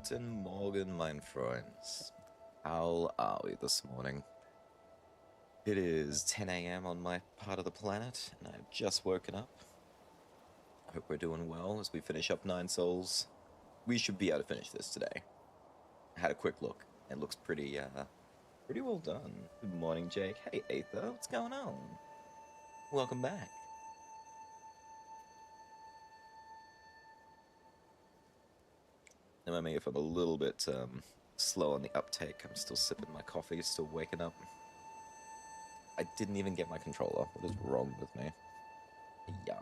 Guten Morgen, mein friends. How are we this morning? It is 10 a.m. on my part of the planet, and I've just woken up. I hope we're doing well as we finish up Nine Souls. We should be able to finish this today. I had a quick look. It looks pretty well done. Good morning, Jake. Hey, Aether, what's going on? Welcome back. Now, me if I'm a little bit slow on the uptake. I'm still sipping my coffee, still waking up. I didn't even get my controller. What is wrong with me? Yeah.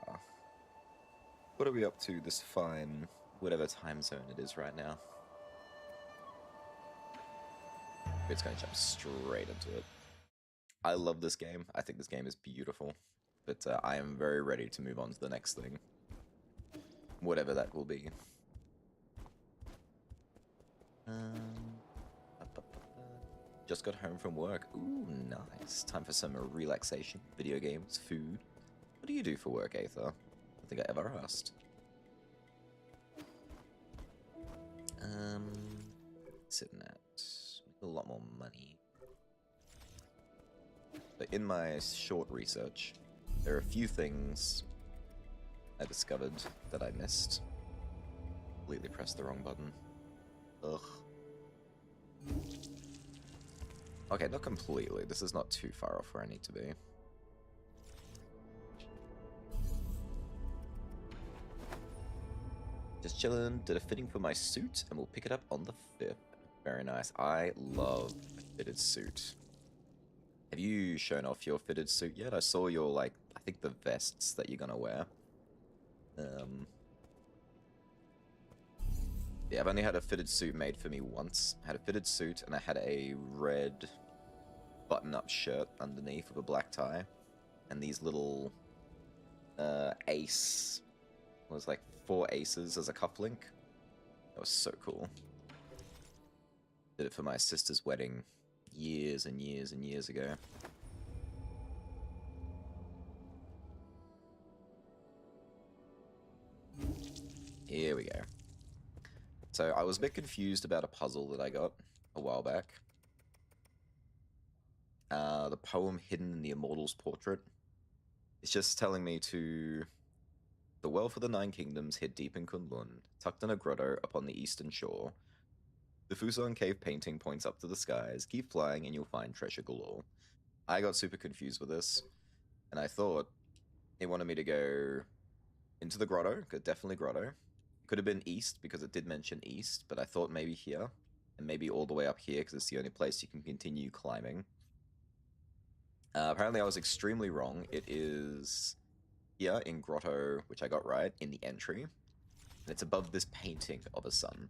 What are we up to this fine, whatever time zone it is right now? It's gonna jump straight into it. I love this game. I think this game is beautiful. But I am very ready to move on to the next thing. Whatever that will be. Just got home from work. Ooh, nice. Time for some relaxation. Video games, food. What do you do for work, Aether? I don't think I ever asked. Sitting at a lot more money. But in my short research, there are a few things I discovered that I missed. Completely pressed the wrong button. Ugh. Okay, not completely. This is not too far off where I need to be. Just chillin', did a fitting for my suit, and we'll pick it up on the 5th. Very nice. I love a fitted suit. Have you shown off your fitted suit yet? I saw your, like, I think the vests that you're gonna wear. Yeah, I've only had a fitted suit made for me once. I had a fitted suit, and I had a red button-up shirt underneath with a black tie. And these little, ace... It was like 4 aces as a cufflink. That was so cool. Did it for my sister's wedding years and years and years ago. Here we go. So I was a bit confused about a puzzle that I got a while back. The poem Hidden in the Immortal's Portrait. It's just telling me to... The wealth of the Nine Kingdoms hid deep in Kunlun, tucked in a grotto upon the eastern shore. The Fuson cave painting points up to the skies. Keep flying and you'll find treasure galore. I got super confused with this, and I thought it wanted me to go into the grotto, definitely grotto. It could have been east because it did mention east, but I thought maybe here, and maybe all the way up here because it's the only place you can continue climbing. Apparently I was extremely wrong. It is here in grotto, which I got right, in the entry, and it's above this painting of a sun.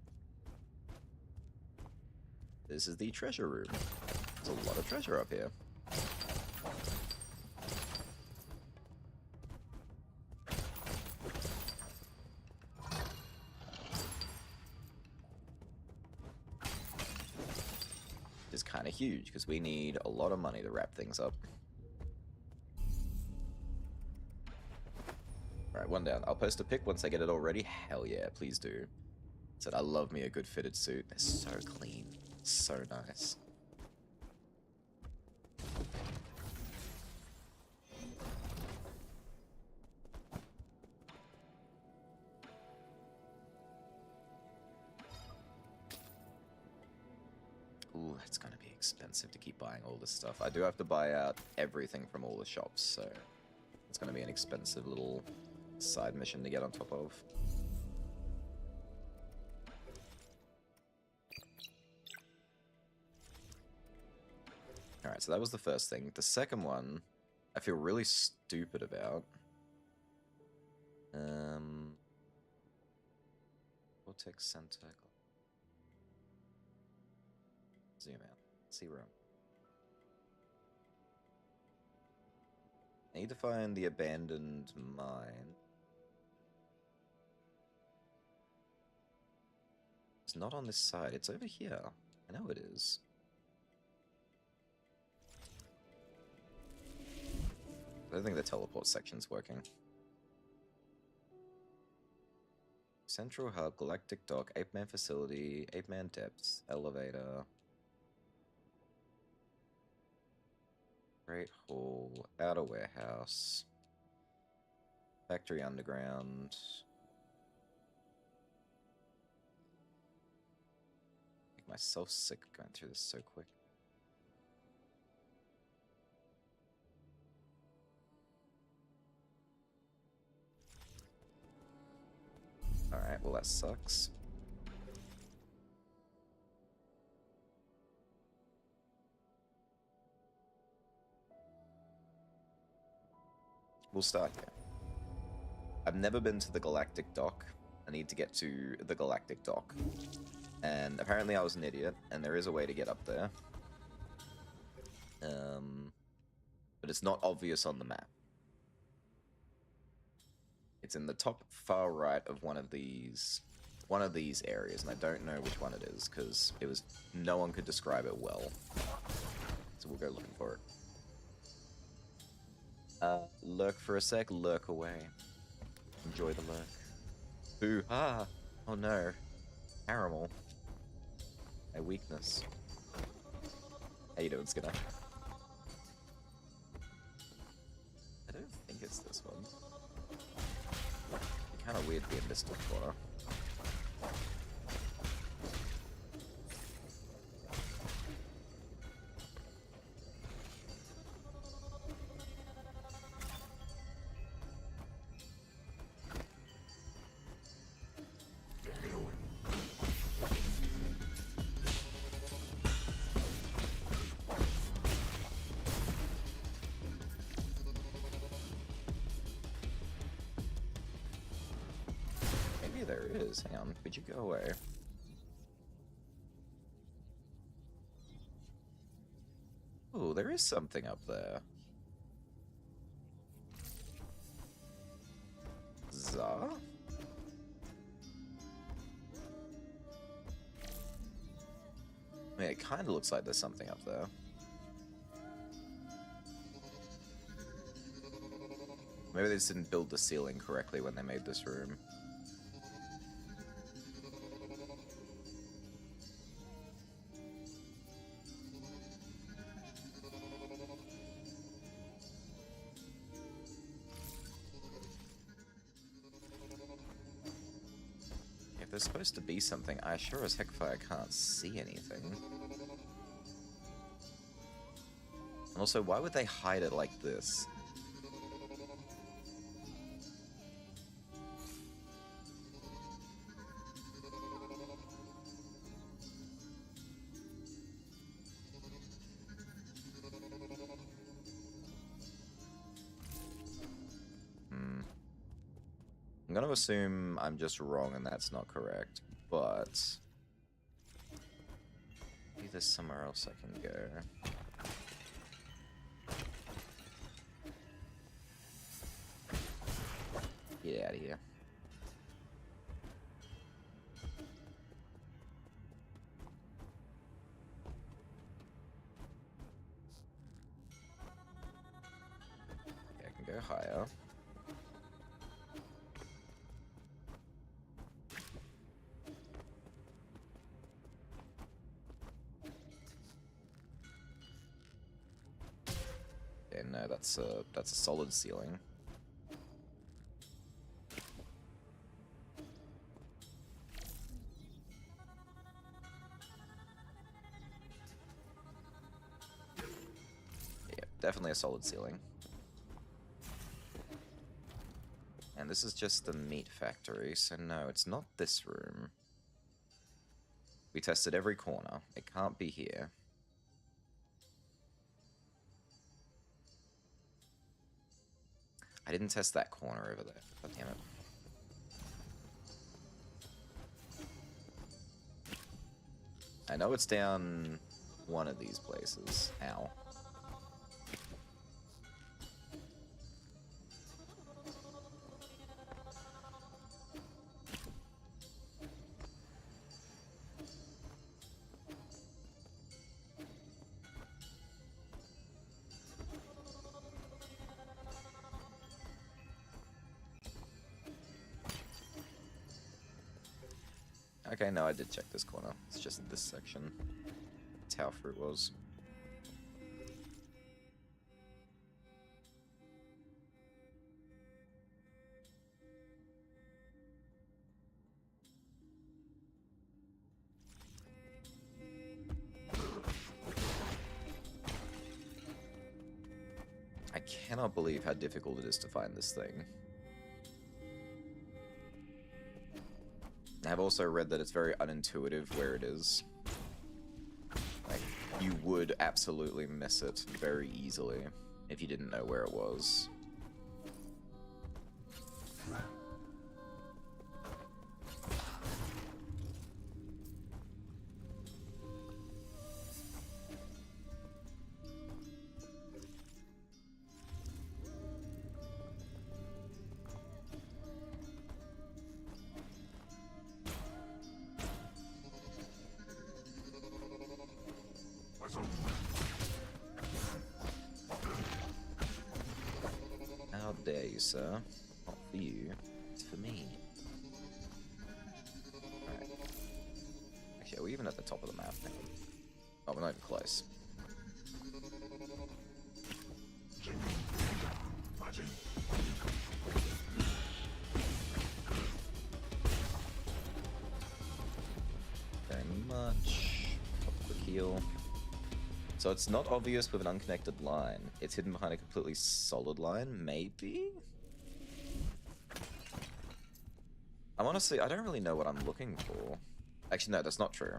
This is the treasure room. There's a lot of treasure up here. Is kind of huge because we need a lot of money to wrap things up. Alright, one down. I'll post a pic once I get it all ready. Hell yeah, please do. Said I love me a good fitted suit. They're so clean. So nice. Ooh, it's gonna be expensive to keep buying all this stuff. I do have to buy out everything from all the shops, so it's gonna be an expensive little side mission to get on top of. Alright, so that was the first thing. The second one, I feel really stupid about. Vortex Center. Zoom out. See room. I need to find the abandoned mine. It's not on this side. It's over here. I know it is. I don't think the teleport section's working. Central hub, galactic dock, 8-man facility, 8-man depths, elevator. Great hall, outer warehouse, factory underground. Make myself sick going through this so quick. Alright, well that sucks. We'll start here. I've never been to the Galactic Dock. I need to get to the Galactic Dock. And apparently I was an idiot, and there is a way to get up there. But it's not obvious on the map. It's in the top far right of one of these areas, and I don't know which one it is, because no one could describe it well. So we'll go looking for it. Lurk for a sec, lurk away. Enjoy the lurk. Boo, ah! Oh no. Caramel. A weakness. How you doing, Skinner? I don't think it's this one. It's kind of weird being Mr. Corner. There is. Hang on. Could you go away? Oh, there is something up there. Za? I mean, it kind of looks like there's something up there. Maybe they just didn't build the ceiling correctly when they made this room. There's supposed to be something. I sure as heck fire can't see anything. And also, why would they hide it like this? I'm gonna assume I'm just wrong and that's not correct, but maybe there's somewhere else I can go. Get out of here. Okay, I can go higher. No, that's a solid ceiling. Yeah, definitely a solid ceiling. And this is just the meat factory, so no, it's not this room. We tested every corner. It can't be here. I didn't test that corner over there. God damn it. I know it's down one of these places. Ow. Okay, no, I did check this corner. It's just this section. That's how fruit was. I cannot believe how difficult it is to find this thing. I've also read that it's very unintuitive where it is. Like, you would absolutely miss it very easily if you didn't know where it was. How dare you, sir? Not for you, it's for me. Alright. Actually, are we even at the top of the map? Hang on. Oh, we're not even close. Very much. Pop a quick heal. So it's not obvious with an unconnected line. It's hidden behind a completely solid line, maybe? I'm honestly, I don't really know what I'm looking for. Actually, no, that's not true.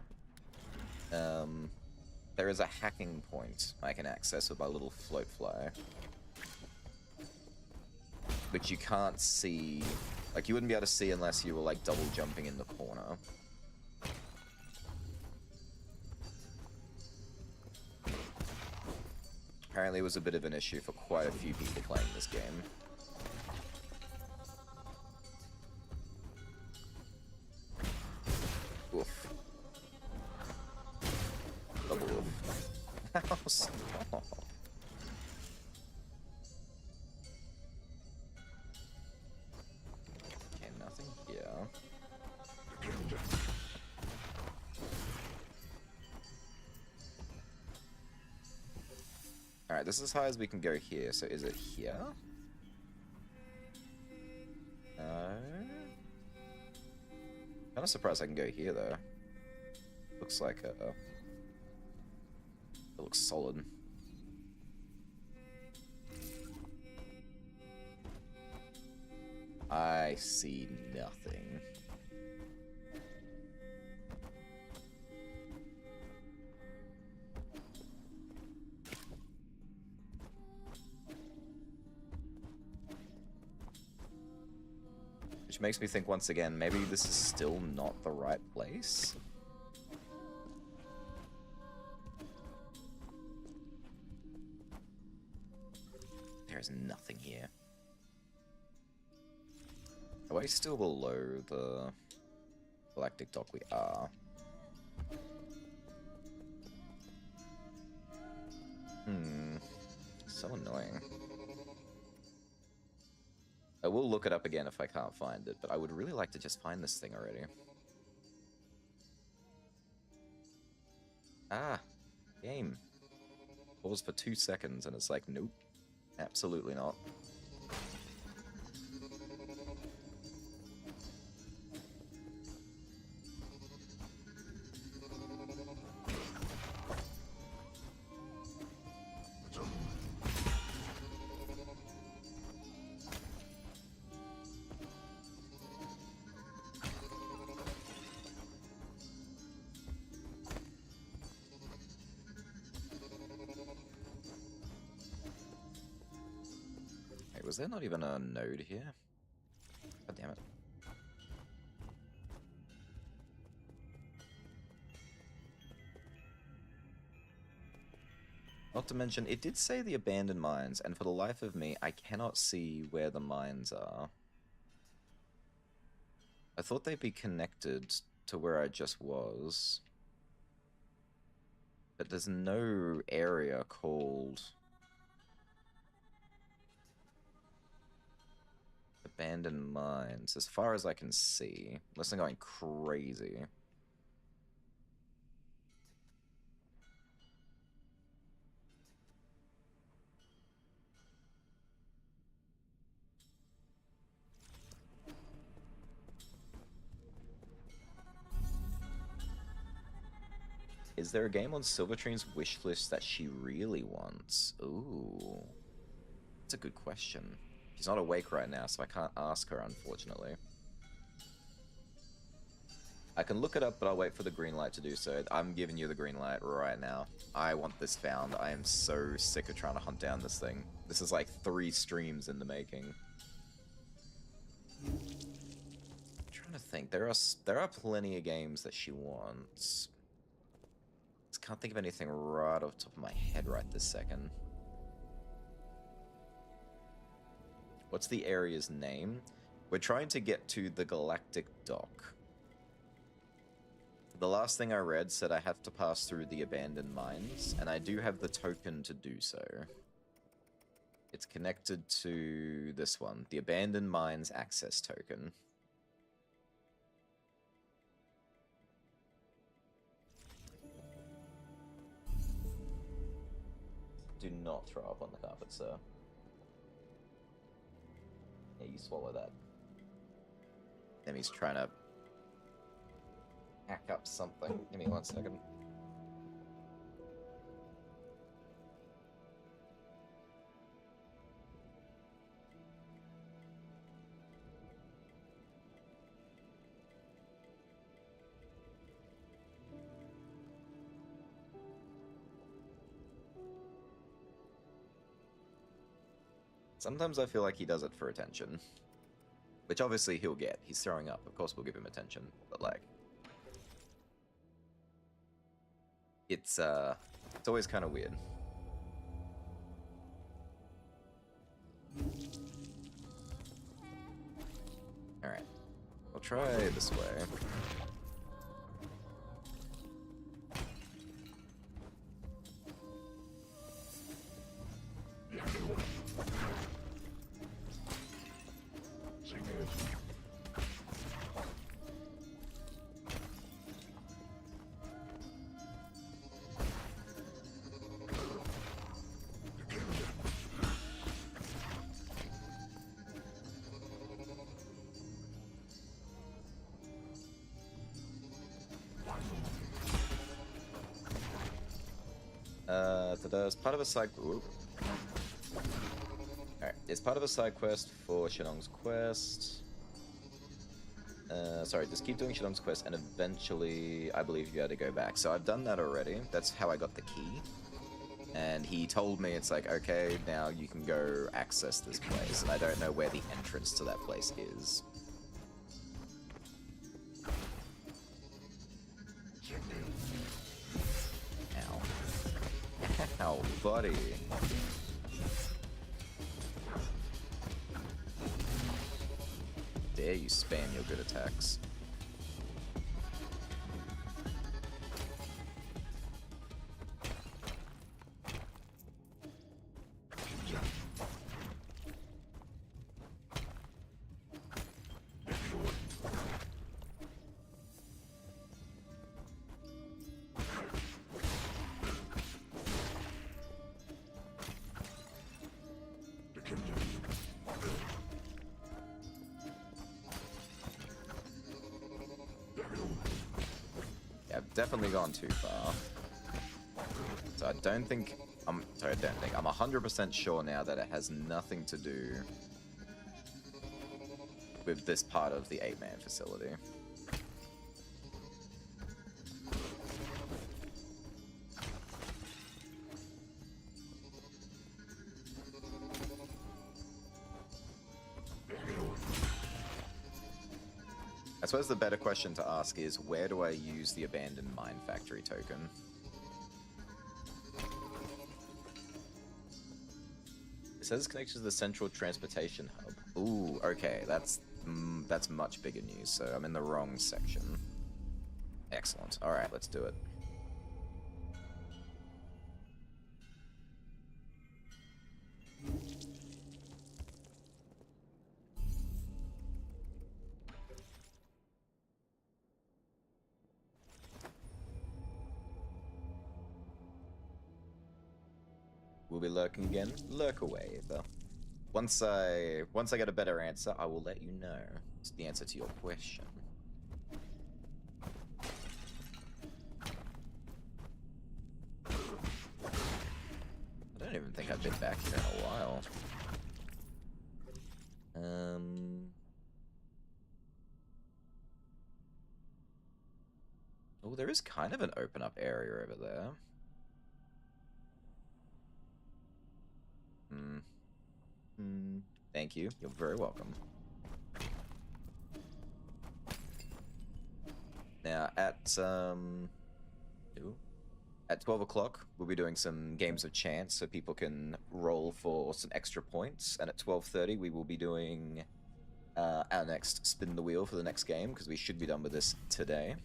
There is a hacking point I can access with my little float fly. Which you can't see, like you wouldn't be able to see unless you were like double jumping in the corner. Apparently it was a bit of an issue for quite a few people playing this game. Oof. Double oof. House. Oh. Okay, nothing here. Alright, this is as high as we can go here, so is it here? Kinda surprised I can go here, though. Looks like it looks solid. I see nothing. Which makes me think once again, maybe this is still not the right place? There is nothing here. Are we still below the galactic dock? We are. So annoying. I will look it up again if I can't find it, but I would really like to just find this thing already. Ah, game. Pause for 2 seconds and it's like, nope, absolutely not. Was there not even a node here? God damn it. Not to mention, it did say the abandoned mines, and for the life of me, I cannot see where the mines are. I thought they'd be connected to where I just was. But there's no area called abandoned mines, as far as I can see. Unless I'm going crazy. Is there a game on Silvertree's wish list that she really wants? Ooh. That's a good question. She's not awake right now, so I can't ask her, unfortunately. I can look it up, but I'll wait for the green light to do so. I'm giving you the green light right now. I want this found. I am so sick of trying to hunt down this thing. This is like 3 streams in the making. I'm trying to think. There are plenty of games that she wants. Just can't think of anything right off the top of my head right this second. What's the area's name? We're trying to get to the Galactic Dock. The last thing I read said I have to pass through the abandoned mines, and I do have the token to do so. It's connected to this one, the abandoned mines access token. Do not throw up on the carpet, sir. Yeah, you swallow that. Emmy's trying to hack up something. Give me 1 second. Sometimes I feel like he does it for attention. Which obviously he'll get. He's throwing up. Of course we'll give him attention. But like... It's always kind of weird. Alright. We'll try this way. It's part of a side... Alright, it's part of a side quest for Shenong's quest. Sorry, just keep doing Shenong's quest, and eventually, I believe you had to go back. So I've done that already. That's how I got the key. And he told me, it's like, okay, now you can go access this place. And I don't know where the entrance to that place is. Ow, buddy. Dare you spam your good attacks. Definitely gone too far. So I don't think... I'm 100% sure now that it has nothing to do with this part of the 8-man facility. I suppose the better question to ask is, where do I use the abandoned mine factory token? It says it's connected to the central transportation hub. Ooh, okay, that's much bigger news, so I'm in the wrong section. Excellent. Alright, let's do it. We'll be lurking again. Lurk away, though. Once I get a better answer, I will let you know. It's the answer to your question. I've been back here in a while. Oh, there is kind of an open up area over there. Thank you. You're very welcome. Now, at 12 o'clock, we'll be doing some games of chance so people can roll for some extra points. And at 12:30, we will be doing our next spin the wheel for the next game, because we should be done with this today.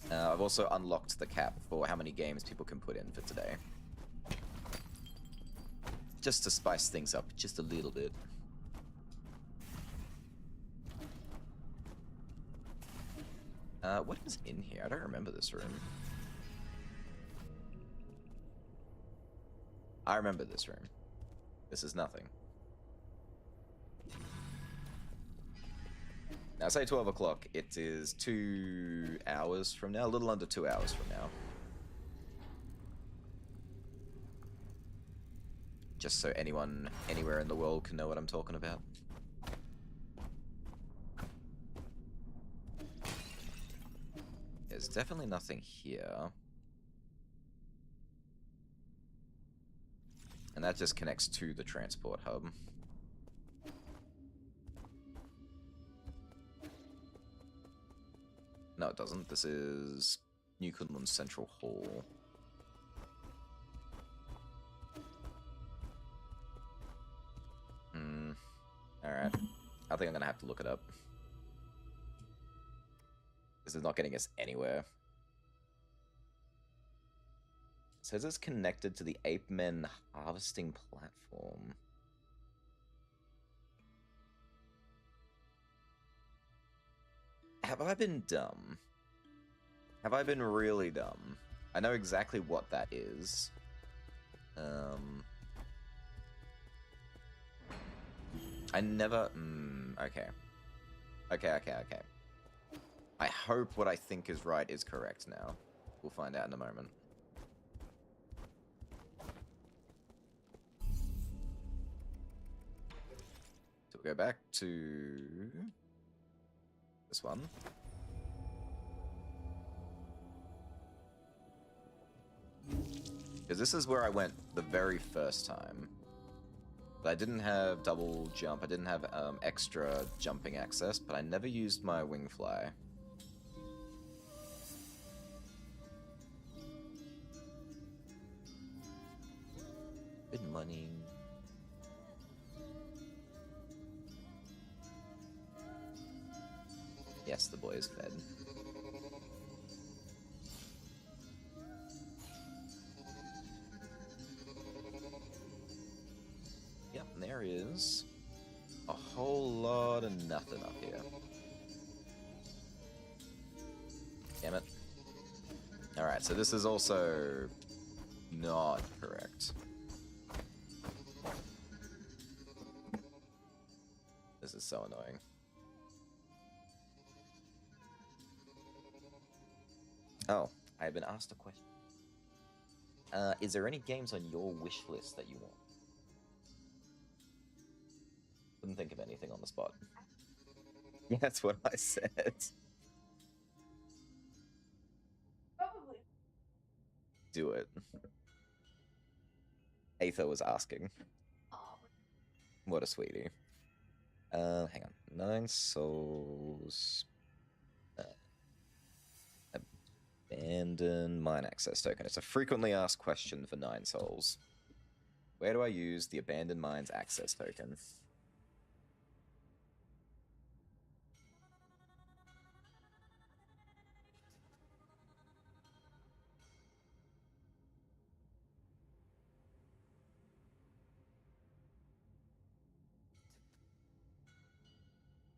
I've also unlocked the cap for how many games people can put in for today. Just to spice things up just a little bit. What is in here? I don't remember this room. I remember this room. This is nothing. Now, say 12 o'clock. It is 2 hours from now. A little under 2 hours from now. Just so anyone anywhere in the world can know what I'm talking about. There's definitely nothing here. And that just connects to the transport hub. No, it doesn't. This is New Kunlun Central Hall. Alright. I think I'm gonna have to look it up. This is not getting us anywhere. It says it's connected to the Ape Men harvesting platform. Have I been dumb? Have I been really dumb? I know exactly what that is. I never... okay. Okay. I hope what I think is right is correct now. We'll find out in a moment. So we'll go back to... this one. Because this is where I went the very first time. But I didn't have double jump, I didn't have extra jumping access, but I never used my wing fly. Good money. Yes, the boy is fed. Yep, and there is a whole lot of nothing up here. Damn it. Alright, so this is also not correct. This is so annoying. Oh, I have been asked a question. Is there any games on your wish list that you want? Couldn't think of anything on the spot. Yeah, that's what I said. Probably. Do it. Aether was asking. What a sweetie. Hang on. 9 souls. Abandoned mine access token. It's a frequently asked question for 9 souls. Where do I use the abandoned mines access token?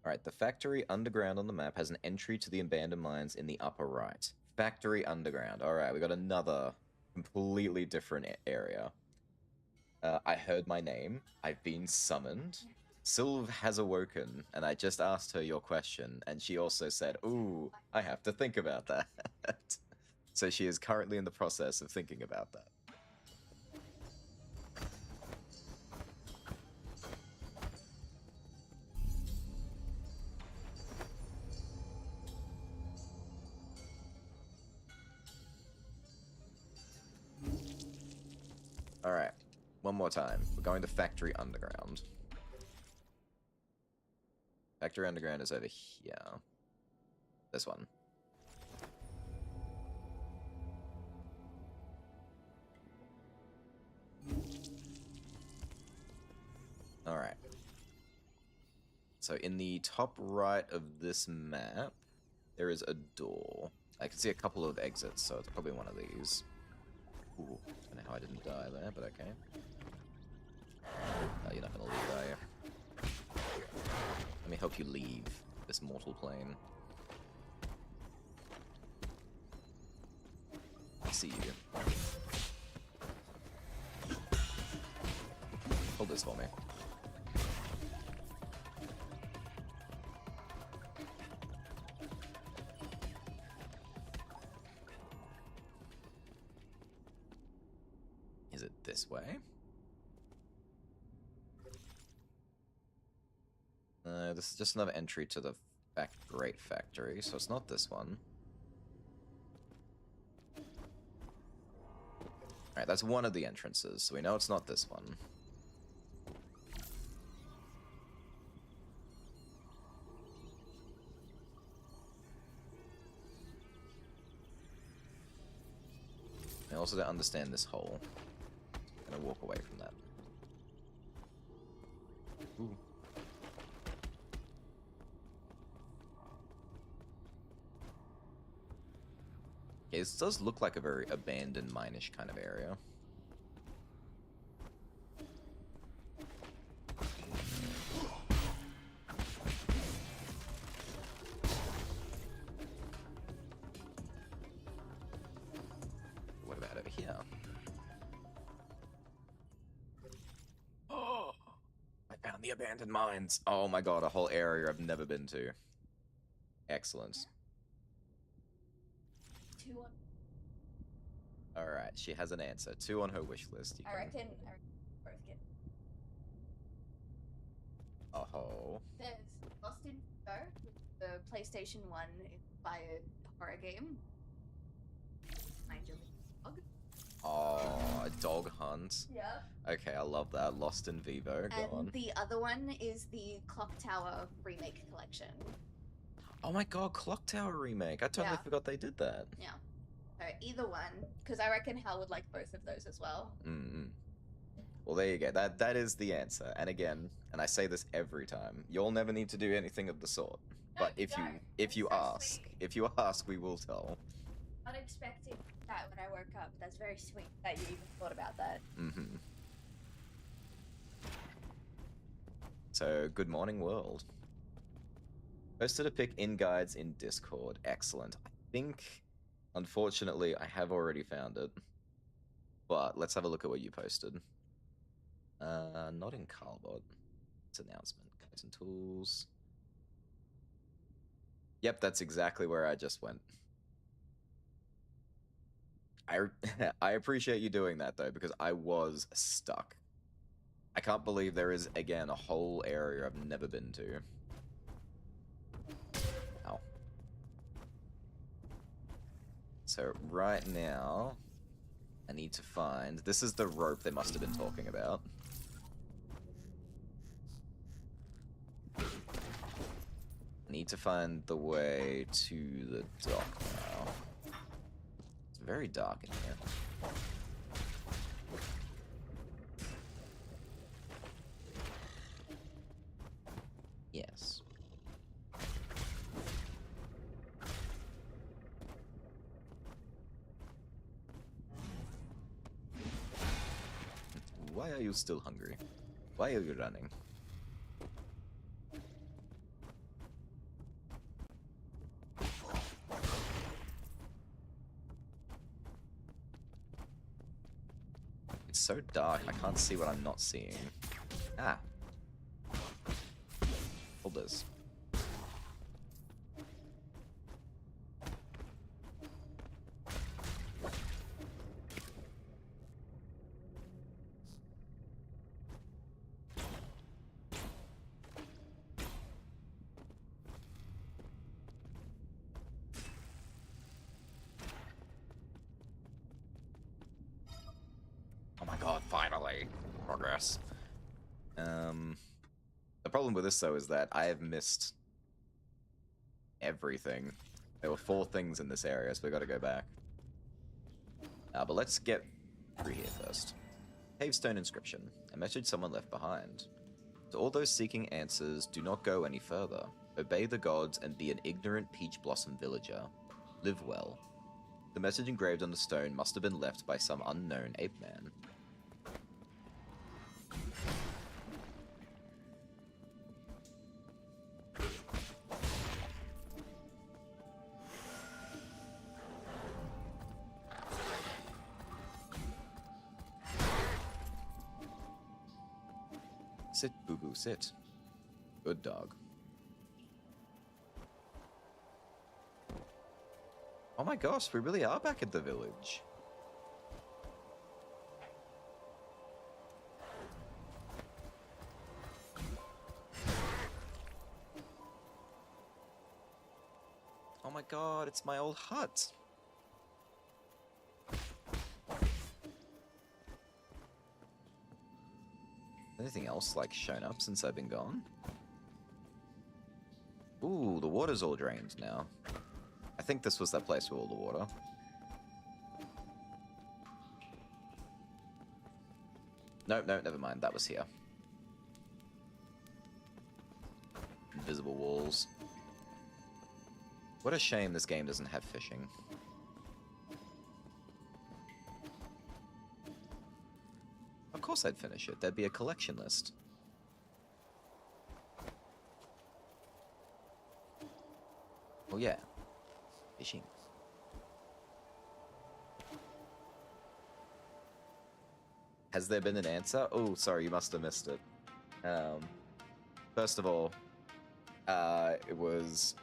Alright, the factory underground on the map has an entry to the abandoned mines in the upper right. Factory underground. Alright, we got another completely different area. I heard my name. I've been summoned. Sylve has awoken, and I just asked her your question, and she also said, ooh, I have to think about that. So she is currently in the process of thinking about that. Alright. One more time. We're going to Factory Underground. Factory Underground is over here. This one. Alright. So in the top right of this map, there is a door. I can see a couple of exits, so it's probably one of these. Ooh, don't know how I didn't die there, but okay. You're not gonna leave, are you? Let me help you leave this mortal plane. I see you. Hold this for me. Is it this way? This is just another entry to the Great Factory, so it's not this one. Alright, that's one of the entrances, so we know it's not this one. I also don't understand this hole. I'm gonna walk away from that. Ooh. Okay, this does look like a very abandoned mine-ish kind of area. What about over here? Oh, I found the abandoned mines. Oh my god, a whole area I've never been to. Excellent. Alright, she has an answer. 2 on her wish list. I reckon both get. Oh. There's Lost in Go, the PlayStation 1 inspired horror game. Mind your dog. Oh, a dog hunt. Yeah. Okay, I love that. Lost in Vivo. Go And on. the other one is the Clock Tower remake collection. Oh my god, Clock Tower remake. I totally Yeah. forgot they did that. Yeah. So either one, because I reckon Hal would like both of those as well. Mm-hmm. Well, there you go. That is the answer. And again, and I say this every time, you'll never need to do anything of the sort. No, But if you That's so ask, sweet. if you ask, we will tell. Unexpected that when I woke up. That's very sweet that you even thought about that. Mm-hmm. So, good morning, world. Posted a pic in guides in Discord. Excellent. I think, unfortunately, I have already found it. But let's have a look at what you posted. Not in Carlbot. It's announcement. Guides and tools. Yep, that's exactly where I just went. I appreciate you doing that, though, because I was stuck. I can't believe there is, again, a whole area I've never been to. Ow. So, right now, I need to find... This is the rope they must have been talking about. I need to find the way to the dock now. It's very dark in here. Yes. Why are you still hungry? Why are you running? It's so dark, I can't see what I'm not seeing. Ah. Hold this. Oh my god, progress. The problem with this, though, is that I have missed everything. There were 4 things in this area, so we gotta go back. But let's get through here first. Cavestone inscription. A message someone left behind. To all those seeking answers, do not go any further. Obey the gods and be an ignorant peach blossom villager. Live well. The message engraved on the stone must have been left by some unknown ape man. Sit, boo-boo, sit. Good dog. Oh my gosh, we really are back at the village. Oh my god, it's my old hut. Anything else, like, shown up since I've been gone? Ooh, the water's all drained now. I think this was that place with all the water. No, never mind. That was here. Invisible walls. What a shame this game doesn't have fishing. Of course I'd finish it. There'd be a collection list. Oh yeah. Fishing. Has there been an answer? Oh, sorry, you must have missed it. First of all, it was...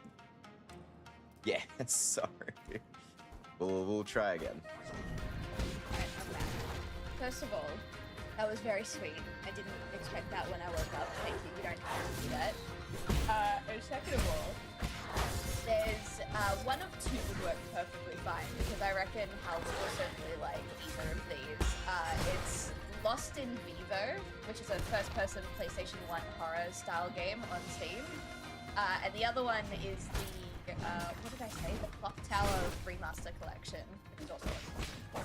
Yeah, sorry. We'll try again. Alright, I'm back. First of all, that was very sweet. I didn't expect that when I woke up. Thank you, you don't have to do that. And second of all, there's one of 2 would work perfectly fine, because I reckon Hal will certainly like either of these. It's Lost in Vivo, which is a first-person PlayStation 1 horror-style game on Steam. And the other one is the, what did I say? The Clock Tower Remaster Collection, which is also on.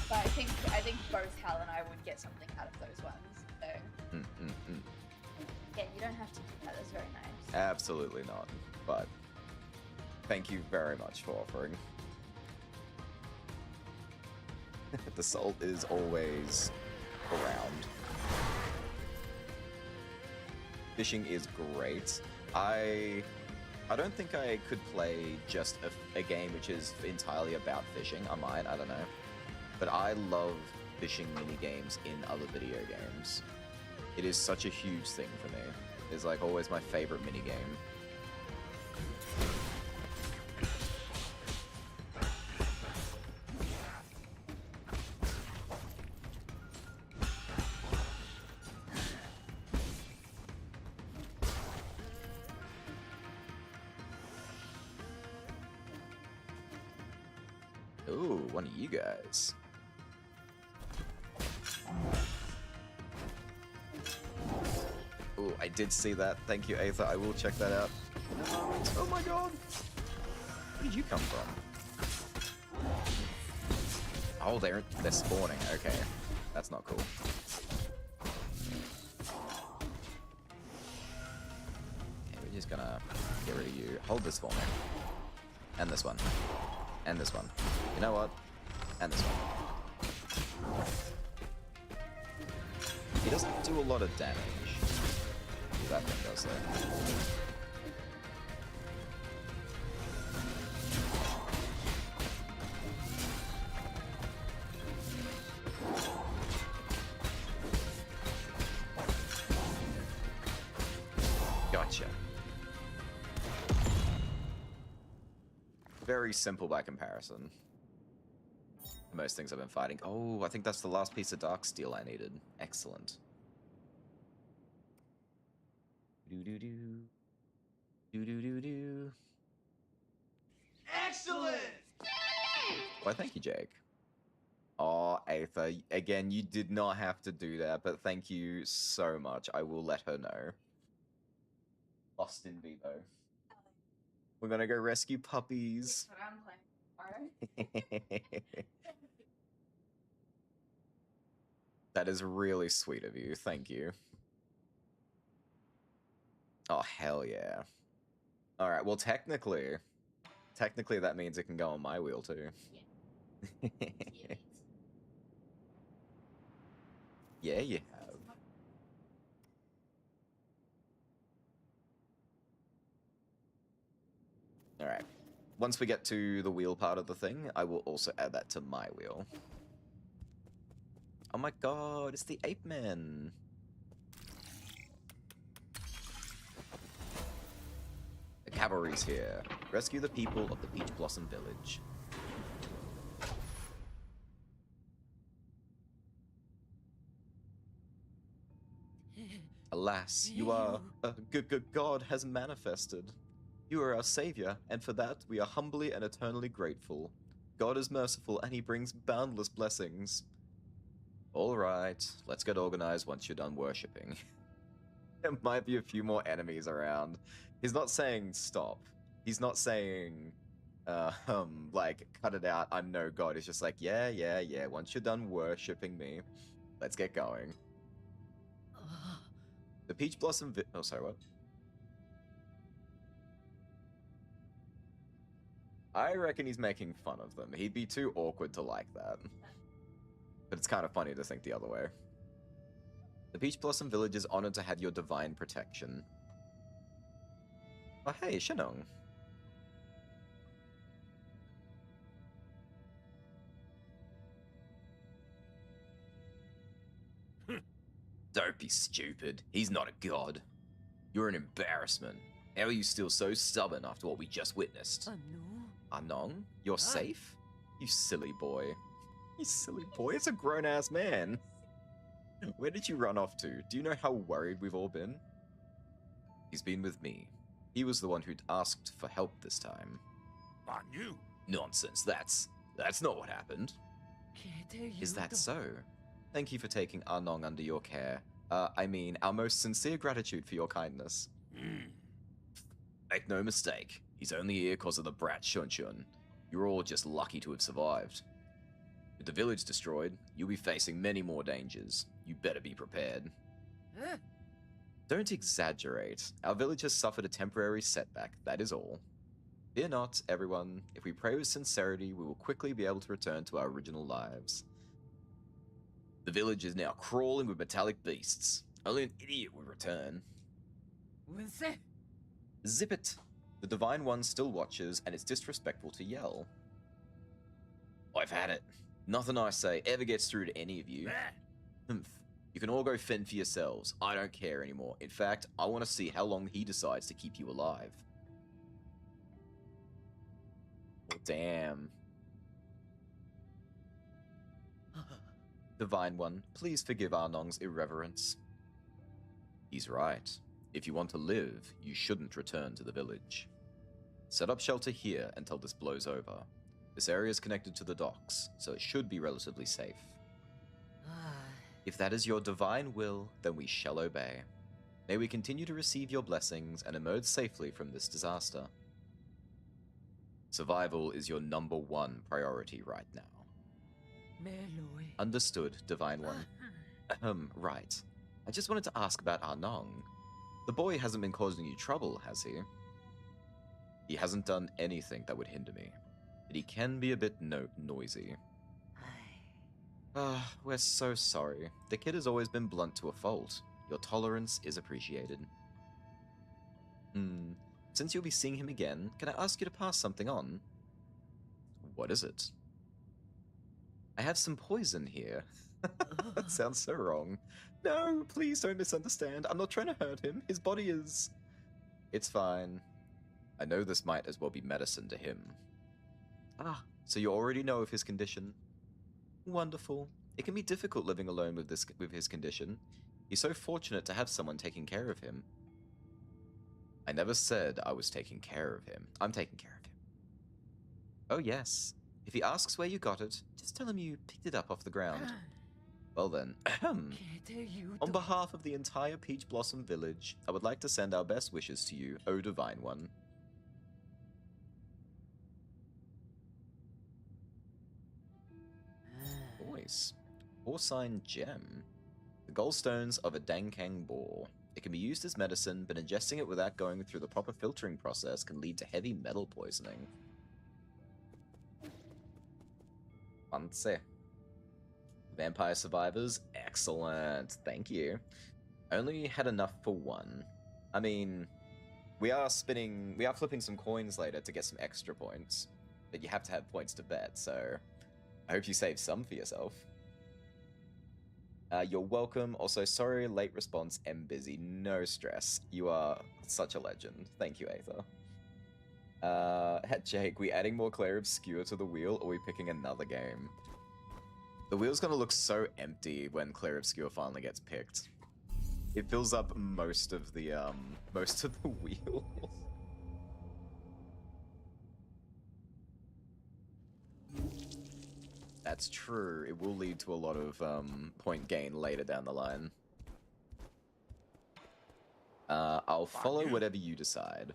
But I think both Hal and I would get something out of those ones. So yeah, you don't have to do that. That's very nice. Absolutely not. But thank you very much for offering. The salt is always around. Fishing is great. I don't think I could play just a game which is entirely about fishing. I might, I don't know. But I love fishing minigames in other video games. It is such a huge thing for me. It's like always my favorite minigame. Ooh, one of you guys. Ooh, I did see that. Thank you, Aether. I will check that out. Oh my god! Where did you come from? Oh, they're spawning. Okay, that's not cool. Okay, we're just gonna get rid of you. Hold this for me. And this one. And this one. You know what? And this one. He doesn't do a lot of damage. That thing does though. Gotcha. Very simple by comparison. Most things I've been fighting. Oh, I think that's the last piece of dark steel I needed. Excellent. Do-do-do. Do-do-do-do. Excellent! Why, thank you, Jake. Oh, Aether, again, you did not have to do that, but thank you so much. I will let her know. Lost in Vivo. We're gonna go rescue puppies. That's what I'm playing for. That is really sweet of you. Thank you. Oh, hell yeah. Alright, well, technically that means it can go on my wheel, too. Yeah, you have. Alright. Once we get to the wheel part of the thing, I will also add that to my wheel. Oh my god, it's the Ape Man! The cavalry's here. Rescue the people of the Peach Blossom Village. Alas, you are... God has manifested. You are our savior, and for that we are humbly and eternally grateful. God is merciful, and he brings boundless blessings. Alright, let's get organized once you're done worshipping. There might be a few more enemies around. He's not saying stop. He's not saying, like, cut it out, I'm no god. He's just like, yeah, once you're done worshipping me, let's get going. The Peach Blossom oh, sorry, what? I reckon he's making fun of them. He'd be too awkward to like that. But it's kind of funny to think the other way. The Peach Blossom Village is honored to have your divine protection. Oh, hey, Shenong. Don't be stupid. He's not a god. You're an embarrassment. How are you still so stubborn after what we just witnessed? Anong? You're safe? You silly boy. You silly boy, it's a grown-ass man. Where did you run off to? Do you know how worried we've all been? He's been with me. He was the one who'd asked for help this time. On you? Nonsense, that's not what happened. Is that so? Thank you for taking Anong under your care. I mean, our most sincere gratitude for your kindness. Make no mistake, he's only here because of the brat Shunshun. You're all just lucky to have survived. With the village destroyed, you'll be facing many more dangers. You better be prepared. Don't exaggerate. Our village has suffered a temporary setback, that is all. Fear not, everyone. If we pray with sincerity, we will quickly be able to return to our original lives. The village is now crawling with metallic beasts. Only an idiot would return. Zip it! The Divine One still watches, and it's disrespectful to yell. I've had it. Nothing I say ever gets through to any of you. Humph. You can all go fend for yourselves. I don't care anymore. In fact, I want to see how long he decides to keep you alive. Oh, damn. Divine One, please forgive Arnong's irreverence. He's right. If you want to live, you shouldn't return to the village. Set up shelter here until this blows over. This area is connected to the docks, so it should be relatively safe. If that is your divine will, then we shall obey. May we continue to receive your blessings and emerge safely from this disaster. Survival is your #1 priority right now. Understood, Divine One. Right. I just wanted to ask about Anong. The boy hasn't been causing you trouble, has he? He hasn't done anything that would hinder me, but he can be a bit noisy. We're so sorry. The kid has always been blunt to a fault. Your tolerance is appreciated. Since you'll be seeing him again, can I ask you to pass something on? What is it? I have some poison here. That sounds so wrong. No, please don't misunderstand. I'm not trying to hurt him. His body is... It's fine. I know this might as well be medicine to him. Ah, so you already know of his condition. Wonderful. It can be difficult living alone with his condition. He's so fortunate to have someone taking care of him. I never said I was taking care of him. I'm taking care of him. Oh yes. If he asks where you got it, just tell him you picked it up off the ground. Well then, on behalf of the entire Peach Blossom Village, I would like to send our best wishes to you, O Divine One. Voice. Porcine Gem. The gallstones of a Dankang boar. It can be used as medicine, but ingesting it without going through the proper filtering process can lead to heavy metal poisoning. Fancy. Vampire survivors? Excellent. Thank you. Only had enough for one. I mean, we are flipping some coins later to get some extra points. But you have to have points to bet, so I hope you save some for yourself. You're welcome. Also, sorry, late response, am busy. No stress. You are such a legend. Thank you, Aether. Jake, we adding more Claire Obscure to the wheel, or are we picking another game? The wheel's gonna look so empty when Claire Obscure finally gets picked. It fills up most of the wheel. That's true. It will lead to a lot of point gain later down the line. I'll follow whatever you decide.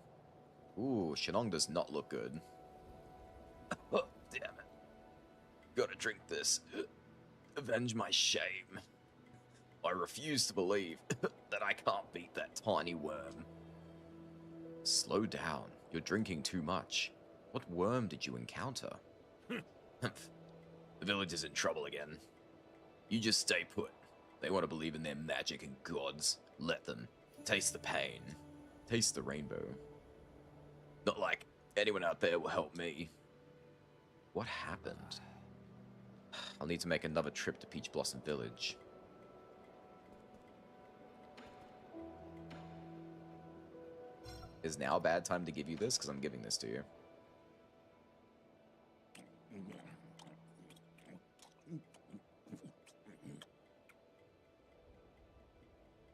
Ooh, Shenong does not look good. Oh, damn it. Gotta drink this. Avenge my shame. I refuse to believe that I can't beat that tiny worm. Slow down. You're drinking too much. What worm did you encounter? The village is in trouble again. You just stay put. They want to believe in their magic and gods. Let them. Taste the pain. Taste the rainbow. Not like anyone out there will help me. What happened? I'll need to make another trip to Peach Blossom Village. Is now a bad time to give you this? Because I'm giving this to you.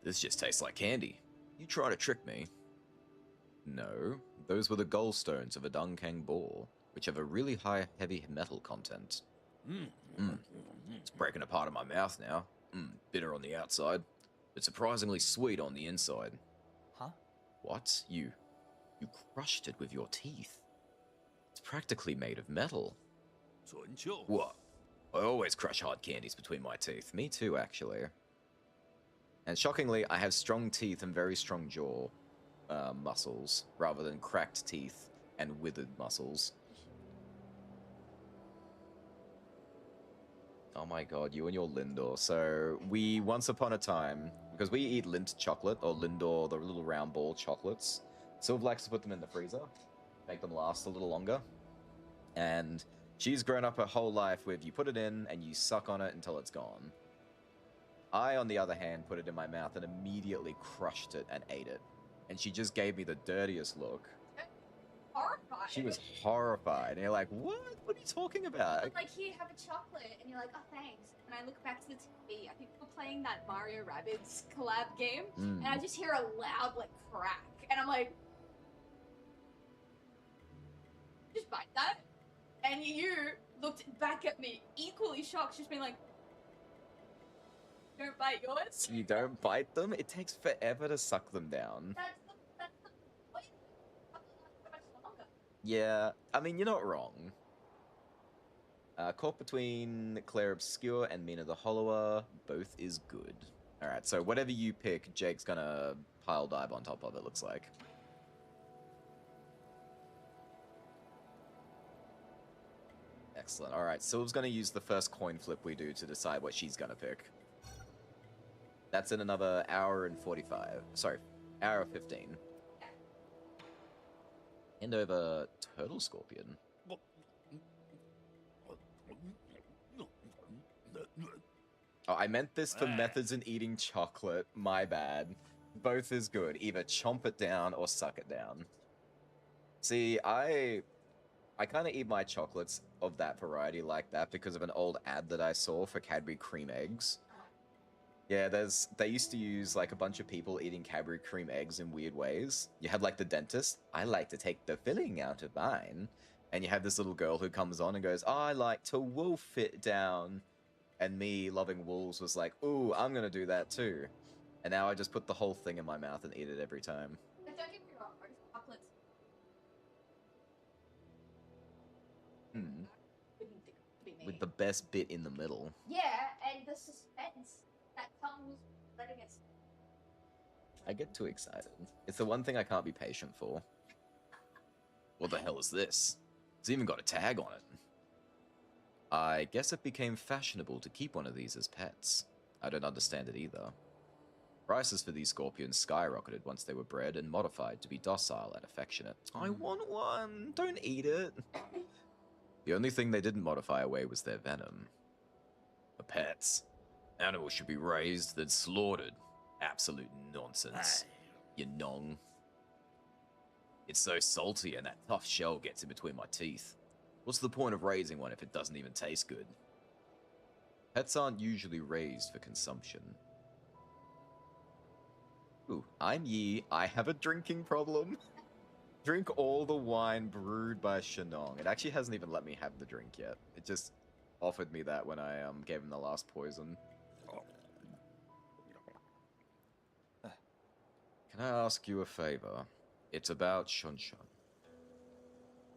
This just tastes like candy. You try to trick me. No, those were the gallstones of a Dankang boar, which have a really high heavy metal content. It's breaking apart in my mouth now. Bitter on the outside, but surprisingly sweet on the inside. Huh? What? You crushed it with your teeth. It's practically made of metal. What? I always crush hard candies between my teeth. Me too, actually. And shockingly, I have strong teeth and very strong jaw muscles, rather than cracked teeth and withered muscles. Oh my god, you and your Lindor. So, we, once upon a time, because we eat Lindt chocolate, or Lindor, the little round ball chocolates, Sylv likes to put them in the freezer, make them last a little longer. And she's grown up her whole life with, you put it in, and you suck on it until it's gone. I, on the other hand, put it in my mouth and immediately crushed it and ate it. And she just gave me the dirtiest look. Horrified. She was horrified. And you're like, what? What are you talking about? But, like, here, have a chocolate. And you're like, oh, thanks. And I look back to the TV. I think we're playing that Mario Rabbids collab game. And I just hear a loud, like, crack. And I'm like, just bite that. And you looked back at me, equally shocked, just being like, don't bite yours. You don't bite them? It takes forever to suck them down. That's the point. So much longer. Yeah, I mean, you're not wrong. Caught between Claire Obscure and Mina the Hollower, both is good. Alright, so whatever you pick, Jake's gonna pile dive on top of it, looks like. Excellent. Alright, Sylv's gonna use the first coin flip we do to decide what she's gonna pick. That's in another hour and 45. Sorry, hour 15. Hand over Turtle Scorpion. Oh, I meant this for methods in eating chocolate. My bad. Both is good. Either chomp it down or suck it down. See, I kind of eat my chocolates of that variety like that because of an old ad that I saw for Cadbury cream eggs. Yeah, they used to use like a bunch of people eating Cadbury cream eggs in weird ways. You had like the dentist. I like to take the filling out of mine. And you have this little girl who comes on and goes, I like to wolf it down. And me loving wolves was like, ooh, I'm gonna do that too. And now I just put the whole thing in my mouth and eat it every time. But don't get me wrong, most chocolates Hmm. wouldn't think to be me. With the best bit in the middle. Yeah, and the suspense that comes letting it. I get too excited. It's the one thing I can't be patient for. What the hell is this? It's even got a tag on it. I guess it became fashionable to keep one of these as pets. I don't understand it either. Prices for these scorpions skyrocketed once they were bred and modified to be docile and affectionate. I want one! Don't eat it! The only thing they didn't modify away was their venom. For pets, animals should be raised, then slaughtered. Absolute nonsense. You nong. It's so salty and that tough shell gets in between my teeth. What's the point of raising one if it doesn't even taste good? Pets aren't usually raised for consumption. Ooh, I'm Yi. I have a drinking problem. Drink all the wine brewed by Shenong. It actually hasn't even let me have the drink yet. It just offered me that when I gave him the last poison. Can I ask you a favor? It's about Shunshan.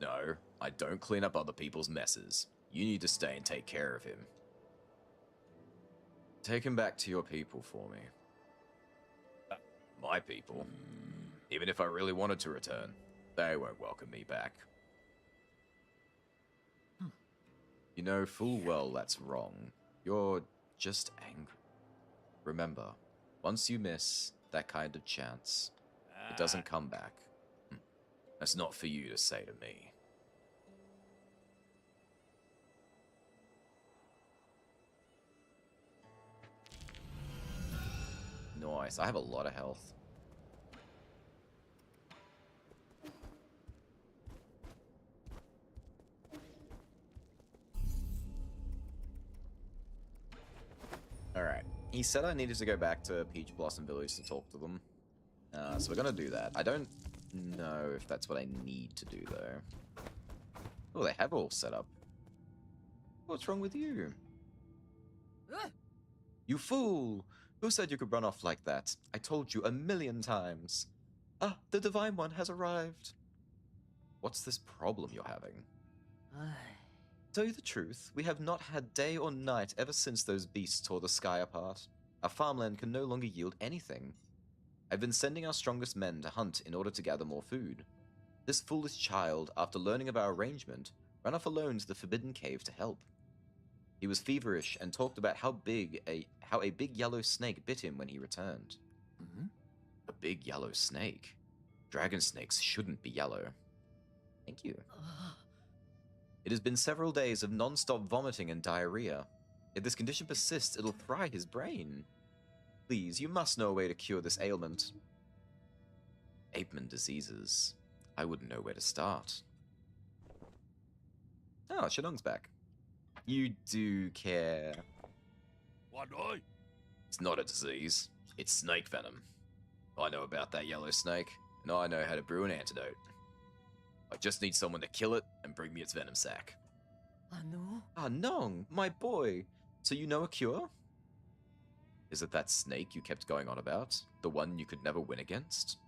No, I don't clean up other people's messes. You need to stay and take care of him. Take him back to your people for me. My people? Even if I really wanted to return, they won't welcome me back. You know full well that's wrong. You're just angry. Remember, once you miss that kind of chance, it doesn't come back. That's not for you to say to me. Nice. I have a lot of health. Alright. He said I needed to go back to Peach Blossom Village to talk to them. So we're gonna do that. I don't know if that's what I need to do, though. Oh, they have all set up. What's wrong with you? You fool! Who said you could run off like that? I told you 1,000,000 times. Ah, the Divine One has arrived. What's this problem you're having? Tell you the truth, we have not had day or night ever since those beasts tore the sky apart. Our farmland can no longer yield anything. I've been sending our strongest men to hunt in order to gather more food. This foolish child, after learning of our arrangement, ran off alone to the Forbidden Cave to help. He was feverish and talked about how a big yellow snake bit him when he returned. A big yellow snake? Dragon snakes shouldn't be yellow. Thank you. It has been several days of non-stop vomiting and diarrhea. If this condition persists, it'll fry his brain. Please, you must know a way to cure this ailment. Apeman diseases. I wouldn't know where to start. Oh, Shenong's back. You do care. What? It's not a disease. It's snake venom. I know about that yellow snake, and I know how to brew an antidote. I just need someone to kill it and bring me its venom sac. Ah, Nong, my boy. So you know a cure? Is it that snake you kept going on about? The one you could never win against?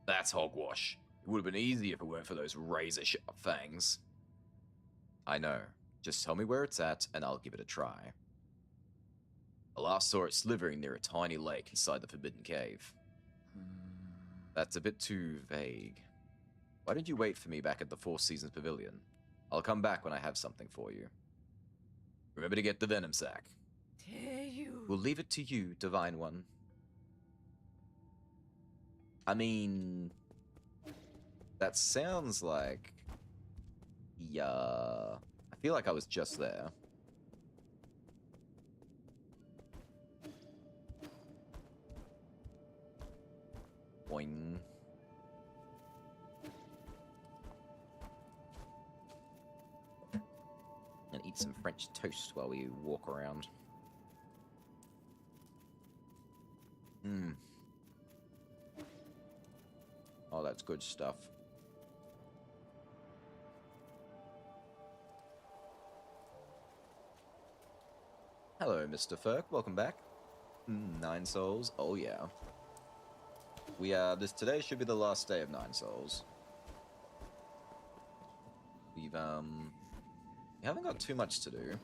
That's hogwash. It would have been easy if it weren't for those razor-sharp fangs. I know. Just tell me where it's at, and I'll give it a try. I last saw it slithering near a tiny lake inside the Forbidden Cave. That's a bit too vague. Why didn't you wait for me back at the Four Seasons Pavilion? I'll come back when I have something for you. Remember to get the venom sac. We'll leave it to you, Divine One. I mean... that sounds like... yeah... I feel like I was just there. Boing. And eat some French toast while we walk around. Oh, that's good stuff. Hello, Mr. Ferk. Welcome back. 9 souls. Oh yeah. Today should be the last day of 9 souls. We haven't got too much to do.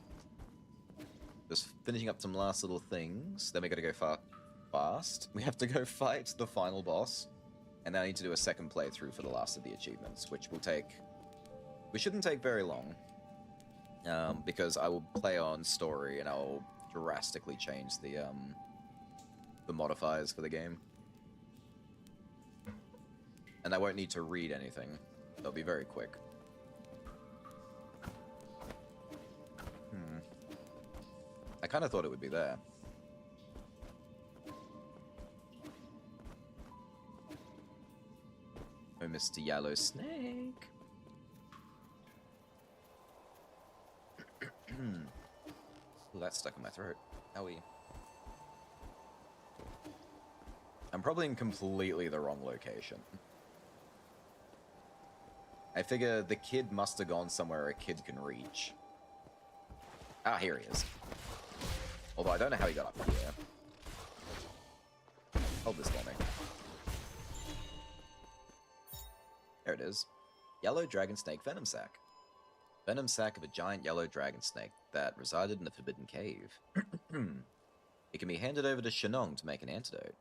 Just finishing up some last little things. Then we gotta go fast. We have to go fight the final boss. And then I need to do a second playthrough for the last of the achievements, which will take... We shouldn't take very long. Because I will play on story and I'll drastically change the modifiers for the game. And I won't need to read anything. They'll be very quick. I kind of thought it would be there. Oh, Mr. Yellow Snake. Ooh, that's stuck in my throat. Owie. I'm probably in completely the wrong location. I figure the kid must have gone somewhere a kid can reach. Ah, here he is. Although I don't know how he got up here. Hold this for me. There it is. Yellow Dragon Snake Venom Sac. Venom sac of a giant yellow dragon snake that resided in the Forbidden Cave. It can be handed over to Shenong to make an antidote.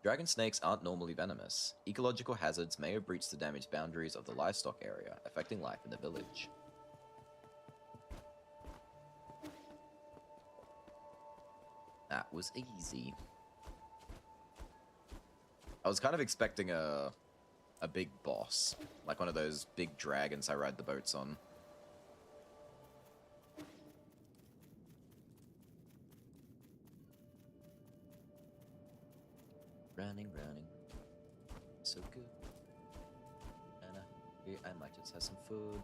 Dragon snakes aren't normally venomous. Ecological hazards may have breached the damaged boundaries of the livestock area, affecting life in the village. That was easy. I was kind of expecting a big boss, like one of those big dragons I ride the boats on. Running. So good. And I might just have some food.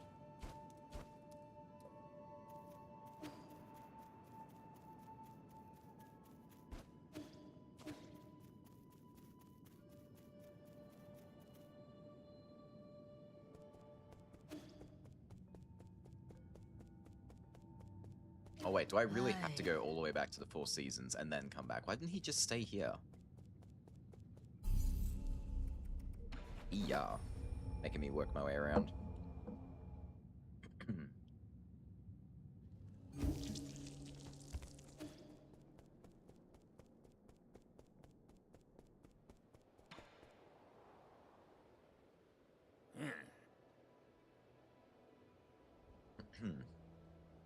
Oh wait, do I really have to go all the way back to the Four Seasons and then come back? Why didn't he just stay here? Yeah, making me work my way around.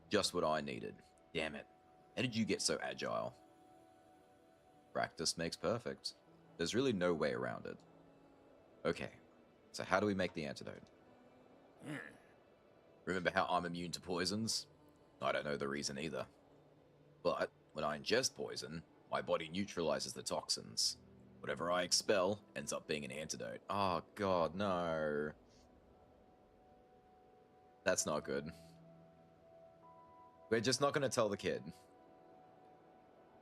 Just what I needed. Damn it. How did you get so agile? Practice makes perfect. There's really no way around it. Okay, so how do we make the antidote? Remember how I'm immune to poisons? I don't know the reason either. But when I ingest poison, my body neutralizes the toxins. Whatever I expel ends up being an antidote. Oh god, no. That's not good. We're just not going to tell the kid.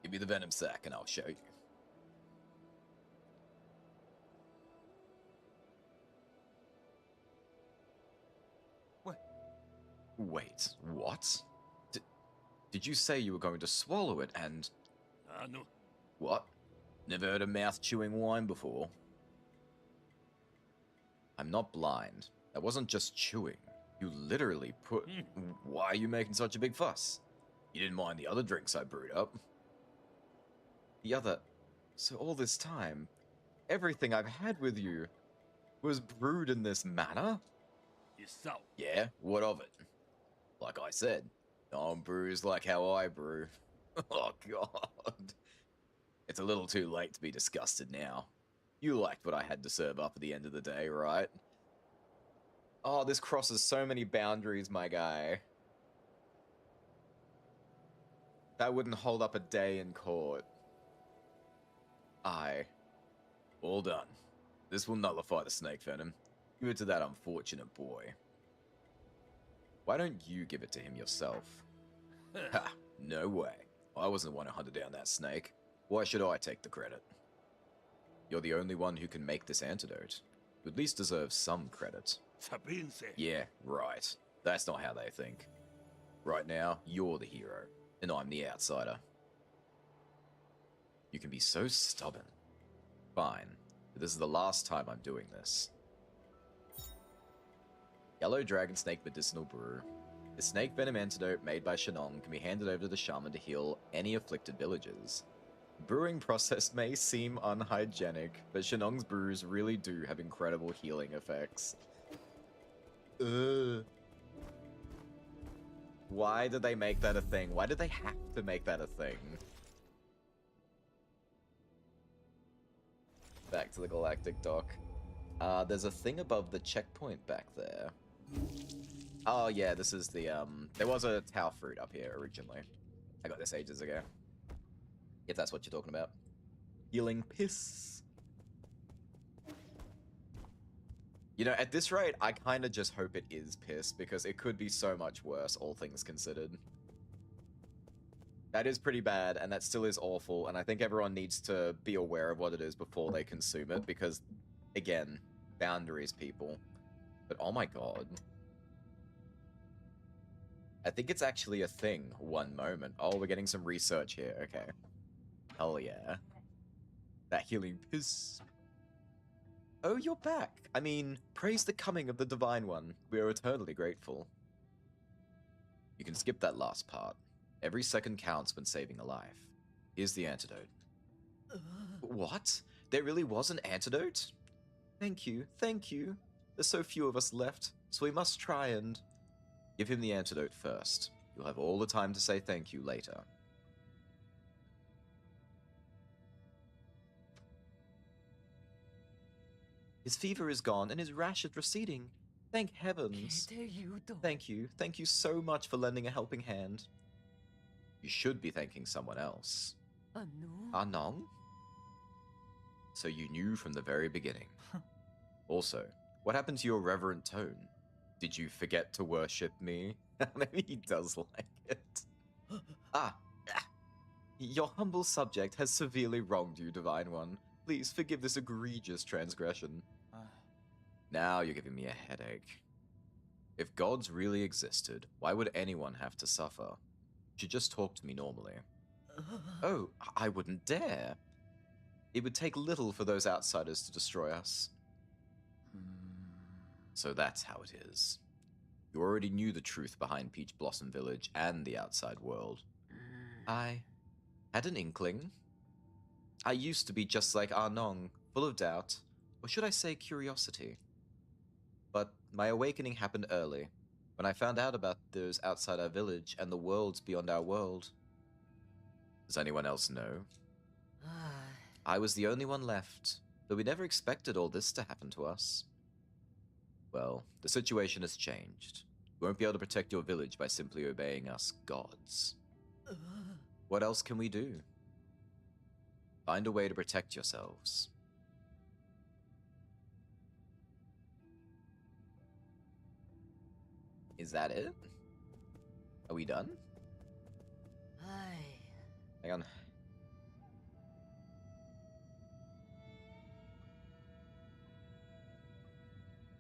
Give me the venom sac and I'll show you. Wait, what? Did you say you were going to swallow it and... No. What? Never heard of mouth-chewing wine before. I'm not blind. That wasn't just chewing. You literally put... Why are you making such a big fuss? You didn't mind the other drinks I brewed up. The other... So all this time, everything I've had with you was brewed in this manner? Yeah, what of it? Like I said, no one brews like how I brew. Oh god. It's a little too late to be disgusted now. You liked what I had to serve up at the end of the day, right? Oh, this crosses so many boundaries, my guy. That wouldn't hold up a day in court. All done. This will nullify the snake venom. Give it to that unfortunate boy. Why don't you give it to him yourself? Ha! No way. I wasn't the one who hunted down that snake. Why should I take the credit? You're the only one who can make this antidote. You at least deserve some credit. Yeah, right. That's not how they think. Right now, you're the hero. No, I'm the outsider. You can be so stubborn. Fine, but this is the last time I'm doing this. Yellow Dragon Snake Medicinal Brew. The snake venom antidote made by Shenong can be handed over to the shaman to heal any afflicted villagers. The brewing process may seem unhygienic, but Shenong's brews really do have incredible healing effects. Ugh. Why did they make that a thing? Why did they have to make that a thing? Back to the Galactic Dock. There's a thing above the checkpoint back there. Oh yeah, this is the, there was a Tau fruit up here originally. I got this ages ago. If that's what you're talking about. Healing piss. You know, at this rate, I kind of just hope it is piss, because it could be so much worse, all things considered. That is pretty bad, and that still is awful, and I think everyone needs to be aware of what it is before they consume it, because, again, boundaries, people. But oh my god. I think it's actually a thing. One moment. Oh, we're getting some research here. Okay. Hell yeah. That healing piss. Oh, you're back. I mean, praise the coming of the Divine One. We are eternally grateful. You can skip that last part. Every second counts when saving a life. Here's the antidote. What? There really was an antidote? Thank you, thank you. There's so few of us left, so we must try and... Give him the antidote first. You'll have all the time to say thank you later. His fever is gone and his rash is receding. Thank heavens. Thank you. Thank you so much for lending a helping hand. You should be thanking someone else. Anong? So you knew from the very beginning. Also, what happened to your reverent tone? Did you forget to worship me? Maybe he does like it. Your humble subject has severely wronged you, Divine One. Please forgive this egregious transgression. Now you're giving me a headache. If gods really existed, why would anyone have to suffer? You should just talk to me normally. Oh, I wouldn't dare. It would take little for those outsiders to destroy us. So that's how it is. You already knew the truth behind Peach Blossom Village and the outside world. I had an inkling. I used to be just like Arnong, full of doubt, or should I say curiosity. But my awakening happened early, when I found out about those outside our village and the worlds beyond our world. Does anyone else know? I was the only one left, though we never expected all this to happen to us. Well, the situation has changed. You won't be able to protect your village by simply obeying us gods. What else can we do? Find a way to protect yourselves. Is that it? Are we done? Hang on.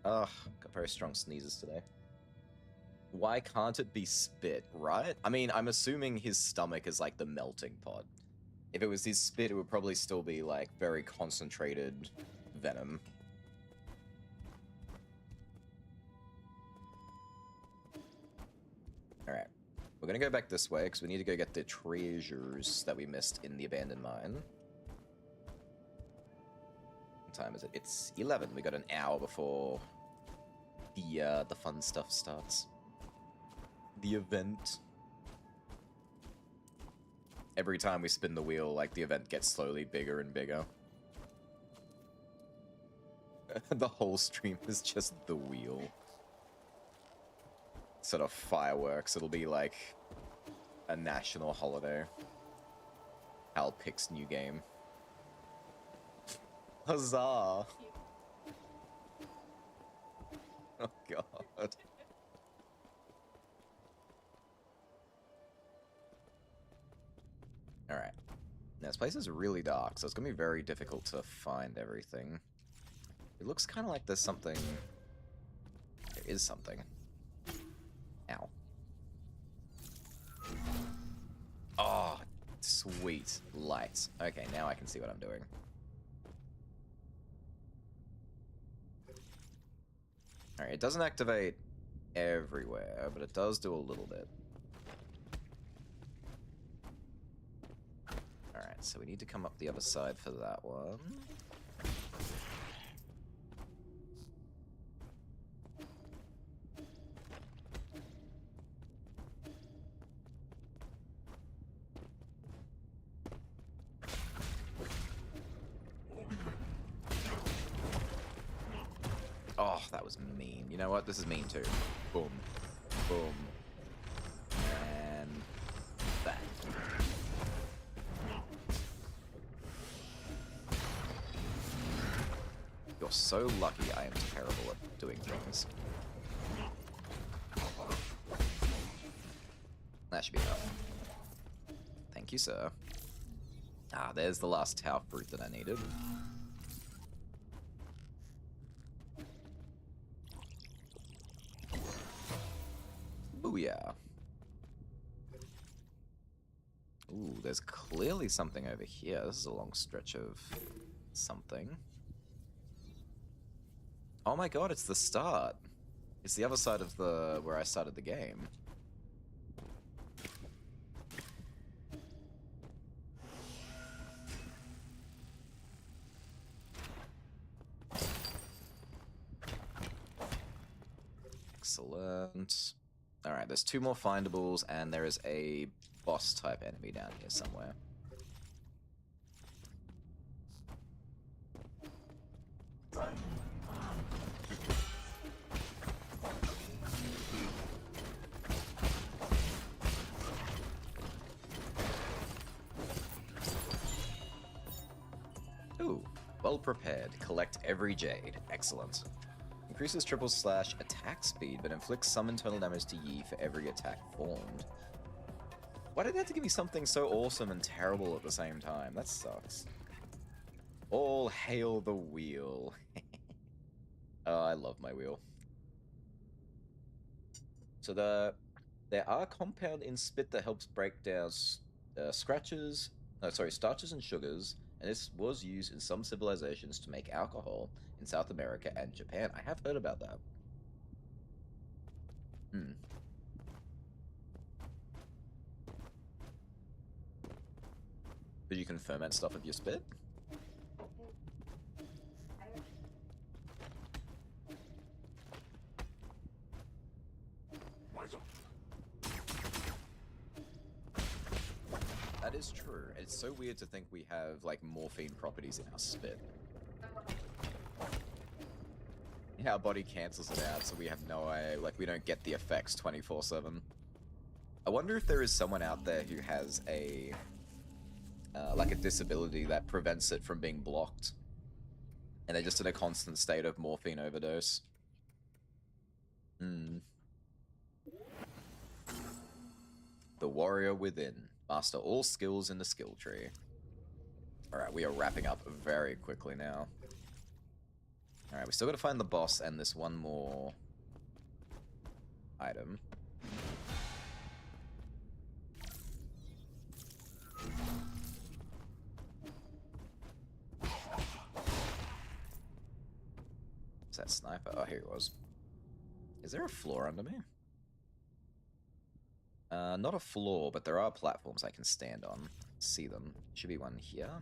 Ugh, got very strong sneezes today. Why can't it be spit, right? I mean, I'm assuming his stomach is like the melting pot. If it was his spit, it would probably still be like very concentrated venom. Alright, we're gonna go back this way because we need to go get the treasures that we missed in the abandoned mine. What time is it? It's 11. We got an hour before the fun stuff starts. The event. Every time we spin the wheel, like, the event gets slowly bigger and bigger. The whole stream is just the wheel. Sort of fireworks. It'll be like a national holiday. Hal picks new game. Huzzah! Oh god. Alright. Now, this place is really dark, so it's gonna be very difficult to find everything. It looks kind of like there's something... There is something. Ow. sweet light. Okay, now I can see what I'm doing. Alright, it doesn't activate everywhere, but it does do a little bit. Alright, so we need to come up the other side for that one. Oh, that was mean. You know what? This is mean too. Boom. Boom. And that. You're so lucky I am terrible at doing things. That should be enough. Thank you, sir. Ah, there's the last Tau fruit that I needed. Ooh, yeah. Ooh, there's clearly something over here. This is a long stretch of something. Oh my god, it's the start. It's the other side of the where I started the game. Excellent. Alright, there's 2 more findables, and there is a boss-type enemy down here somewhere. Ooh, well prepared. Collect every jade. Excellent. Increases triple slash attack speed, but inflicts some internal damage to Yi for every attack formed. Why did they have to give me something so awesome and terrible at the same time? That sucks. All hail the wheel. Oh, I love my wheel. So there are compound in spit that helps break down starches and sugars, and this was used in some civilizations to make alcohol in South America and Japan. I have heard about that. Hmm. But you can ferment stuff with your spit? That is true. It's so weird to think we have, like, morphine properties in our spit. Yeah, our body cancels it out, so we have no idea, like, we don't get the effects 24/7. I wonder if there is someone out there who has a, like a disability that prevents it from being blocked. And they're just in a constant state of morphine overdose. Hmm. The warrior within. Master all skills in the skill tree. Alright, we are wrapping up very quickly now. Alright, we still gotta find the boss and this one more item. Is that sniper? Oh, here it was. Is there a floor under me? Not a floor, but there are platforms I can stand on. See them. Should be one here.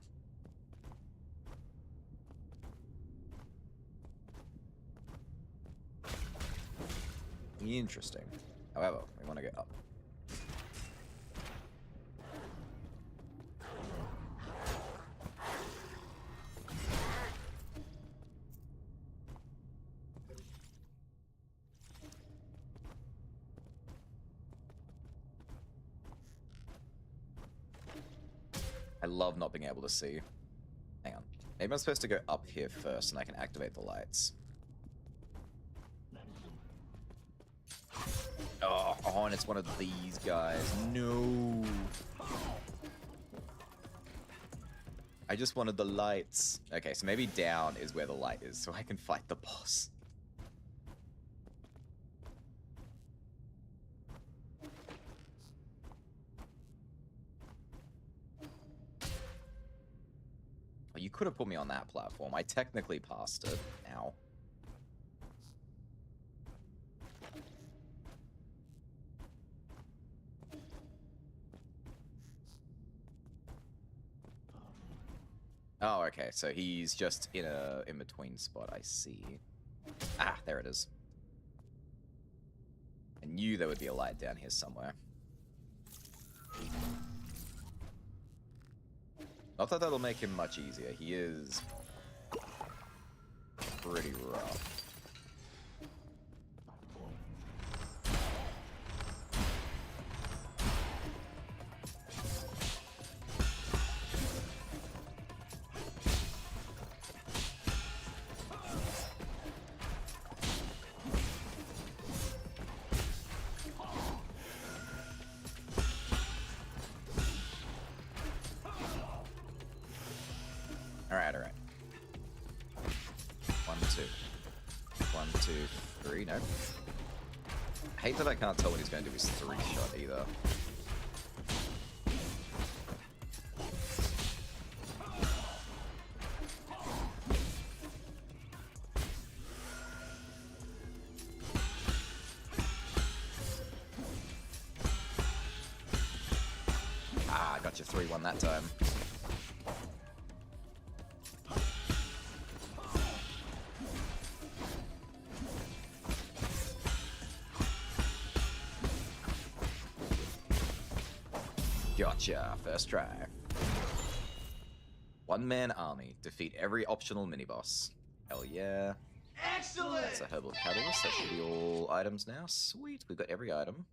Interesting. However, we want to go up. I love not being able to see. Hang on. Maybe I'm supposed to go up here first and I can activate the lights. Oh, and it's one of these guys. No. I just wanted the lights. Okay, so maybe down is where the light is, so I can fight the boss. you could have put me on that platform. I technically passed it. Ow. Oh, okay. So he's just in a in-between spot. I see. Ah, there it is. I knew there would be a light down here somewhere. Not that that'll make him much easier. He is pretty rough. Alright, alright. 1, 2. 1, 2, 3, no. I hate that I can't tell what he's going to do with his 3-shot either. Ah, I got you 3-1 that time. Gotcha, first try. One-man army. Defeat every optional mini-boss. Hell yeah. Excellent! That's a herbal catalyst. That should be all items now. Sweet, we've got every item.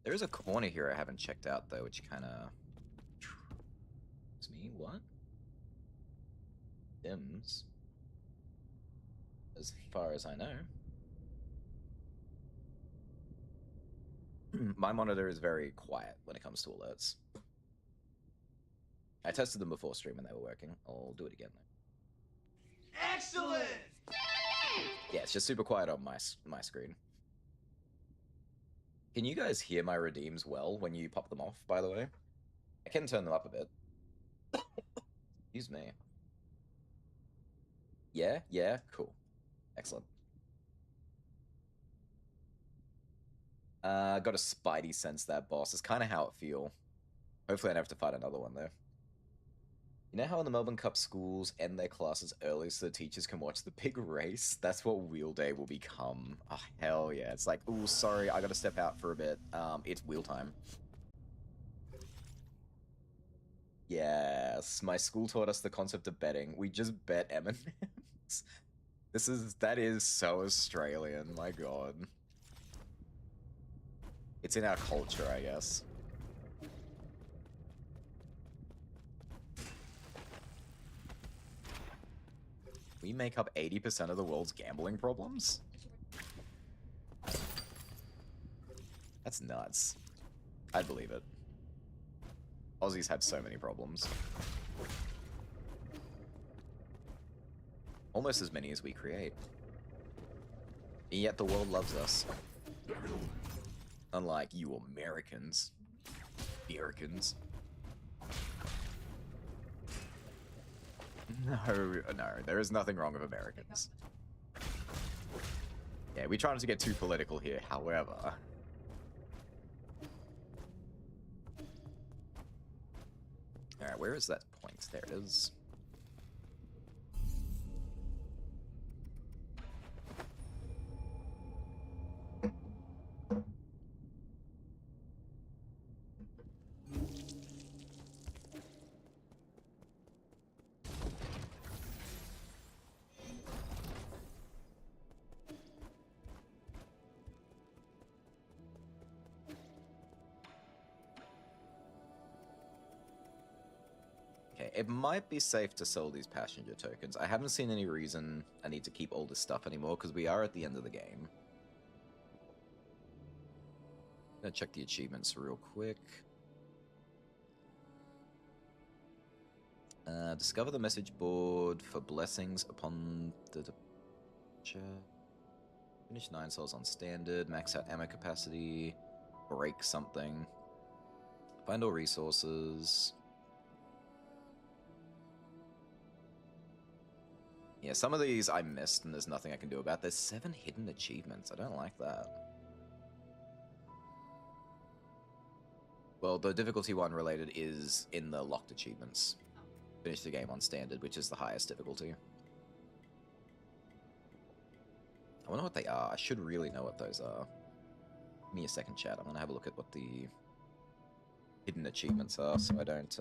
There is a corner here I haven't checked out, though, which kind of... It's me? What? Dims. As far as I know. My monitor is very quiet when it comes to alerts. I tested them before stream and they were working. I'll do it again though. Excellent! Yeah, it's just super quiet on my screen. Can you guys hear my redeems well when you pop them off, by the way? I can turn them up a bit. Excuse me. Yeah, cool. Excellent. Got a spidey sense that boss. It's kind of how it feel. Hopefully I don't have to fight another one though. You know how in the Melbourne Cup schools end their classes early so the teachers can watch the big race? That's what Wheel Day will become. Oh, hell yeah. It's like, ooh, sorry, I gotta step out for a bit. It's wheel time. Yes, my school taught us the concept of betting. We just bet M&Ms. That is so Australian, my god. It's in our culture, I guess. We make up 80% of the world's gambling problems? That's nuts. I'd believe it. Aussies have so many problems. Almost as many as we create. And yet the world loves us. Unlike you Americans. Americans. No, there is nothing wrong with Americans. Yeah, we try not to get too political here, however. Alright, where is that point? There it is. It might be safe to sell these passenger tokens. I haven't seen any reason I need to keep all this stuff anymore, because we are at the end of the game. Gonna check the achievements real quick. Discover the message board for blessings upon the departure. Finish 9 souls on standard. Max out ammo capacity. Break something. Find all resources. Yeah, some of these I missed and there's nothing I can do about. There's 7 hidden achievements. I don't like that. Well, the difficulty one related is in the locked achievements. Finish the game on standard, which is the highest difficulty. I wonder what they are. I should really know what those are. Give me a second, chat. I'm gonna have a look at what the hidden achievements are, so I don't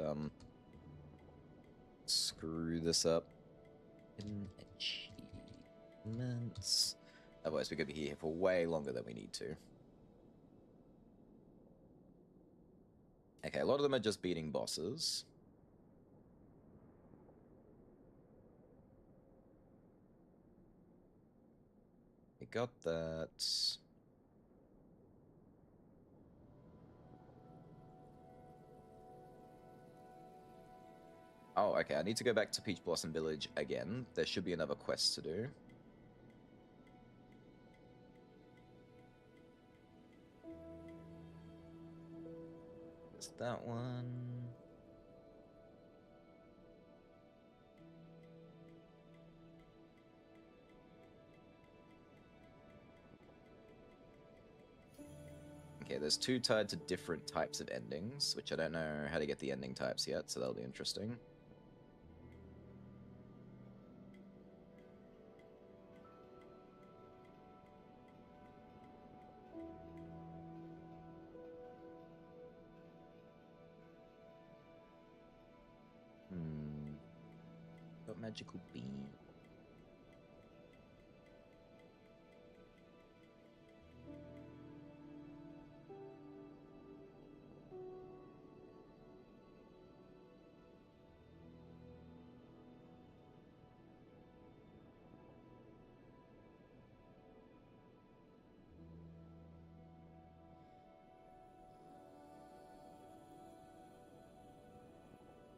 screw this up. Hidden achievements. Otherwise, we could be here for way longer than we need to. Okay, a lot of them are just beating bosses. We got that. Oh, okay, I need to go back to Peach Blossom Village again. There should be another quest to do. There's that one. Okay, there's 2 tied to different types of endings, which I don't know how to get the ending types yet, so that'll be interesting. Got magical beam.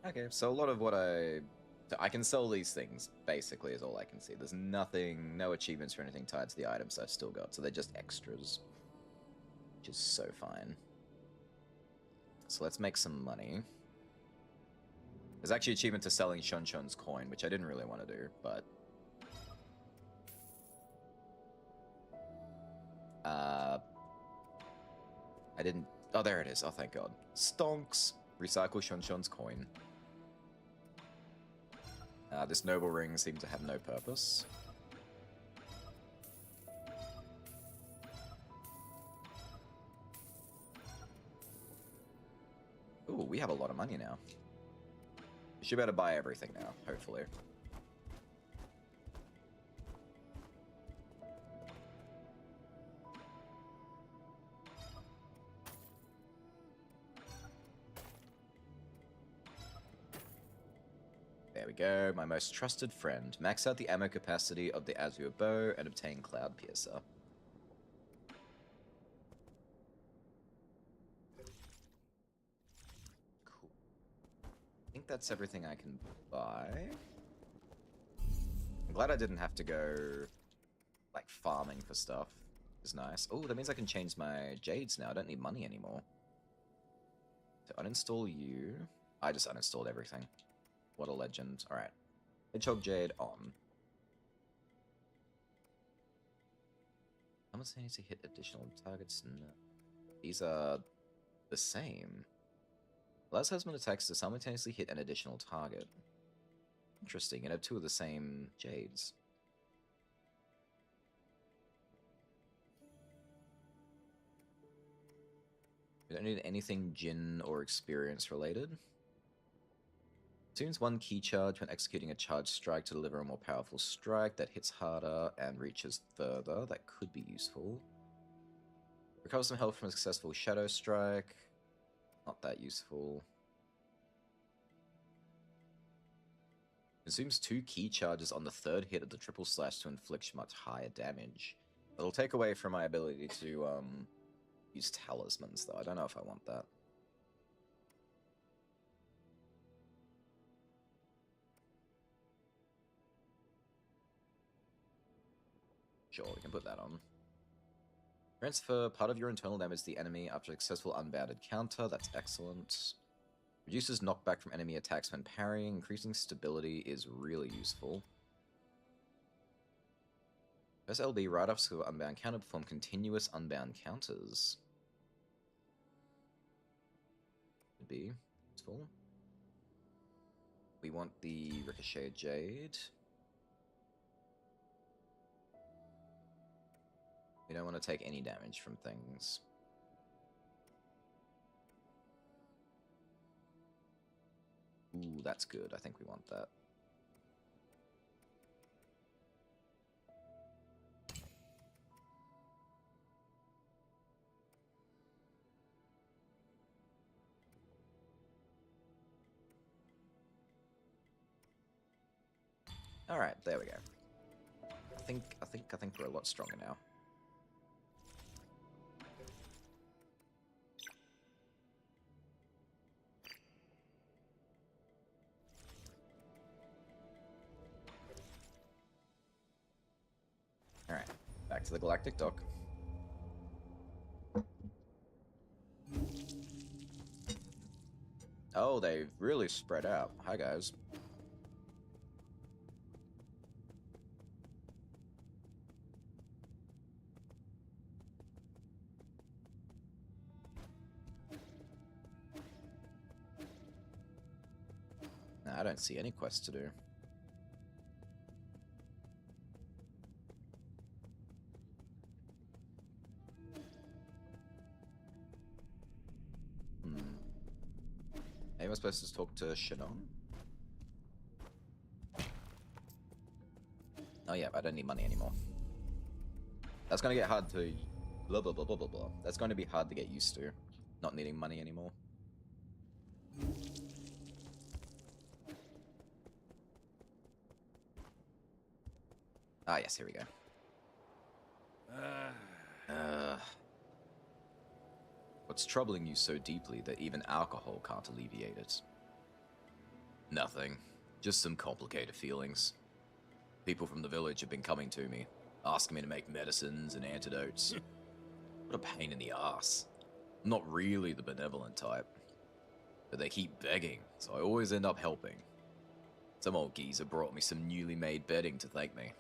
Okay, so a lot of what I can sell these things, basically, is all I can see. There's nothing, no achievements or anything tied to the items I've still got, so they're just extras. Which is so fine. So let's make some money. There's actually achievement to selling Shunshun's coin, which I didn't really want to do, but... I didn't... Oh, there it is. Oh, thank God. Stonks! Recycle Shunshun's coin. This noble ring seemed to have no purpose. Ooh, we have a lot of money now. We should be able to buy everything now, hopefully. There we go, my most trusted friend. Max out the ammo capacity of the Azure Bow and obtain Cloud Piercer. Cool. I think that's everything I can buy. I'm glad I didn't have to go, like, farming for stuff. It's nice. Oh, that means I can change my Jades now. I don't need money anymore. To uninstall you. I just uninstalled everything. What a legend. Alright. Hedgehog Jade on. Simultaneously hit additional targets. No. These are the same. Allows husband attacks to simultaneously hit an additional target. Interesting. You have 2 of the same Jades. We don't need anything Jin or experience related. Tunes 1 key charge when executing a charge strike to deliver a more powerful strike that hits harder and reaches further. That could be useful. Recover some health from a successful shadow strike. Not that useful. Consumes 2 key charges on the 3rd hit of the triple slash to inflict much higher damage. It'll take away from my ability to use talismans, though. I don't know if I want that. Sure, we can put that on. Transfer part of your internal damage to the enemy after a successful unbounded counter. That's excellent. Reduces knockback from enemy attacks when parrying. Increasing stability is really useful. Press LB right after skill unbound counter, perform continuous unbound counters. Could be useful. We want the Ricochet Jade. We don't want to take any damage from things. Ooh, that's good. I think we want that. All right, there we go. I think we're a lot stronger now. All right, back to the Galactic Dock. Oh, they've really spread out. Hi, guys. Nah, I don't see any quests to do. Maybe I'm supposed to talk to Shannon? Oh yeah, I don't need money anymore. That's gonna get hard to... Blah, blah, blah, blah, blah, blah. That's going to be hard to get used to. Not needing money anymore. Ah, yes, here we go. What's troubling you so deeply that even alcohol can't alleviate it? Nothing. Just some complicated feelings. People from the village have been coming to me, asking me to make medicines and antidotes. What a pain in the ass. I'm not really the benevolent type. But they keep begging, so I always end up helping. Some old geezer brought me some newly made bedding to thank me.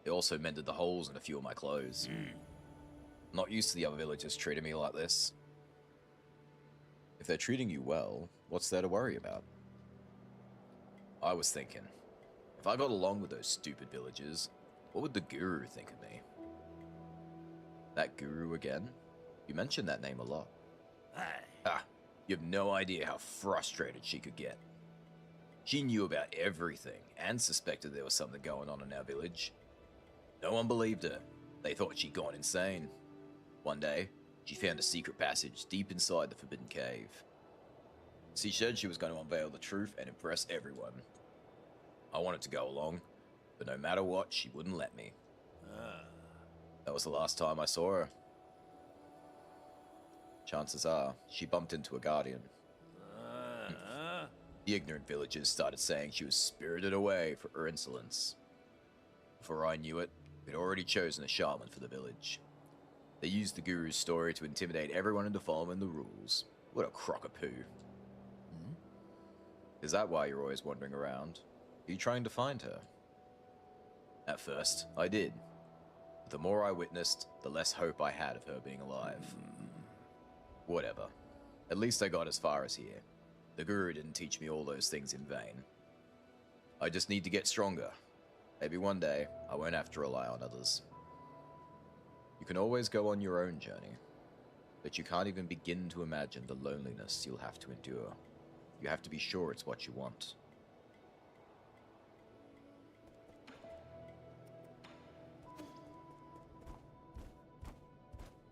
They also mended the holes in a few of my clothes. I'm not used to the other villagers treating me like this. If they're treating you well, what's there to worry about? I was thinking, if I got along with those stupid villagers, what would the guru think of me? That guru again? You mentioned that name a lot. Ah, you have no idea how frustrated she could get. She knew about everything and suspected there was something going on in our village. No one believed her. They thought she'd gone insane. One day, she found a secret passage deep inside the Forbidden Cave. She said she was going to unveil the truth and impress everyone. I wanted to go along, but no matter what, she wouldn't let me. That was the last time I saw her. Chances are, she bumped into a guardian. The ignorant villagers started saying she was spirited away for her insolence. Before I knew it, we'd already chosen a shaman for the village. They used the guru's story to intimidate everyone into following the rules. What a crock of poo. Is that why you're always wandering around? Are you trying to find her? At first, I did. But the more I witnessed, the less hope I had of her being alive. Whatever. At least I got as far as here. The guru didn't teach me all those things in vain. I just need to get stronger. Maybe one day, I won't have to rely on others. You can always go on your own journey, but you can't even begin to imagine the loneliness you'll have to endure. You have to be sure it's what you want.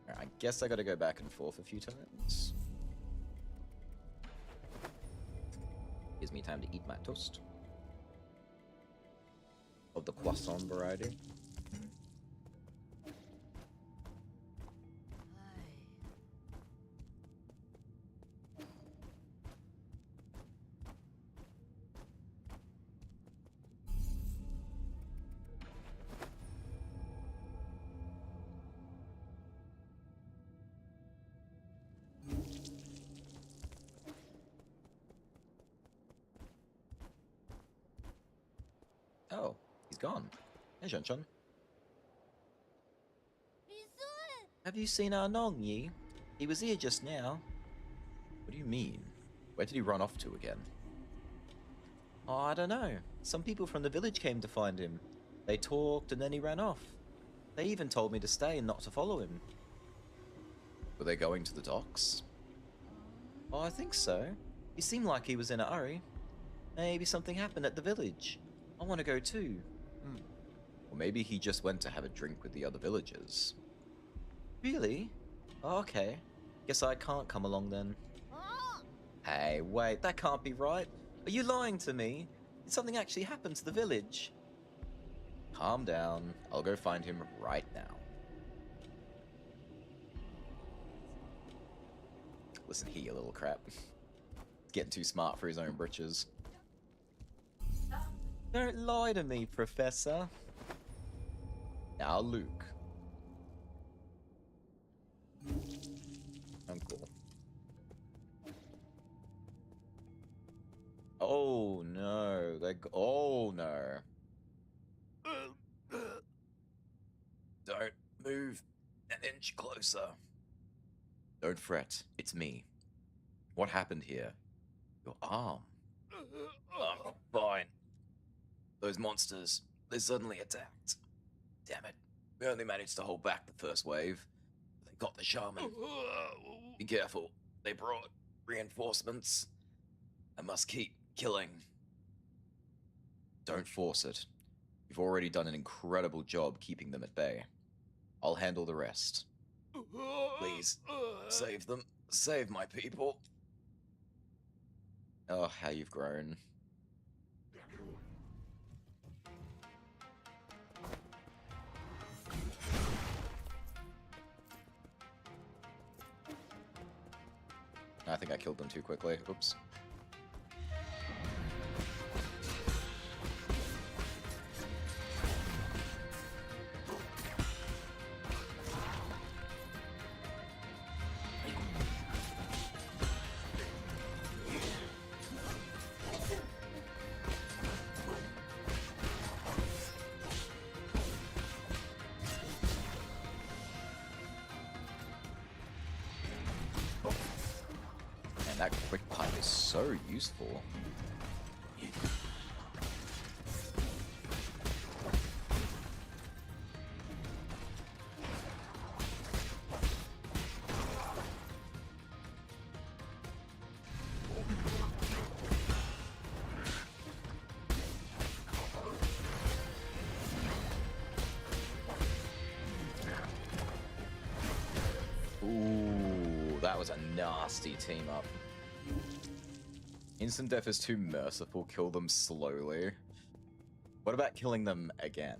I guess I gotta go back and forth a few times. Gives me time to eat my toast. Of the croissant variety. Oh, he's gone. Hey, Shen-Chun. Have you seen our Nong, Yi? He was here just now. What do you mean? Where did he run off to again? Oh, I don't know. Some people from the village came to find him. They talked and then he ran off. They even told me to stay and not to follow him. Were they going to the docks? Oh, I think so. He seemed like he was in a hurry. Maybe something happened at the village. I want to go too. Or maybe he just went to have a drink with the other villagers. Really? Oh, okay. Guess I can't come along then. Hey, wait, that can't be right. Are you lying to me? Did something actually happen to the village? Calm down. I'll go find him right now. Listen here, you little crap. Getting too smart for his own britches. Don't lie to me, Professor. Now, Luke. Uncle. Oh no, oh no. Don't move an inch closer. Don't fret, it's me. What happened here? Your arm. Oh, fine. Those monsters, they suddenly attacked. Damn it. We only managed to hold back the first wave. They got the shaman. Be careful. They brought reinforcements. I must keep killing. Don't force it. You've already done an incredible job keeping them at bay. I'll handle the rest. Please, save them. Save my people. Oh, how you've grown. I think I killed them too quickly. Oops. That quick pipe is so useful. Ooh, that was a nasty team up. Instant death is too merciful, kill them slowly. What about killing them again?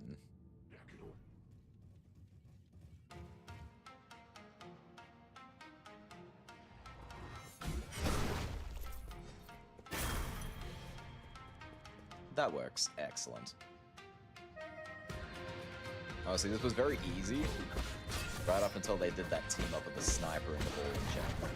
That works. Excellent. Honestly, this was very easy. Right up until they did that team up with the sniper and the ball champ.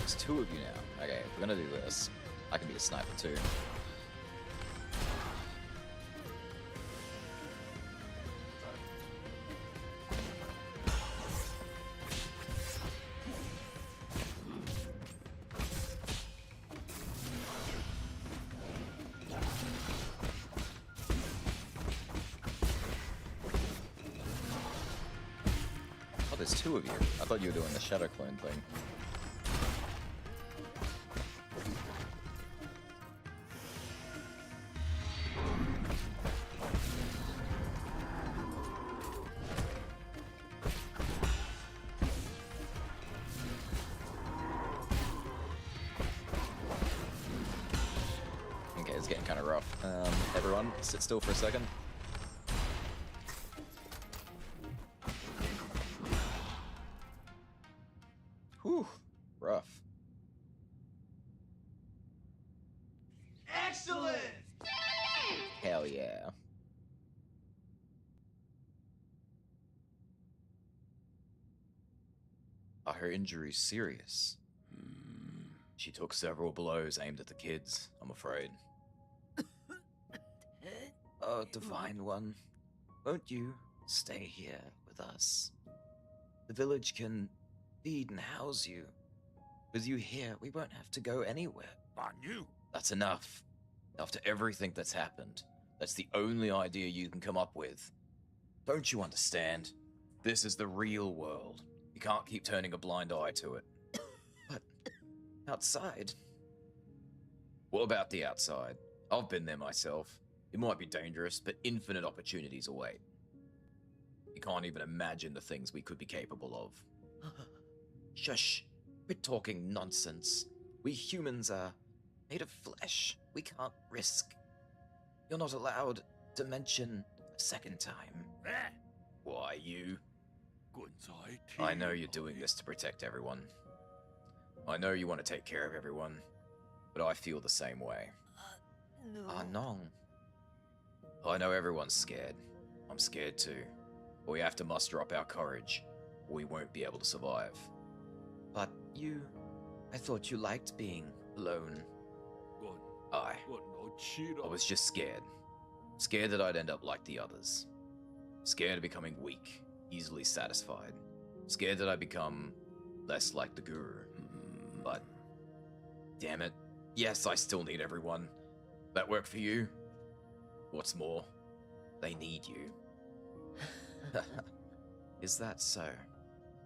It's two of you now. Okay, if we're gonna do this, I can be a sniper too. Oh, there's two of you. I thought you were doing the shadow clone thing. of rough. Everyone, sit still for a second. Whew, rough. Excellent! Hell yeah. Are her injuries serious? She took several blows aimed at the kids, I'm afraid. Oh, Divine One, won't you stay here with us? The village can feed and house you. With you here, we won't have to go anywhere. Banyu! That's enough. After everything that's happened, that's the only idea you can come up with. Don't you understand? This is the real world. You can't keep turning a blind eye to it. But outside? What about the outside? I've been there myself. It might be dangerous, but infinite opportunities await. You can't even imagine the things we could be capable of. Shush. Quit talking nonsense. We humans are made of flesh. We can't risk. You're not allowed to mention a second time. Why, you? I know you're doing this to protect everyone. I know you want to take care of everyone, but I feel the same way. No. Nong. I know everyone's scared. I'm scared too. But we have to muster up our courage, or we won't be able to survive. But I thought you liked being alone. I was just scared. Scared that I'd end up like the others. Scared of becoming weak, easily satisfied. Scared that I'd become less like the guru. But, damn it, yes, I still need everyone. That work for you? What's more, they need you. Is that so?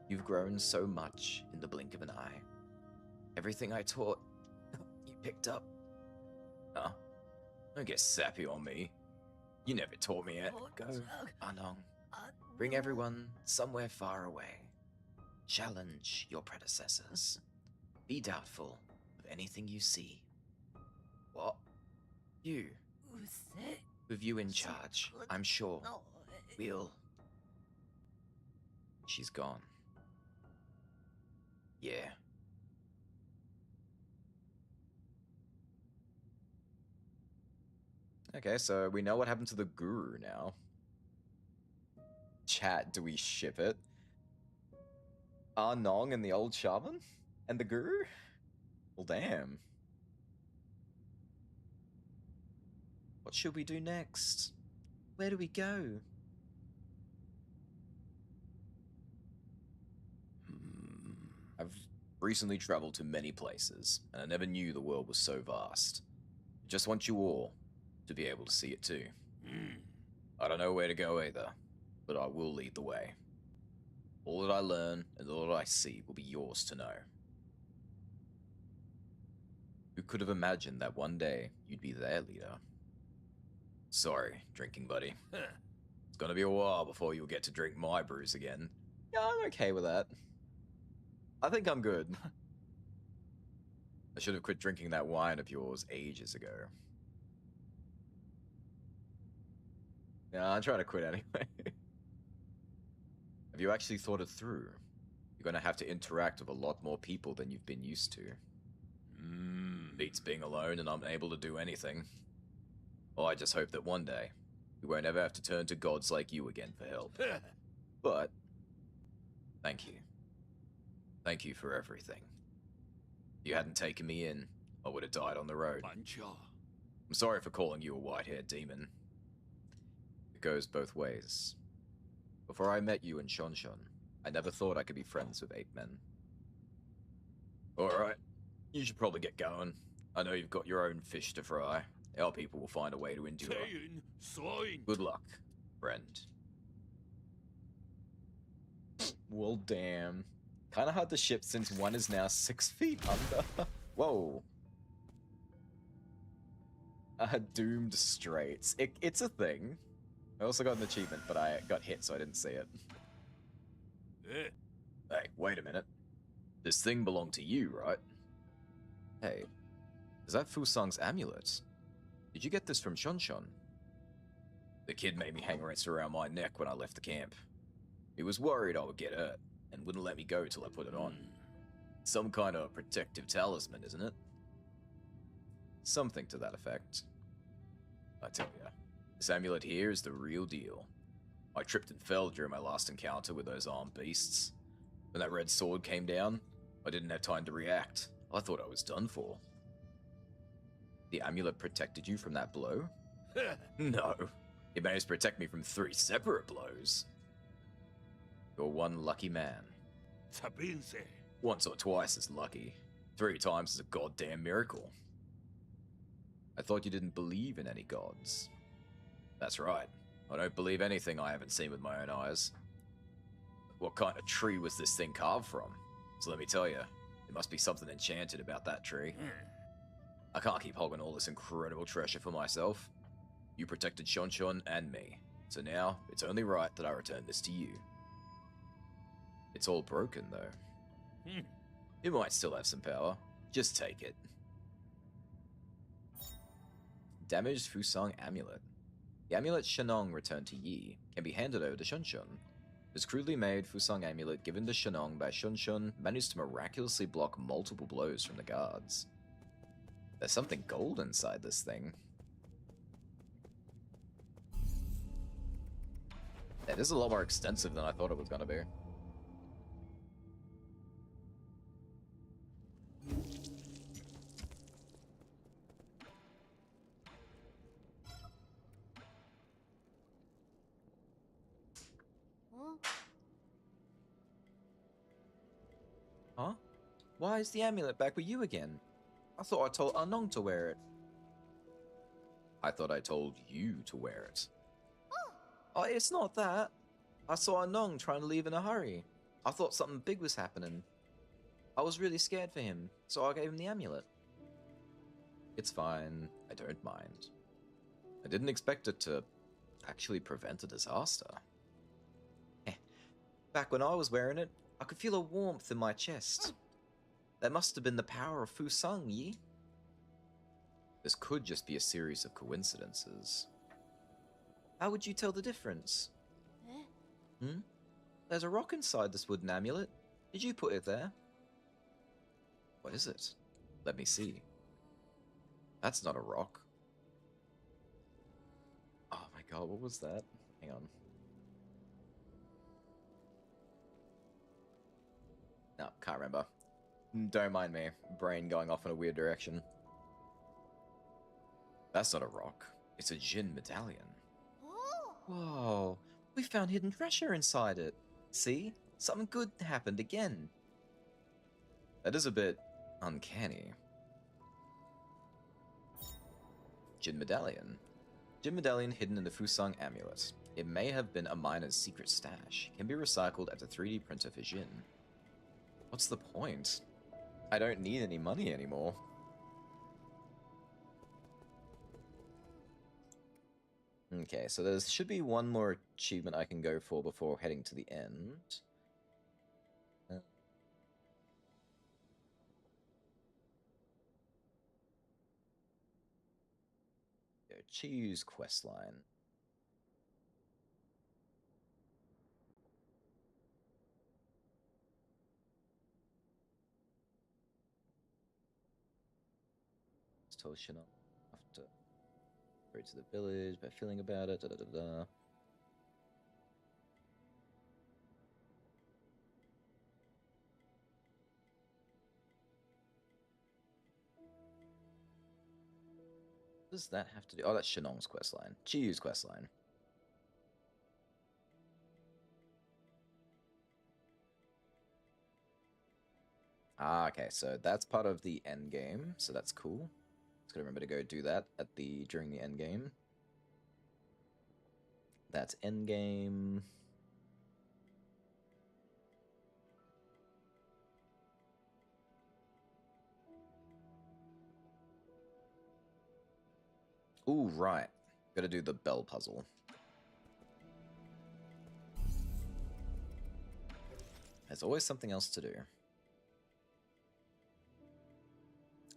You've grown so much in the blink of an eye. Everything I taught, you picked up. Huh? Don't get sappy on me. You never taught me yet. Go, Anong. Bring everyone somewhere far away. Challenge your predecessors. Be doubtful of anything you see. What? You. With you in charge, I'm sure we'll... She's gone. Yeah. Okay, so we know what happened to the guru now. Chat, do we ship it? Nong and the old shaman? And the guru? Well, damn. What should we do next? Where do we go? I've recently traveled to many places, and I never knew the world was so vast. I just want you all to be able to see it too. I don't know where to go either, but I will lead the way. All that I learn and all that I see will be yours to know. Who could have imagined that one day you'd be their leader? Sorry, drinking buddy. It's gonna be a while before you'll get to drink my brews again. Yeah, I'm okay with that. I think I'm good. I should have quit drinking that wine of yours ages ago. Yeah, I'm trying to quit anyway. Have you actually thought it through? You're gonna have to interact with a lot more people than you've been used to. Beats being alone and unable to do anything. Well, I just hope that one day, we won't ever have to turn to gods like you again for help. But, thank you. Thank you for everything. If you hadn't taken me in, I would have died on the road. I'm sorry for calling you a white-haired demon. It goes both ways. Before I met you in Shonshon, I never thought I could be friends with 8 men. Alright, you should probably get going. I know you've got your own fish to fry. Our people will find a way to endure. Good luck, friend. Well, damn. Kinda hard to ship since one is now 6 feet under. Whoa. Doomed Straits. It's a thing. I also got an achievement, but I got hit, so I didn't see it. Hey, wait a minute. This thing belonged to you, right? Hey, is that Fusang's amulet? Did you get this from Shonshon? The kid made me hang wrists around my neck when I left the camp. He was worried I would get hurt, and wouldn't let me go till I put it on. Some kind of protective talisman, isn't it? Something to that effect. I tell ya, this amulet here is the real deal. I tripped and fell during my last encounter with those armed beasts. When that red sword came down, I didn't have time to react. I thought I was done for. The amulet protected you from that blow? No. It managed to protect me from 3 separate blows. You're one lucky man. Sapinse. Once or twice is lucky. 3 times is a goddamn miracle. I thought you didn't believe in any gods. That's right. I don't believe anything I haven't seen with my own eyes. What kind of tree was this thing carved from? So let me tell you, there must be something enchanted about that tree. I can't keep holding all this incredible treasure for myself. You protected Shonshon and me, so now it's only right that I return this to you. It's all broken, though. It might still have some power. Just take it. Damaged Fusang Amulet. The amulet Shenong returned to Yi can be handed over to Shonshon. This crudely made Fusang amulet given to Shenong by Shonshon managed to miraculously block multiple blows from the guards. There's something gold inside this thing. It is a lot more extensive than I thought it was going to be. Huh? Why is the amulet back with you again? I thought I told Anong to wear it. I thought I told you to wear it. Oh, it's not that. I saw Anong trying to leave in a hurry. I thought something big was happening. I was really scared for him, so I gave him the amulet. It's fine. I don't mind. I didn't expect it to actually prevent a disaster. Back when I was wearing it, I could feel a warmth in my chest. That must have been the power of Fusang, Yi. This could just be a series of coincidences. How would you tell the difference? There's a rock inside this wooden amulet. Did you put it there? What is it? Let me see. That's not a rock. Oh my god, what was that? Hang on. No, can't remember. Don't mind me. Brain going off in a weird direction. That's not a rock. It's a Jin medallion. Whoa. We found hidden treasure inside it. See? Something good happened again. That is a bit uncanny. Jin medallion. Jin medallion hidden in the Fusang amulet. It may have been a miner's secret stash. It can be recycled at the 3D printer for Jin. What's the point? I don't need any money anymore. Okay, so there should be one more achievement I can go for before heading to the end. Choose questline. Told Shinnok after go to the village, bad feeling about it, What does that have to do? Oh, that's Shinnong's questline. Chiyu's questline. Ah, okay, so that's part of the end game, so that's cool. Just gotta remember to go do that at during the end game. That's end game. Ooh, right. Gotta do the bell puzzle. There's always something else to do.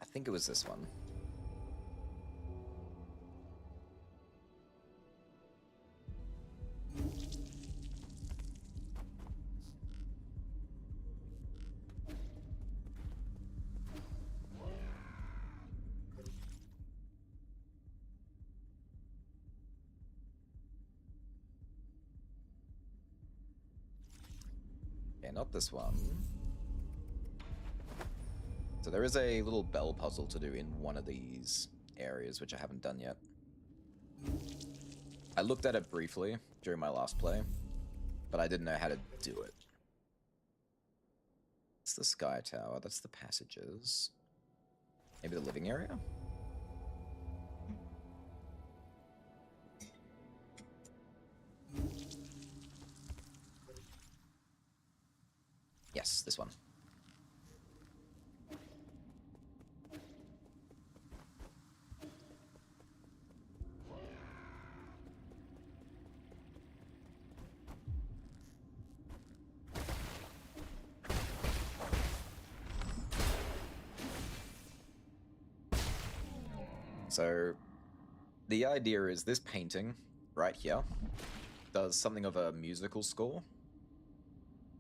I think it was this one. Okay, not this one. So there is a little bell puzzle to do in one of these areas, which I haven't done yet. I looked at it briefly during my last play, but I didn't know how to do it. It's the Sky Tower, that's the passages. Maybe the living area? Yes, this one. So, the idea is this painting right here does something of a musical score,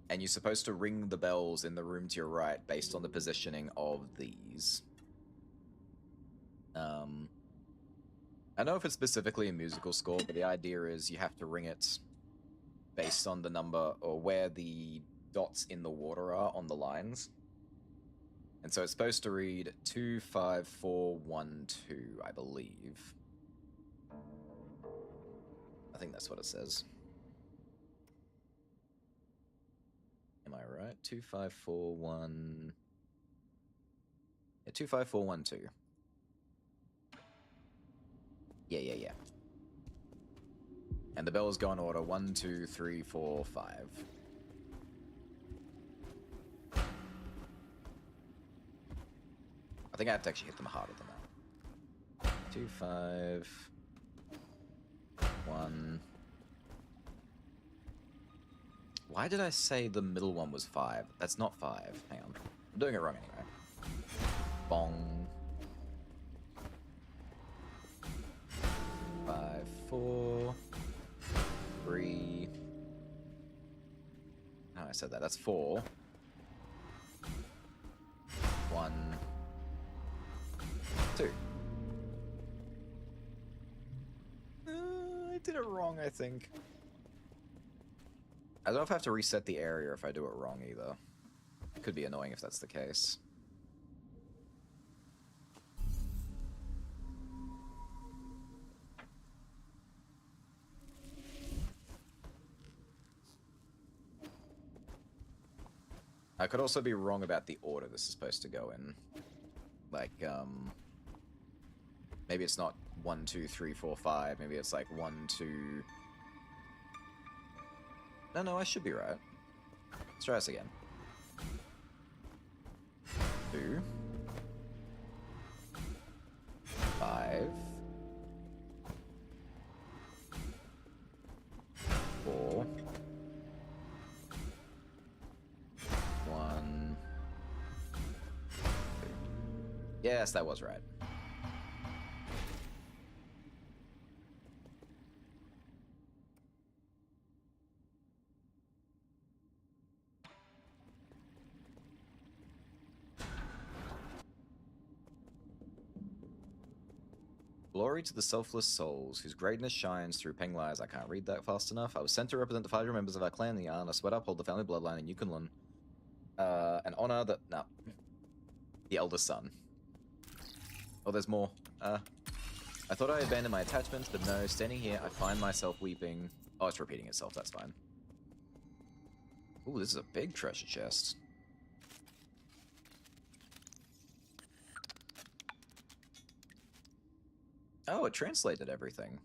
and you're supposed to ring the bells in the room to your right based on the positioning of these. I don't know if it's specifically a musical score, but the idea is you have to ring it based on the number or where the dots in the water are on the lines. And so it's supposed to read 25412, I believe. I think that's what it says. Am I right? 25412. Yeah, 25412. Yeah. And the bells go in order 1, 2, 3, 4, 5. I think I have to actually hit them harder than that. 2, 5, 1. Why did I say the middle one was 5? That's not 5. Hang on. I'm doing it wrong anyway. Bong. 5, 4, 3. Oh, I said that. That's 4. 1, 2. I did it wrong, I think. I don't know if I have to reset the area if I do it wrong either. It could be annoying if that's the case. I could also be wrong about the order this is supposed to go in. Like, maybe it's not 1, 2, 3, 4, 5. Maybe it's like 1, 2... No, I should be right. Let's try this again. 2, 5, 4, 1, 2. Yes, that was right. Glory to the selfless souls, whose greatness shines through Penglai's. I can't read that fast enough. I was sent to represent the 5 members of our clan, the Yarn, sweat uphold the family bloodline in Yukon. An honor that... No. The eldest son. Oh, there's more. I thought I abandoned my attachments, but no, standing here, I find myself weeping. Oh, it's repeating itself, that's fine. Ooh, this is a big treasure chest. Oh, it translated everything.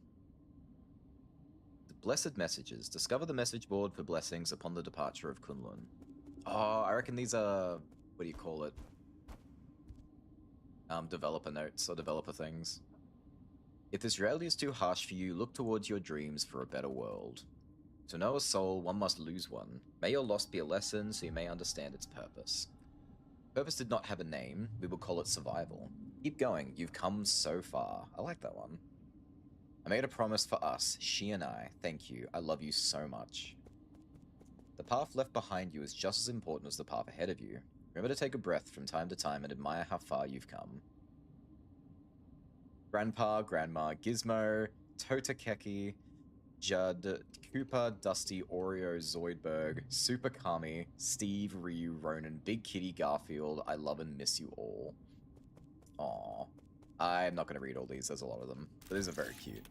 The blessed messages. Discover the message board for blessings upon the departure of Kunlun. Oh, I reckon these are... What do you call it? Developer notes or developer things. If this reality is too harsh for you, look towards your dreams for a better world. To know a soul, one must lose one. May your loss be a lesson so you may understand its purpose. Purpose did not have a name. We will call it survival. Keep going. You've come so far. I like that one. I made a promise for us, she and I. Thank you. I love you so much. The path left behind you is just as important as the path ahead of you. Remember to take a breath from time to time and admire how far you've come. Grandpa, Grandma, Gizmo, Totakeki, Judd, Cooper, Dusty, Oreo, Zoidberg, Super Kami, Steve, Ryu, Ronan, Big Kitty, Garfield, I love and miss you all. Aw. I'm not going to read all these, there's a lot of them. But these are very cute.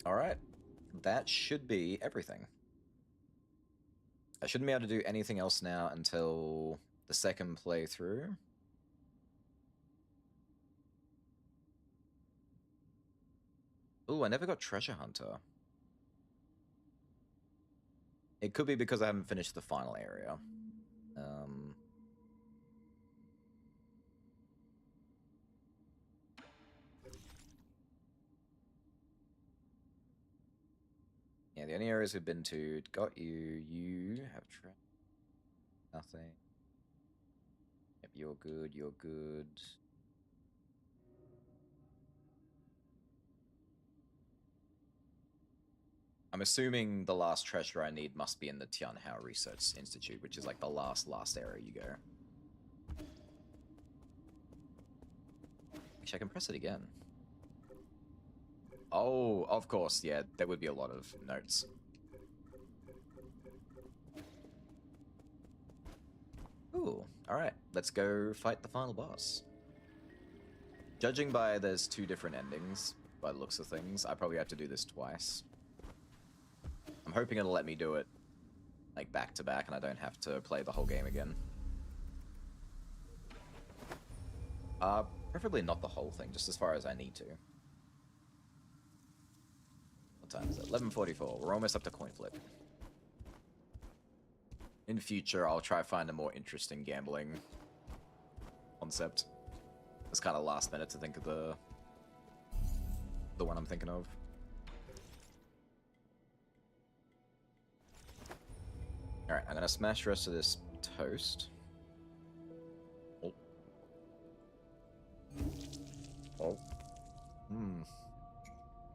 Alright. That should be everything. I shouldn't be able to do anything else now until the second playthrough. Ooh, I never got Treasure Hunter. It could be because I haven't finished the final area. Yeah, the only areas we've been to, got you, you have nothing. Yep, you're good, you're good. I'm assuming the last treasure I need must be in the Tianhao Research Institute, which is like the last area you go. Actually, I can press it again. Oh, of course, yeah, there would be a lot of notes. Ooh, alright, let's go fight the final boss. Judging by there's 2 different endings, by the looks of things, I probably have to do this twice. I'm hoping it'll let me do it, like, back to back, and I don't have to play the whole game again. Preferably not the whole thing, just as far as I need to. What time is it? 11:44. We're almost up to coin flip. In future, I'll try to find a more interesting gambling concept. It's kind of last minute to think of the one I'm thinking of. Alright, I'm gonna smash the rest of this toast. Oh. Oh. Hmm.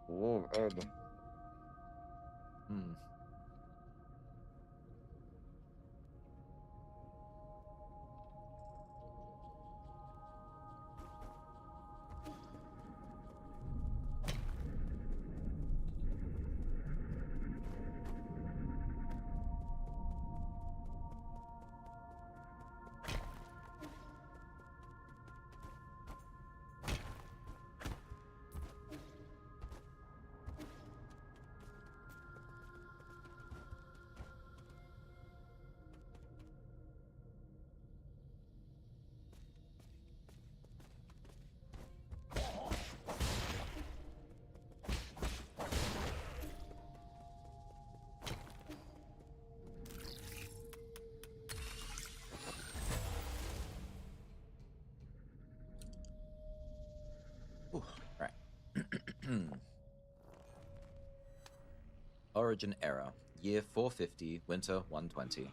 Whoa, Ed. Hmm. Ooh, right. Origin Era, year 450, winter 120.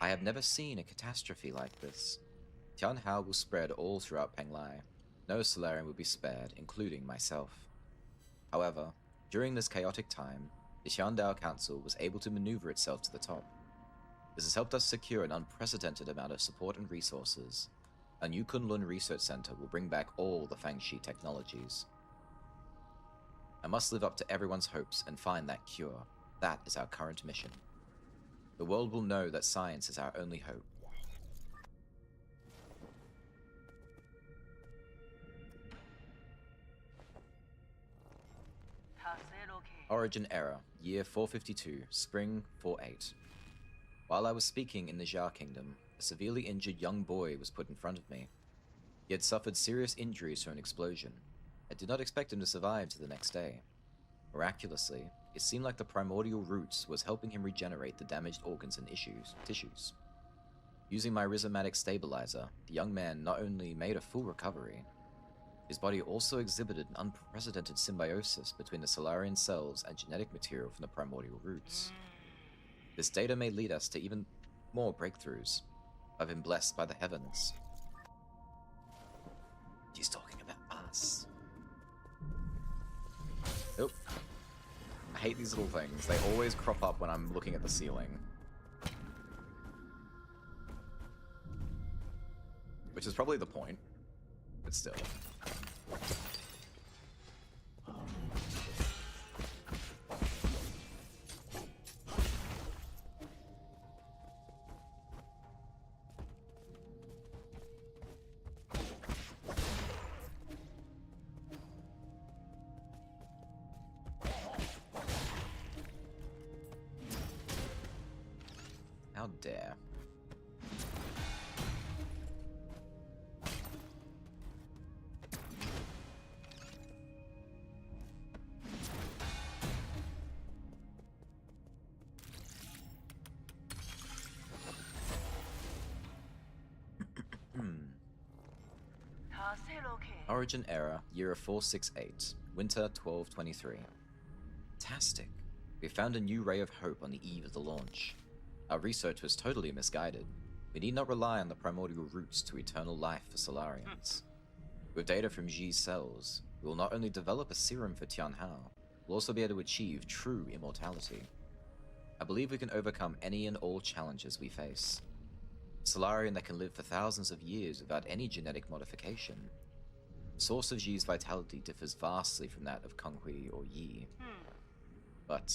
I have never seen a catastrophe like this. Tianhao will spread all throughout Penglai. No Solarian will be spared, including myself. However, during this chaotic time, the Xiandao Council was able to maneuver itself to the top. This has helped us secure an unprecedented amount of support and resources. A new Kunlun Research Center will bring back all the Fangxi technologies. I must live up to everyone's hopes and find that cure. That is our current mission. The world will know that science is our only hope. Origin Era, year 452, spring 48. While I was speaking in the Jia Kingdom, a severely injured young boy was put in front of me. He had suffered serious injuries from an explosion. I did not expect him to survive to the next day. Miraculously, it seemed like the primordial roots was helping him regenerate the damaged organs and tissues. Using my rhizomatic stabilizer, the young man not only made a full recovery, his body also exhibited an unprecedented symbiosis between the Solarian cells and genetic material from the primordial roots. This data may lead us to even more breakthroughs. I've been blessed by the heavens. He's talking about us. Nope. I hate these little things. They always crop up when I'm looking at the ceiling. which is probably the point, but still. How dare. Origin Era, Year 468, Winter 1223. Fantastic. We found a new ray of hope on the eve of the launch. Our research was totally misguided. We need not rely on the primordial roots to eternal life for Solarians. With data from Xi's cells, we will not only develop a serum for Tianhao, we'll also be able to achieve true immortality. I believe we can overcome any and all challenges we face. A Solarian that can live for thousands of years without any genetic modification. The source of Xi's vitality differs vastly from that of Konghui or Yi. But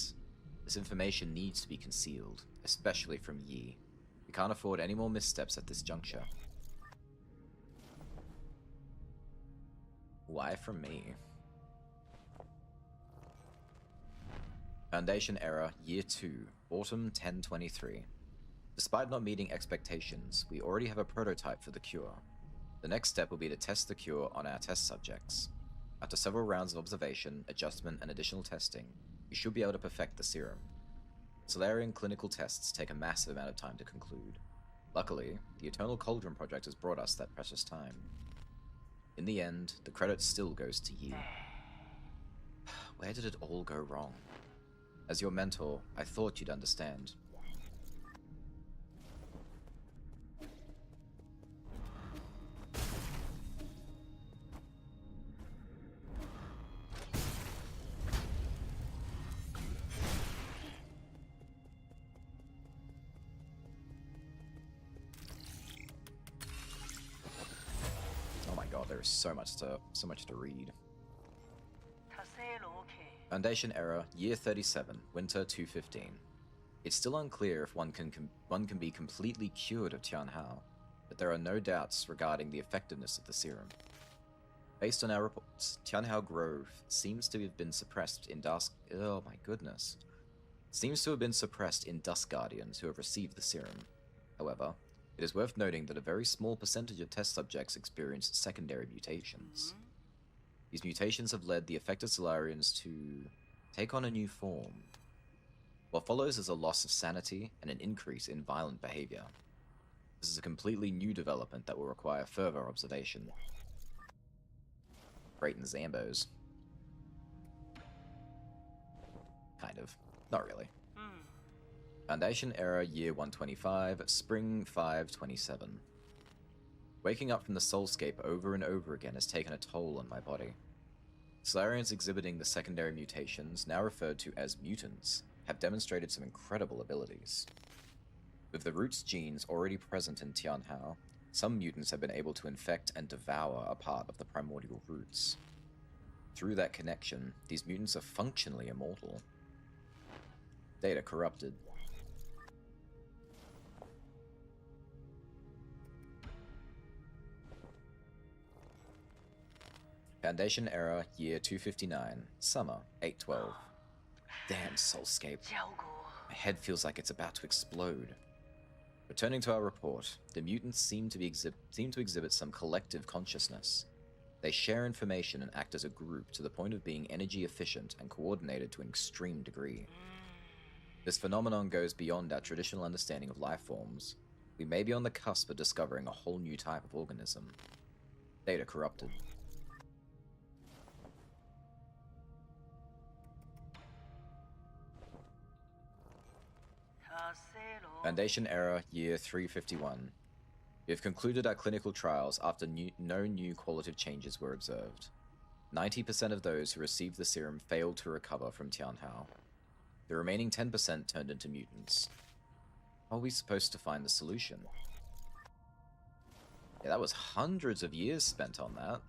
this information needs to be concealed, especially from Yi. We can't afford any more missteps at this juncture. Why from me? Foundation Era, Year 2, Autumn 1023. Despite not meeting expectations, we already have a prototype for the cure. The next step will be to test the cure on our test subjects. After several rounds of observation, adjustment, and additional testing, we should be able to perfect the serum. Solarian clinical tests take a massive amount of time to conclude. Luckily, the Eternal Cauldron project has brought us that precious time. In the end, the credit still goes to Yi. Where did it all go wrong? As your mentor, I thought you'd understand. There's so much to read. Foundation Era, Year 37, Winter 215. It's still unclear if one can be completely cured of Tianhao, but there are no doubts regarding the effectiveness of the serum. Based on our reports, Tianhao Grove seems to have been suppressed in Seems to have been suppressed in Dusk Guardians who have received the serum. However, it is worth noting that a very small percentage of test subjects experienced secondary mutations. These mutations have led the affected Solarians to take on a new form. What follows is a loss of sanity and an increase in violent behavior. This is a completely new development that will require further observation. Great in Zambos. Kind of. Not really. Foundation Era, Year 125, Spring 527. Waking up from the soulscape over and over again has taken a toll on my body. Solarians exhibiting the secondary mutations, now referred to as mutants, have demonstrated some incredible abilities. With the roots genes already present in Tianhao, some mutants have been able to infect and devour a part of the primordial roots. Through that connection, these mutants are functionally immortal. Data corrupted. Foundation Era, Year 259, Summer 812. Damn, Soulscape. My head feels like it's about to explode. Returning to our report, the mutants seem to exhibit some collective consciousness. They share information and act as a group to the point of being energy efficient and coordinated to an extreme degree. This phenomenon goes beyond our traditional understanding of life forms. We may be on the cusp of discovering a whole new type of organism. Data corrupted. Foundation Era, Year 351. We have concluded our clinical trials after no new qualitative changes were observed. 90% of those who received the serum failed to recover from Tianhao. The remaining 10% turned into mutants. How are we supposed to find the solution? Yeah, that was hundreds of years spent on that.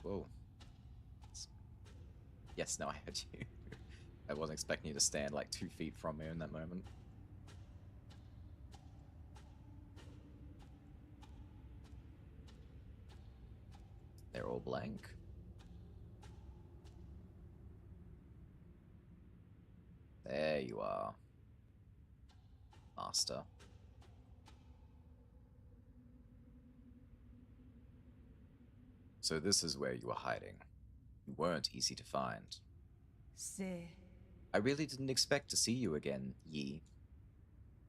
Whoa. Yes, no, I heard you. I wasn't expecting you to stand like 2 feet from me in that moment. They're all blank. There you are, Master. So this is where you were hiding. You weren't easy to find. Say, I really didn't expect to see you again, Yi.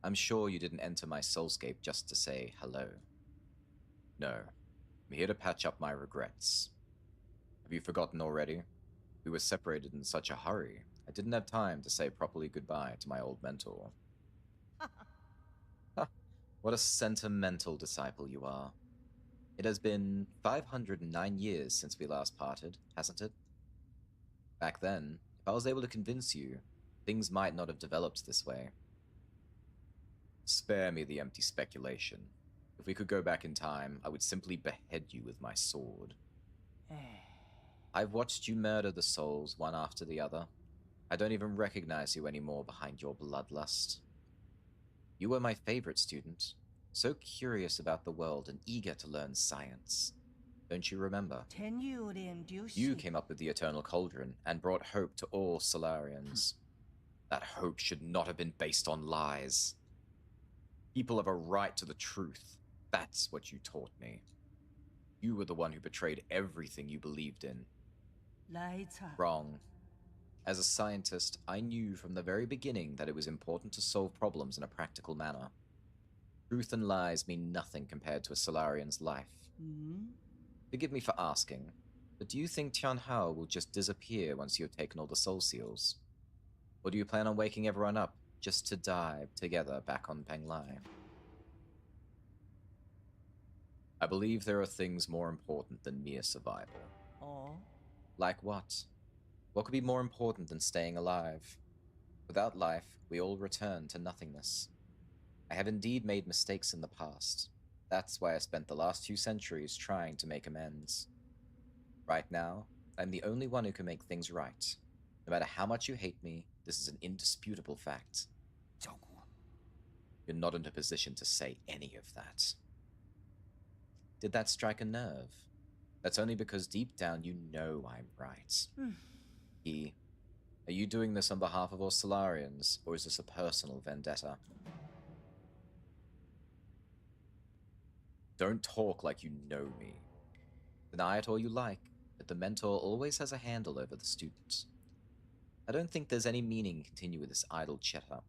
I'm sure you didn't enter my soulscape just to say hello. No, I'm here to patch up my regrets. Have you forgotten already? We were separated in such a hurry, I didn't have time to say properly goodbye to my old mentor. Ha, what a sentimental disciple you are. It has been 509 years since we last parted, hasn't it? Back then, if I was able to convince you, things might not have developed this way. Spare me the empty speculation. If we could go back in time, I would simply behead you with my sword. I've watched you murder the souls one after the other. I don't even recognize you anymore behind your bloodlust. You were my favorite student, so curious about the world and eager to learn science. Don't you remember? You came up with the Eternal Cauldron and brought hope to all Solarians. That hope should not have been based on lies. People have a right to the truth. That's what you taught me. You were the one who betrayed everything you believed in. Wrong. As a scientist, I knew from the very beginning that it was important to solve problems in a practical manner. Truth and lies mean nothing compared to a Solarian's life. Forgive me for asking, but do you think Tian Hao will just disappear once you have taken all the soul seals? Or do you plan on waking everyone up just to die together back on Penglai? I believe there are things more important than mere survival. Oh? Like what? What could be more important than staying alive? Without life, we all return to nothingness. I have indeed made mistakes in the past. That's why I spent the last 2 centuries trying to make amends. Right now, I'm the only one who can make things right. No matter how much you hate me, this is an indisputable fact. You're not in a position to say any of that. Did that strike a nerve? That's only because deep down you know I'm right. Yi, are you doing this on behalf of all Solarians, or is this a personal vendetta? Don't talk like you know me. Deny it all you like, but the mentor always has a handle over the student. I don't think there's any meaning in continuing with this idle chatter.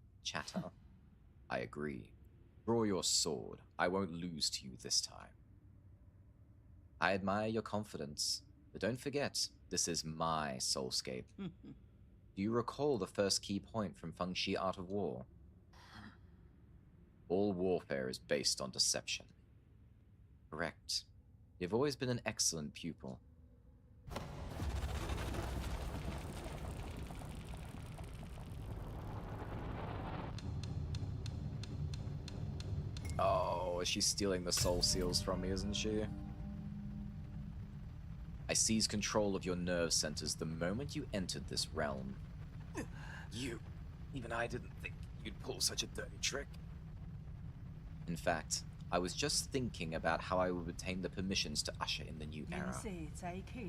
I agree. Draw your sword. I won't lose to you this time. I admire your confidence, but don't forget, this is my soulscape. Do you recall the first key point from Feng Shi Art of War? All warfare is based on deception. Correct. You've always been an excellent pupil. Oh, she's stealing the soul seals from me, isn't she? I seized control of your nerve centers the moment you entered this realm. Even I didn't think you'd pull such a dirty trick. In fact, I was just thinking about how I would obtain the permissions to usher in the new era.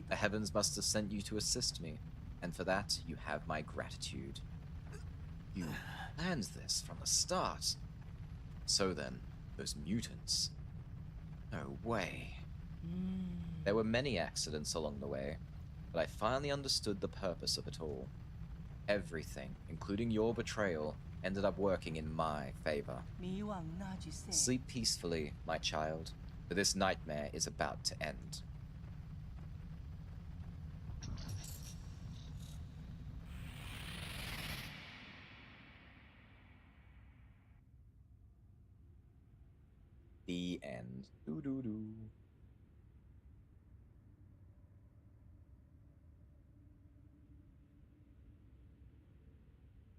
The heavens must have sent you to assist me, and for that you have my gratitude. You planned this from the start. So then, those mutants. No way. There were many accidents along the way, but I finally understood the purpose of it all. Everything, including your betrayal, ended up working in my favor. Sleep peacefully, my child, for this nightmare is about to end. The end. Doo-doo-doo.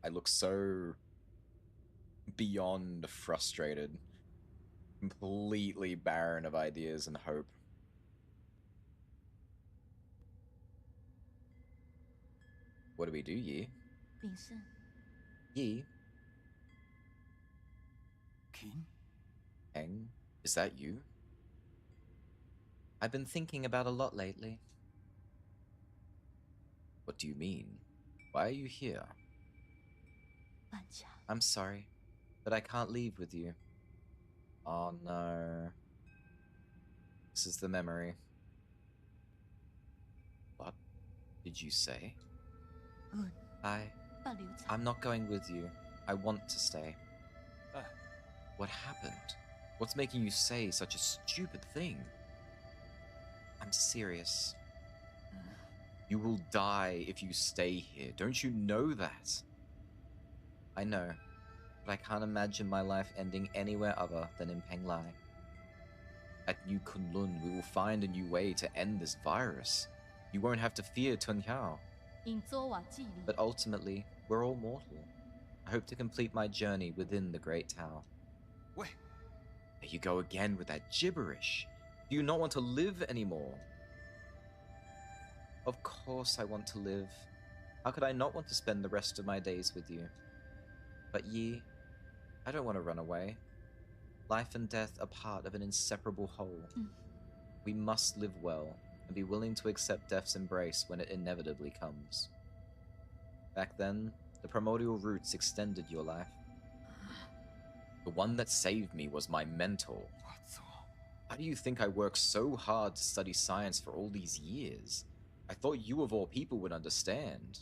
I look so beyond frustrated, completely barren of ideas and hope. What do we do, Yi? 秉胜， Yi? King? Eng? Is that you? I've been thinking about a lot lately. What do you mean? Why are you here? 万强， I'm sorry, but I can't leave with you. Oh no. This is the memory. What did you say? 嗯， 保留在 I'm not going with you. I want to stay. Ah. What happened? What's making you say such a stupid thing? I'm serious. You will die if you stay here. Don't you know that? I know, but I can't imagine my life ending anywhere other than in Penglai. At New Kunlun, we will find a new way to end this virus. You won't have to fear Tunhao. 因昨晚记忆 But ultimately, we're all mortal. I hope to complete my journey within the Great Tower. Wait. There you go again with that gibberish. Do you not want to live anymore? Of course I want to live. How could I not want to spend the rest of my days with you? But Yi, I don't want to run away. Life and death are part of an inseparable whole. We must live well and be willing to accept death's embrace when it inevitably comes. Back then, the primordial roots extended your life. The one that saved me was my mentor. Why do you think I worked so hard to study science for all these years? I thought you of all people would understand.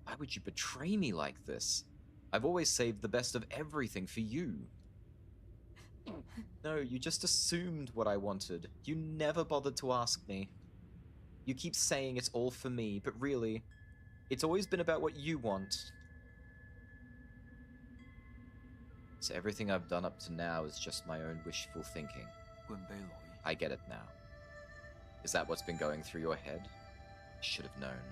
Why would you betray me like this? I've always saved the best of everything for you. No, you just assumed what I wanted. You never bothered to ask me. You keep saying it's all for me, but really, it's always been about what you want. So everything I've done up to now is just my own wishful thinking. I get it now. Is that what's been going through your head? I should have known.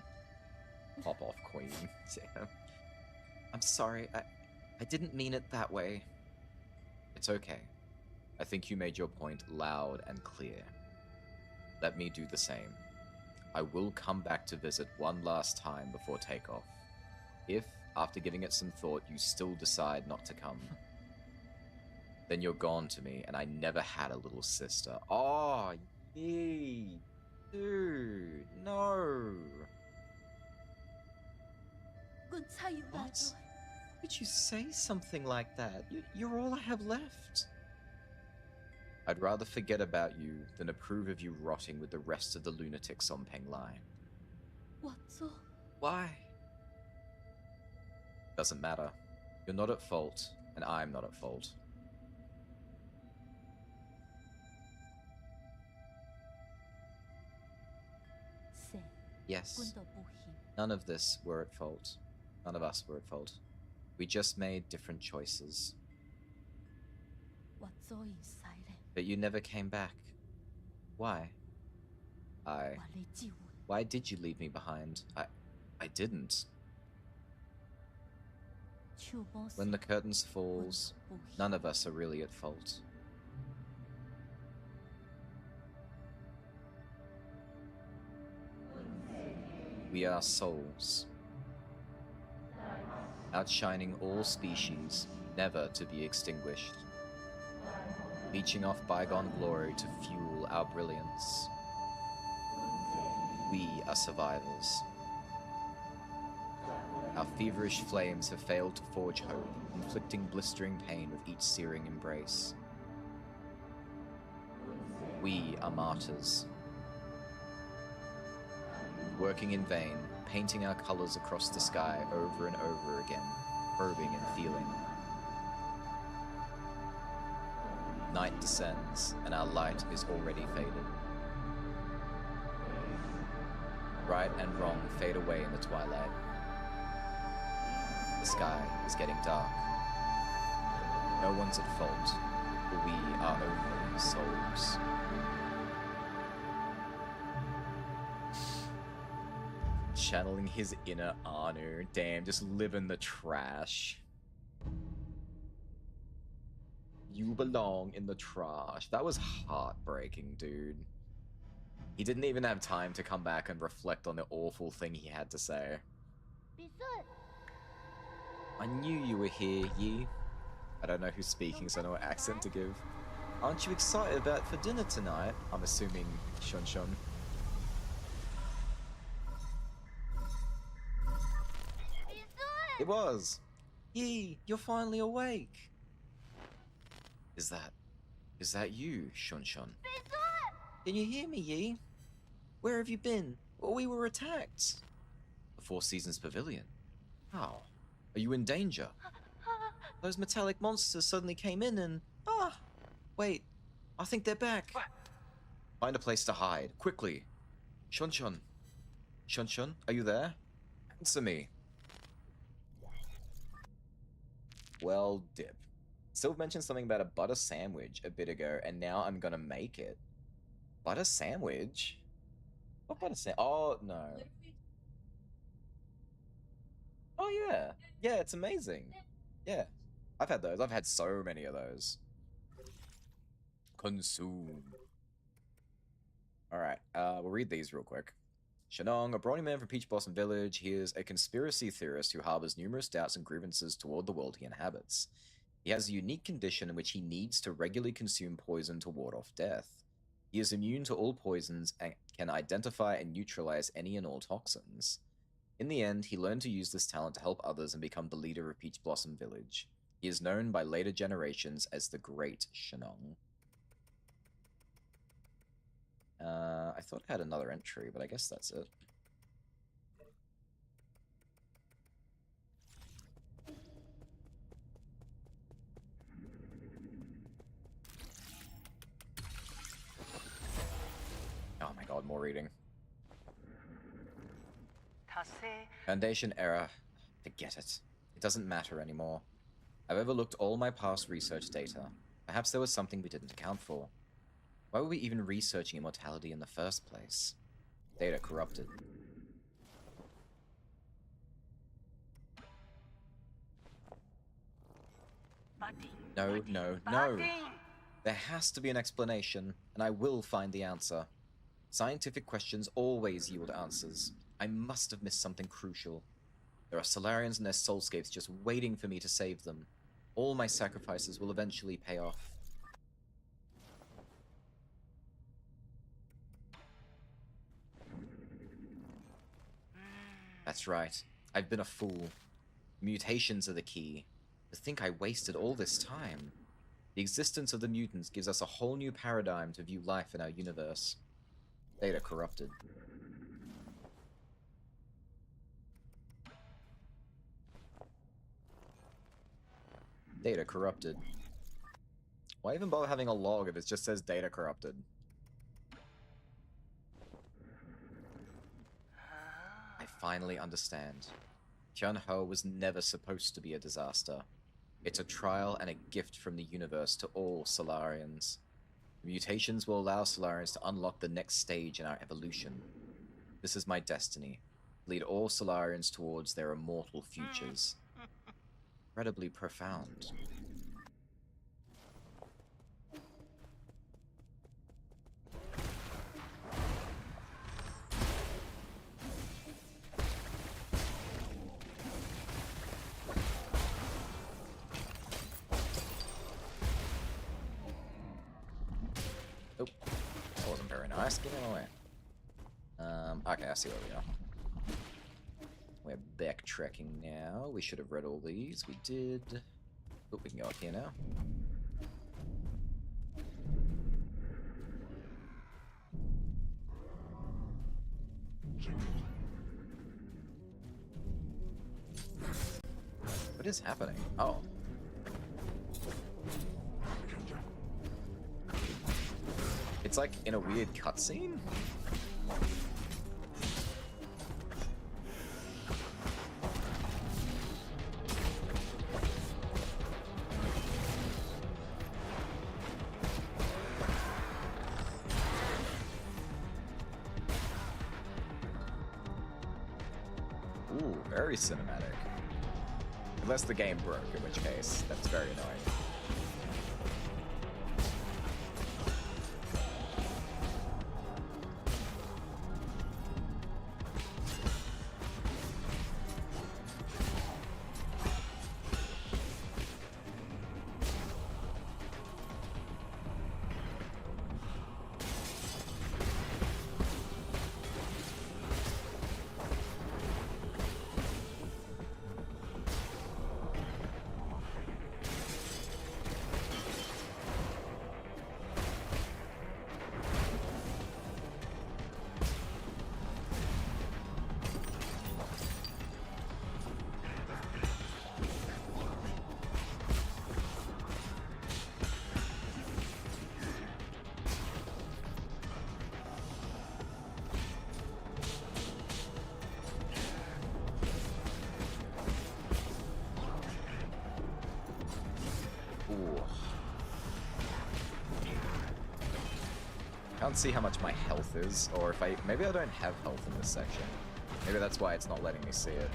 Pop off, Queen. Damn. I'm sorry, I didn't mean it that way. It's okay. I think you made your point loud and clear. Let me do the same. I will come back to visit one last time before takeoff. If, after giving it some thought, you still decide not to come, then you're gone to me, and I never had a little sister. Oh, yee. Dude, no. 我猜有那 What? 种 How could you say something like that? You're all I have left. I'd rather forget about you than approve of you rotting with the rest of the lunatics on Penglai. 我做 Why? Doesn't matter. You're not at fault, and I'm not at fault. 谁 Yes, 滚到不行， none of this were at fault. None of us were at fault. We just made different choices. 我做因使咧， But you never came back. Why? 我嚟救我， Why did you leave me behind? I didn't. 手摸 When the 死 curtains 滚 falls, 到不行， none of us are really at fault. We are souls. outshining all species, never to be extinguished, leeching off bygone glory to fuel our brilliance. We are survivors. Our feverish flames have failed to forge hope, inflicting blistering pain with each searing embrace. We are martyrs. Working in vain, painting our colors across the sky over and over again, probing and feeling. Night descends, and our light is already faded. Right and wrong fade away in the twilight. The sky is getting dark. No one's at fault, for we are only souls. Channeling his inner honor. Damn, just living the trash. You belong in the trash. That was heartbreaking, dude. He didn't even have time to come back and reflect on the awful thing he had to say. I knew you were here, Yi. I don't know who's speaking, so I know what accent to give. Aren't you excited about for dinner tonight? I'm assuming Shun Shun. It was. Yi, you're finally awake. Is that you, Shun Shun? Can you hear me, Yi? Where have you been? Well, we were attacked. The Four Seasons Pavilion. How? Are you in danger? Those metallic monsters suddenly came in and... Ah! Wait, I think they're back. What? Find a place to hide, quickly. Shun Shun. Shun Shun, are you there? Answer me. Well, dip. Sylv mentioned something about a butter sandwich a bit ago, and now I'm gonna make it. Butter sandwich? What butter sandwich? Oh, no. Oh, yeah. Yeah, it's amazing. Yeah. I've had those. I've had so many of those. Consume. Alright, we'll read these real quick. Shenong, a brawny man from Peach Blossom Village, he is a conspiracy theorist who harbors numerous doubts and grievances toward the world he inhabits. He has a unique condition in which he needs to regularly consume poison to ward off death. He is immune to all poisons and can identify and neutralize any and all toxins. In the end, he learned to use this talent to help others and become the leader of Peach Blossom Village. He is known by later generations as the Great Shenong. I thought I had another entry, but I guess that's it. Oh my god, more reading. Foundation error. Forget it. It doesn't matter anymore. I've overlooked all my past research data. Perhaps there was something we didn't account for. Why were we even researching immortality in the first place? Data corrupted. No, no, no. There has to be an explanation, and I will find the answer. Scientific questions always yield answers. I must have missed something crucial. There are Solarians and their soulscapes just waiting for me to save them. All my sacrifices will eventually pay off. That's right. I've been a fool. Mutations are the key. To think I wasted all this time. The existence of the mutants gives us a whole new paradigm to view life in our universe. Data corrupted. Data corrupted. Why even bother having a log if it just says data corrupted? I finally understand. Tianhe was never supposed to be a disaster. It's a trial and a gift from the universe to all Solarians. The mutations will allow Solarians to unlock the next stage in our evolution. This is my destiny. Lead all Solarians towards their immortal futures. Incredibly profound. Just get out of the way. Okay, I see where we are. We're backtracking now. We should have read all these. We did. Oh, we can go up here now. What is happening? Oh. It's like in a weird cutscene? Ooh, very cinematic. Unless the game broke, in which case, that's very annoying. Ooh. Can't see how much my health is, or if maybe I don't have health in this section. Maybe that's why it's not letting me see it.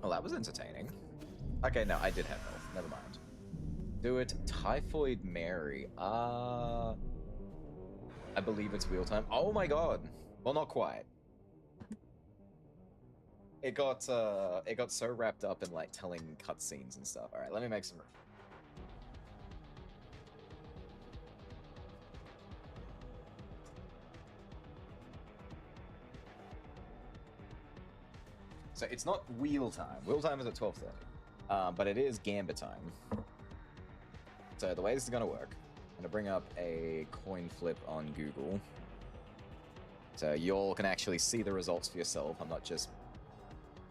Well, that was entertaining. Okay, no, I did have health. Never mind. Do it. Typhoid Mary. I believe it's wheel time. Oh my god. Well, not quite. It got so wrapped up in, like, telling cutscenes and stuff. Alright, let me make some room. So it's not wheel time. Wheel time is at 12:30. But it is Gambit time. So the way this is going to work, I'm going to bring up a coin flip on Google. So you all can actually see the results for yourself. I'm not just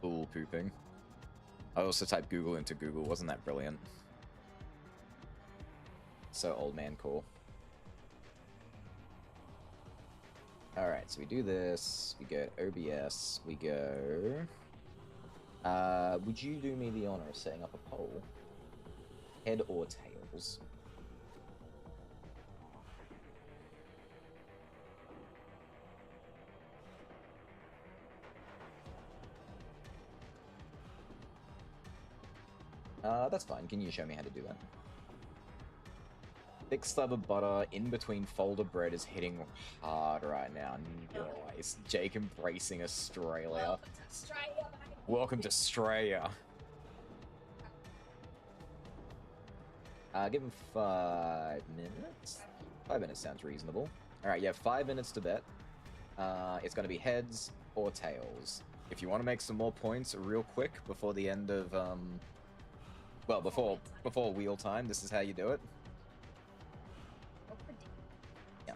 bull pooping. I also typed Google into Google. Wasn't that brilliant? So old man cool. Alright, so we do this. We go OBS. We go... would you do me the honor of setting up a poll? Head or tails? That's fine. Can you show me how to do that? Thick slab of butter in between folder bread is hitting hard right now. Nice. Jake embracing Australia. Welcome to Australia, mate. Welcome to Australia. Give him 5 minutes. 5 minutes sounds reasonable. Alright, you have 5 minutes to bet. It's going to be heads or tails. If you want to make some more points real quick before the end of, well, before wheel time, this is how you do it. Yeah.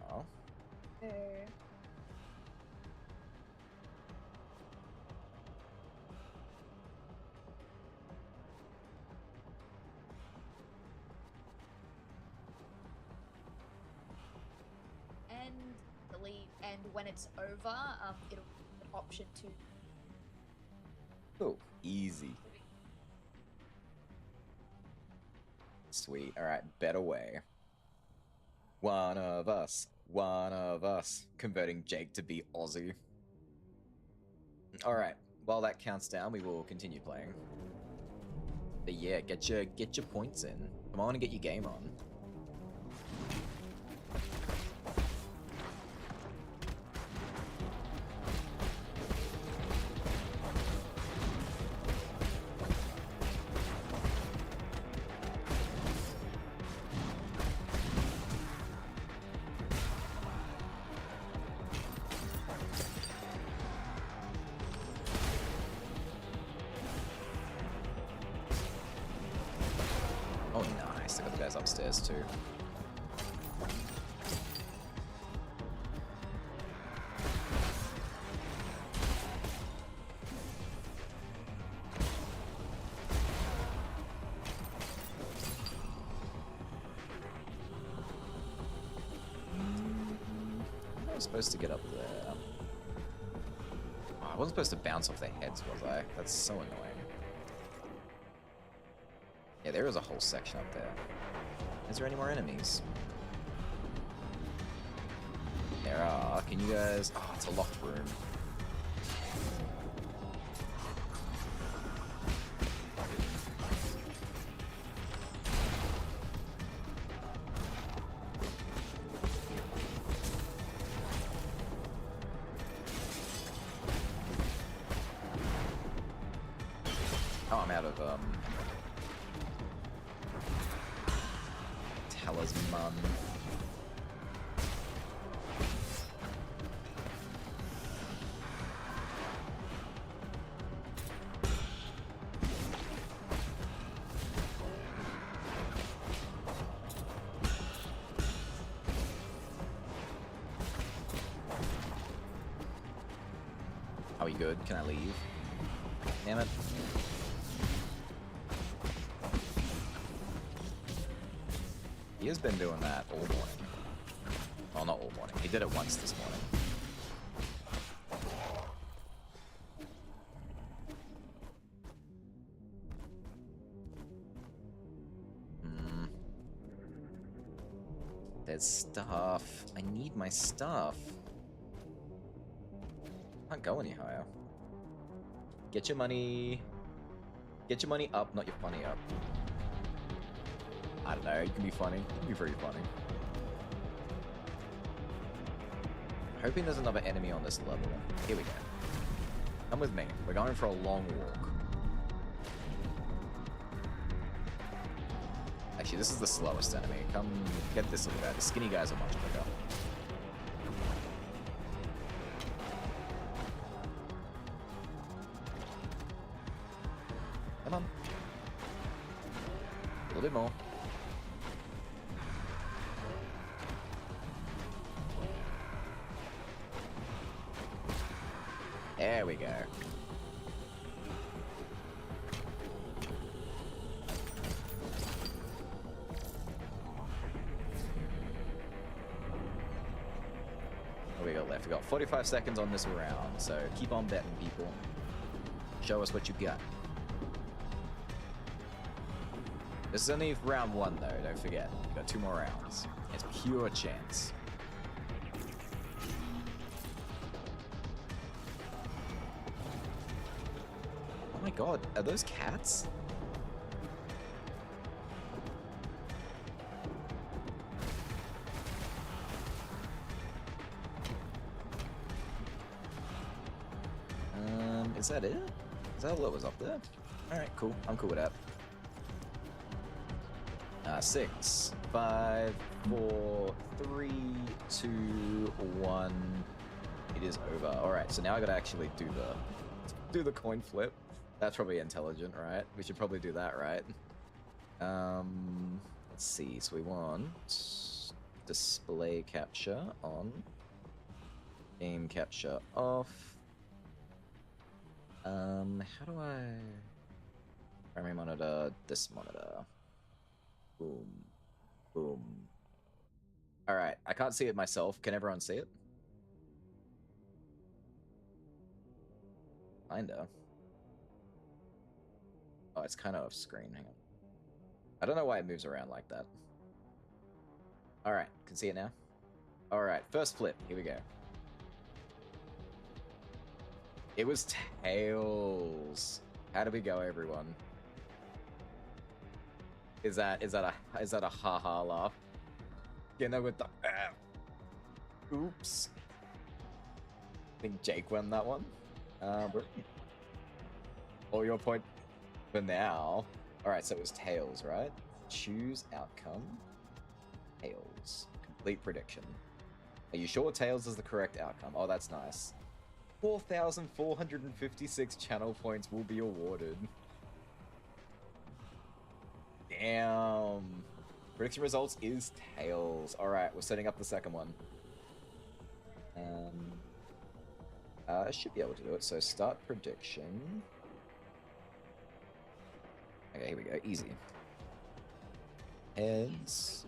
And delete, and when it's over, it'll be an option to Oh, easy. Sweet. All right, better way. One of us. One of us. Converting Jake to be Aussie. All right. While that counts down, we will continue playing. But yeah, get your points in. Come on and get your game on. Oh, nice. I got the guys upstairs too. I was supposed to get up there. Oh, I wasn't supposed to bounce off their heads, was I? That's so annoying. Yeah, there is a whole section up there. Is there any more enemies? There are. Can you guys... Oh, it's a locked room. Oh, I'm out of, talisman. Are we good? Can I leave? Damn it. He has been doing that all morning. Well, not all morning. He did it once this morning. There's stuff. I need my stuff. Can't go any higher. Get your money. Get your money up, not your funny up. I don't know, it can be funny. It can be very funny. Hoping there's another enemy on this level. Here we go. Come with me. We're going for a long walk. Actually, this is the slowest enemy. Come get this little guy. The skinny guys are much bigger. Come on. A little bit more. There we go. What we got left? We got 45 seconds on this round, so keep on betting, people. Show us what you got. This is only round one, though. Don't forget. We got 2 more rounds. It's pure chance. Oh my god, are those cats? Is that it? Is that all that was up there? Alright, cool. I'm cool with that. 6, 5, 4, 3, 2, 1. It is over. Alright, so now I gotta actually do the coin flip. That's probably intelligent, right? We should probably do that, right? Let's see. So we want display capture on, game capture off. How do I primary monitor, this monitor? Boom. Boom. Alright, I can't see it myself. Can everyone see it? Kinda. Oh, it's kind of off screen. Hang on. I don't know why it moves around like that. Alright, can see it now? Alright, first flip. Here we go. It was Tails. How do we go, everyone? Is that a haha laugh? You know, with the oops. I think Jake won that one. All your point for now. Alright, so it was Tails, right? Choose outcome. Tails. Complete prediction. Are you sure Tails is the correct outcome? Oh, that's nice. 4,456 channel points will be awarded. Damn. Prediction results is Tails. Alright, we're setting up the second one. I should be able to do it. So start prediction. Okay, here we go. Easy. Heads.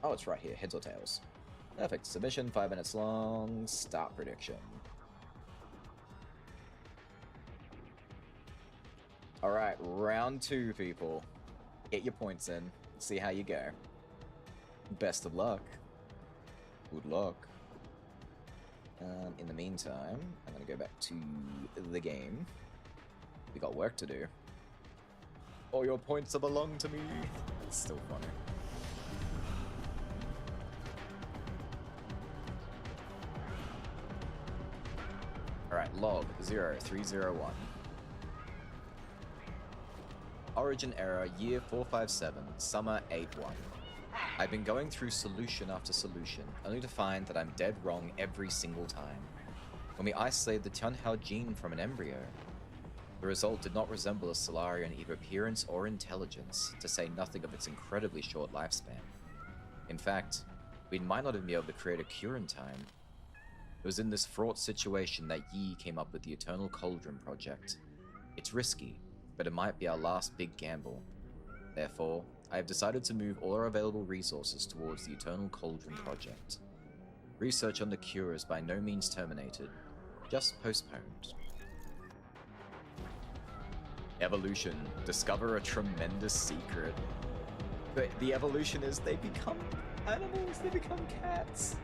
Oh, it's right here. Heads or tails. Perfect. Submission, 5 minutes long. Start prediction. Alright, round 2, people. Get your points in. See how you go. Best of luck. Good luck. In the meantime, I'm going to go back to the game. We got work to do. All your points belong to me. It's still funny. Alright, log 0301. Origin error, year 457, summer 81. I've been going through solution after solution, only to find that I'm dead wrong every single time. When we isolated the Tianhao gene from an embryo, the result did not resemble a Solarian in either appearance or intelligence, to say nothing of its incredibly short lifespan. In fact, we might not even be able to create a cure in time. It was in this fraught situation that Yi came up with the Eternal Cauldron project. It's risky, but it might be our last big gamble. Therefore, I have decided to move all our available resources towards the Eternal Cauldron project. Research on the cure is by no means terminated, just postponed. Evolution. Discover a tremendous secret. But the evolution is they become animals, they become cats.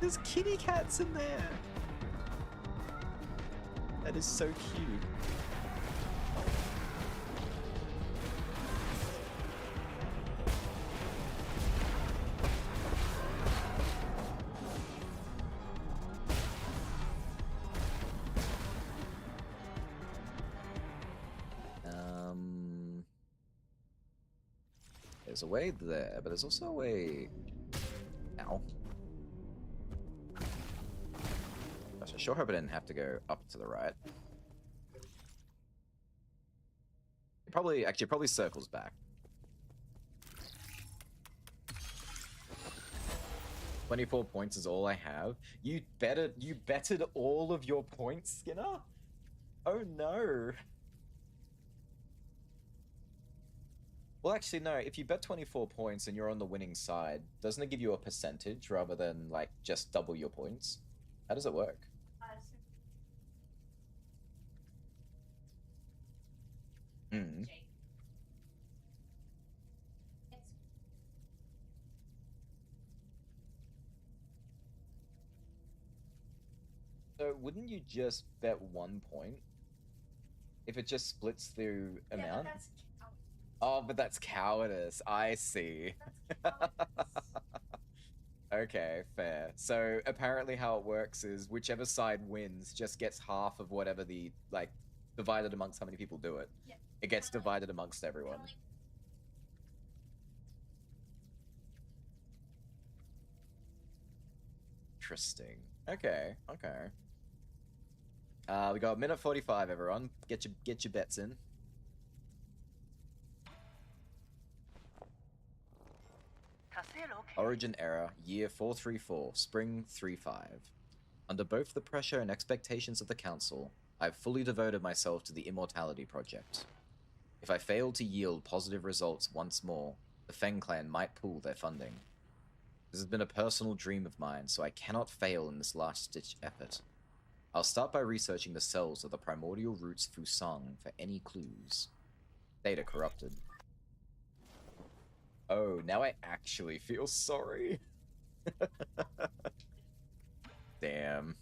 There's kitty cats in there. That is so cute. There's a way there, but there's also a way... Ow. Gosh, I sure hope I didn't have to go up to the right. It probably circles back. 24 points is all I have. You betted all of your points, Skinner? Oh no. Well, actually, no. If you bet 24 points and you're on the winning side, doesn't it give you a percentage rather than, like, just double your points? How does it work? Hmm. So, wouldn't you just bet 1 point? If it just splits through amount? Oh, but that's cowardice. I see. Okay, fair. So apparently how it works is whichever side wins just gets half of whatever the, like, divided amongst how many people do it. Yep. It gets divided amongst everyone. Interesting. Okay, okay. We got 1:45, everyone. Get your bets in. Origin error, year 434, spring 35. Under both the pressure and expectations of the Council, I have fully devoted myself to the Immortality Project. If I fail to yield positive results once more, the Feng Clan might pool their funding. This has been a personal dream of mine, so I cannot fail in this last-ditch effort. I'll start by researching the cells of the primordial roots Fusang for any clues. Data corrupted. Oh, now I actually feel sorry. Damn.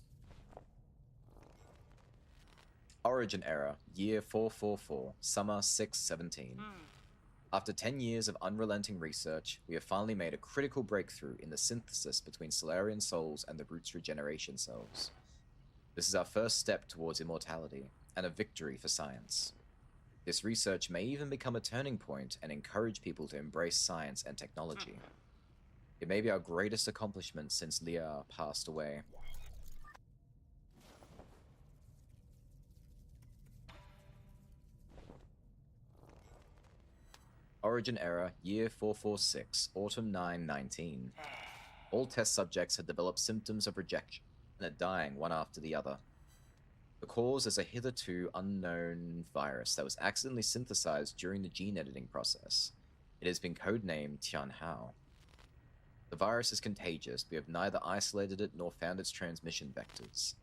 Origin error, year 444, summer 617. After 10 years of unrelenting research, we have finally made a critical breakthrough in the synthesis between Solarian souls and the root's regeneration cells. This is our first step towards immortality, and a victory for science. This research may even become a turning point and encourage people to embrace science and technology. It may be our greatest accomplishment since Leah passed away. Origin error, year 446, autumn 919. All test subjects had developed symptoms of rejection and are dying one after the other. The cause is a hitherto unknown virus that was accidentally synthesized during the gene editing process. It has been codenamed Tianhao. The virus is contagious, but we have neither isolated it nor found its transmission vectors.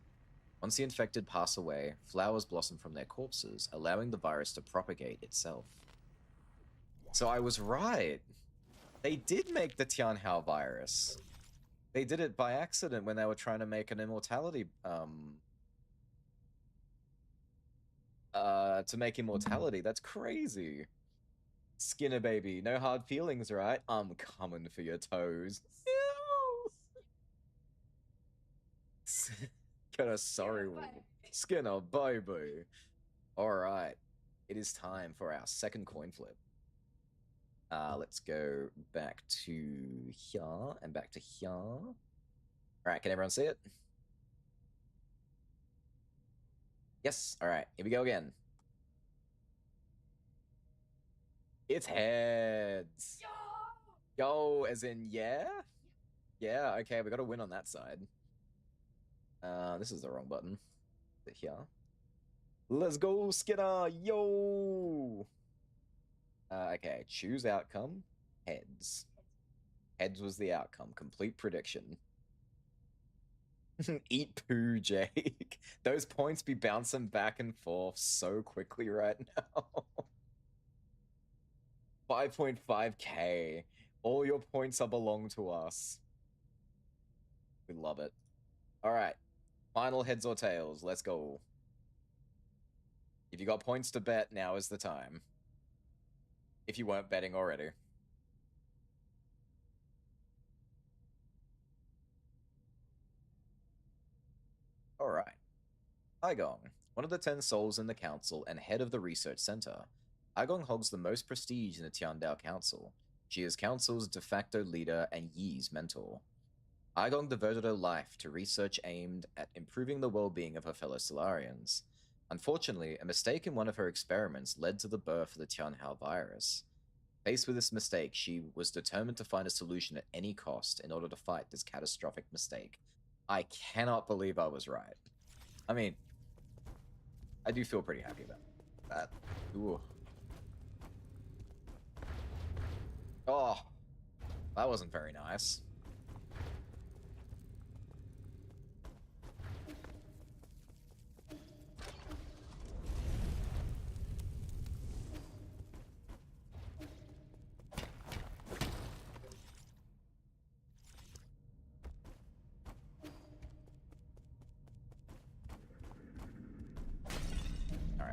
Once the infected pass away, flowers blossom from their corpses, allowing the virus to propagate itself. So I was right. They did make the Tianhao virus. They did it by accident when they were trying to make an immortality, to make immortality. That's crazy. Skinner baby, no hard feelings, right? I'm coming for your toes. Got a sorry Skinner baby. Alright. It is time for our second coin flip. Let's go back to here and back to here. Alright, can everyone see it? Yes, alright, here we go again. It's heads. Yo, as in yeah? Yeah, okay, we got a win on that side. This is the wrong button. Is it here? Let's go, Skinner! Yo! Okay, choose outcome. Heads. Heads was the outcome. Complete prediction. Eat poo, Jake. Those points be bouncing back and forth so quickly right now. 5.5k. All your points are belong to us. We love it. Alright. Final heads or tails. Let's go. If you got points to bet, now is the time. If you weren't betting already. Alright. Aigong, one of the 10 souls in the council and head of the research center. Aigong holds the most prestige in the Tiandao Council. She is council's de facto leader and Yi's mentor. Aigong devoted her life to research aimed at improving the well-being of her fellow Solarians. Unfortunately, a mistake in one of her experiments led to the birth of the Tianhao virus. Faced with this mistake, she was determined to find a solution at any cost in order to fight this catastrophic mistake. I cannot believe I was right. I mean, I do feel pretty happy about that. Ooh. Oh, that wasn't very nice.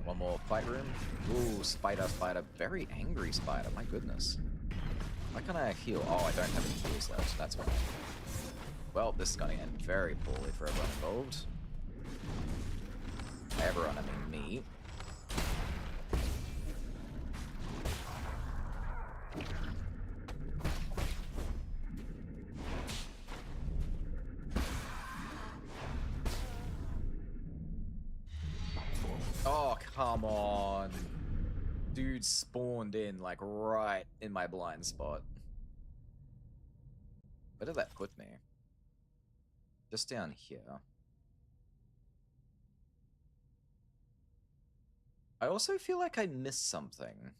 One more fight room. Ooh, spider. Very angry spider, my goodness. Why can't I heal? Oh, I don't have any heals left, that's why. Well, this is gonna end very poorly for everyone involved. Everyone, I mean me. Oh, come on. Dude spawned in, like, right in my blind spot. Where did that put me? Just down here. I also feel like I missed something.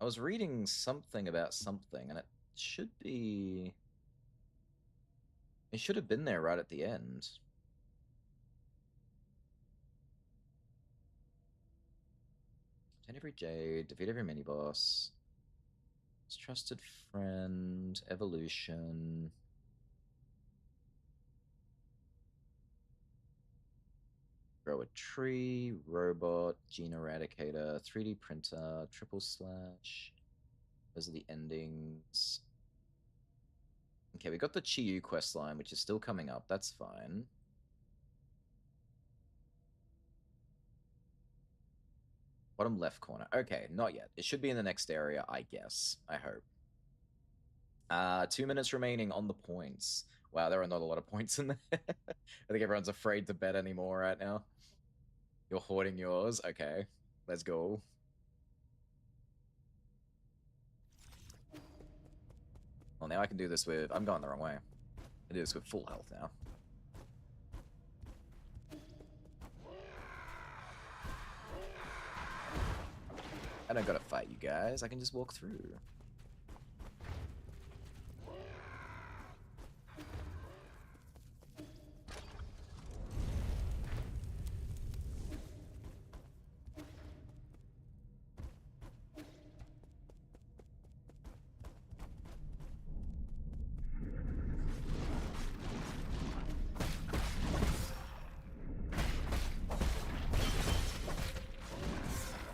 I was reading something about something, and it should be... It should have been there right at the end. Obtain every jade, defeat every mini boss. Trusted friend, evolution. Grow a tree, robot, gene eradicator, 3D printer, triple slash. Those are the endings. Okay, we got the Chiyu quest line, which is still coming up. That's fine. Bottom left corner. Okay, not yet. It should be in the next area, I guess. I hope. 2 minutes remaining on the points. Wow, there are not a lot of points in there. I think everyone's afraid to bet anymore right now. You're hoarding yours? Okay, let's go. Well, now I can do this with... I'm going the wrong way. I do this with full health now. I don't gotta fight you guys. I can just walk through.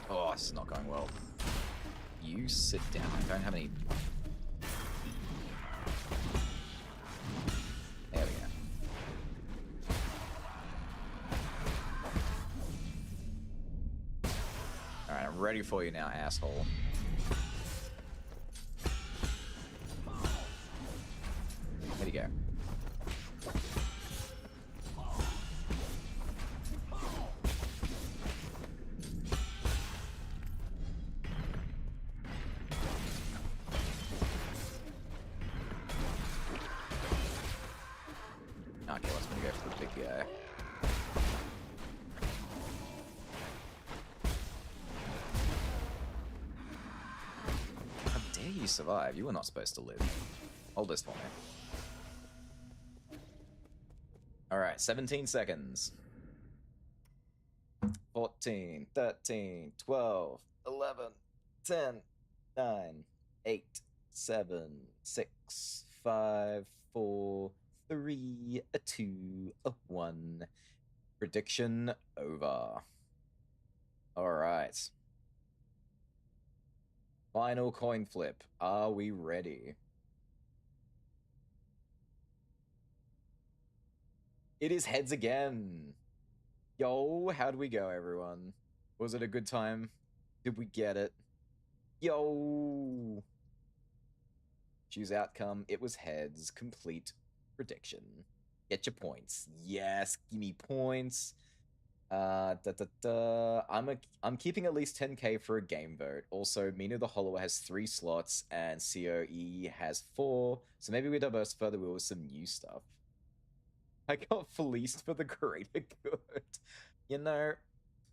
Oh, this is not going well. You sit down. I don't have any... There we go. Alright, I'm ready for you now, asshole. Where'd he go? Okay, let's go for the big guy. How dare you survive? You were not supposed to live. Hold this for me. Alright, 17 seconds. 14, 13, 12, 11, 10, 9, 8, 7, 6, 5, 4, 3, 2, 1. Prediction over. Alright. Final coin flip. Are we ready? It is heads again. Yo, how'd we go, everyone? Was it a good time? Did we get it? Yo! Choose outcome. It was heads. Complete prediction. Get your points. Yes, give me points. I'm keeping at least 10k for a game vote. Also, Mina the Hollower has 3 slots and COE has 4. So maybe we diversify the wheel with some new stuff. I got fleeced for the greater good. You know,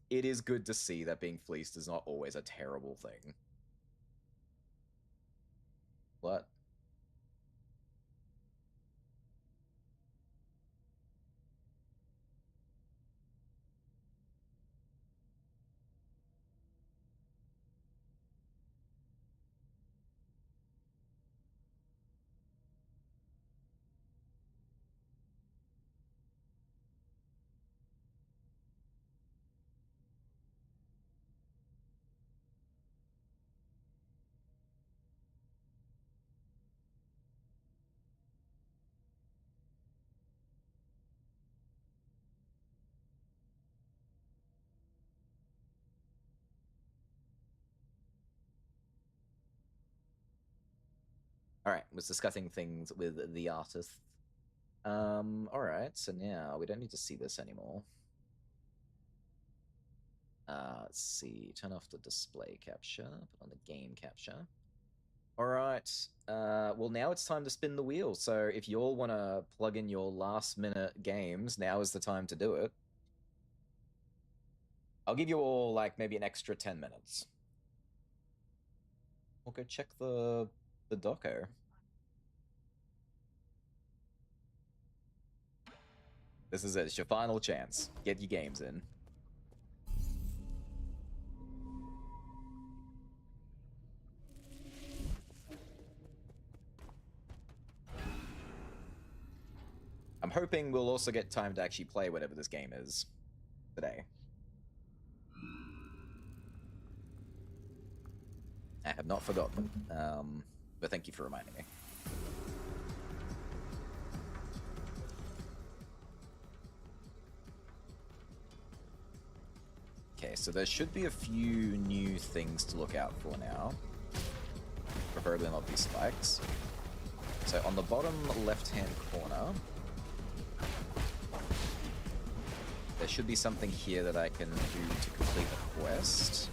it is good to see that being fleeced is not always a terrible thing. What? Alright, was discussing things with the artist. Alright, so now we don't need to see this anymore. Let's see, turn off the display capture, put on the game capture. Alright, well now it's time to spin the wheel, so if you all want to plug in your last minute games, now is the time to do it. I'll give you all, like, maybe an extra 10 minutes. We'll go check the doco. This is it. It's your final chance. Get your games in. I'm hoping we'll also get time to actually play whatever this game is today. I have not forgotten, but thank you for reminding me. Okay, so there should be a few new things to look out for now. Preferably not these spikes. So on the bottom left-hand corner, there should be something here that I can do to complete a quest.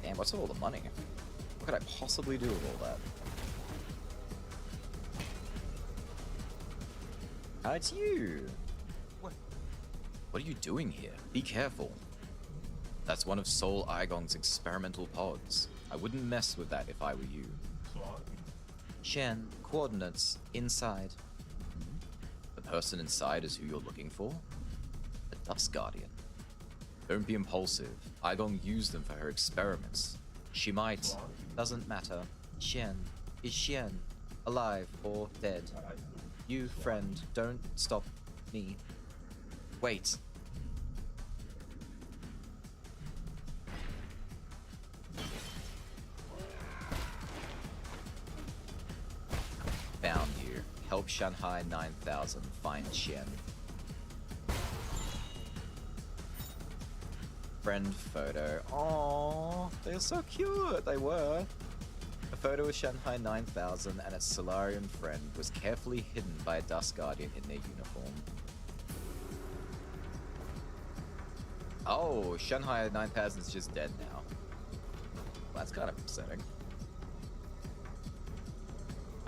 Damn, what's all the money? What could I possibly do with all that? Ah, it's you! What? What are you doing here? Be careful. That's one of Sol Igong's experimental pods. I wouldn't mess with that if I were you. Shen, coordinates, inside. The person inside is who you're looking for? A Dust Guardian. Don't be impulsive. Igong used them for her experiments. She might. Doesn't matter. Shen. Is Shen alive or dead? You, friend, don't stop me. Wait. Found you. Help Shanghai 9000 find Shen. Friend photo. Aww, they're so cute. They were. A photo of Shanghai 9000 and its Solarian friend was carefully hidden by a Dust Guardian in their uniform. Oh, Shanghai 9000 is just dead now. Well, that's kind of upsetting.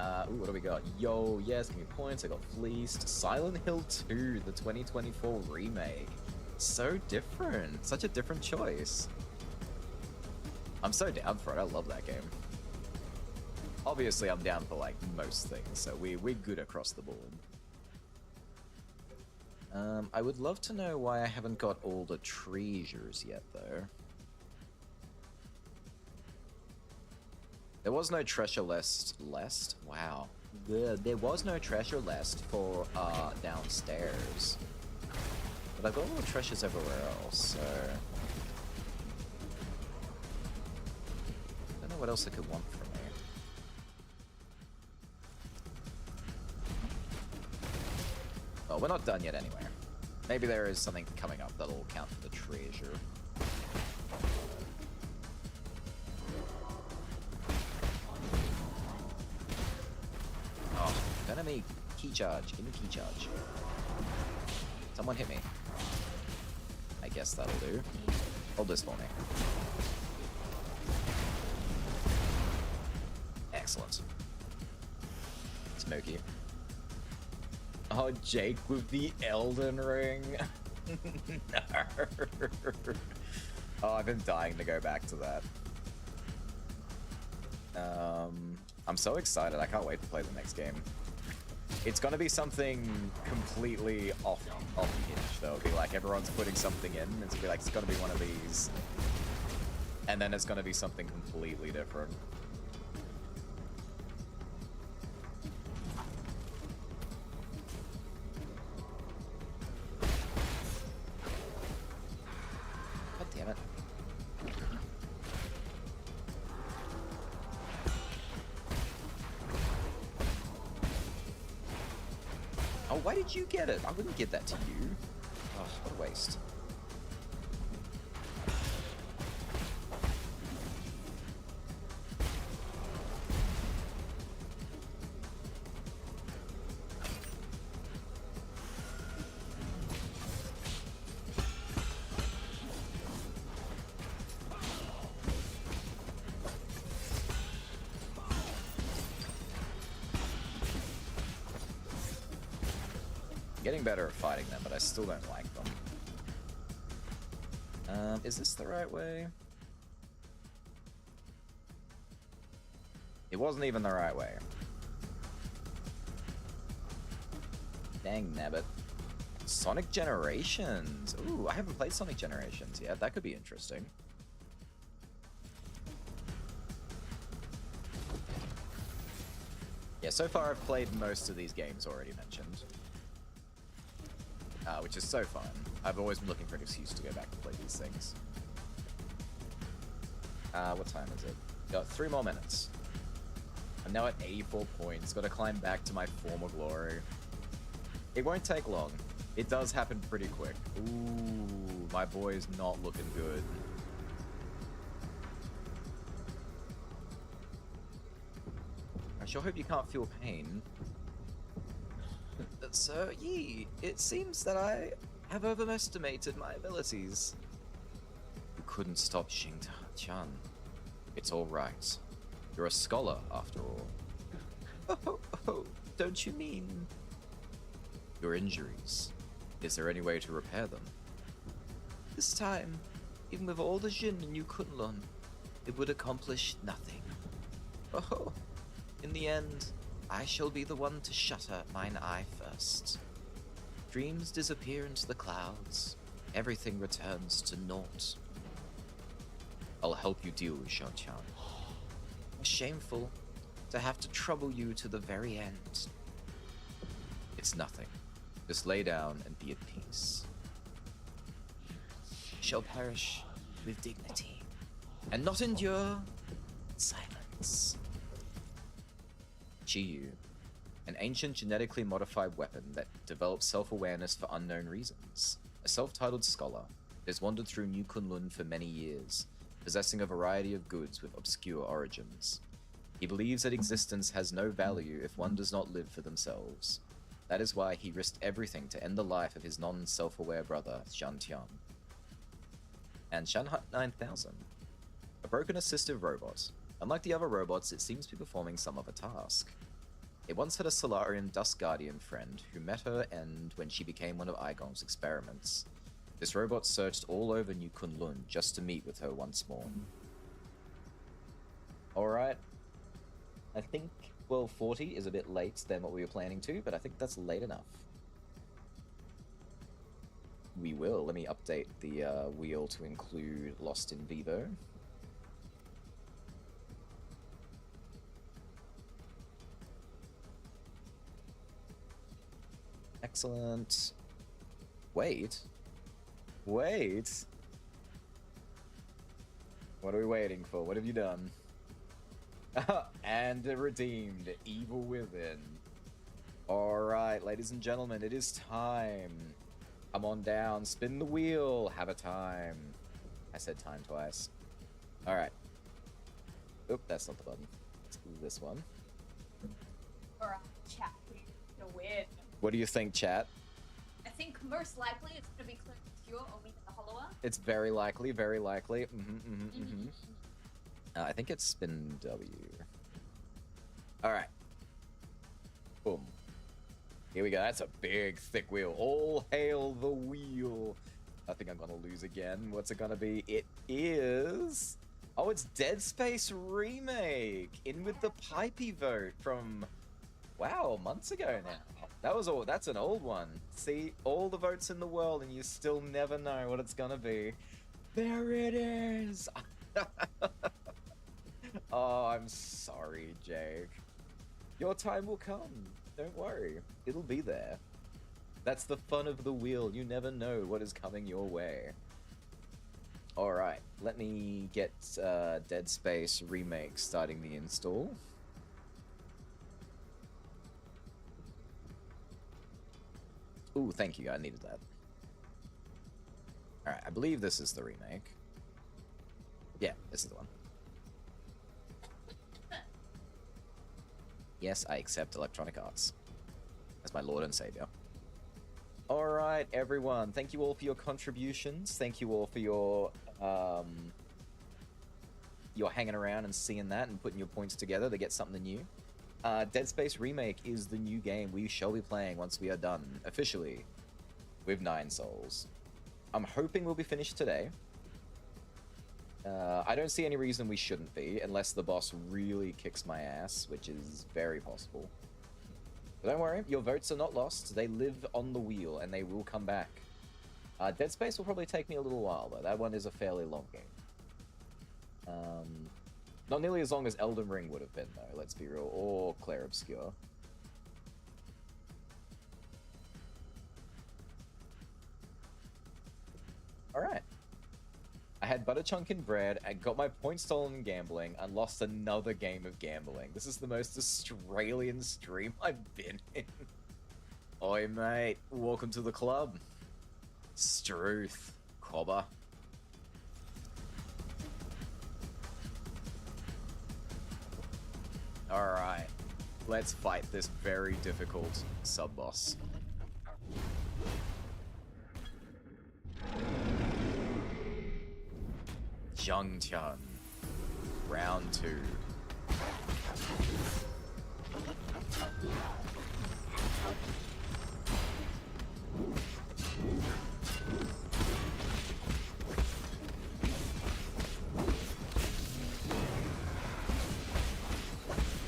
Ooh, what do we got? Yo, yes, give me points. I got Fleeced. Silent Hill 2, the 2024 remake. So different. Such a different choice. I'm so down for it. I love that game. Obviously, I'm down for, like, most things, so we're good across the board. I would love to know why I haven't got all the treasures yet, though. There was no treasure list. Wow. There was no treasure list for downstairs. But I've got all the treasures everywhere else, so... I don't know what else I could want from me. Oh, we're not done yet anyway. Maybe there is something coming up that'll count for the treasure. Oh, enemy key charge. Give me key charge. Someone hit me. I guess that'll do. Hold this for me. Excellent. Smoky. Oh, Jake with the Elden Ring. No. Oh, I've been dying to go back to that. I'm so excited. I can't wait to play the next game. It's gonna be something completely off hinge, though. It'll be like everyone's putting something in. It's gonna be like it's gonna be one of these, and then it's gonna be something completely different. God damn it. Oh, why did you get it? I wouldn't get that to you. Oh, what a waste. Getting better at fighting them, but I still don't like them. Is this the right way? It wasn't even the right way. Dang nabbit. Sonic Generations. Ooh, I haven't played Sonic Generations yet. That could be interesting. Yeah, so far I've played most of these games already mentioned. Which is so fun. I've always been looking for an excuse to go back and play these things. What time is it? Got 3 more minutes. I'm now at 84 points. Gotta climb back to my former glory. It won't take long. It does happen pretty quick. Ooh, my boy is not looking good. I sure hope you can't feel pain. So, Yi, it seems that I have overestimated my abilities. You couldn't stop Xingta-chan. It's all right. You're a scholar, after all. Oh, don't you mean... Your injuries? Is there any way to repair them? This time, even with all the Jin in New Kunlun, it would accomplish nothing. Oh, in the end, I shall be the one to shatter mine eye first. Dreams disappear into the clouds. Everything returns to naught. I'll help you deal with Xiaoqian. Shameful to have to trouble you to the very end. It's nothing. Just lay down and be at peace. Shall perish with dignity, and not endure silence. Chiyu, an ancient genetically modified weapon that develops self-awareness for unknown reasons. A self-titled scholar, it has wandered through New Kunlun for many years, possessing a variety of goods with obscure origins. He believes that existence has no value if one does not live for themselves. That is why he risked everything to end the life of his non-self-aware brother, Xiantian. And Shanhut 9000, a broken assistive robot. Unlike the other robots, it seems to be performing some other task. It once had a Solarian Dust Guardian friend who met her end when she became one of Igong's experiments. This robot searched all over New Kunlun just to meet with her once more. Alright. I think 1240 is a bit late than what we were planning to, but I think that's late enough. We will. Let me update the wheel to include Lost in Vivo. Excellent. Wait. Wait. What are we waiting for? What have you done? And redeemed. Evil Within. Alright, ladies and gentlemen, it is time. Come on down, spin the wheel, have a time. I said time twice. Alright. Oop, that's not the button. Let's do this one. Alright, chat. The win. What do you think, chat? I think most likely it's gonna be Cure or We the Hollower. It's very likely, very likely. I think it's spin W. Alright. Boom. Here we go. That's a big, thick wheel. All hail the wheel. I think I'm gonna lose again. What's it gonna be? It is... Oh, it's Dead Space Remake! In with the pipey vote from... Wow, months ago now. That was all. That's an old one. See, all the votes in the world and you still never know what it's gonna be. There it is! Oh, I'm sorry, Jake. Your time will come. Don't worry. It'll be there. That's the fun of the wheel. You never know what is coming your way. Alright, let me get Dead Space Remake starting the install. Ooh, thank you. I needed that. Alright, I believe this is the remake. Yeah, this is the one. Yes, I accept Electronic Arts as my Lord and Savior. Alright, everyone. Thank you all for your contributions. Thank you all for your hanging around and seeing that and putting your points together to get something new. Dead Space Remake is the new game we shall be playing once we are done, officially, with Nine Souls. I'm hoping we'll be finished today. I don't see any reason we shouldn't be, unless the boss really kicks my ass, which is very possible. But don't worry, your votes are not lost. They live on the wheel, and they will come back. Dead Space will probably take me a little while, though. That one is a fairly long game. Not nearly as long as Elden Ring would have been, though, let's be real, or Clair Obscur. Alright. I had butter chunk in bread, I got my points stolen in gambling, and lost another game of gambling. This is the most Australian stream I've been in. Oi, mate. Welcome to the club. Struth. Cobber. Alright. Let's fight this very difficult sub-boss. Zhangtian. Round 2.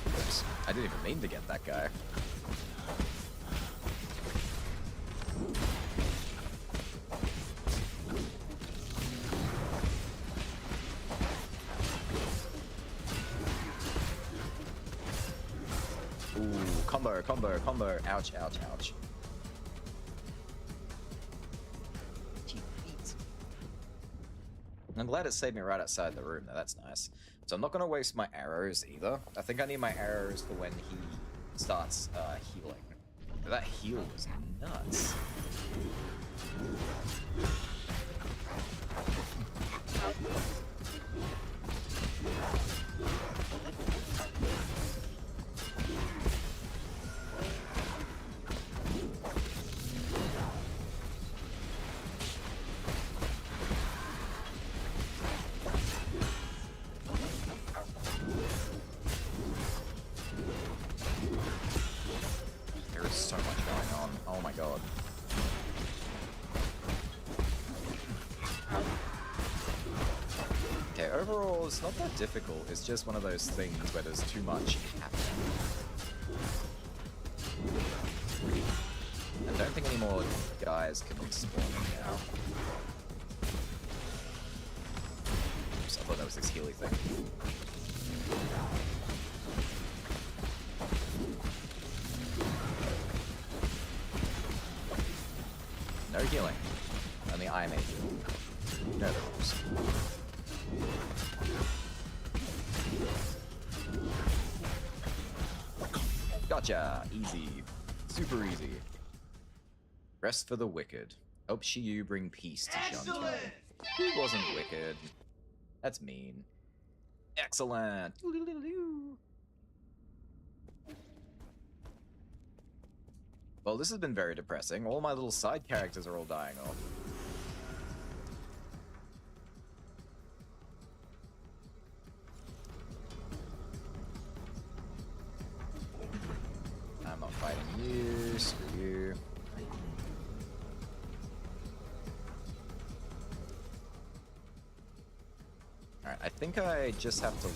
Oops. I didn't even mean to get that guy. Combo. Ouch. Gee, feet. I'm glad it saved me right outside the room, though. That's nice. So I'm not going to waste my arrows either. I think I need my arrows for when he starts healing. That heal was nuts. Overall, it's not that difficult. It's just one of those things where there's too much happening. I don't think any more guys can be spawning now. Oops, I thought that was this Healy thing. No healing. Only I may heal. No rules. Gotcha! Easy. Super easy. Rest for the wicked. Hope you bring peace to Zhangtian. Who wasn't wicked? That's mean. Excellent! Well, this has been very depressing. All my little side characters are all dying off. I'm not fighting you, screw you. Alright, I think I just have to...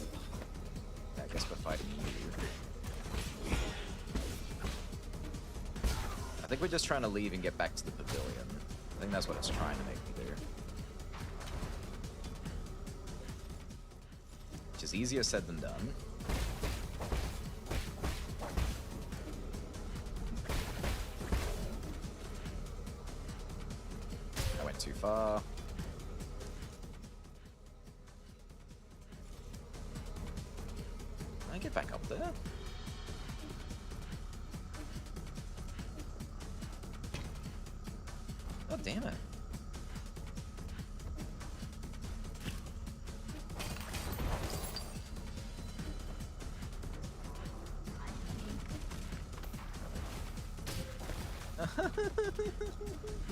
Yeah, I guess we're fighting you. I think we're just trying to leave and get back to the pavilion. I think that's what it's trying to make me do. Which is easier said than done. I went too far. Can I get back up there? Oh, damn it.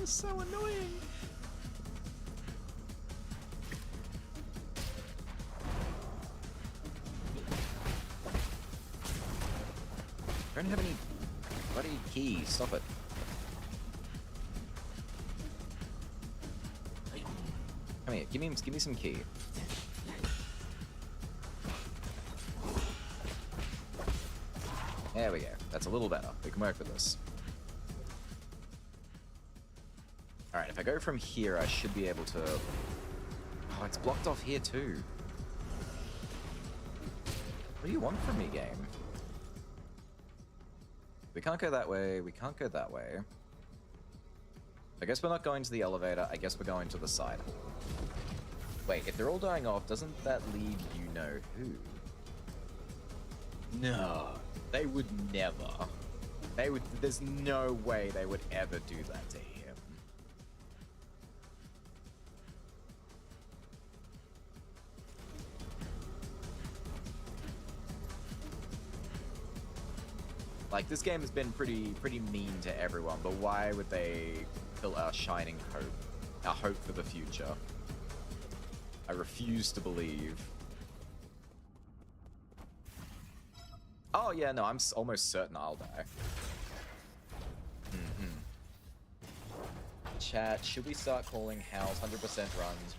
It's so annoying. I don't have any bloody keys. Stop it. Come here. Give me some key. There we go. That's a little better. We can work with this. Alright, if I go from here, I should be able to... Oh, it's blocked off here too. What do you want from me, game? We can't go that way. We can't go that way. I guess we're not going to the elevator. I guess we're going to the side. Wait, if they're all dying off, doesn't that leave you know who? No. They would never. They would... There's no way they would ever do that to him. Like, this game has been pretty mean to everyone, but why would they kill our shining hope? Our hope for the future? I refuse to believe. Oh yeah, no, I'm almost certain I'll die. Chat, should we start calling House 100% runs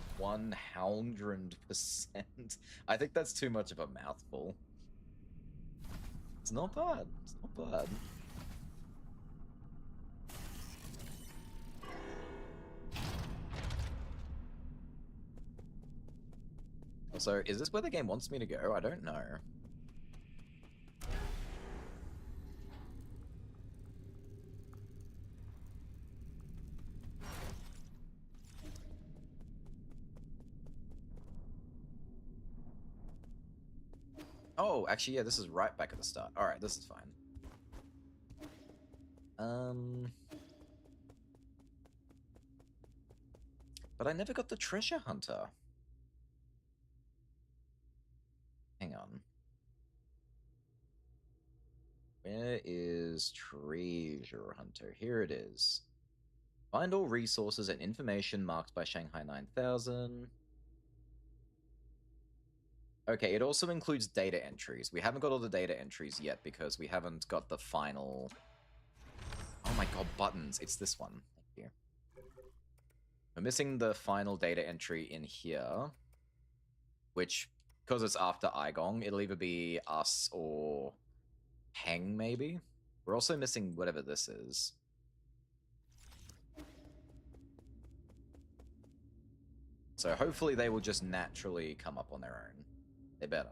100%? I think that's too much of a mouthful. It's not bad. It's not bad. Also, is this where the game wants me to go? I don't know. Oh, actually, yeah, this is right back at the start. Alright, this is fine. But I never got the treasure hunter. Hang on. Where is treasure hunter? Here it is. Find all resources and information marked by Shanghai 9000. Okay, it also includes data entries. We haven't got all the data entries yet because we haven't got the final... Oh my god, buttons. It's this one. Thank you. We're missing the final data entry in here, which, because it's after Aigong, it'll either be us or Heng, maybe? We're also missing whatever this is. So hopefully they will just naturally come up on their own. They better.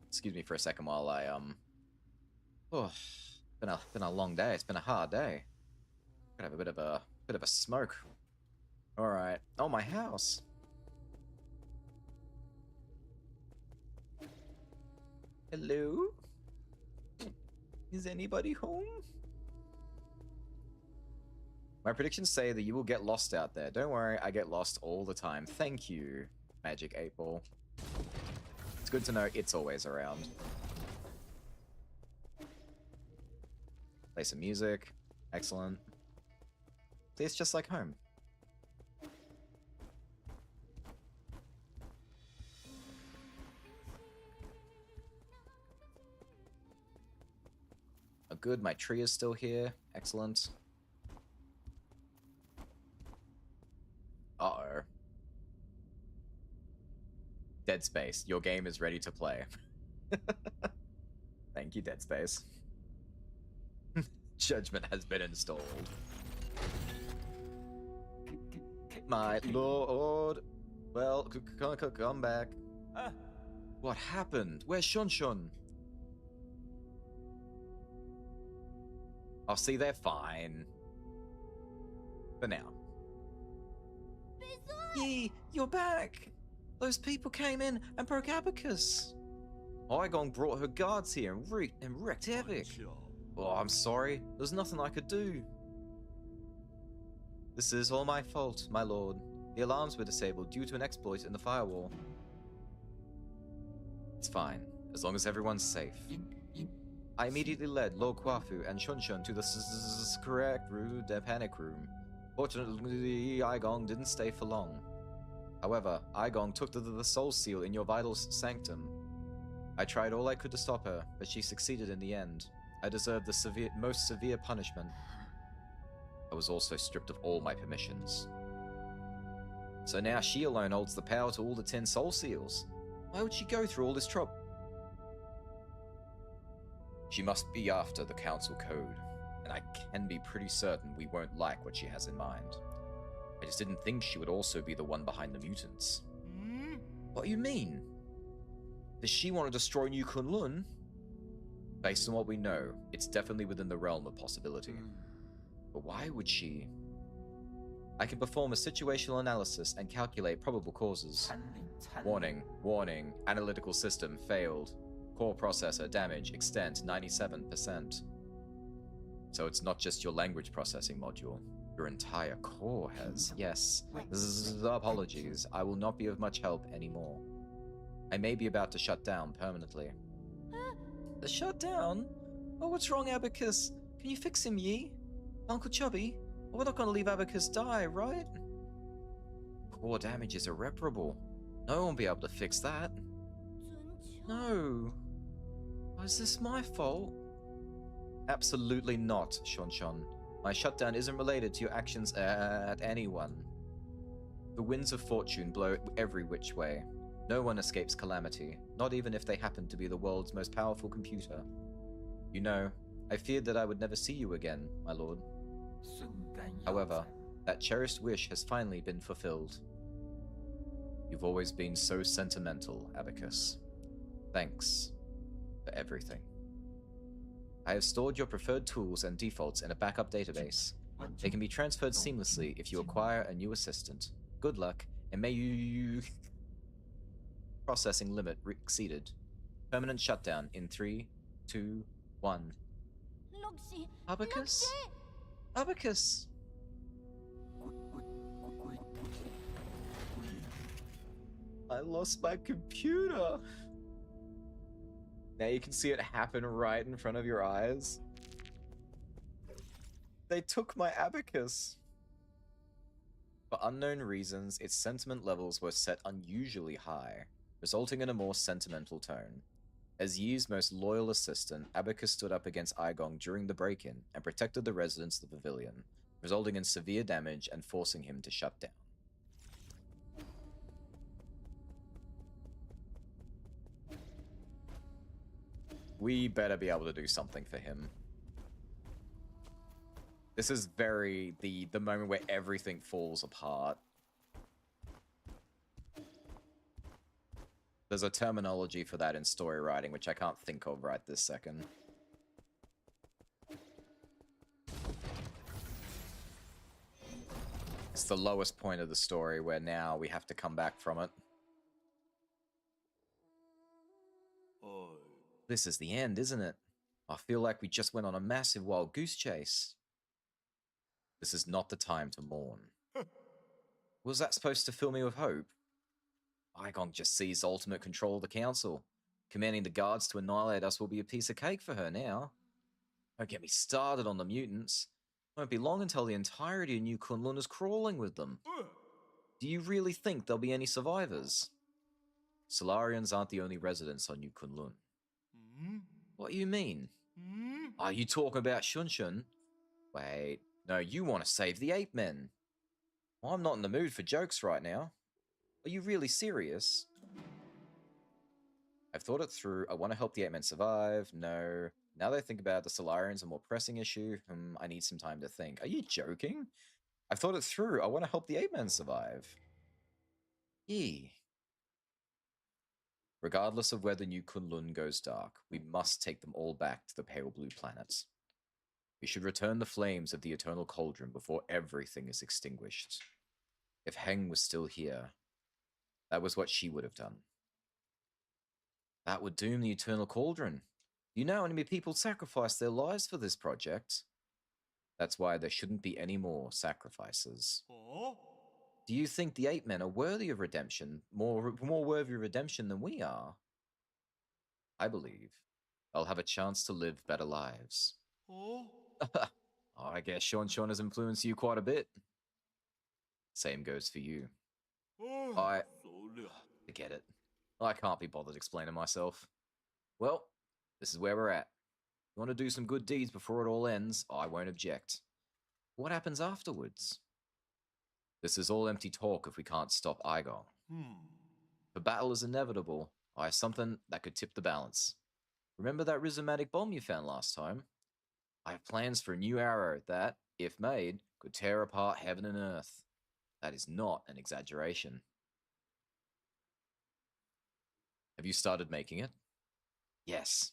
Excuse me for a second while I oh, been a long day. It's been a hard day. Gonna have a bit of a smoke. All right. Oh, my house. Hello? Is anybody home? My predictions say that you will get lost out there. Don't worry, I get lost all the time. Thank you, Magic 8 Ball. It's good to know it's always around. Play some music. Excellent. See, it's just like home. Oh, good, my tree is still here. Excellent. Uh-oh. Dead Space, your game is ready to play. Thank you, Dead Space. Judgment has been installed. My lord. Well, come back. What happened? Where's Shun Shun? Oh, see, they're fine. For now. Yee, you're back! Those people came in and broke Abacus. Aigong brought her guards here and wreaked havoc. Oh, I'm sorry. There's nothing I could do. This is all my fault, my lord. The alarms were disabled due to an exploit in the firewall. It's fine, as long as everyone's safe. I immediately led Lord Kwafu and Shun Shun to the correct room, the panic room. Fortunately, Aigong didn't stay for long. However, Aigong took the soul seal in your vital sanctum. I tried all I could to stop her, but she succeeded in the end. I deserve the most severe punishment. I was also stripped of all my permissions. So now she alone holds the power to all the 10 soul seals. Why would she go through all this trouble? She must be after the council code, and I can be pretty certain we won't like what she has in mind. I just didn't think she would also be the one behind the mutants. What do you mean? Does she want to destroy New Kunlun? Based on what we know, it's definitely within the realm of possibility. But why would she? I can perform a situational analysis and calculate probable causes. Warning, warning, analytical system failed. Core processor damage, extent 97%. So it's not just your language processing module. Your entire core has. Yes. Apologies. I will not be of much help anymore. I may be about to shut down permanently. The shutdown? Oh, what's wrong, Abacus? Can you fix him, Yi? Uncle Chubby? We're not gonna leave Abacus die, right? Core damage is irreparable. No one will be able to fix that. No. Is this my fault? Absolutely not, Shon. My shutdown isn't related to your actions at anyone. The winds of fortune blow every which way. No one escapes calamity, not even if they happen to be the world's most powerful computer. You know, I feared that I would never see you again, my lord. However, that cherished wish has finally been fulfilled. You've always been so sentimental, Abacus. Thanks for everything. I have stored your preferred tools and defaults in a backup database. They can be transferred seamlessly if you acquire a new assistant. Good luck, and may you... Processing limit exceeded. Permanent shutdown in 3, 2, 1. Abacus? Abacus! I lost my computer! Now you can see it happen right in front of your eyes. They took my Abacus! For unknown reasons, its sentiment levels were set unusually high, resulting in a more sentimental tone. As Yi's most loyal assistant, Abacus stood up against Aigong during the break-in and protected the residents of the pavilion, resulting in severe damage and forcing him to shut down. We better be able to do something for him. This is very the moment where everything falls apart. There's a terminology for that in story writing, which I can't think of right this second. It's the lowest point of the story where now we have to come back from it. This is the end, isn't it? I feel like we just went on a massive wild goose chase. This is not the time to mourn. Was that supposed to fill me with hope? Aigong just seized ultimate control of the council. Commanding the guards to annihilate us will be a piece of cake for her now. Don't get me started on the mutants. Won't be long until the entirety of New Kunlun is crawling with them. Do you really think there'll be any survivors? Solarians aren't the only residents on New Kunlun. What do you mean? Are you talking about Shun? Wait, no, you want to save the ape men. Well, I'm not in the mood for jokes right now. Are you really serious? I've thought it through. I want to help the ape men survive. No. Now that I think about it, the Solarians a more pressing issue. I need some time to think. Are you joking? I've thought it through. I want to help the ape men survive. Yee. Regardless of whether New Kunlun goes dark, we must take them all back to the pale blue planet. We should return the flames of the eternal cauldron before everything is extinguished. If Heng was still here, that was what she would have done. That would doom the eternal cauldron. You know how many people sacrificed their lives for this project? That's why there shouldn't be any more sacrifices. Do you think the ape men are worthy of redemption, more worthy of redemption than we are? I believe they'll have a chance to live better lives. I guess Shon has influenced you quite a bit. Same goes for you. Forget it. I can't be bothered explaining myself. Well, this is where we're at. You want to do some good deeds before it all ends? I won't object. What happens afterwards? This is all empty talk if we can't stop Igong. The battle is inevitable. I have something that could tip the balance. Remember that rhizomatic bomb you found last time? I have plans for a new arrow that, if made, could tear apart heaven and earth. That is not an exaggeration. Have you started making it? Yes.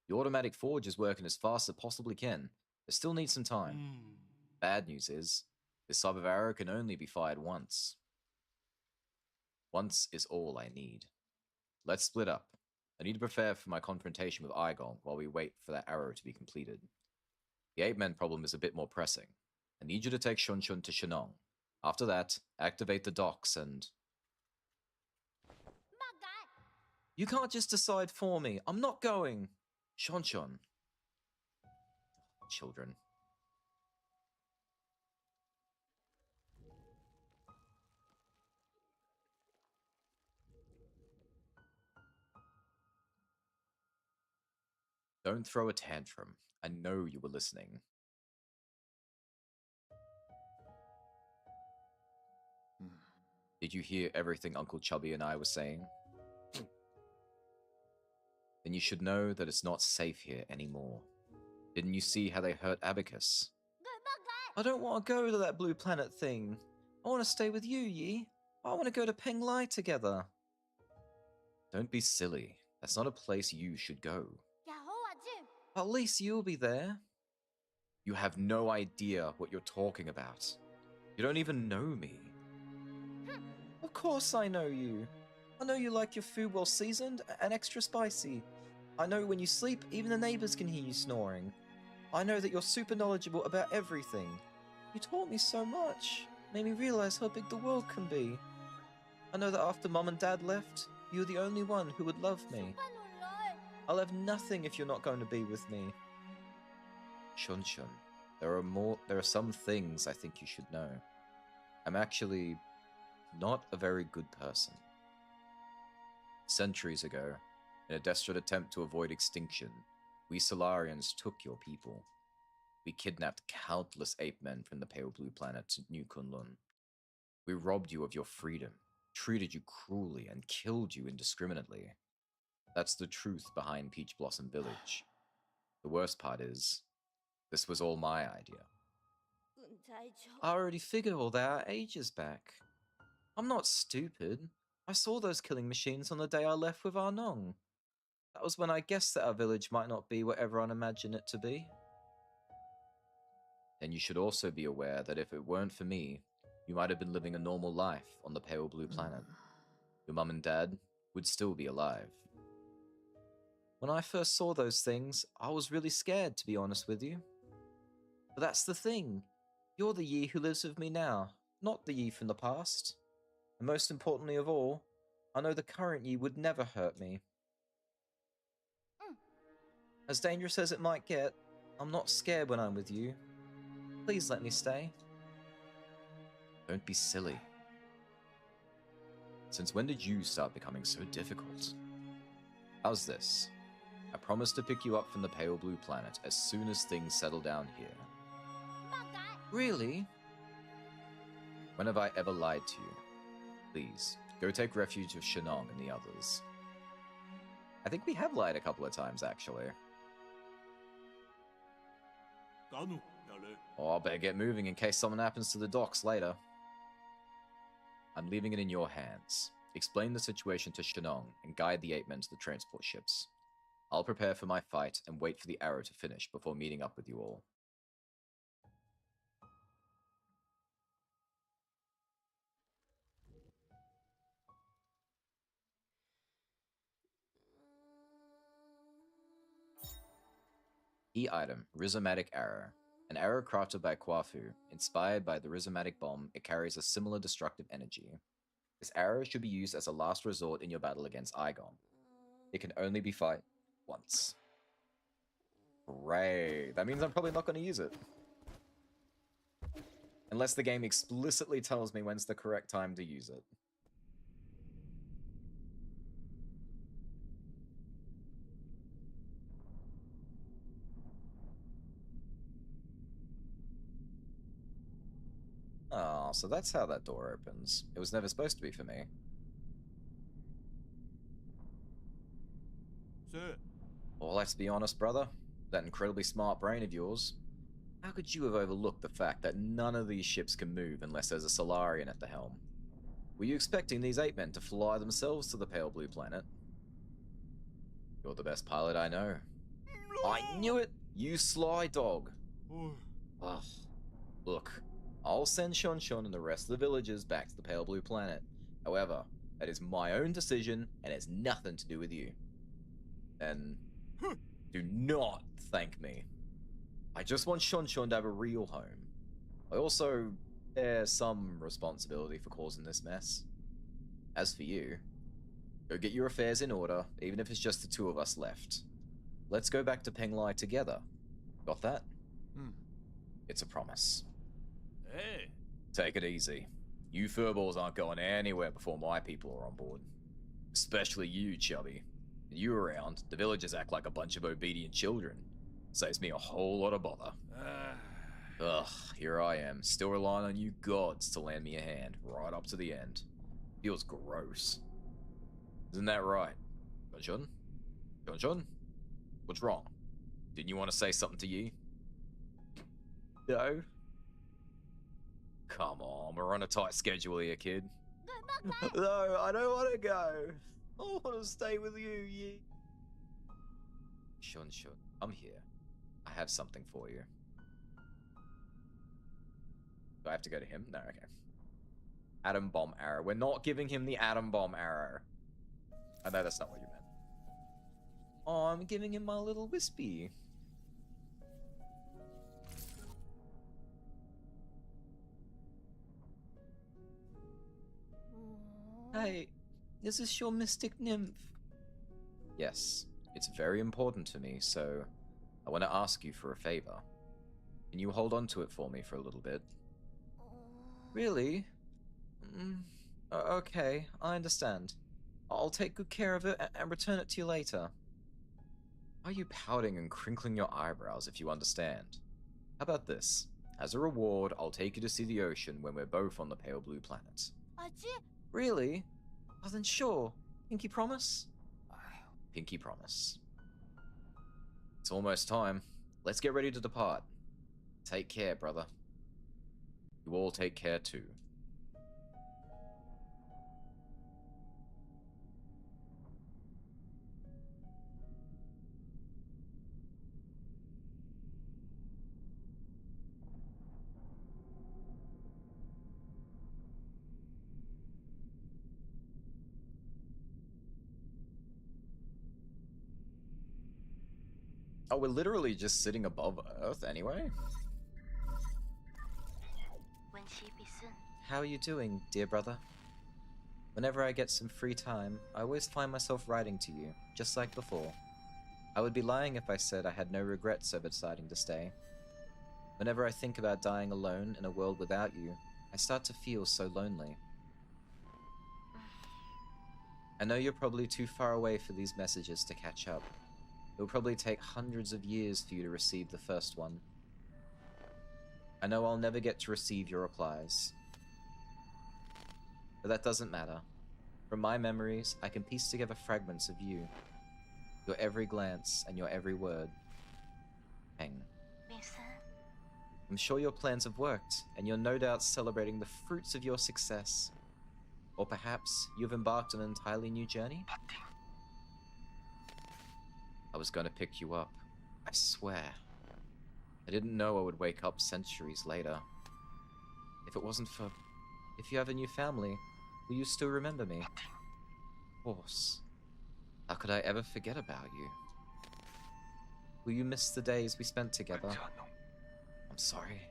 The automatic forge is working as fast as it possibly can. It still needs some time. Bad news is, this type of arrow can only be fired once. Once is all I need. Let's split up. I need to prepare for my confrontation with Igong while we wait for that arrow to be completed. The ape-man problem is a bit more pressing. I need you to take Shunshun to Shenong. After that, activate the docks and... You can't just decide for me. I'm not going. Shunshun. Children. Don't throw a tantrum. I know you were listening. Did you hear everything Uncle Chubby and I were saying? Then you should know that it's not safe here anymore. Didn't you see how they hurt Abacus? I don't want to go to that blue planet thing. I want to stay with you, Yi. I want to go to Penglai together. Don't be silly. That's not a place you should go. At least you'll be there. You have no idea what you're talking about. You don't even know me. Of course I know you. I know you like your food well seasoned and extra spicy. I know when you sleep, even the neighbors can hear you snoring. I know that you're super knowledgeable about everything. You taught me so much. Made me realize how big the world can be. I know that after Mom and Dad left, you're the only one who would love me. I'll have nothing if you're not going to be with me. Shunshun, there are some things I think you should know. I'm actually not a very good person. Centuries ago, in a desperate attempt to avoid extinction, we Solarians took your people. We kidnapped countless ape-men from the pale blue planet to New Kunlun. We robbed you of your freedom, treated you cruelly, and killed you indiscriminately. That's the truth behind Peach Blossom Village. The worst part is, this was all my idea. I already figured all that ages back. I'm not stupid. I saw those killing machines on the day I left with Arnong. That was when I guessed that our village might not be what everyone imagined it to be. Then you should also be aware that if it weren't for me, you might have been living a normal life on the pale blue planet. Your mum and dad would still be alive. When I first saw those things, I was really scared, to be honest with you. But that's the thing. You're the Yi who lives with me now, not the Yi from the past. And most importantly of all, I know the current Yi would never hurt me. As dangerous as it might get, I'm not scared when I'm with you. Please let me stay. Don't be silly. Since when did you start becoming so difficult? How's this? I promise to pick you up from the pale blue planet as soon as things settle down here. Really? When have I ever lied to you? Please, go take refuge with Shenong and the others. I think we have lied a couple of times, actually. Oh, I better get moving in case something happens to the docks later. I'm leaving it in your hands. Explain the situation to Shenong and guide the ape-men to the transport ships. I'll prepare for my fight and wait for the arrow to finish before meeting up with you all. Key item, Rhizomatic Arrow. An arrow crafted by Kwafu, inspired by the Rhizomatic Bomb, it carries a similar destructive energy. This arrow should be used as a last resort in your battle against Igong. It can only be fired once. Great. That means I'm probably not going to use it. Unless the game explicitly tells me when's the correct time to use it. Oh, so that's how that door opens. It was never supposed to be for me. Sir. Well, let's be honest, brother. That incredibly smart brain of yours. How could you have overlooked the fact that none of these ships can move unless there's a Solarian at the helm? Were you expecting these 8 men to fly themselves to the pale blue planet? You're the best pilot I know. I knew it! You sly dog! Oh. Ugh. Look, I'll send Shun Shun and the rest of the villagers back to the pale blue planet. However, that is my own decision and has nothing to do with you. And do not thank me. I just want Shun Shun to have a real home. I also bear some responsibility for causing this mess. As for you, go get your affairs in order, even if it's just the 2 of us left. Let's go back to Penglai together. Got that? It's a promise. Hey. Take it easy. You furballs aren't going anywhere before my people are on board. Especially you, Chubby. With you around, the villagers act like a bunch of obedient children. Saves me a whole lot of bother. Ugh, here I am, still relying on you gods to lend me a hand, right up to the end. Feels gross. Isn't that right? Shun? Shun Shun? What's wrong? Didn't you want to say something to you? No? Come on, we're on a tight schedule here, kid. No, I don't want to go. I want to stay with you, Yi. Shun Shun, I'm here. I have something for you. Do I have to go to him? No, okay. Atom bomb arrow. We're not giving him the atom bomb arrow. I know that's not what you meant. Oh, I'm giving him my little wispy. Hey, is this your mystic nymph? Yes, it's very important to me, so I want to ask you for a favor. Can you hold on to it for me for a little bit? Really? Okay, I understand. I'll take good care of it and return it to you later. Why are you pouting and crinkling your eyebrows if you understand? How about this? As a reward, I'll take you to see the ocean when we're both on the pale blue planet. Really? Oh, then sure. Pinky promise? Pinky promise. It's almost time. Let's get ready to depart. Take care, brother. You all take care too. Oh, we're literally just sitting above Earth anyway? How are you doing, dear brother? Whenever I get some free time, I always find myself writing to you, just like before. I would be lying if I said I had no regrets over deciding to stay. Whenever I think about dying alone in a world without you, I start to feel so lonely. I know you're probably too far away for these messages to catch up. It will probably take hundreds of years for you to receive the first one. I know I'll never get to receive your replies. But that doesn't matter. From my memories, I can piece together fragments of you. Your every glance and your every word. Heng. I'm sure your plans have worked, and you're no doubt celebrating the fruits of your success. Or perhaps you've embarked on an entirely new journey? I was going to pick you up. I swear. I didn't know I would wake up centuries later. If it wasn't for... If you have a new family, will you still remember me? Of course. How could I ever forget about you? Will you miss the days we spent together? I'm sorry.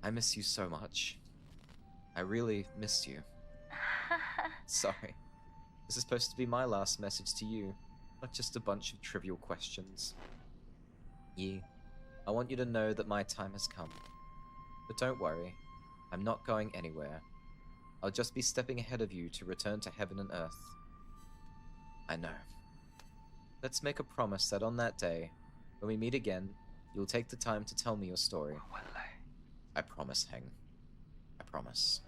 I miss you so much. I really missed you. Sorry. This is supposed to be my last message to you, not just a bunch of trivial questions. Yi, I want you to know that my time has come. But don't worry, I'm not going anywhere. I'll just be stepping ahead of you to return to heaven and earth. I know. Let's make a promise that on that day, when we meet again, you'll take the time to tell me your story. I promise, Heng. promise.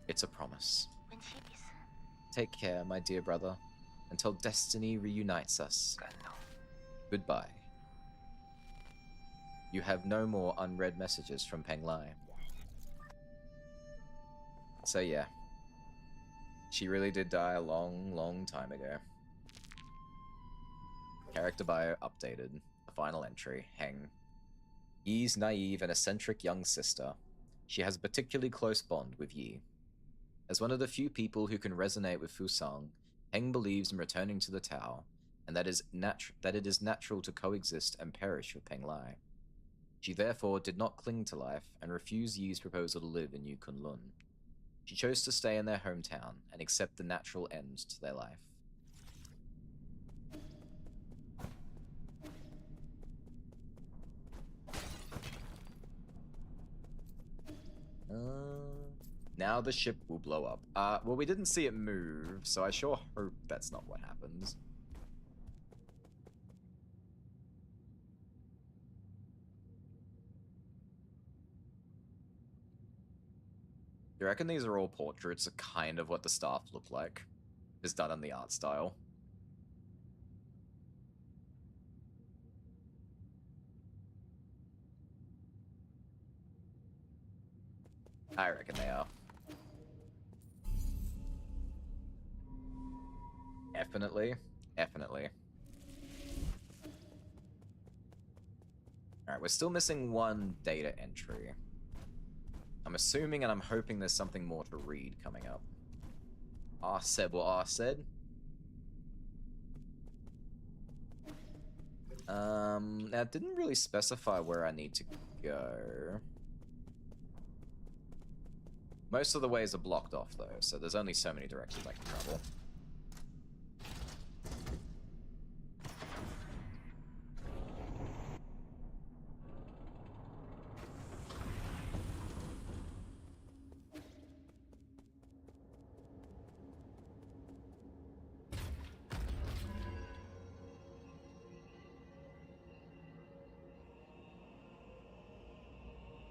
It's a promise. Take care, my dear brother, until destiny reunites us. Goodbye. You have no more unread messages from Peng Lai. So yeah. She really did die a long, long time ago. Character bio updated. The final entry, Heng. Yi's naive and eccentric young sister. She has a particularly close bond with Yi. As one of the few people who can resonate with Fusang, Heng believes in returning to the Tao, and that it is natural to coexist and perish with Peng Lai. She therefore did not cling to life and refused Yi's proposal to live in Yu Kunlun. She chose to stay in their hometown and accept the natural end to their life. Now the ship will blow up. Well, we didn't see it move, so I sure hope that's not what happens. You reckon these are all portraits of kind of what the staff look like? Is done in the art style. I reckon they are. Definitely. Definitely. Alright, we're still missing one data entry. I'm assuming and I'm hoping there's something more to read coming up. Said what said. Now it didn't really specify where I need to go. Most of the ways are blocked off though, so there's only so many directions I can travel.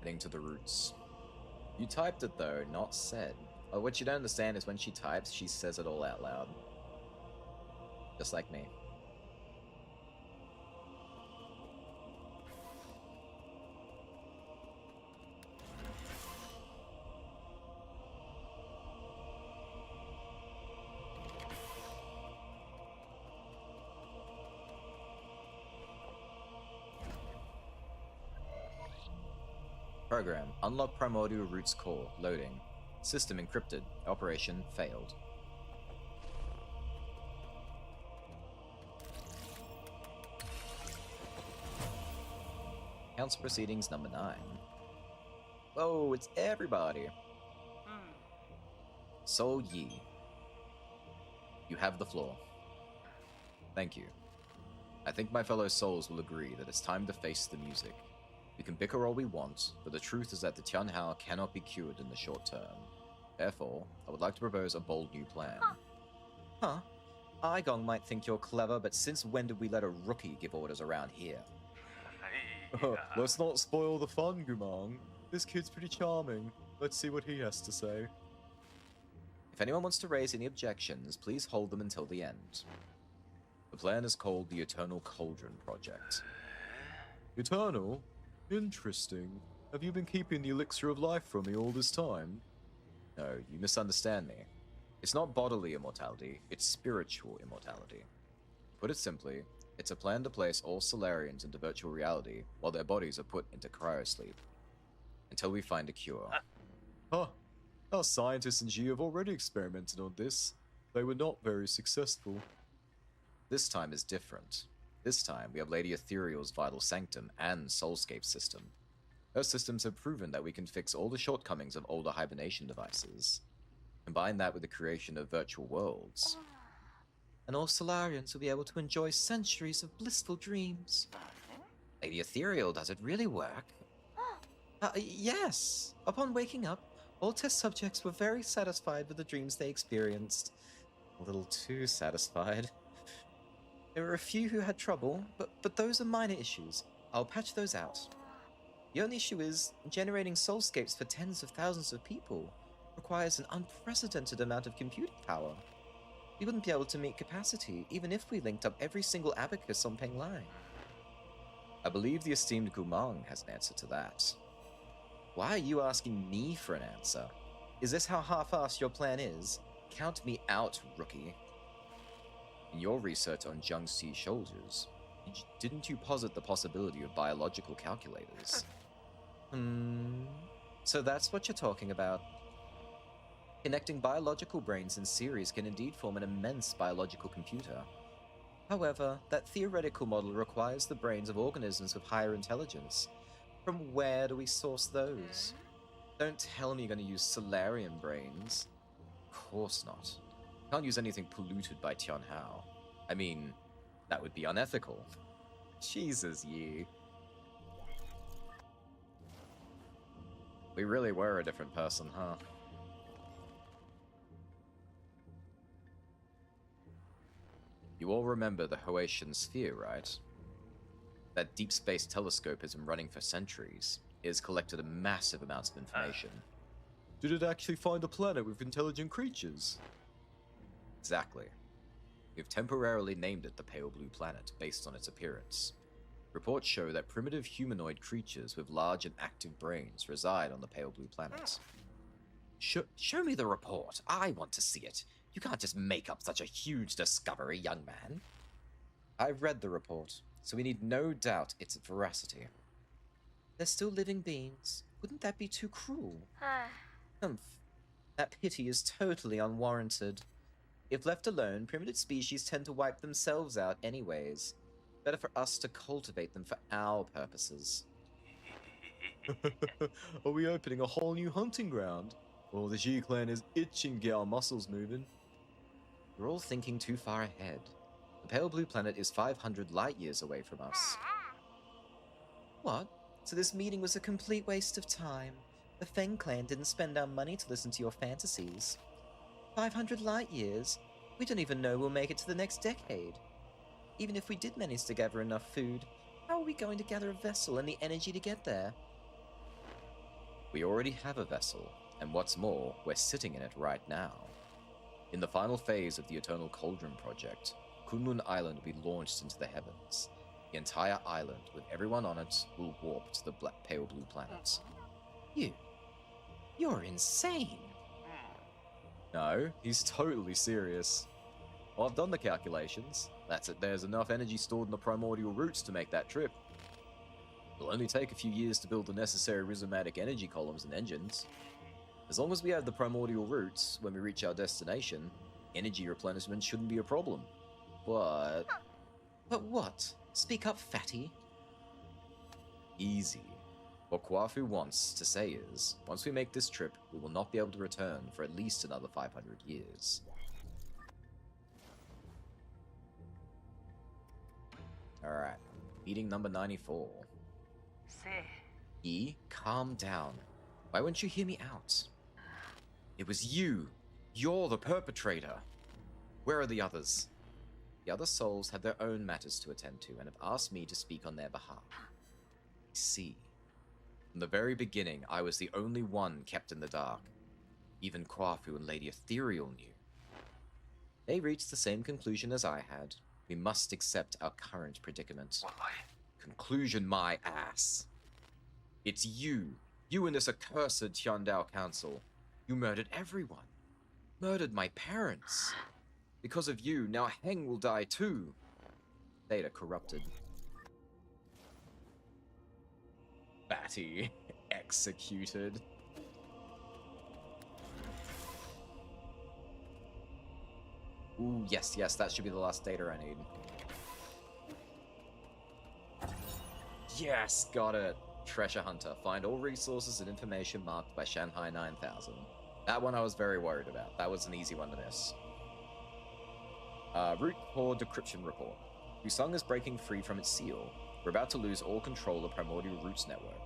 Heading to the roots. You typed it though, not said. Oh, what you don't understand is when she types, she says it all out loud. Just like me. Program. Unlock Primordial Roots Core. Loading. System encrypted. Operation failed. Council Proceedings number 9. Whoa, it's everybody. Soul Yi. You have the floor. Thank you. I think my fellow souls will agree that it's time to face the music. We can bicker all we want, but the truth is that the Tianhao cannot be cured in the short term. Therefore, I would like to propose a bold new plan. Huh? Aigong might think you're clever, but since when did we let a rookie give orders around here? Let's not spoil the fun, Gumang. This kid's pretty charming. Let's see what he has to say. If anyone wants to raise any objections, please hold them until the end. The plan is called the Eternal Cauldron Project. Eternal? Interesting. Have you been keeping the elixir of life from me all this time? No, you misunderstand me. It's not bodily immortality, it's spiritual immortality. Put it simply, it's a plan to place all Solarians into virtual reality while their bodies are put into cryosleep. Until we find a cure. Huh. Our scientists in G have already experimented on this. They were not very successful. This time is different. This time, we have Lady Ethereal's Vital Sanctum and Soulscape system. Her systems have proven that we can fix all the shortcomings of older hibernation devices. Combine that with the creation of virtual worlds. And all Solarians will be able to enjoy centuries of blissful dreams. Lady Ethereal, does it really work? Yes. Upon waking up, all test subjects were very satisfied with the dreams they experienced. A little too satisfied. There were a few who had trouble, but those are minor issues. I'll patch those out. The only issue is, generating soulscapes for tens of thousands of people requires an unprecedented amount of computing power. We wouldn't be able to meet capacity, even if we linked up every single abacus on Penglai. I believe the esteemed Gumang has an answer to that. Why are you asking me for an answer? Is this how half-assed your plan is? Count me out, rookie. In your research on Jiangxi soldiers, didn't you posit the possibility of biological calculators? So that's what you're talking about. Connecting biological brains in series can indeed form an immense biological computer. However, that theoretical model requires the brains of organisms with higher intelligence. From where do we source those? Don't tell me you're going to use Solarium brains. Of course not. Can't use anything polluted by Tianhao. I mean, that would be unethical. Jesus, Yi. We really were a different person, huh? You all remember the Hoatian sphere, right? That deep space telescope has been running for centuries. It has collected a massive amounts of information. Did it actually find a planet with intelligent creatures? Exactly. We've temporarily named it the Pale Blue Planet based on its appearance. Reports show that primitive humanoid creatures with large and active brains reside on the Pale Blue Planet. Show me the report. I want to see it. You can't just make up such a huge discovery, young man. I've read the report, so we need no doubt its veracity. They're still living beings. Wouldn't that be too cruel? Humph. That pity is totally unwarranted. If left alone, primitive species tend to wipe themselves out anyways. Better for us to cultivate them for our purposes. Are we opening a whole new hunting ground? Well, the G clan is itching to get our muscles moving. You're all thinking too far ahead. The Pale Blue Planet is 500 light years away from us. What? So this meeting was a complete waste of time. The Feng clan didn't spend our money to listen to your fantasies. 500 light years? We don't even know we'll make it to the next decade. Even if we did manage to gather enough food, how are we going to gather a vessel and the energy to get there? We already have a vessel, and what's more, we're sitting in it right now. In the final phase of the Eternal Cauldron project, Kunlun Island will be launched into the heavens. The entire island, with everyone on it, will warp to the Pale Blue Planet. You're insane! No, he's totally serious. Well, I've done the calculations. That's it. There's enough energy stored in the primordial roots to make that trip. It'll only take a few years to build the necessary rhizomatic energy columns and engines. As long as we have the primordial roots, when we reach our destination, energy replenishment shouldn't be a problem. But what? Speak up, fatty. Easy. What Kwafu wants to say is, once we make this trip, we will not be able to return for at least another 500 years. Alright, meeting number 94. E, calm down. Why won't you hear me out? It was you. You're the perpetrator. Where are the others? The other souls have their own matters to attend to and have asked me to speak on their behalf. I see. From the very beginning, I was the only one kept in the dark. Even Kwafu and Lady Ethereal knew. They reached the same conclusion as I had. We must accept our current predicament. Conclusion, my ass. It's you. You and this accursed Tiandao Council. You murdered everyone. Murdered my parents. Because of you, now Heng will die too. Theta corrupted. Batty. Executed. Ooh, yes, that should be the last data I need. Yes, got it. Treasure Hunter. Find all resources and information marked by Shanghai 9000. That one I was very worried about. That was an easy one to miss. Root Core Decryption Report. Fusung is breaking free from its seal. We're about to lose all control of Primordial Roots network.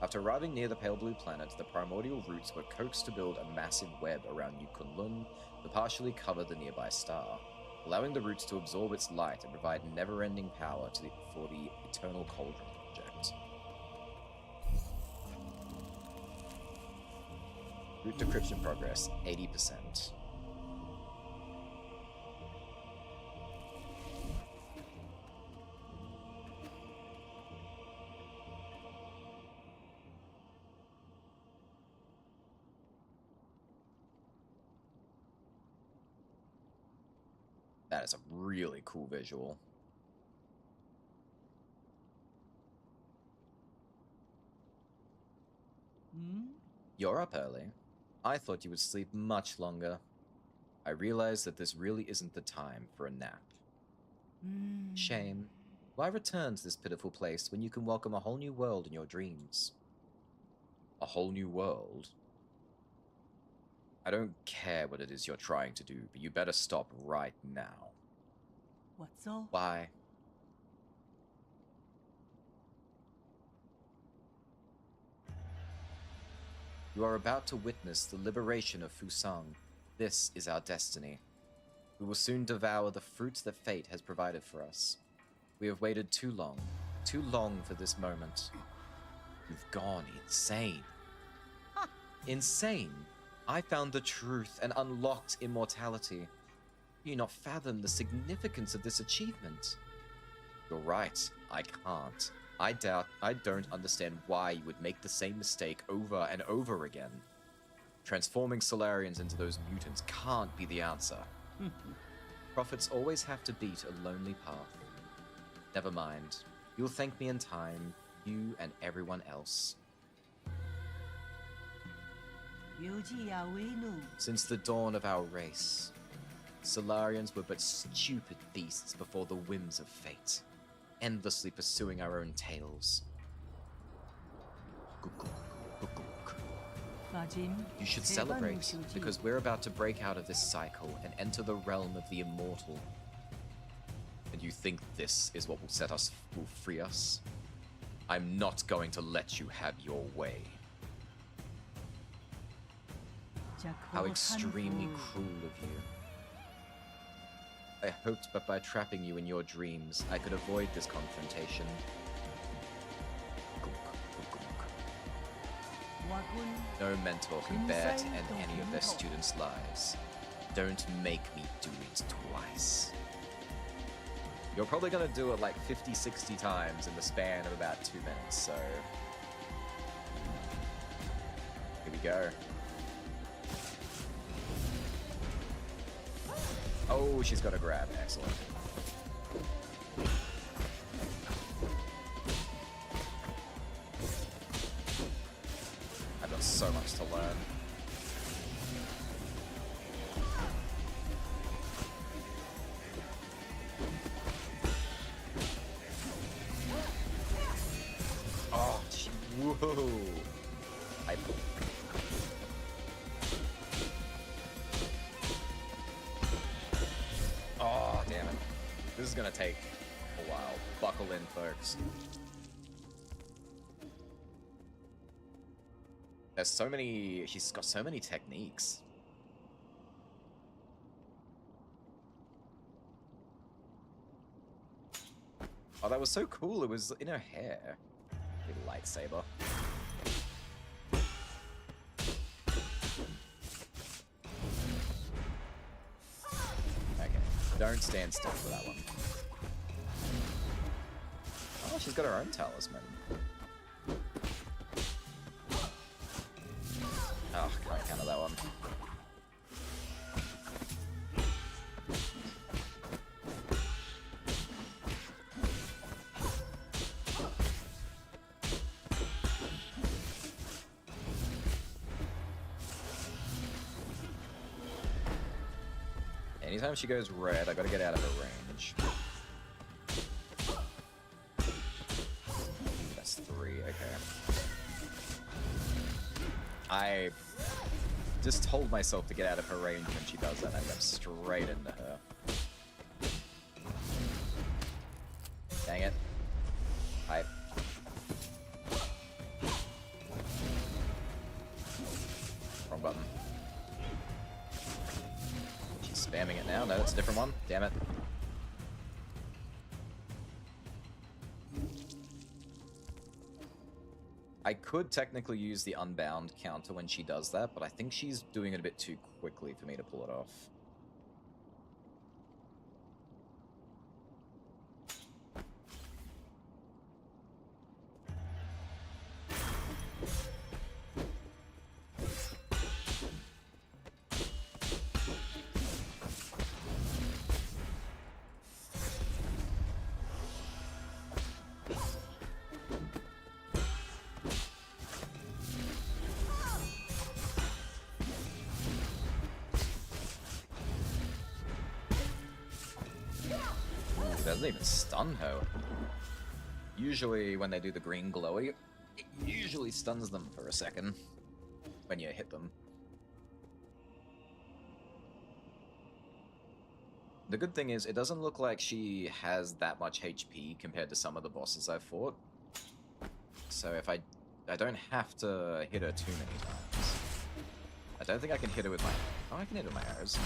After arriving near the Pale Blue Planet, the Primordial Roots were coaxed to build a massive web around New Kunlun to partially cover the nearby star, allowing the roots to absorb its light and provide never-ending power for the Eternal Cauldron project. Root decryption progress, 80%. That is a really cool visual. You're up early. I thought you would sleep much longer. I realize that this really isn't the time for a nap. Shame. Why return to this pitiful place when you can welcome a whole new world in your dreams? A whole new world? I don't care what it is you're trying to do, but you better stop right now. What's all? Why? You are about to witness the liberation of Fusang. This is our destiny. We will soon devour the fruits that fate has provided for us. We have waited too long for this moment. You've gone insane. Insane? I found the truth and unlocked immortality. Do you not fathom the significance of this achievement? You're right, I can't. I don't understand why you would make the same mistake over and over again. Transforming Solarians into those mutants can't be the answer. Prophets always have to beat a lonely path. Never mind. You'll thank me in time, you and everyone else. Since the dawn of our race, Solarians were but stupid beasts before the whims of fate, endlessly pursuing our own tails. You should celebrate, because we're about to break out of this cycle and enter the realm of the immortal. And you think this is what will free us? I'm not going to let you have your way. How extremely cruel of you. I hoped that by trapping you in your dreams, I could avoid this confrontation. No mentor can bear to end any of their students' lives. Don't make me do it twice. You're probably gonna do it like 50, 60 times in the span of about 2 minutes, so... Here we go. Oh, she's got a grab. Excellent. I've got so much to learn. Oh, whoa. Oh, damn it. This is gonna take a while. Buckle in, folks. There's so many... She's got so many techniques. Oh, that was so cool. It was in her hair. Little lightsaber. Don't stand still for that one. Oh, she's got her own talisman. Oh, can't counter that one. Anytime she goes red, I gotta get out of her range. That's 3, okay. I just told myself to get out of her range when she does that, and I go straight into her. Dang it. Hype. Wrong button. Spamming it now? No, that's a different one. Damn it. I I could technically use the unbound counter when she does that, but I think she's doing it a bit too quickly for me to pull it off. Doesn't even stun her. Usually when they do the green glowy, it usually stuns them for a second when you hit them. The good thing is it doesn't look like she has that much HP compared to some of the bosses I've fought. So if I don't have to hit her too many times. I don't think I can hit her with my... Oh, I can hit her with my arrows.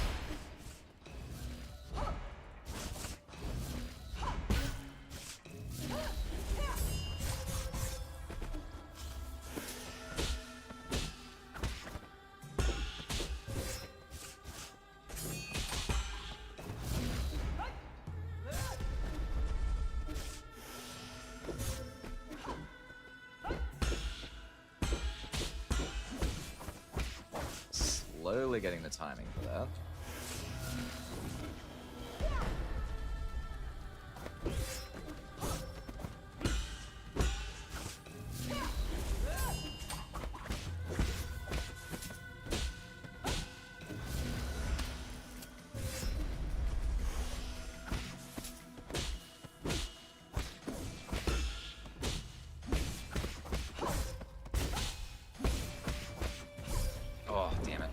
Slowly getting the timing for that. Oh, damn it.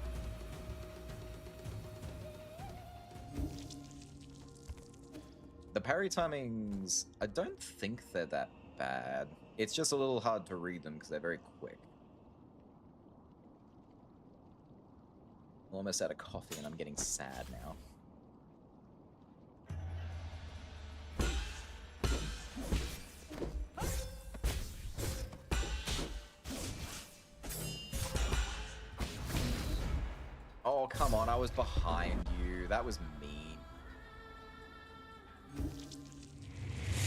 The parry timings, I don't think they're that bad. It's just a little hard to read them because they're very quick. I'm almost out of coffee and I'm getting sad now. Oh, come on, I was behind you. That was mean.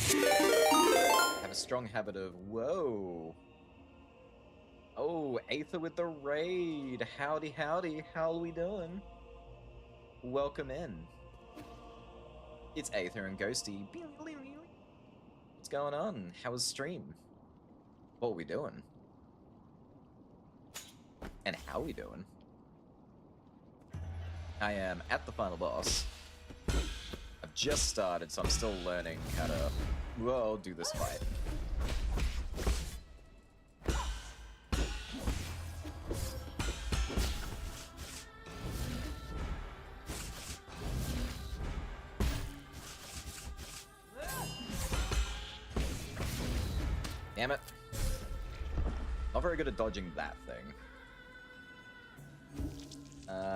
I have a strong habit of... Whoa. Oh, Aether with the raid. Howdy, howdy. How are we doing? Welcome in. It's Aether and Ghosty. What's going on? How was stream? What are we doing? And how are we doing? I am at the final boss. I've just started, so I'm still learning how to, well, do this fight. Damn it. Not very good at dodging that thing.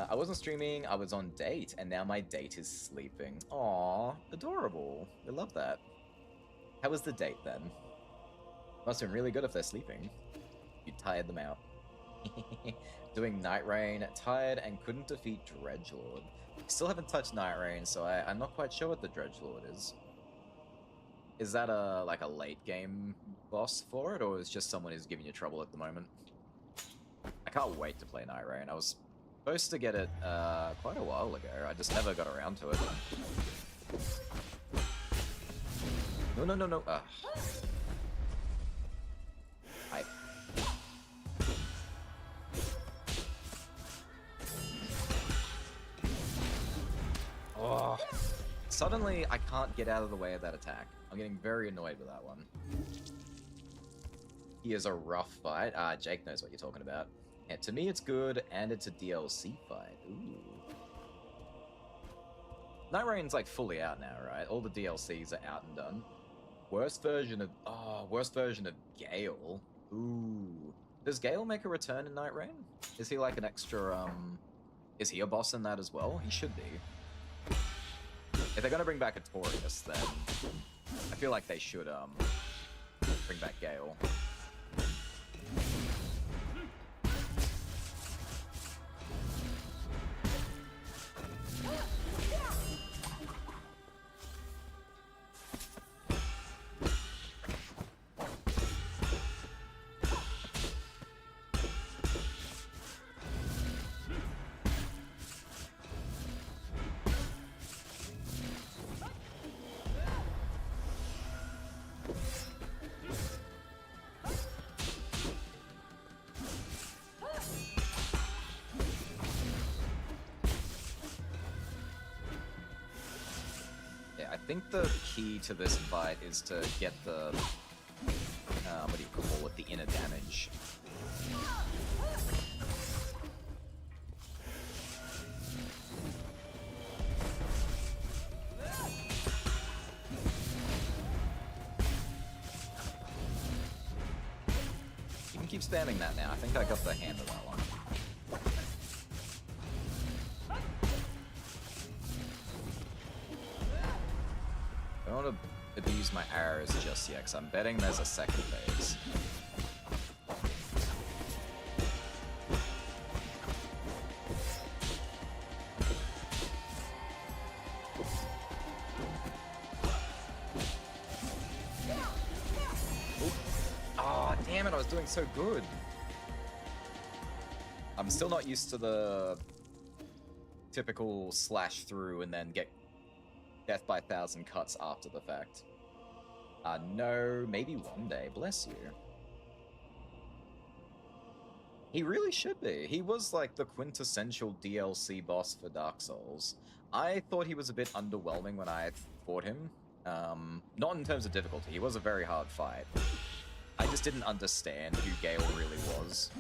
I wasn't streaming, I was on date, and now my date is sleeping. Aww, adorable. I love that. How was the date then? Must have been really good if they're sleeping. You tired them out. Doing Night Rain, tired and couldn't defeat Dredgelord. Still haven't touched Night Rain, so I'm not quite sure what the Dredgelord is. Is that like a late game boss for it, or is just someone who's giving you trouble at the moment? I can't wait to play Night Rain. I was supposed to get it quite a while ago. I just never got around to it. No, no, no, no. I... Oh. Suddenly, I can't get out of the way of that attack. I'm getting very annoyed with that one. He is a rough fight. Jake knows what you're talking about. Yeah, to me, it's good, and it's a DLC fight. Ooh. Night Rain's like fully out now, right? All the DLCs are out and done. Worst version of Gale. Ooh. Does Gale make a return in Night Rain? Is he like an extra, is he a boss in that as well? He should be. If they're gonna bring back Artorias, then I feel like they should, bring back Gale. think the key to this fight is to get the, what do you call it, the inner damage. You can keep spamming that now. I think I got the hand of that one. I don't want to abuse my arrows just yet, because I'm betting there's a second phase. Oh, damn it, I was doing so good. I'm still not used to the typical slash through and then get death by 1,000 cuts after the fact. No, maybe one day. Bless you. He really should be. He was like the quintessential DLC boss for Dark Souls. I thought he was a bit underwhelming when I fought him. Not in terms of difficulty. He was a very hard fight. I just didn't understand who Gale really was.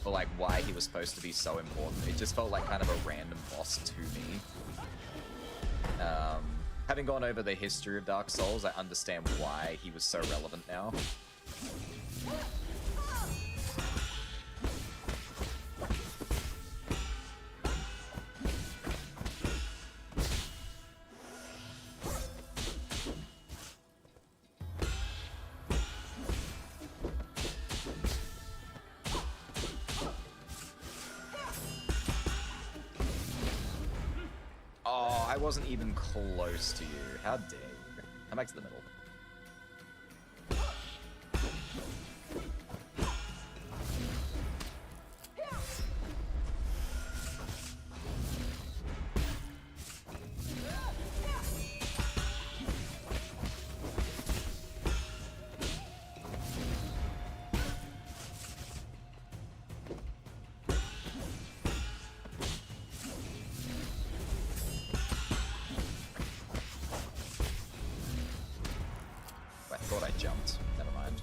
Or like why he was supposed to be so important. It just felt like kind of a random boss to me. Having gone over the history of Dark Souls, I understand why he was so relevant now. I wasn't even close to you. How dare you? Come back to the middle. I thought I jumped. Never mind.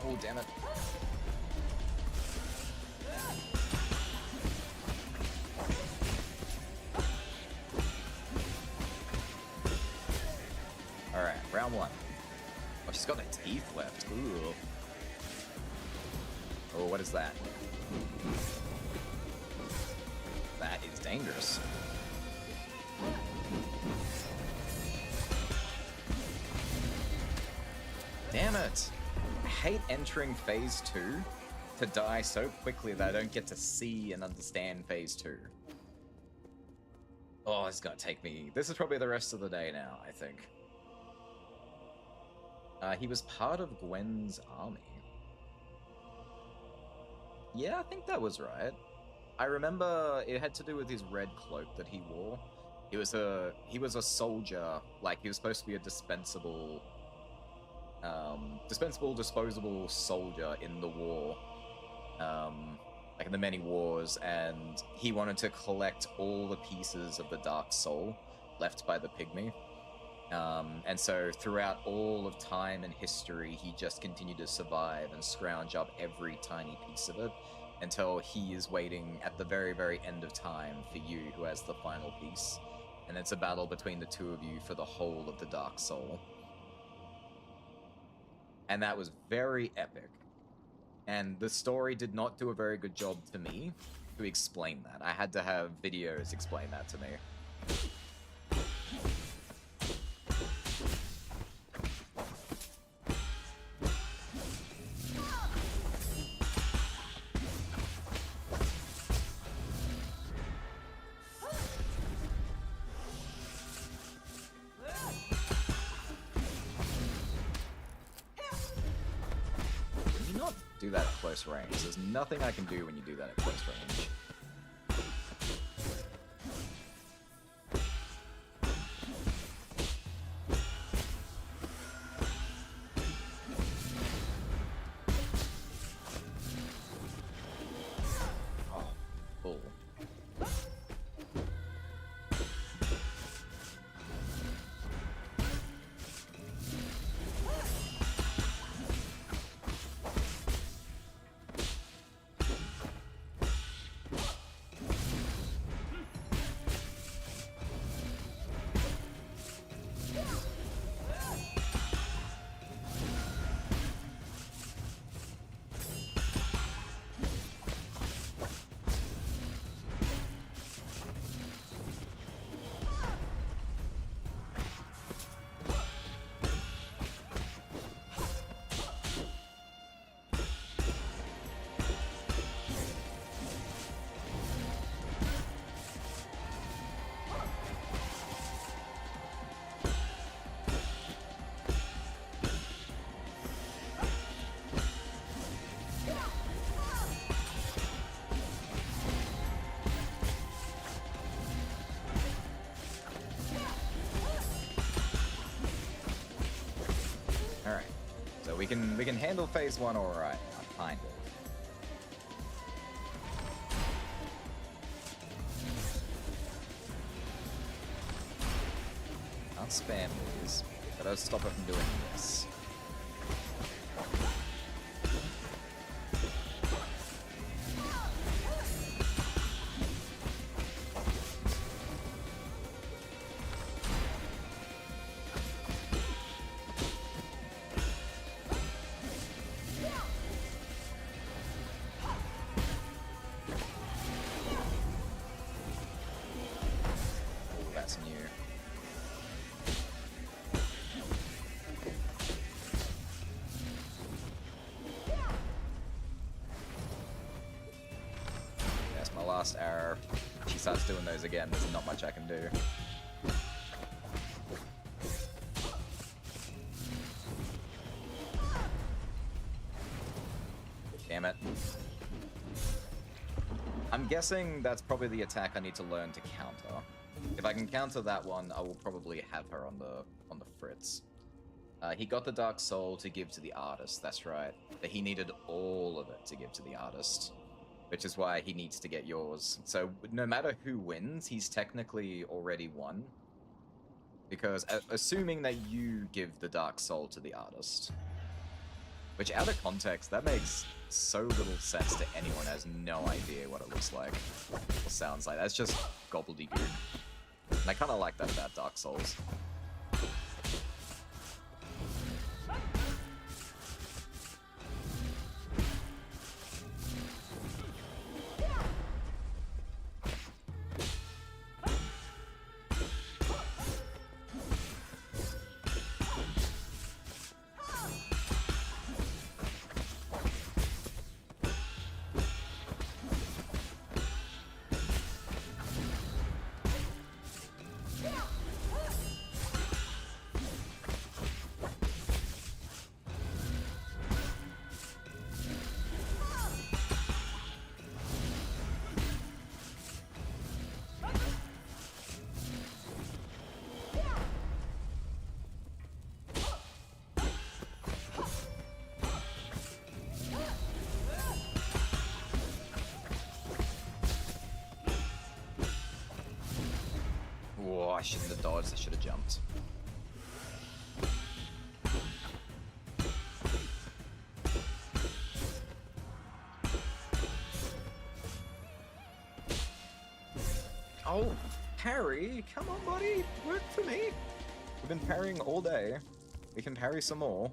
Oh, damn it. Alright, round one. Oh, she's got her teeth left. Ooh. Oh, what is that? That is dangerous. Damn it! I hate entering phase 2 to die so quickly that I don't get to see and understand phase 2. Oh, it's gonna take me... This is probably the rest of the day now, I think. He was part of Gwen's army. Yeah, I think that was right. I remember it had to do with his red cloak that he wore. He was a soldier, like he was supposed to be a dispensable, disposable soldier in the war, like in the many wars, and he wanted to collect all the pieces of the Dark Soul left by the Pygmy. And so throughout all of time and history, he just continued to survive and scrounge up every tiny piece of it until he is waiting at the very, very end of time for you, who has the final piece. And it's a battle between the two of you for the whole of the Dark Soul. And that was very epic. And the story did not do a very good job to me to explain that. I had to have videos explain that to me. do that at close range. There's nothing I can do when you do that at close range. Oh, bull. Alright. So we can handle phase 1 alright. Kind of. Can't spam these. Gotta stop it from doing this. That's new. That's my last arrow. She starts doing those again, there's not much I can do. Damn it. I'm guessing that's probably the attack I need to learn to counter. If I can counter that one, I will probably have her on the fritz. He got the Dark Soul to give to the artist, that's right. But he needed all of it to give to the artist. Which is why he needs to get yours. So no matter who wins, he's technically already won. Because assuming that you give the Dark Soul to the artist. Which out of context, that makes so little sense to anyone who has no idea what it looks like. Or sounds like. That's just gobbledygook. And I kind of like that about Dark Souls. Whoa, I shouldn't have dodged, I should have jumped. Oh, parry? Come on, buddy. Work for me. We've been parrying all day. We can parry some more.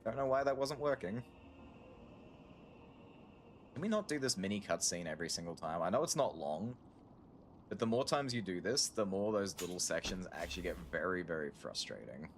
Don't know why that wasn't working. Can we not do this mini cutscene every single time? I know it's not long, but the more times you do this, the more those little sections actually get very, very frustrating.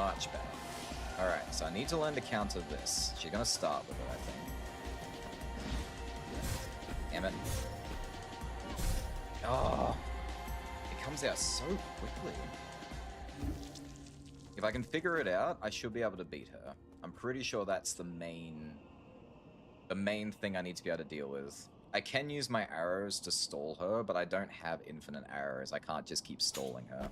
Much better. Alright, so I need to learn to counter this. She's gonna start with it, I think. Damn it. Oh, it comes out so quickly. If I can figure it out, I should be able to beat her. I'm pretty sure that's the main thing I need to be able to deal with. I can use my arrows to stall her, but I don't have infinite arrows. I can't just keep stalling her.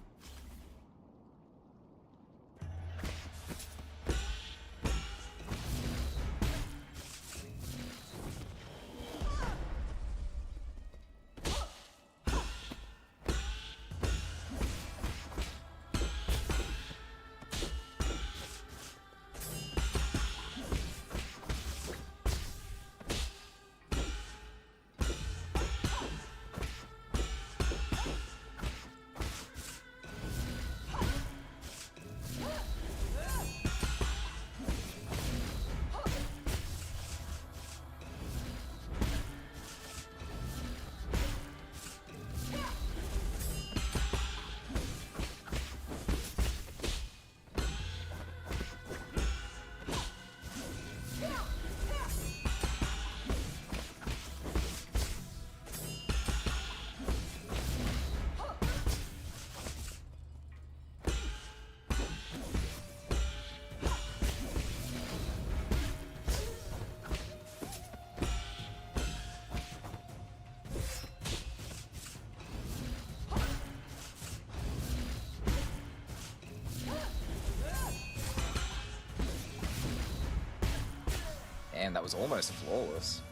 And that was almost flawless.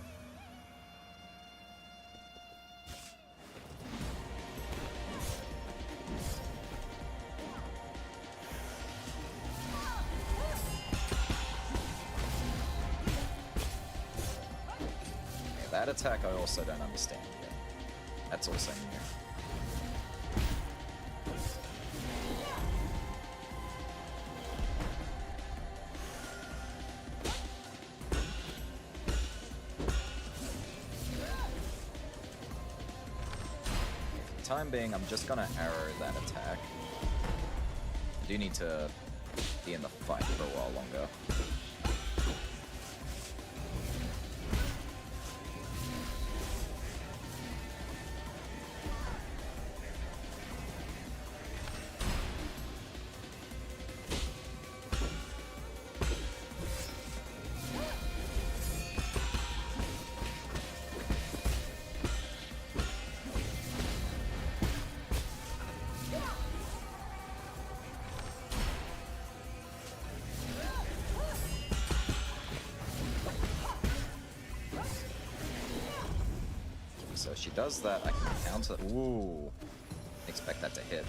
Okay, that attack I also don't understand yet. That's also new. Time being, I'm just gonna arrow that attack. I do need to be in the fight for a while longer. So she does that, I can counter. Ooh. Expect that to hit.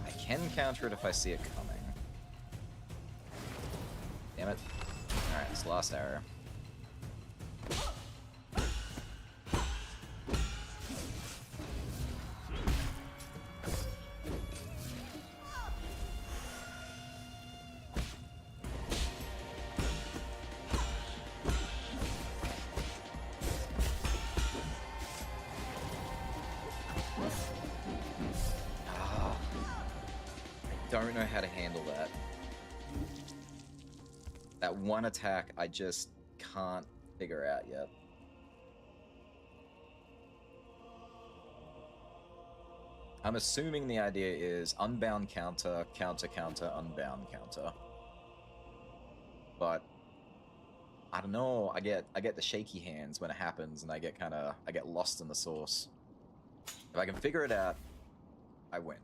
I can counter it if I see it coming. Damn it. Alright, it's last arrow. Don't know how to handle that. That one attack I just can't figure out yet. I'm assuming the idea is unbound counter, counter, counter, unbound counter. But I don't know, I get the shaky hands when it happens and I get lost in the sauce. If I can figure it out, I win.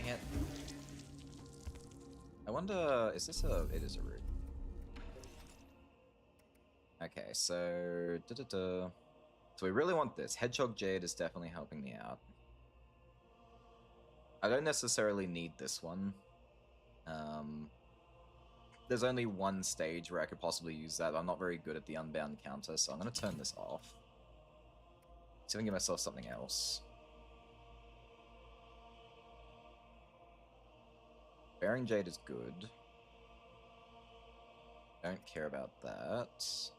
can't... I wonder, is this a... It is a root. Okay, so... So we really want this. Hedgehog Jade is definitely helping me out. I don't necessarily need this one. There's only one stage where I could possibly use that. I'm not very good at the Unbound counter, so I'm going to turn this off. See if I can give myself something else. Bearing Jade is good. Don't care about that.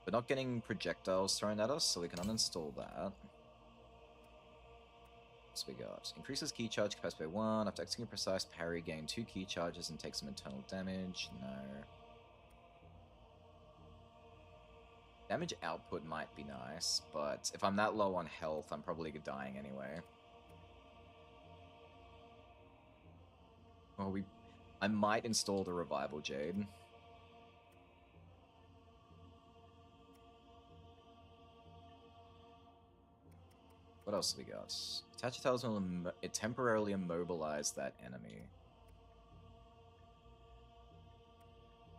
We're not getting projectiles thrown at us, so we can uninstall that. So we got increases key charge capacity by 1. After executing a precise parry, gain 2 key charges and take some internal damage. No. Damage output might be nice, but if I'm that low on health, I'm probably dying anyway. Oh, I might install the Revival Jade. What else have we got? Attach a talisman will it temporarily immobilize that enemy.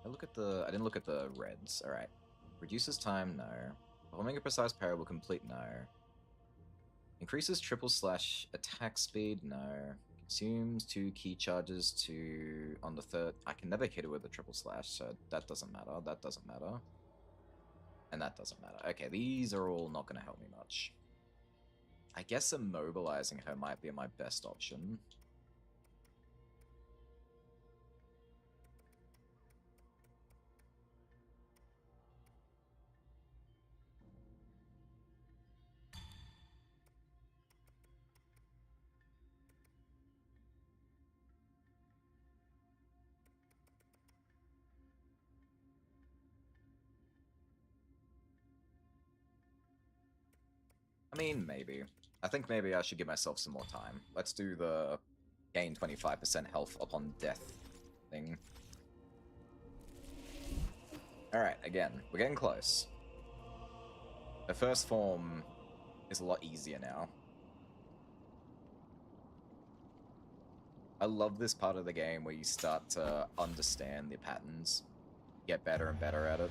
I didn't look at the reds. Alright. Reduces time, no. Performing a precise parry will complete, no. Increases triple slash attack speed, no. Consumes 2 key charges to on the third. I can never hit it with a triple slash, so that doesn't matter. That doesn't matter. And that doesn't matter. Okay, these are all not going to help me much. I guess immobilizing her might be my best option. I mean, maybe. I think maybe I should give myself some more time. Let's do the gain 25% health upon death thing. Alright, again, we're getting close. The first form is a lot easier now. I love this part of the game where you start to understand the patterns, get better and better at it.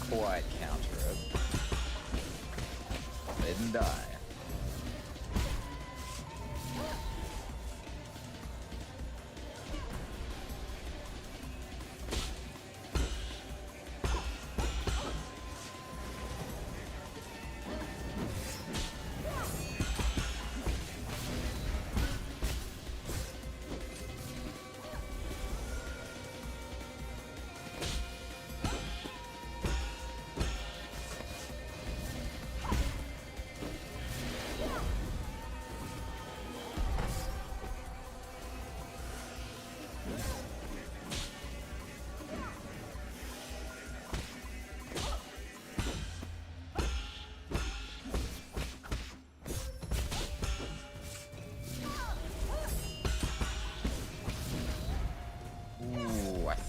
Quite counter it. Didn't die.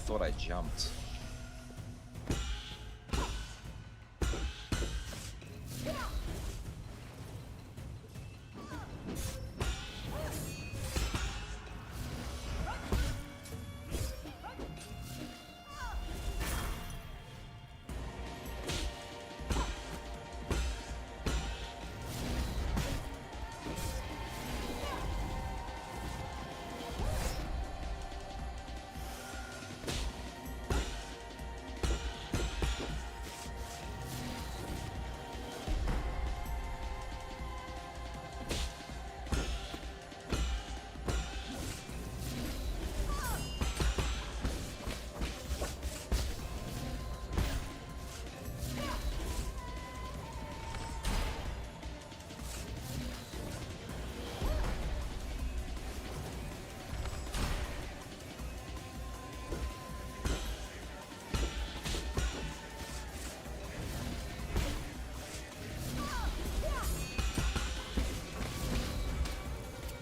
thought I jumped.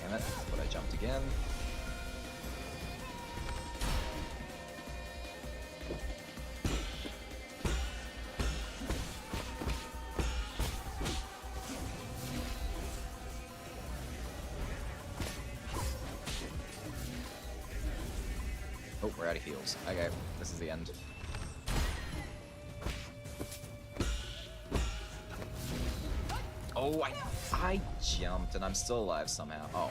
Damn it, but I jumped again. Oh, we're out of heals. Okay, this is the end. Oh, I jumped and I'm still alive somehow. Oh.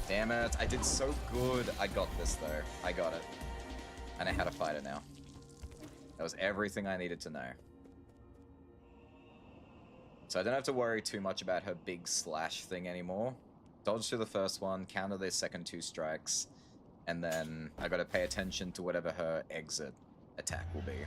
Damn it, I did so good. I got this though. I got it. And I had to fight it now. That was everything I needed to know. So I don't have to worry too much about her big slash thing anymore. Dodge through the first one, counter the second 2 strikes, and then I gotta pay attention to whatever her exit attack will be.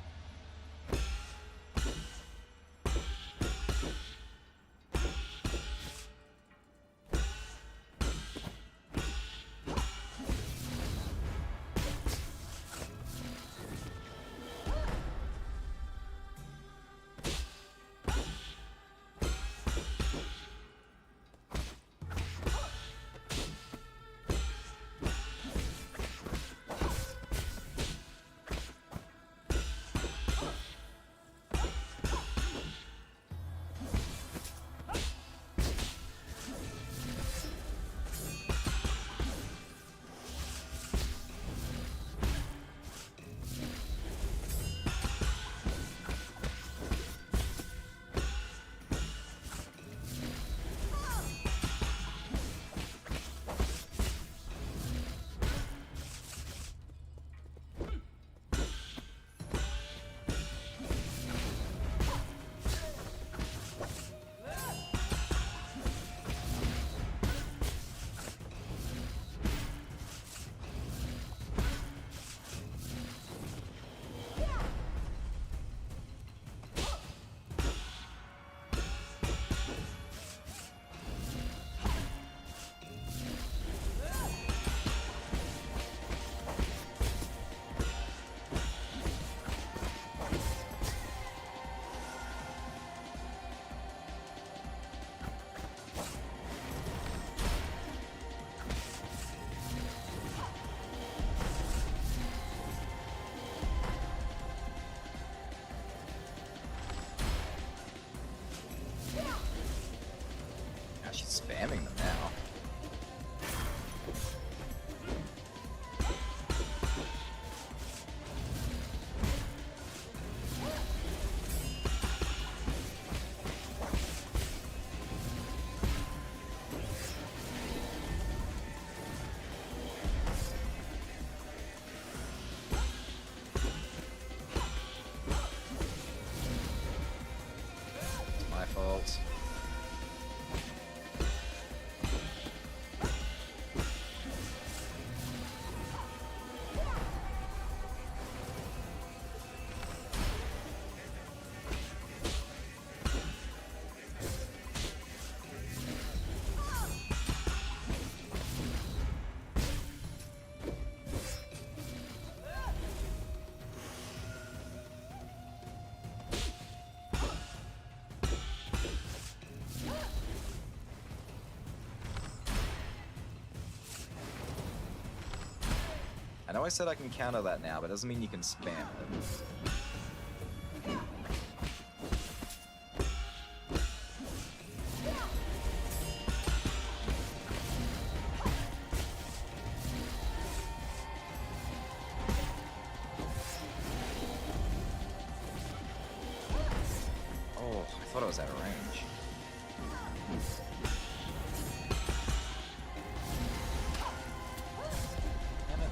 I know I said I can counter that now, but it doesn't mean you can spam it. Oh, I thought I was out of range. Damn it.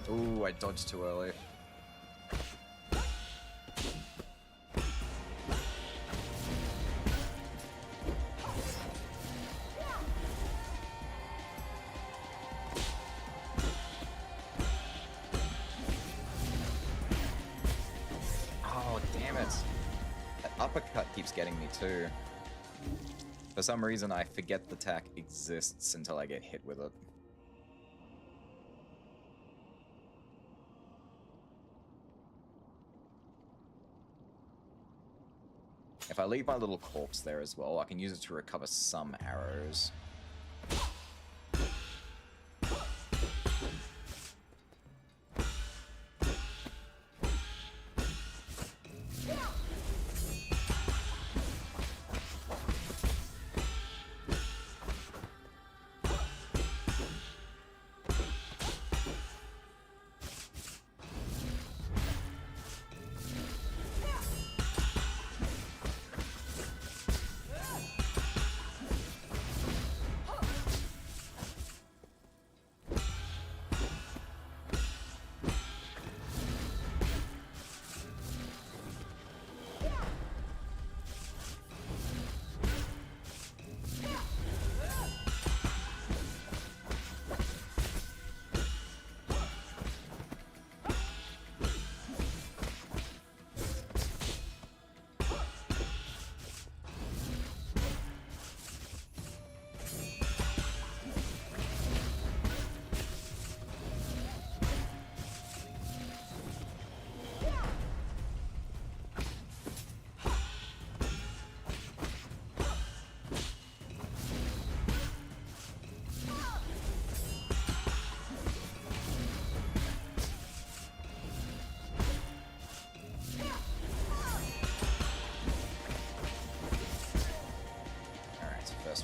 Ooh, I dodged too early. Oh, damn it. That uppercut keeps getting me too. For some reason, I forget the attack exists until I get hit with it. If I leave my little corpse there as well, I can use it to recover some arrows.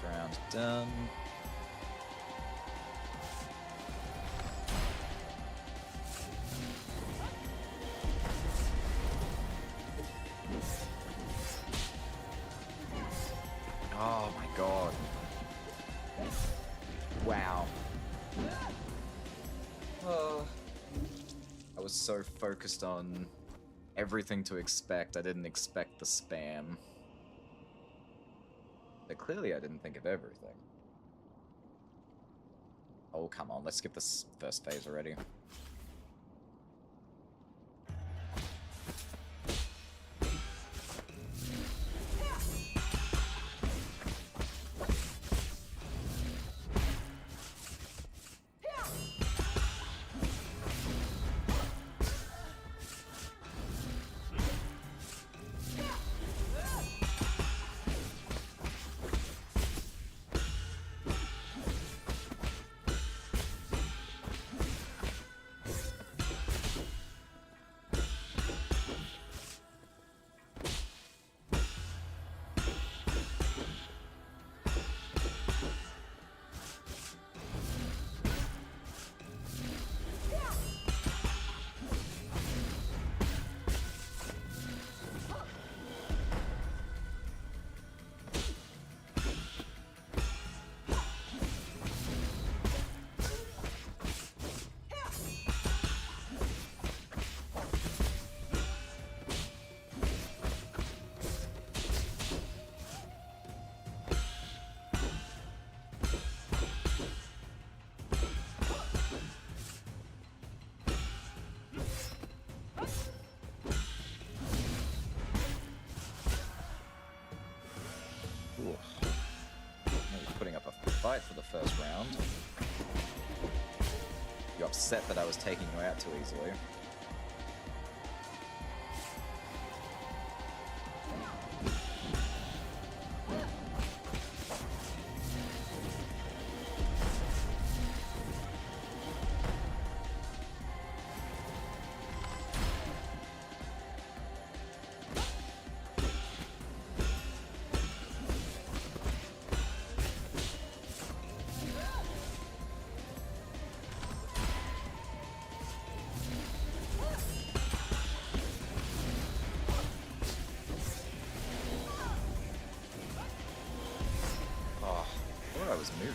Round done. Oh my god. Wow. Oh. I was so focused on everything to expect, I didn't expect the spam. But clearly I didn't think of everything. Oh, come on, let's skip this first phase already. first round. You upset that I was taking you out too easily. I was moving.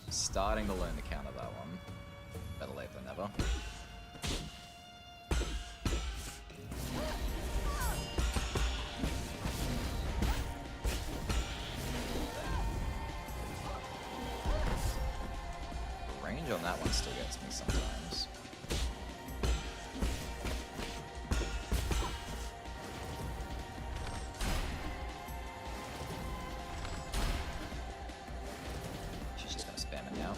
Starting to learn to counter that one. Better late than never. The range on that one still gets me sometimes. She's just gonna spam it now.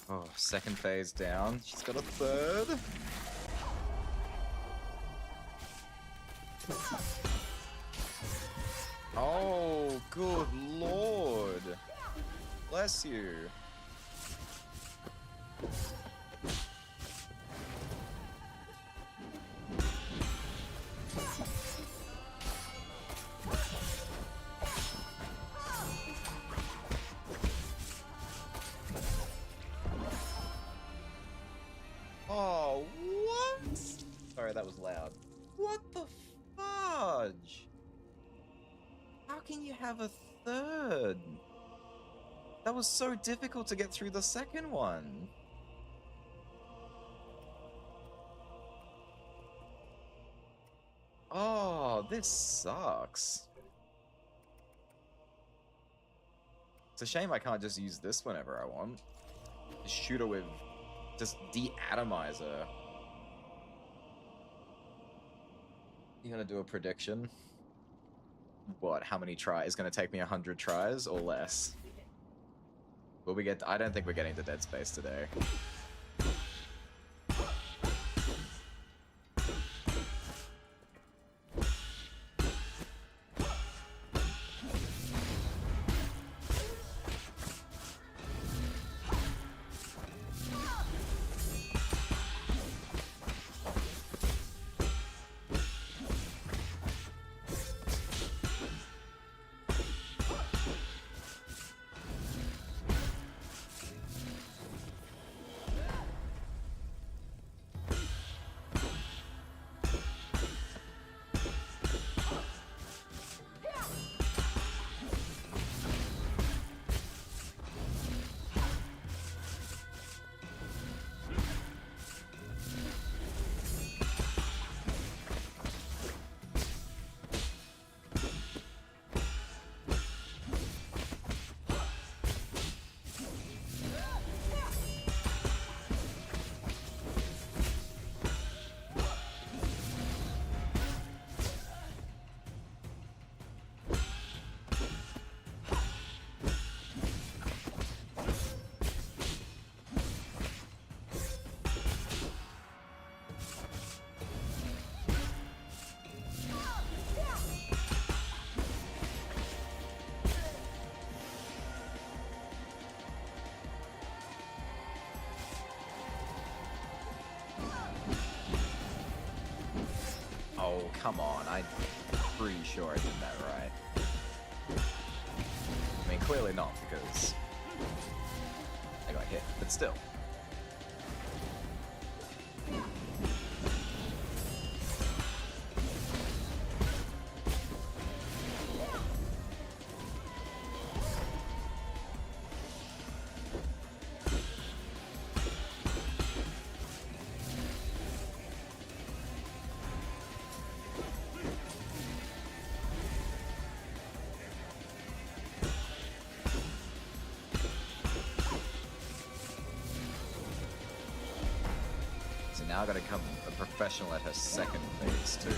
Oh, second phase down. She's got a third. Oh, good lord. Bless you. Oh, what? Sorry, that was loud. What the fudge? How can you have a third? That was so difficult to get through the second one. Oh, this sucks. It's a shame I can't just use this whenever I want. Just shoot her with Just de-atomize her. You gonna do a prediction? What? How many tries? It's gonna take me 100 tries or less? Will we get? I don't think we're getting to Dead Space today. Oh, come on. I'm pretty sure I did that right. I mean, clearly not, because I got hit, but still. Now gotta become a professional at her second phase too.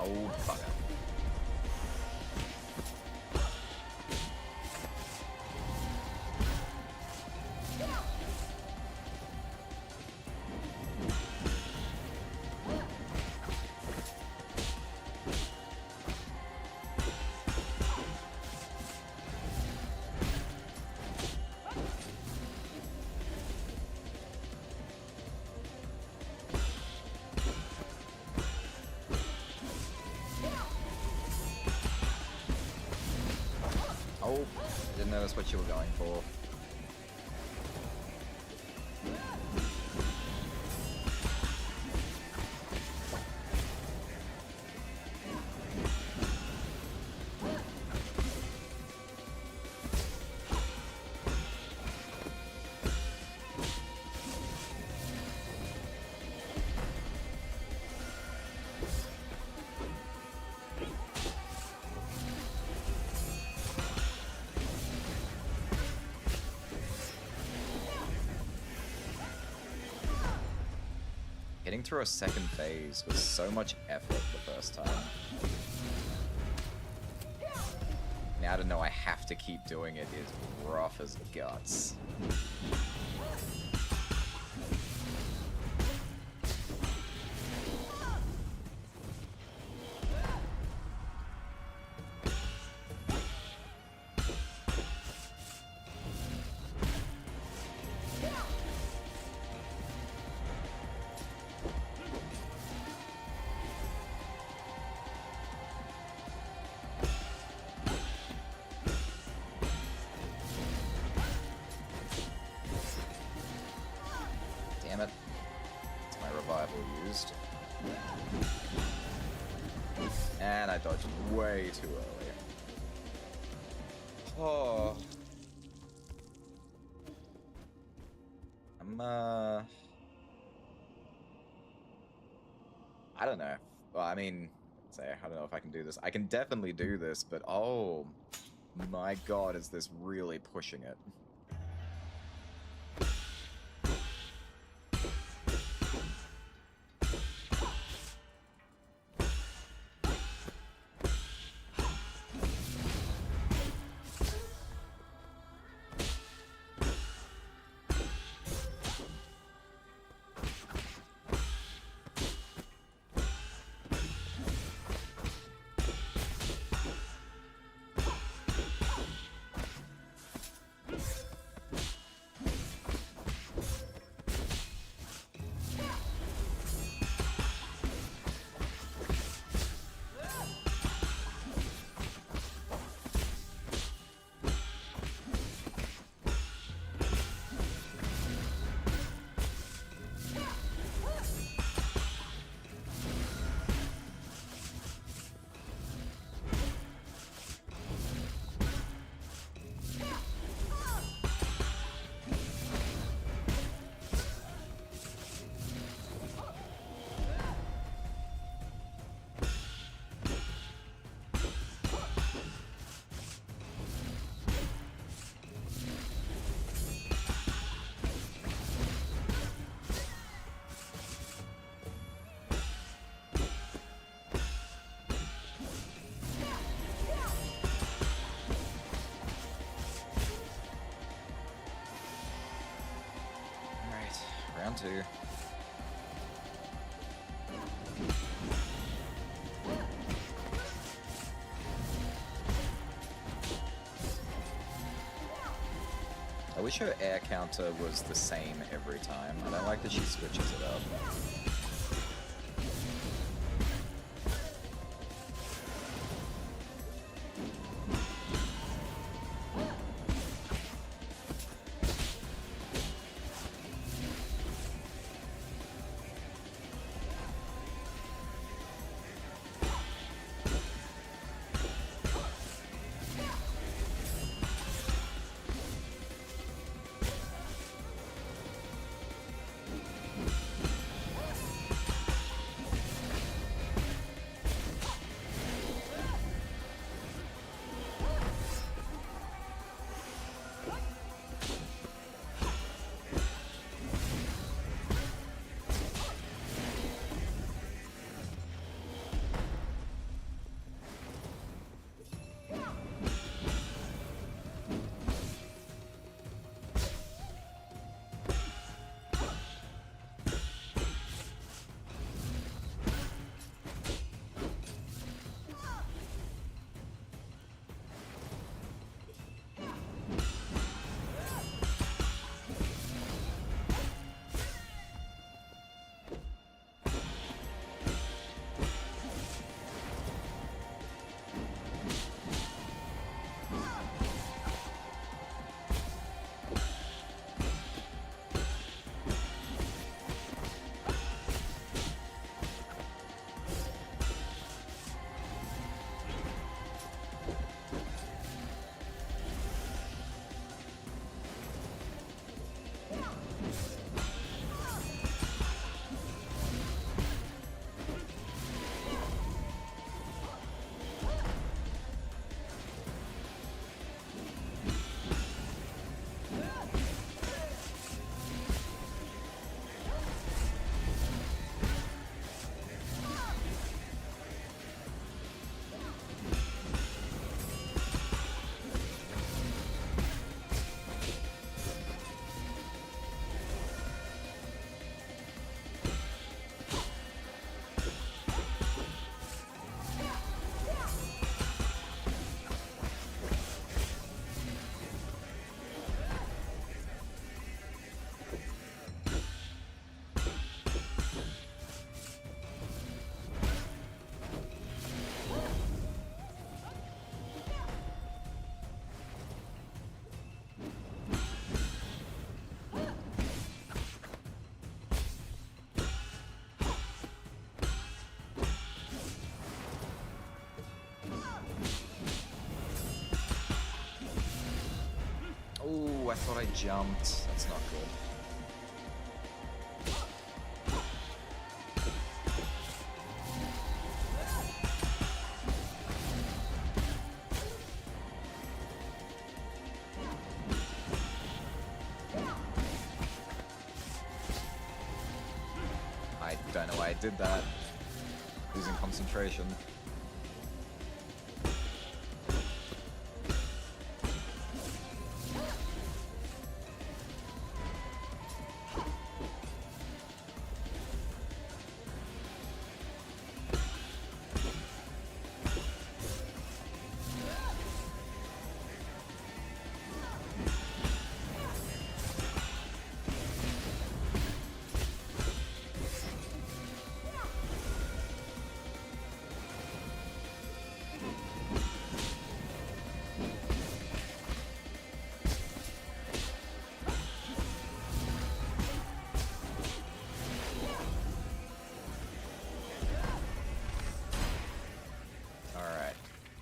Oh, fuck. Oh, didn't notice what you were going for. Getting through a second phase was so much effort the first time. Now to know I have to keep doing it is rough as guts. And I dodged way too early. Oh. I don't know. Well, I mean, I don't know if I can do this. I can definitely do this, but oh my god, is this really pushing it? Round 2. I wish her air counter was the same every time. I don't like that she switches it up. thought I jumped. That's not good. I don't know why I did that. Losing concentration.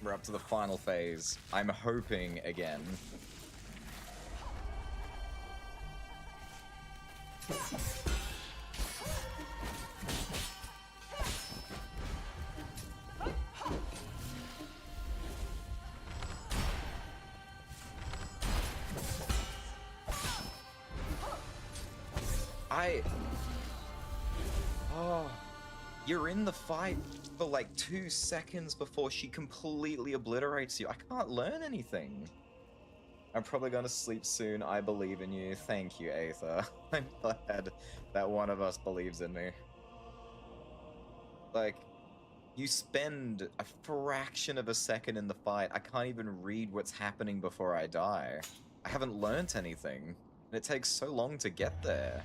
We're up to the final phase. I'm hoping again. Oh. You're in the fight for like 2 seconds before she completely obliterates you. I can't learn anything. I'm probably gonna sleep soon. I believe in you. Thank you, Aether. I'm glad that one of us believes in me. Like, you spend a fraction of a second in the fight. I can't even read what's happening before I die. I haven't learnt anything. And it takes so long to get there.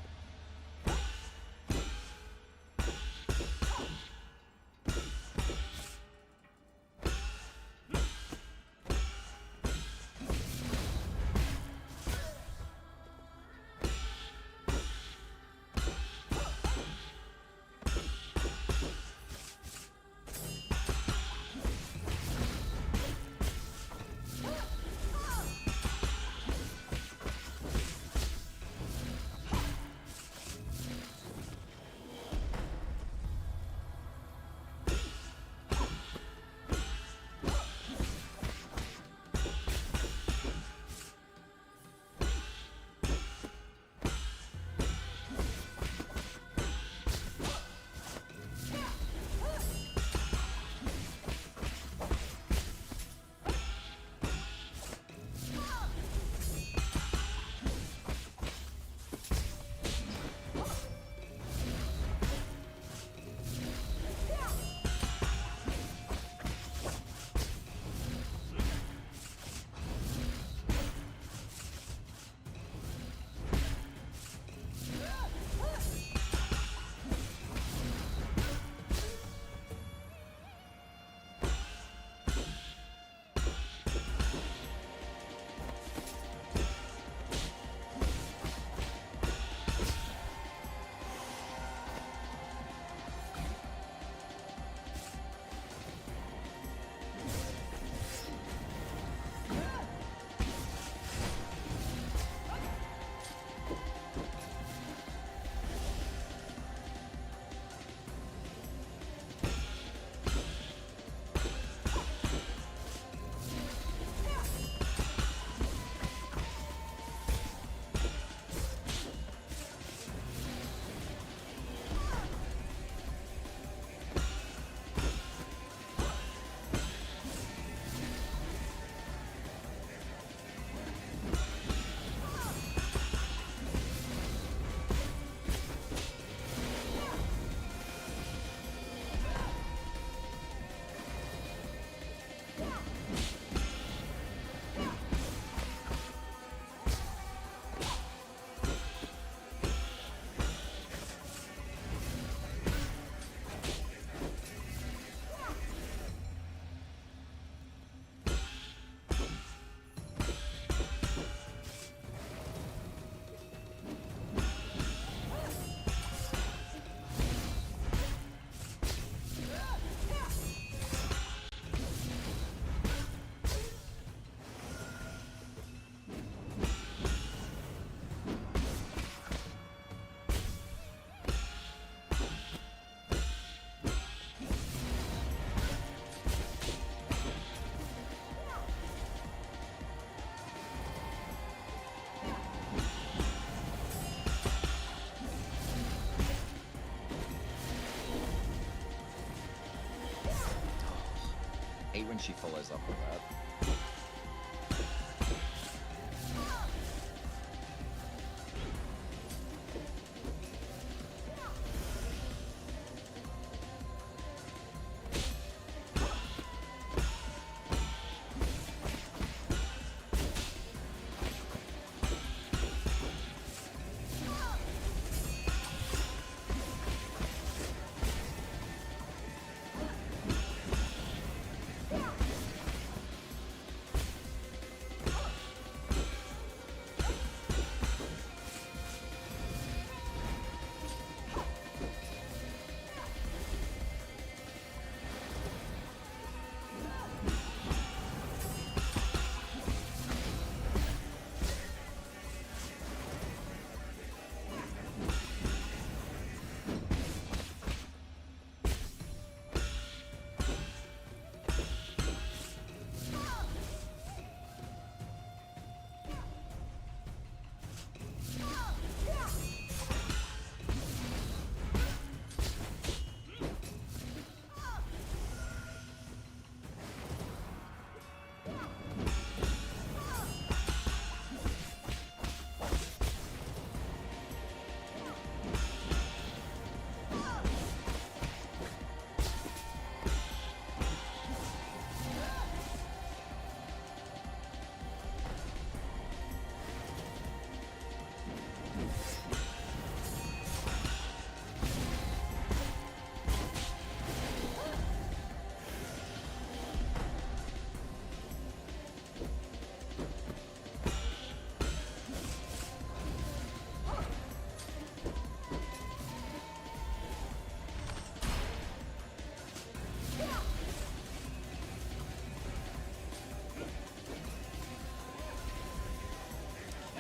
Hate when she follows up with that.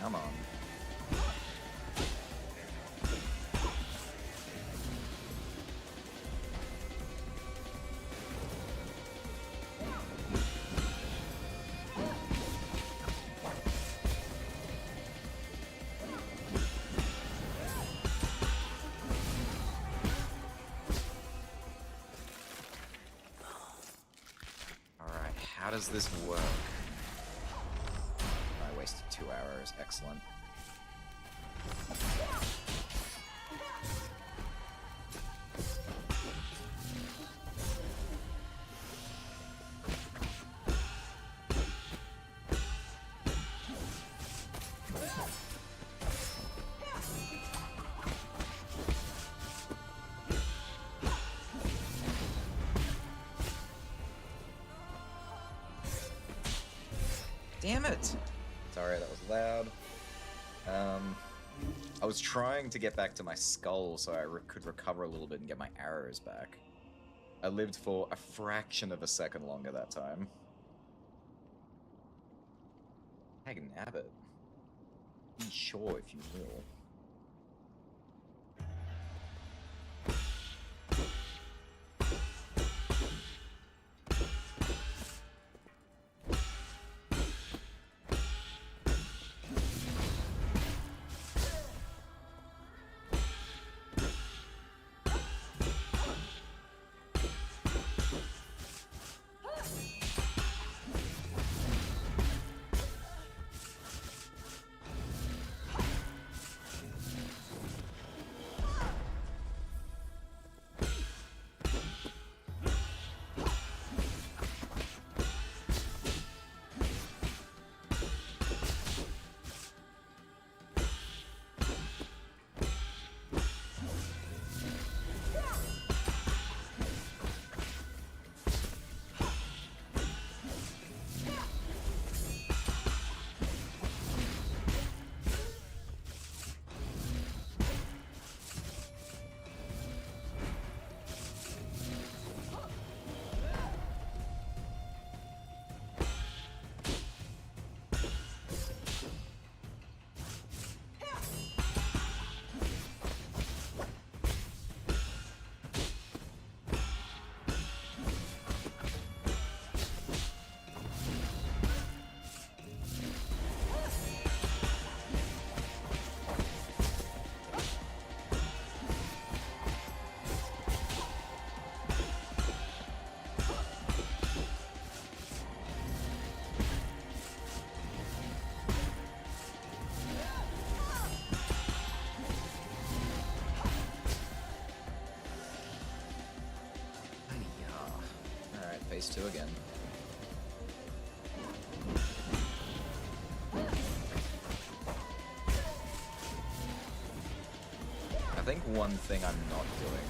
Come on. Alright, how does this work? I wasted 2 hours. Excellent. Damn it! Sorry, that was loud. I was trying to get back to my skull so I could recover a little bit and get my arrows back. I lived for a fraction of a second longer that time. Tag nabbit. Be sure if you will. phase 2 again. I think one thing I'm not doing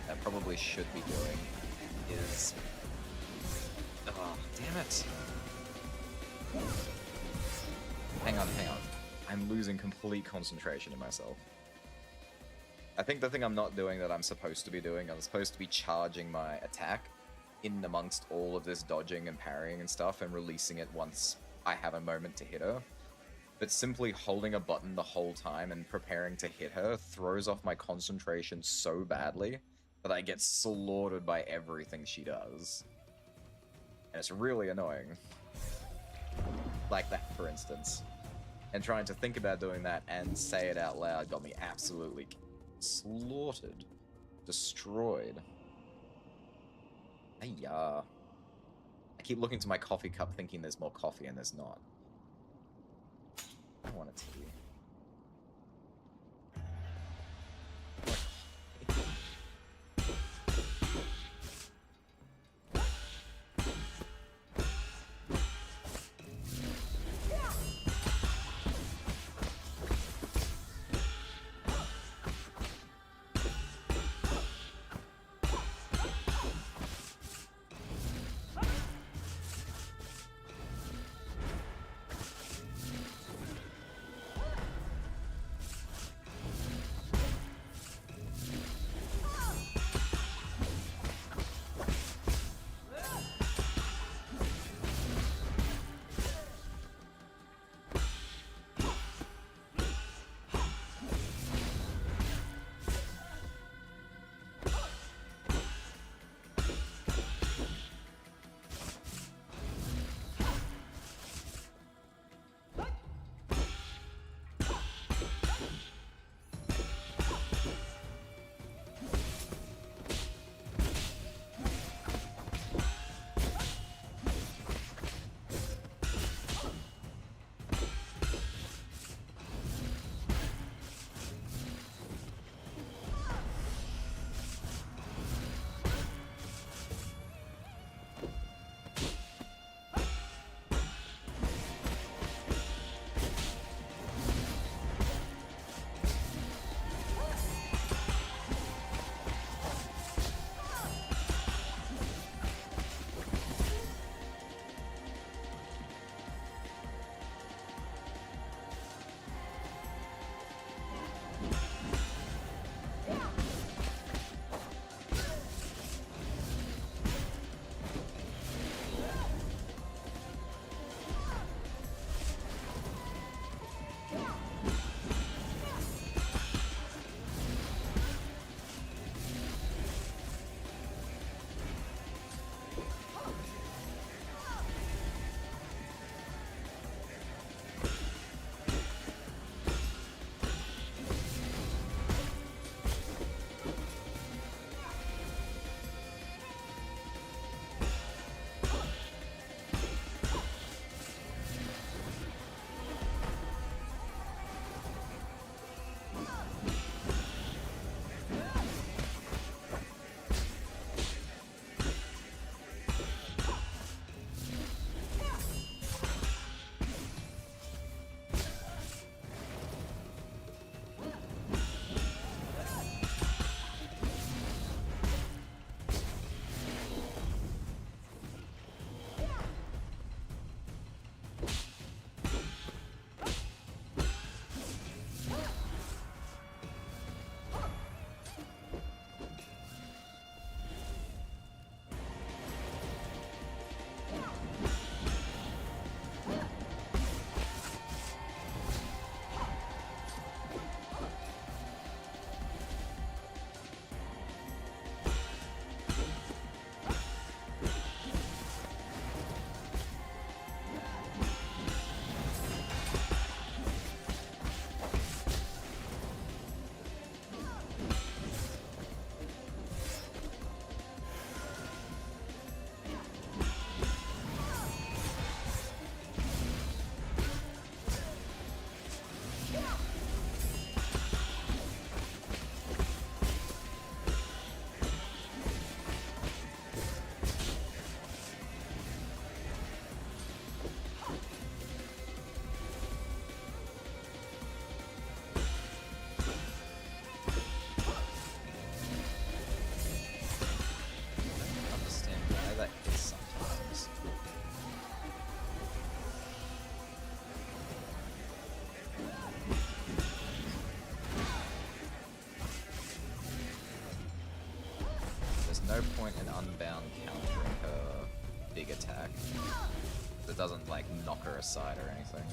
that I probably should be doing is... Oh, damn it! Hang on. I'm losing complete concentration in myself. I think the thing I'm not doing that I'm supposed to be doing, I'm supposed to be charging my attack in amongst all of this dodging and parrying and stuff and releasing it once I have a moment to hit her. But simply holding a button the whole time and preparing to hit her throws off my concentration so badly that I get slaughtered by everything she does. And it's really annoying. Like that, for instance. And trying to think about doing that and say it out loud got me absolutely slaughtered. Destroyed. Ayah. I keep looking to my coffee cup thinking there's more coffee and there's not. I want a tea. no point in Unbound countering her big attack. It doesn't, like, knock her aside or anything.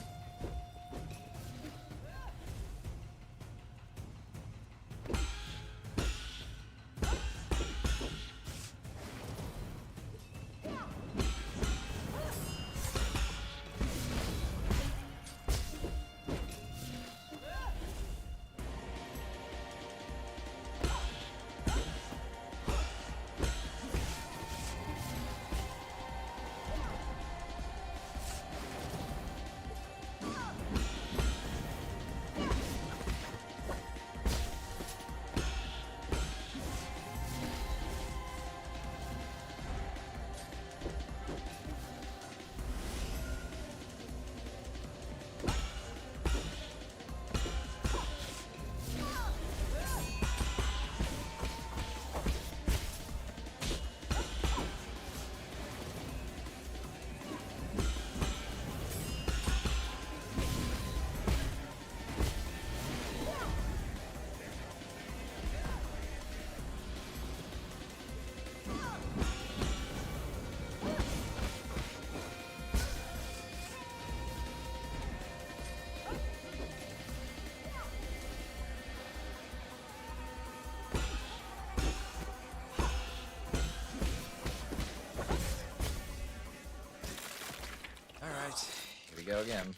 Here we go again.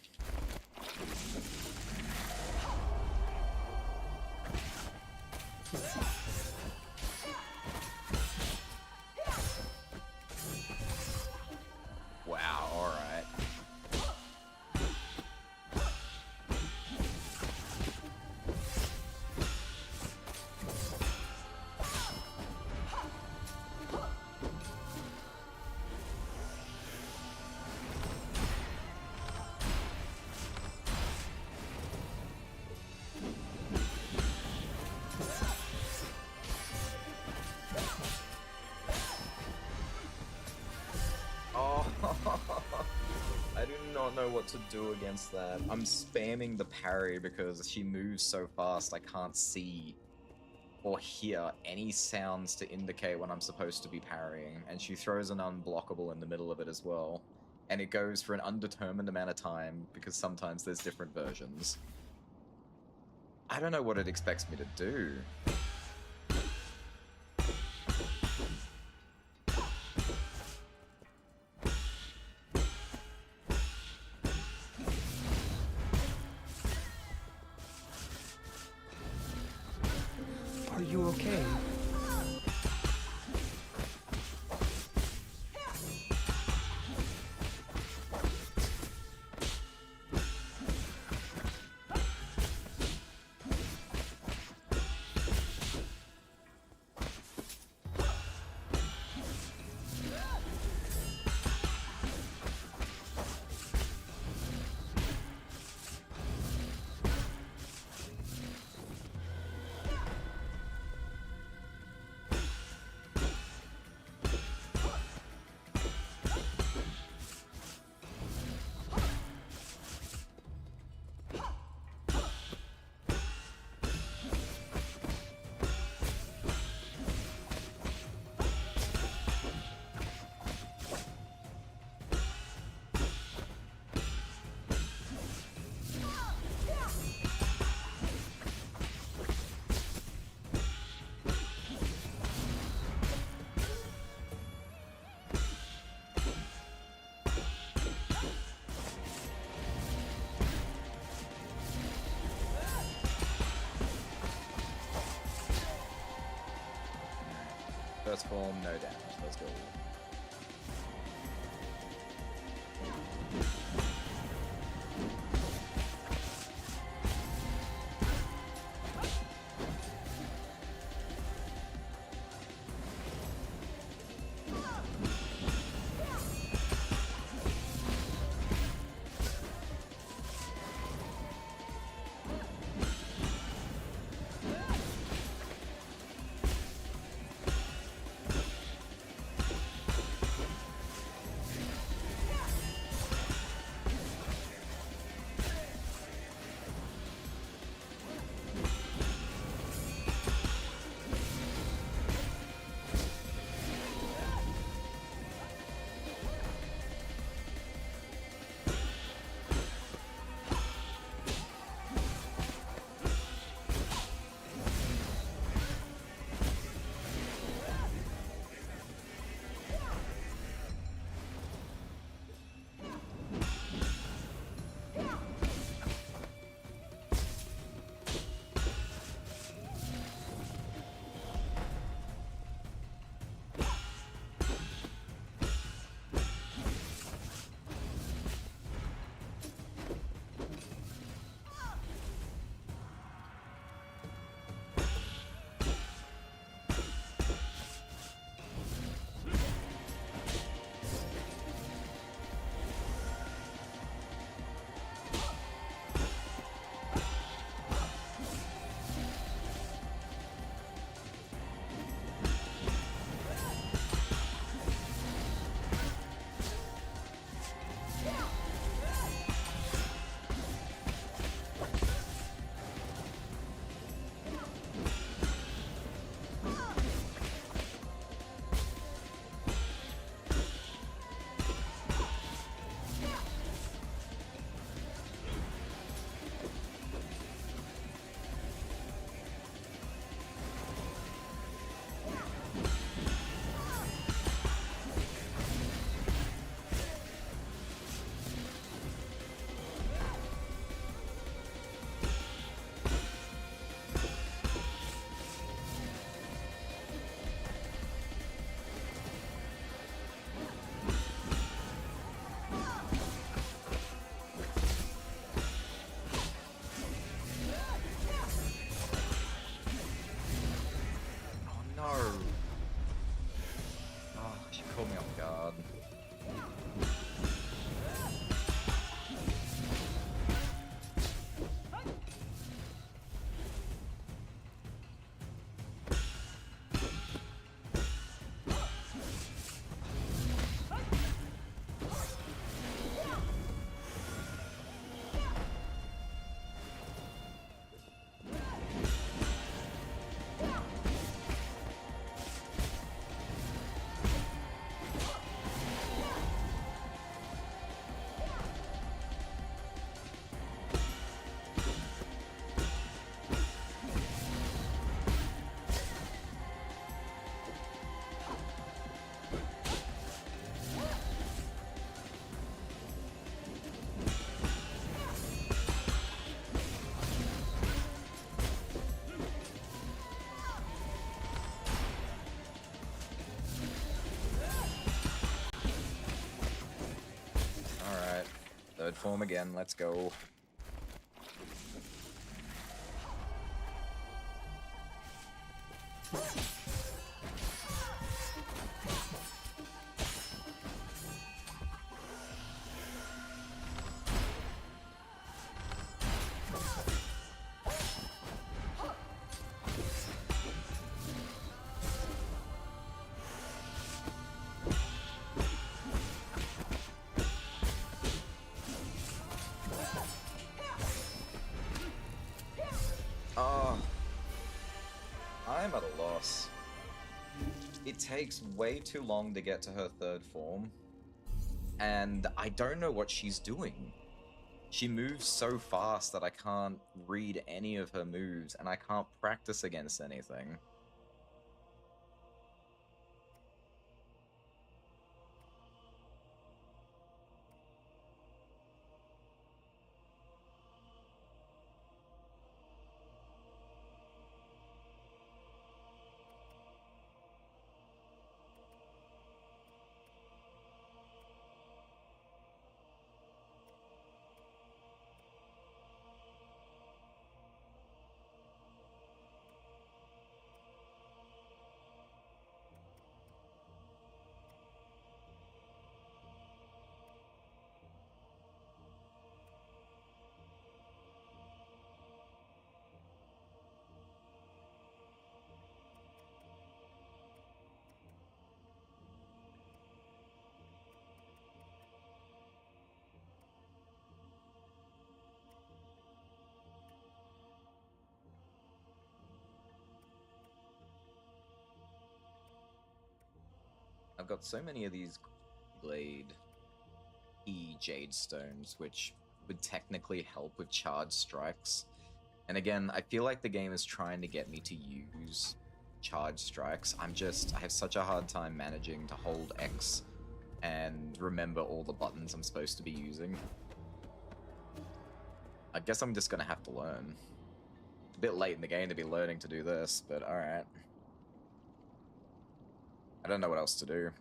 Wow, alright. Oh, I do not know what to do against that. I'm spamming the parry because she moves so fast I can't see or hear any sounds to indicate when I'm supposed to be parrying, and she throws an unblockable in the middle of it as well. And it goes for an undetermined amount of time because sometimes there's different versions. I don't know what it expects me to do. Are you okay? First form, no damage. Let's go. form again, let's go. Oh, I'm at a loss. It takes way too long to get to her third form, and I don't know what she's doing. She moves so fast that I can't read any of her moves, and I can't practice against anything. I've got so many of these Blade Jade Stones, which would technically help with charge strikes. And again, I feel like the game is trying to get me to use charge strikes. I have such a hard time managing to hold X and remember all the buttons I'm supposed to be using. I guess I'm just gonna have to learn. A bit late in the game to be learning to do this, but alright. I don't know what else to do.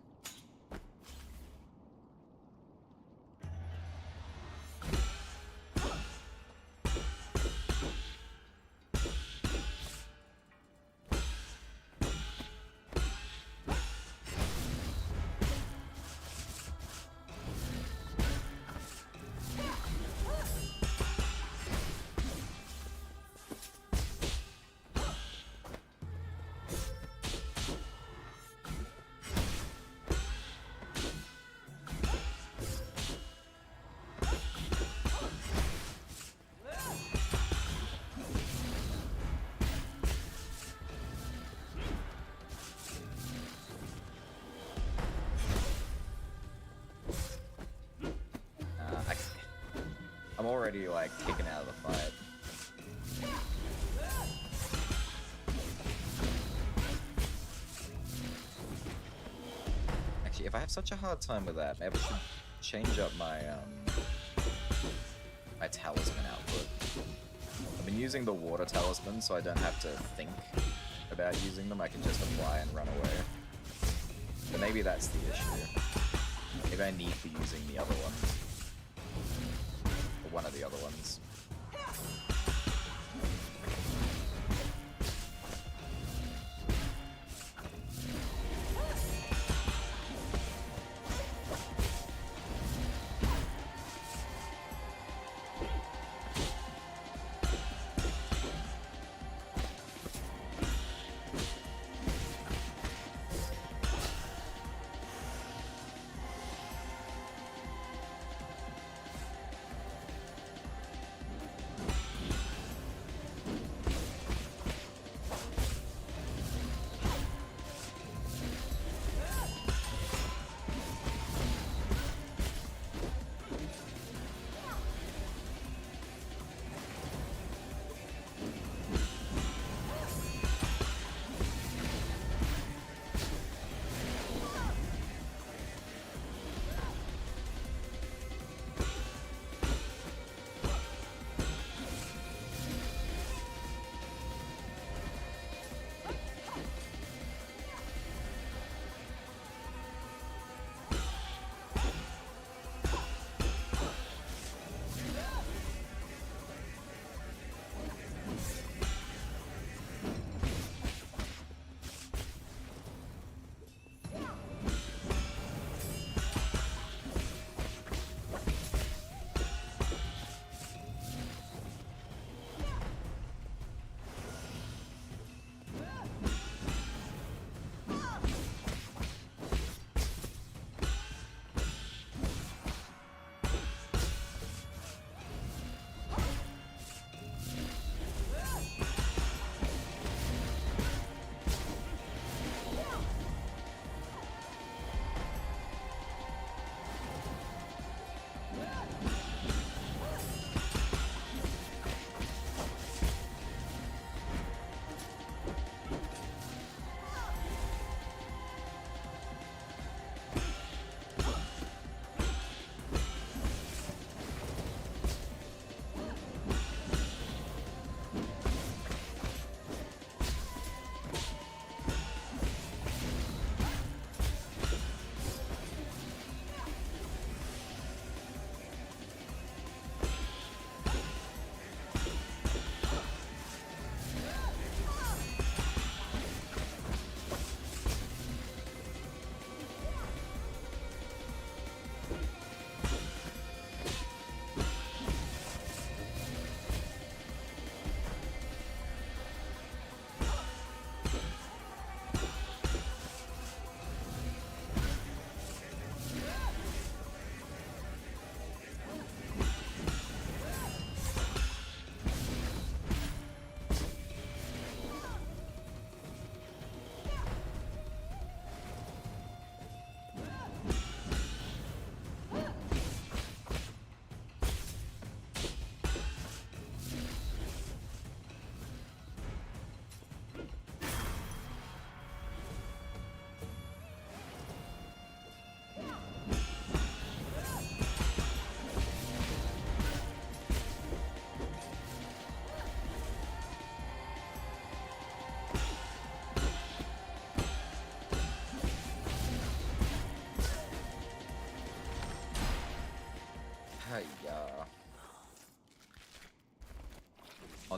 I'm already, like, taken out of the fight. Actually, if I have such a hard time with that, maybe I should change up my, my talisman output. I've been using the water talisman, so I don't have to think about using them. I can just apply and run away. But maybe that's the issue. Maybe I need to be using the other ones. One of the other ones.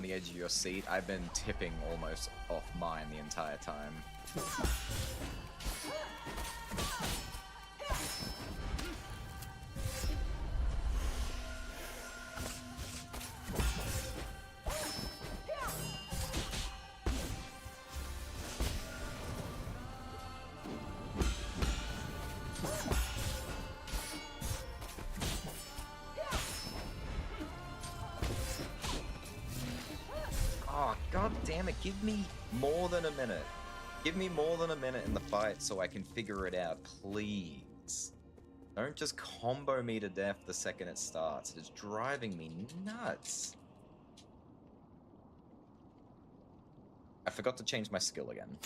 the edge of your seat. I've been tipping almost off mine the entire time. Oh, god damn it, give me more than a minute. Give me more than a minute in the fight so I can figure it out, please. Don't just combo me to death the second it starts. It's driving me nuts. I forgot to change my skill again.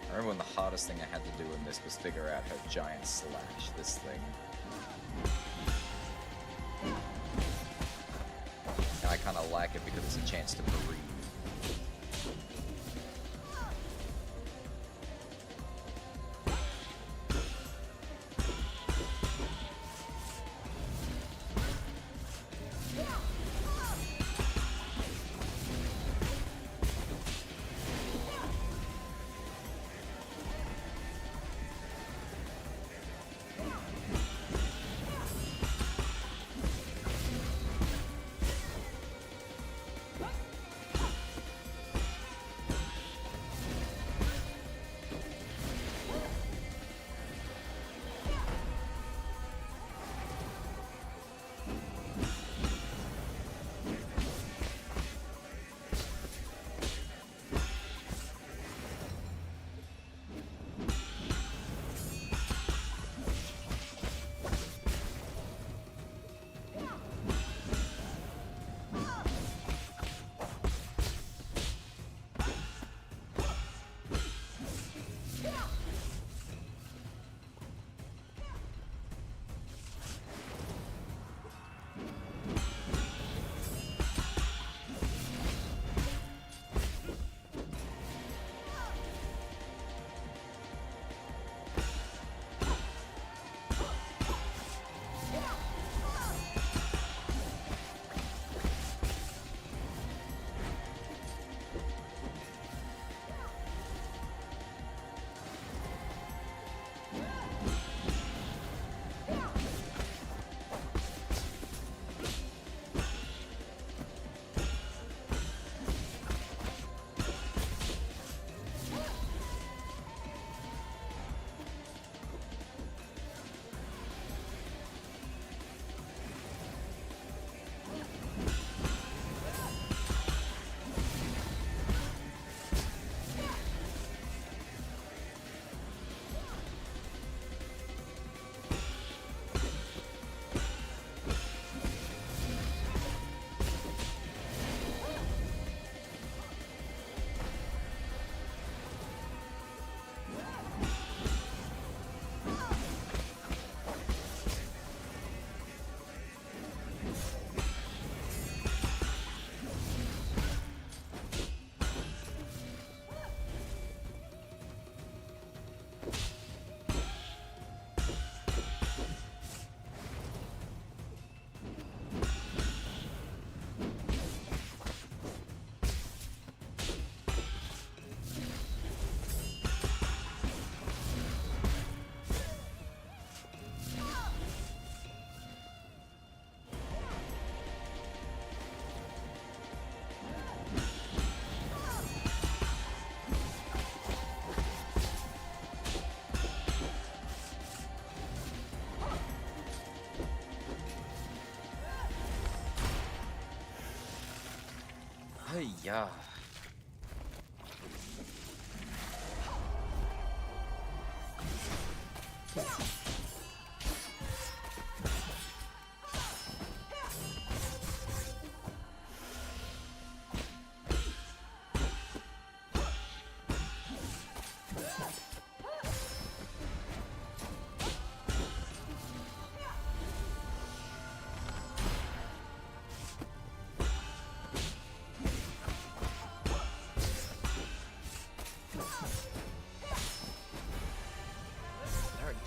I remember when the hardest thing I had to do in this was figure out her giant slash, this thing. And I kind of like it because it's a chance to breathe. Yeah.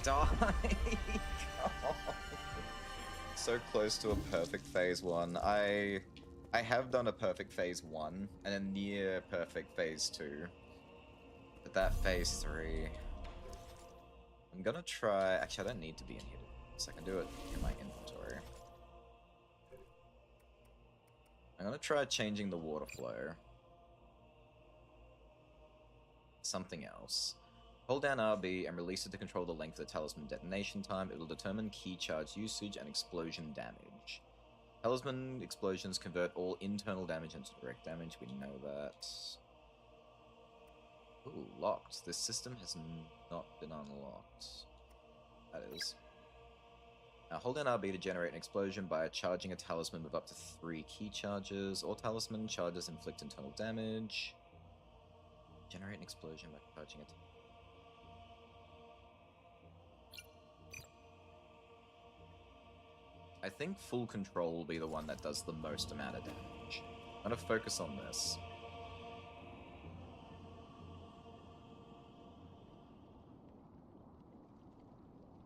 Die! So close to a perfect phase 1. I have done a perfect phase 1 and a near perfect phase 2. But that phase 3... I'm gonna try... Actually, I don't need to be in here, so I can do it in my inventory. I'm gonna try changing the water flow. Something else. Hold down RB and release it to control the length of the talisman detonation time. It will determine key charge usage and explosion damage. Talisman explosions convert all internal damage into direct damage. We know that. Ooh, locked. This system has not been unlocked. That is. Now hold down RB to generate an explosion by charging a talisman with up to 3 key charges. All talisman charges inflict internal damage. Generate an explosion by charging a I think full control will be the one that does the most amount of damage. I'm gonna focus on this.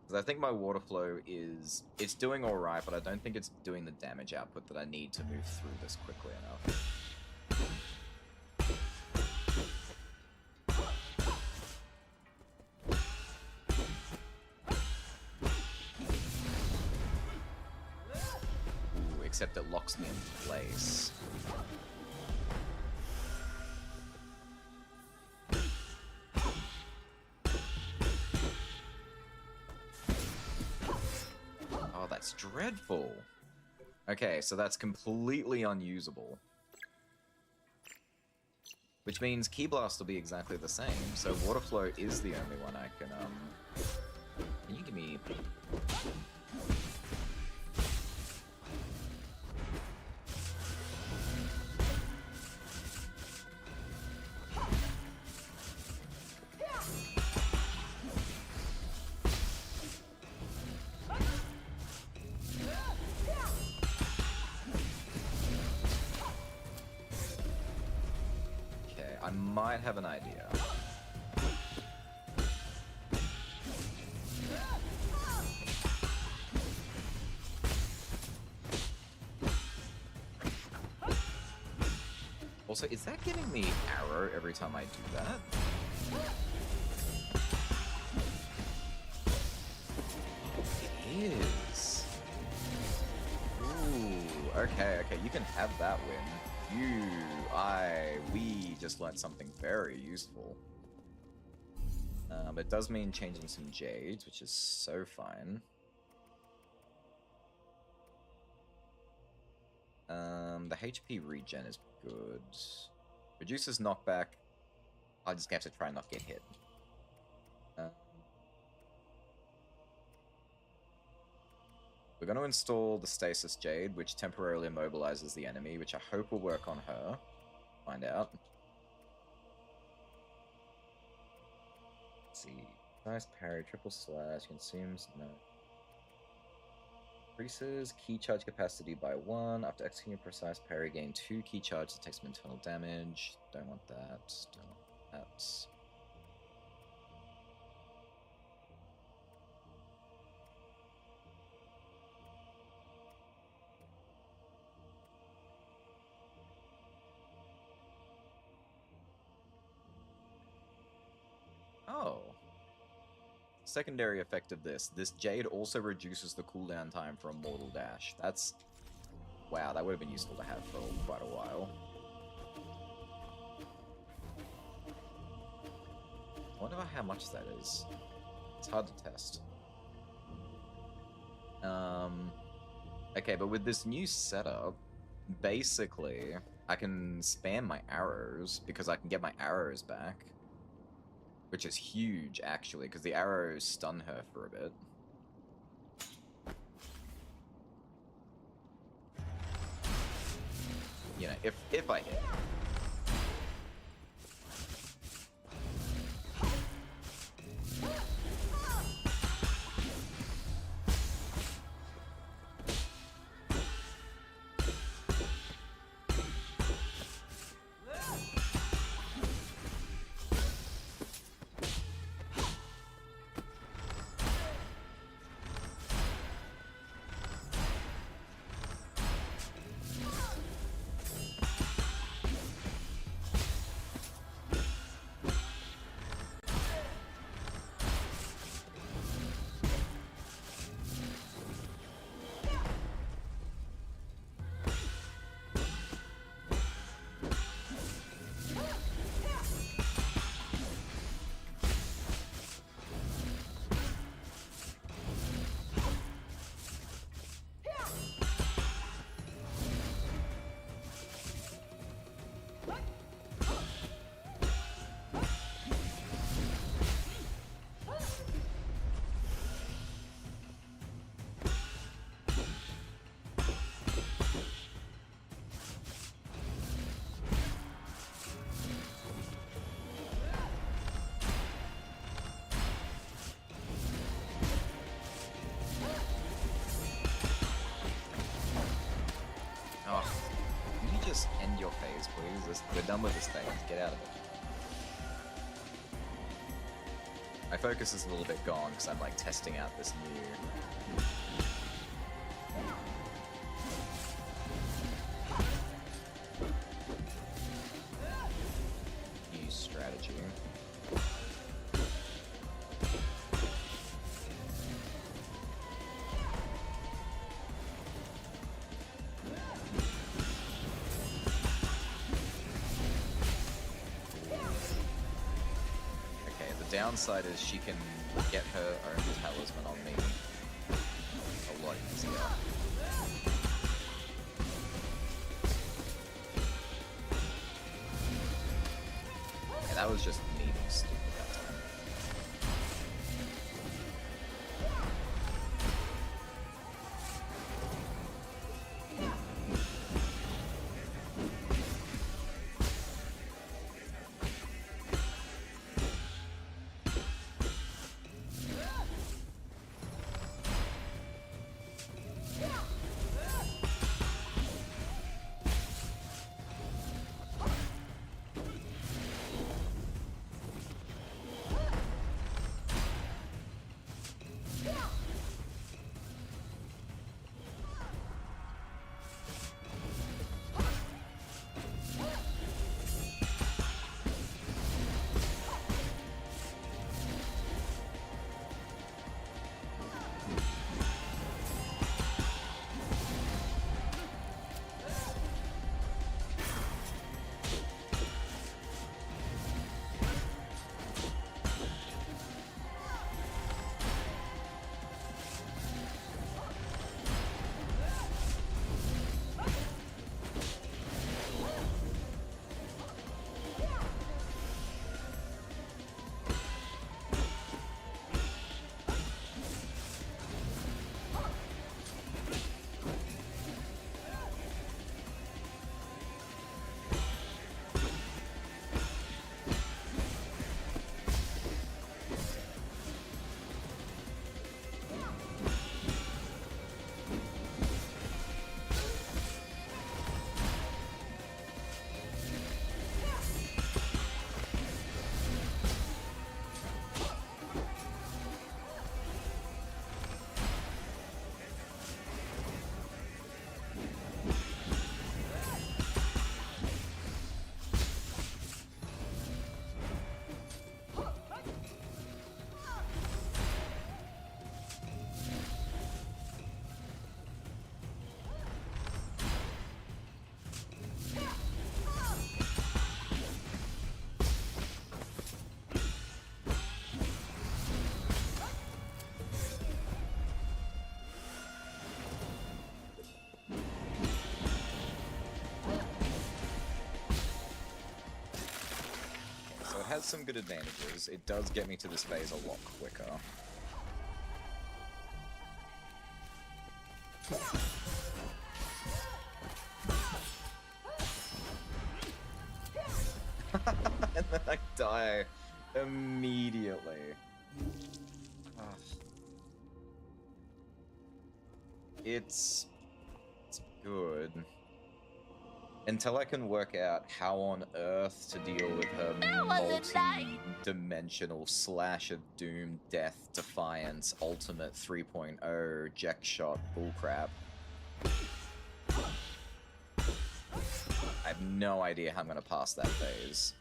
Because I think my water flow is... It's doing alright, but I don't think it's doing the damage output that I need to move through this quickly enough. Except it locks me in place. Oh, that's dreadful. Okay, so that's completely unusable. Which means Ki Blast will be exactly the same, so Water Flow is the only one I can, Can you give me... I might have an idea. Also, is that giving me arrow every time I do that? It is. Ooh, okay, you can have that win. We just learned something very useful. It does mean changing some jades, which is so fine. The HP regen is good. Reduces knockback. I just have to try and not get hit. We're going to install the Stasis Jade, which temporarily immobilizes the enemy, which I hope will work on her. Find out. Let's see. Nice parry, triple slash, consumes, no. Increases key charge capacity by 1. After executing a precise parry, gain 2 key charge that takes some internal damage. Don't want that. Don't want that. Oh. Secondary effect of this. This Jade also reduces the cooldown time for a Mortal Dash. That's... Wow, that would have been useful to have for quite a while. I wonder how much that is. It's hard to test. Okay, but with this new setup, basically, I can spam my arrows because I can get my arrows back. Which is huge, actually, because the arrows stun her for a bit. You know, if I hit. Just end your phase, please. We're done with this phase. Get out of it. My focus is a little bit gone because I'm like testing out this new strategy. Downside is she can get her own talisman on me a lot easier. And that was just me being stupid that time. has some good advantages. It does get me to this phase a lot quicker. And then I die immediately. Ugh. It's good. Until I can work out how on earth to deal with her multi-dimensional slash of doom, death, defiance, ultimate 3.0, jack shot, bullcrap. I have no idea how I'm gonna pass that phase.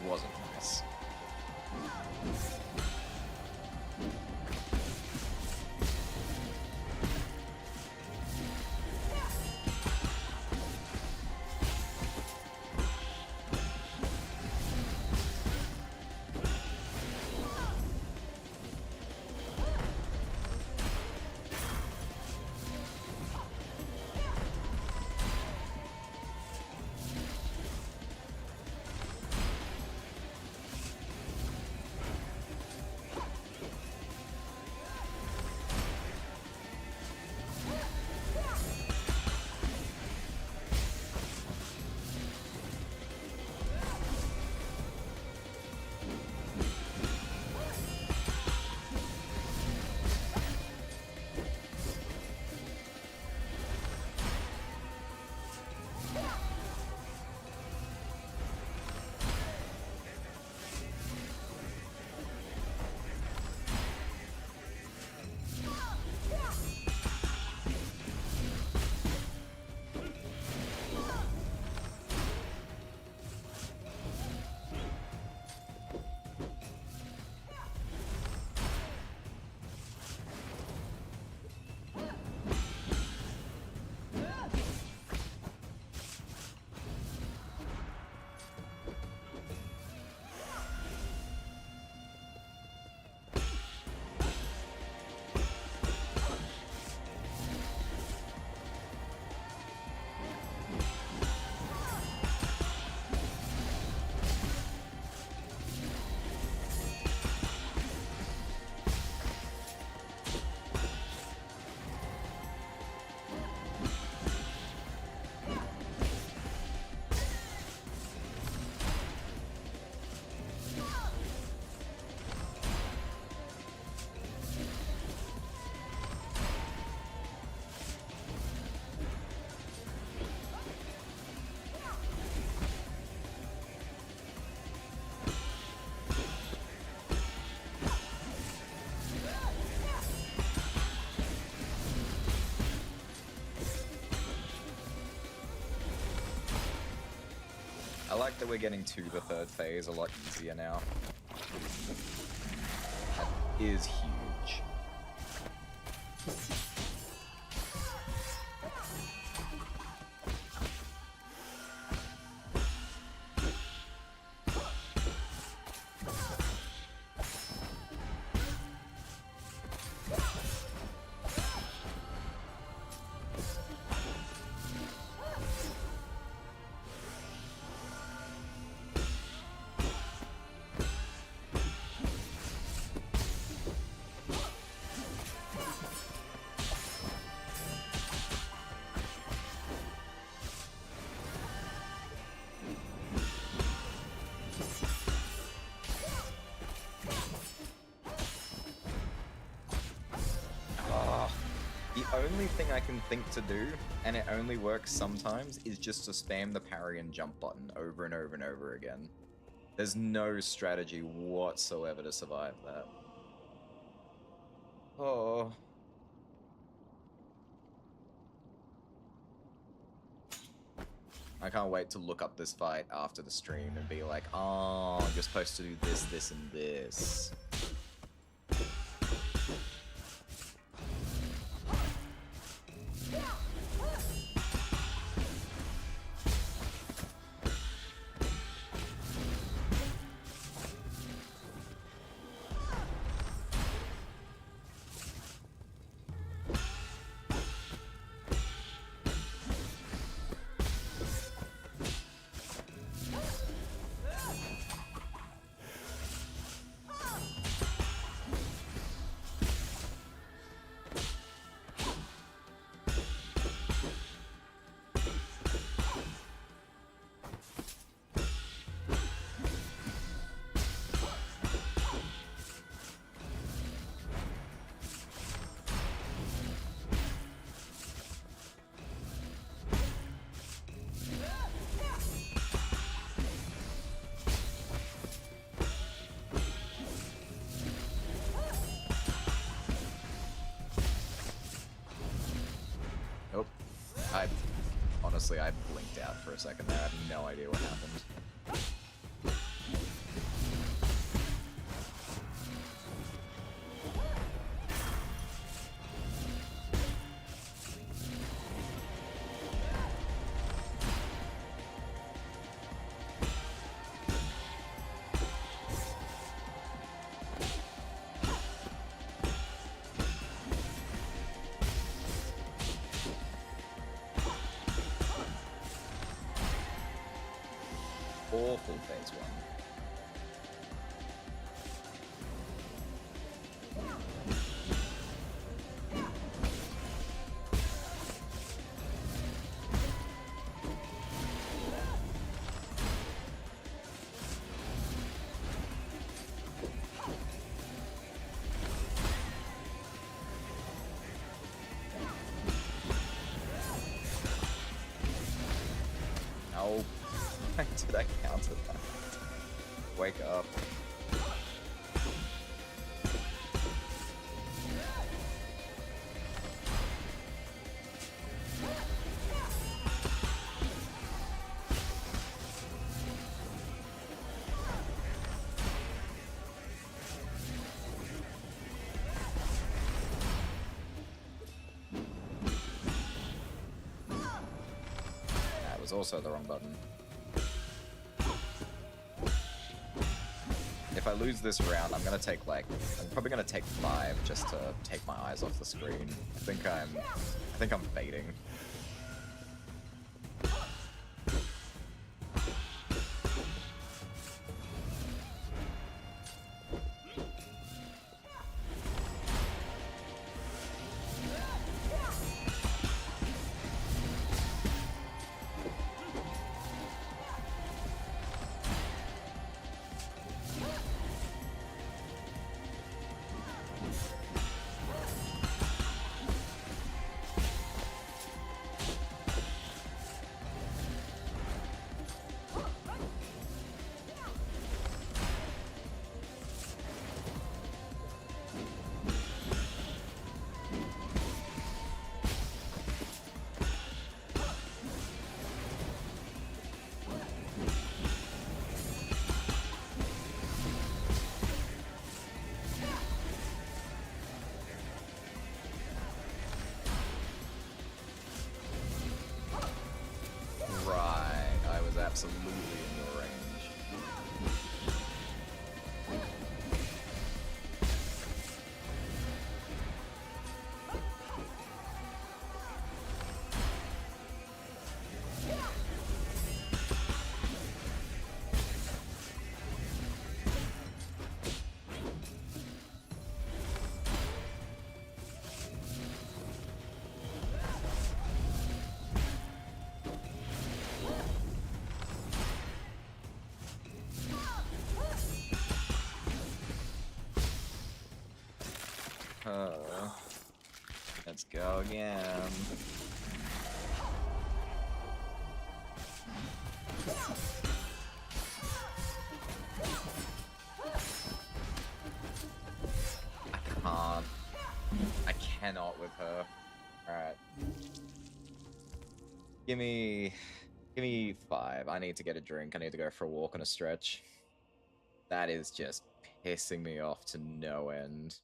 Wasn't nice. I like that we're getting to the third phase a lot easier now. That is huge. only thing I can think to do, and it only works sometimes, is just to spam the parry and jump button over and over and over again. There's no strategy whatsoever to survive that. Oh. I can't wait to look up this fight after the stream and be like, oh, you're supposed to do this, this, and this. Nope. Honestly, I blinked out for a second there. I have no idea what happened. Awful phase one. No. Why did I counter that? Wake up. That was also the wrong button. If I lose this round, I'm probably gonna take 5 just to take my eyes off the screen. I think I'm baiting. Absolutely in your range. Let's go again. I can't. I cannot with her. Alright. Give me 5. I need to get a drink. I need to go for a walk and a stretch. That is just pissing me off to no end.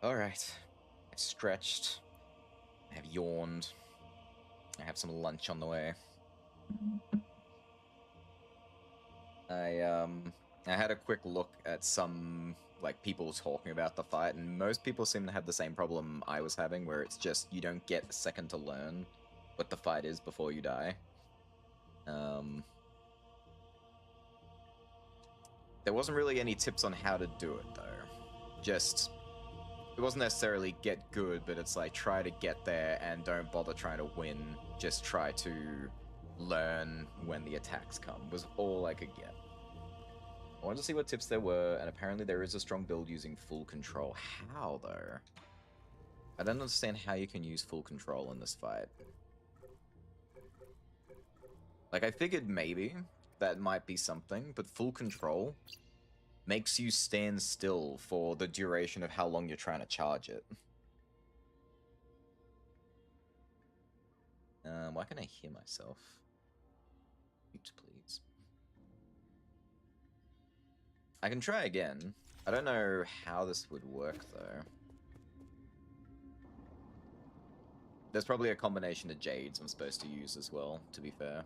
Alright. I stretched. I have yawned. I have some lunch on the way. I had a quick look at some like people talking about the fight, and most people seem to have the same problem I was having, where it's just you don't get a second to learn what the fight is before you die. There wasn't really any tips on how to do it though. Just it wasn't necessarily get good, but it's like try to get there and don't bother trying to win. Just try to learn when the attacks come, was all I could get. I wanted to see what tips there were, and apparently there is a strong build using full control. How, though? I don't understand how you can use full control in this fight. Like, I figured maybe that might be something, but full control makes you stand still for the duration of how long you're trying to charge it. Why can I hear myself? Mute, please. I can try again. I don't know how this would work, though. There's probably a combination of Jades I'm supposed to use as well, to be fair.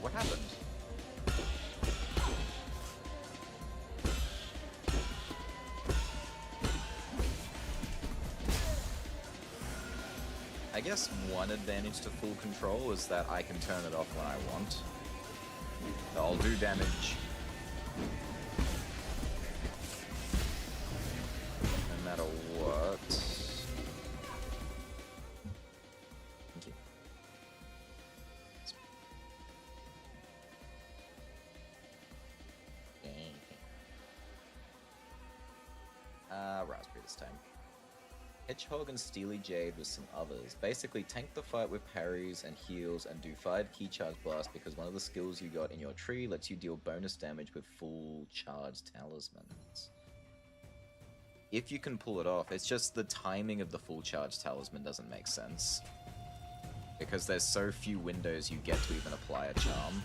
What happened? I guess one advantage to full control is that I can turn it off when I want. So I'll do damage no matter what. Thank you. Raspberry this time. Hedgehog and Steely Jade with some others. Basically, tank the fight with parries and heals and do 5 key charge blasts because one of the skills you got in your tree lets you deal bonus damage with full charge talismans. If you can pull it off, it's just the timing of the full charge talisman doesn't make sense. Because there's so few windows you get to even apply a charm.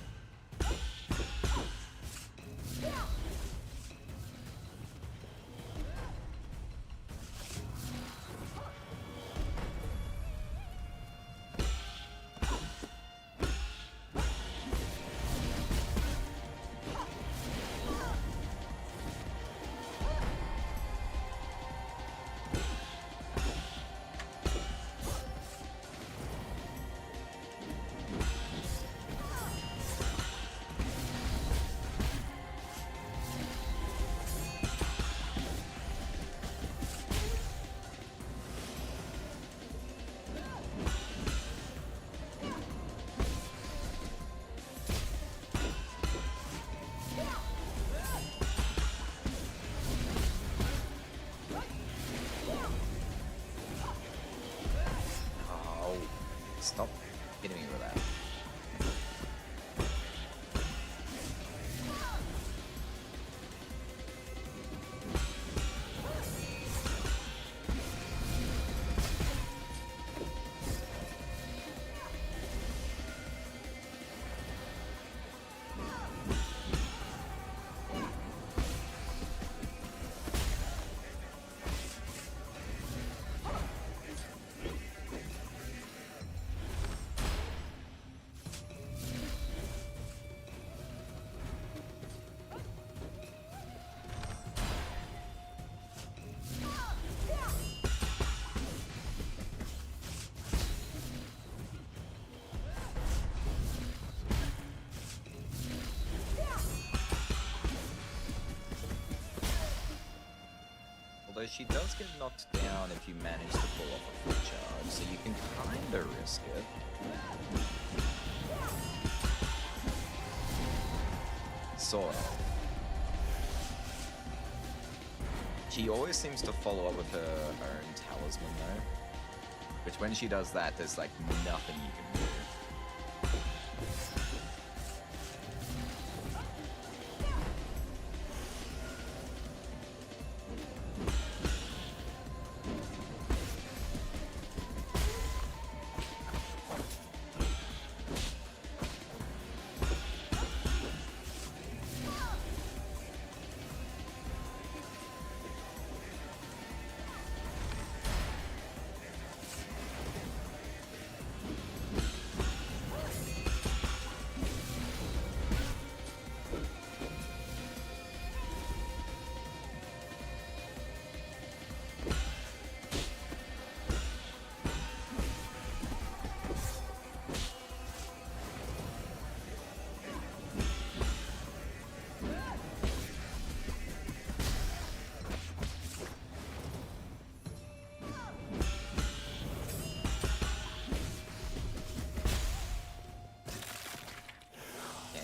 Although she does get knocked down if you manage to pull off a full charge, so you can kinda risk it. Sort of. She always seems to follow up with her own talisman though. Which when she does that, there's like nothing you can do.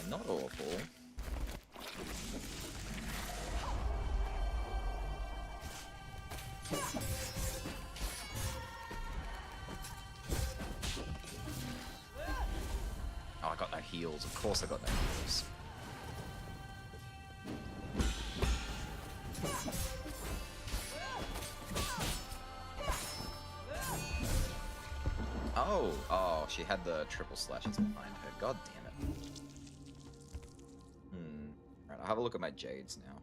Not awful. Oh, I got no heals. Of course I got no heals. Oh, she had the triple slashes behind her. God damn it. Alright, I'll have a look at my Jades now.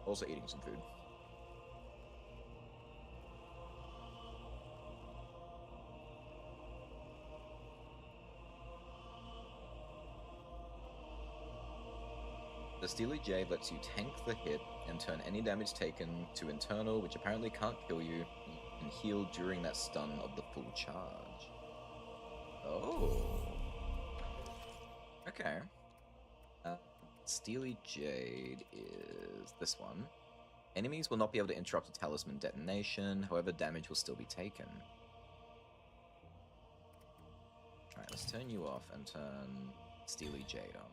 Also eating some food. The Steely Jade lets you tank the hit and turn any damage taken to internal, which apparently can't kill you, and heal during that stun of the full charge. Oh. Okay. Steely Jade is this one. Enemies will not be able to interrupt a talisman detonation, however damage will still be taken. Alright, let's turn you off and turn Steely Jade on.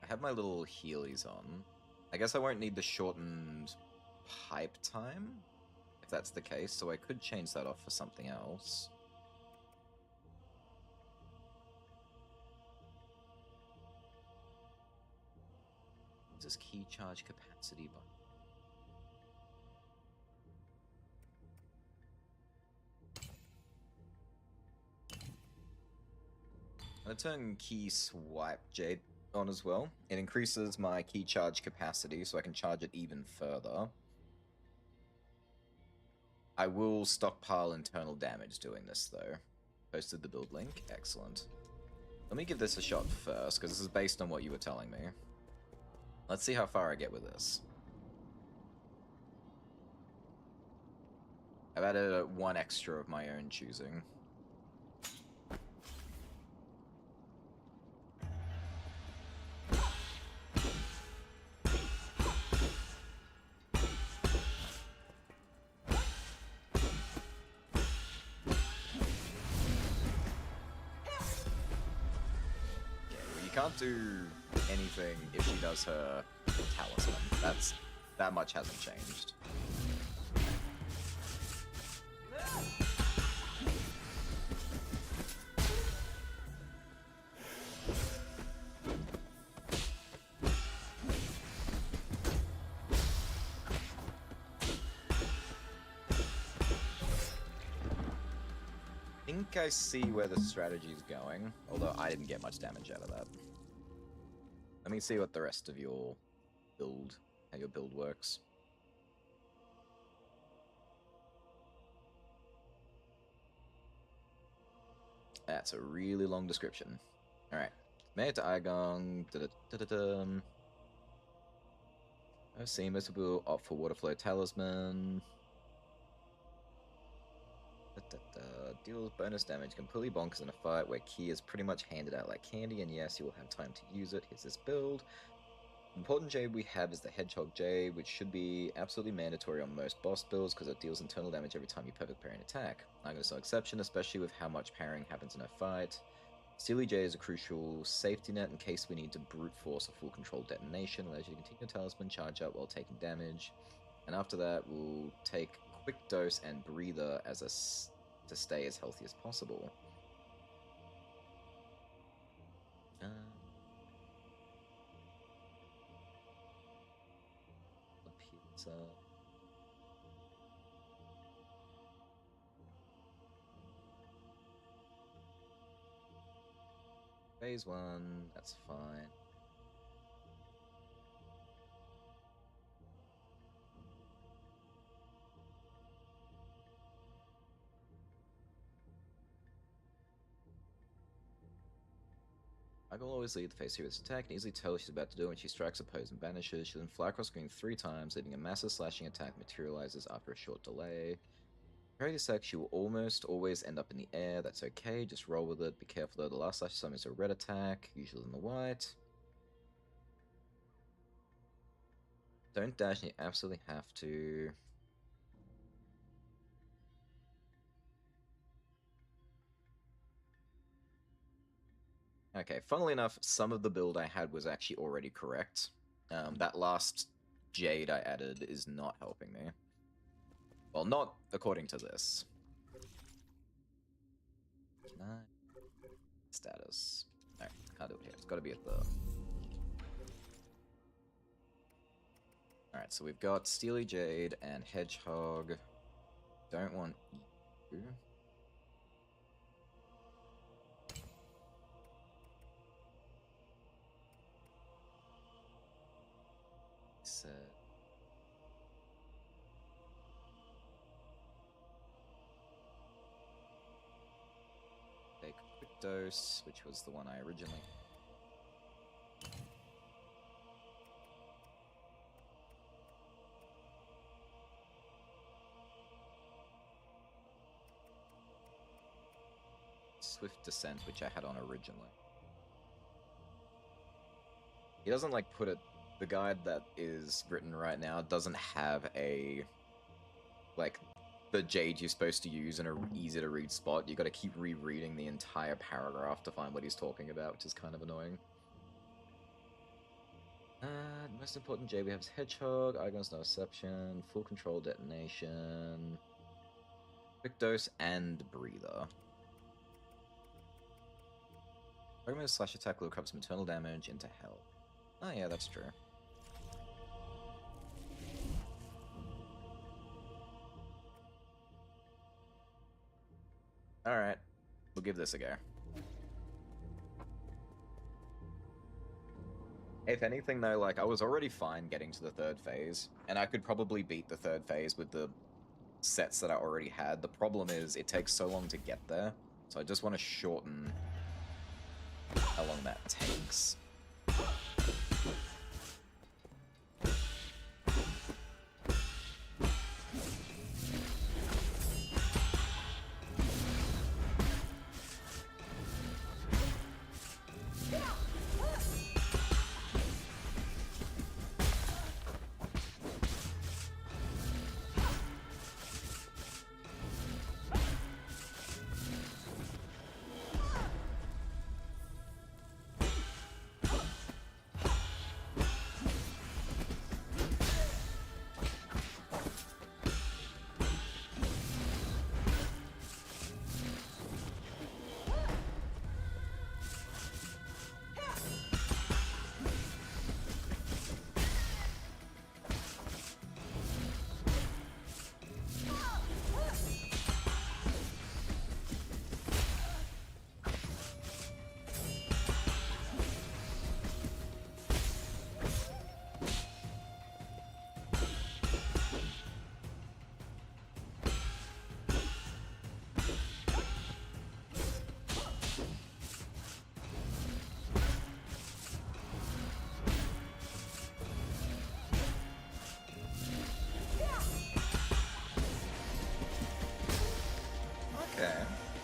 I have my little healies on. I guess I won't need the shortened pipe time, if that's the case, so I could change that off for something else. This is key charge capacity button. I'm gonna turn key swipe Jade on as well. It increases my key charge capacity so I can charge it even further. I will stockpile internal damage doing this though. Posted the build link. Excellent. Let me give this a shot first, because this is based on what you were telling me. Let's see how far I get with this. I've added one extra of my own choosing. Can't do anything if she does her talisman. That much hasn't changed. I think I see where the strategy is going, although I didn't get much damage out of that. Let me see what the rest of your build, how your build works. That's a really long description. Alright. Mayor to Aigong. No Seamus will opt for Waterflow Talisman. Deals bonus damage completely bonkers in a fight where Ki is pretty much handed out like candy, and yes, you will have time to use it. Here's this build. Important Jade we have is the Hedgehog Jade, which should be absolutely mandatory on most boss builds because it deals internal damage every time you perfect parry an attack. I'm going to no exception, especially with how much parrying happens in a fight. Steely Jade is a crucial safety net in case we need to brute force a full control detonation, allows you to continue your talisman charge up while taking damage. And after that, we'll take Quick Dose and Breather as to stay as healthy as possible. Pizza. Phase 1, that's fine. I will always lead the phase 2 with this attack and easily tell what she's about to do when she strikes a pose and vanishes. She'll then fly across screen 3 times, leaving a massive slashing attack materializes after a short delay. Parry this attack, she will almost always end up in the air. That's okay, just roll with it. Be careful though, the last slash summons a red attack, usually in the white. Don't dash, and you absolutely have to. Okay, funnily enough, some of the build I had was actually already correct. That last Jade I added is not helping me. Well, not according to this. Status. Alright, can't do it here. It's gotta be a third. Alright, so we've got Steely Jade and Hedgehog. Don't want you. Take a Quick Dose, which was the one I originally. Swift Descent, which I had on originally. He doesn't like put it. The guide that is written right now doesn't have a, like, the Jade you're supposed to use in a easy to read spot. You gotta keep rereading the entire paragraph to find what he's talking about, which is kind of annoying. Most important Jade we have is Hedgehog, Igon's no exception, full control detonation, Quick Dose, and Breather. Pokemon slash attack will recover some internal damage into hell. Oh yeah, that's true. Alright, we'll give this a go. If anything though, like, I was already fine getting to the third phase, and I could probably beat the third phase with the sets that I already had. The problem is, it takes so long to get there, so I just want to shorten how long that takes.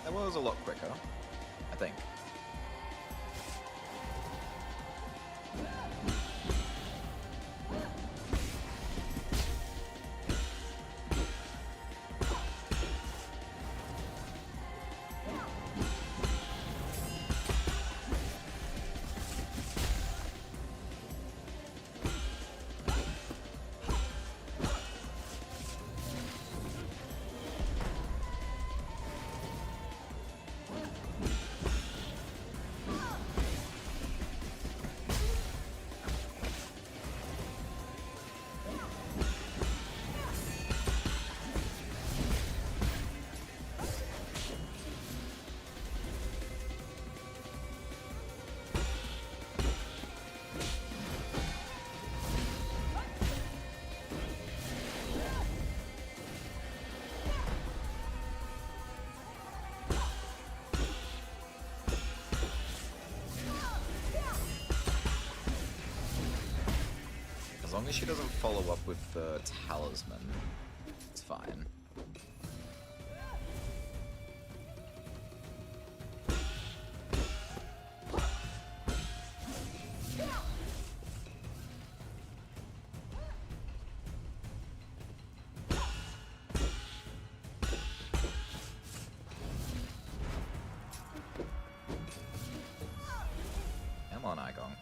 That was a lot quicker, I think. As long as she doesn't follow up with the talisman, it's fine. Come on, Igong.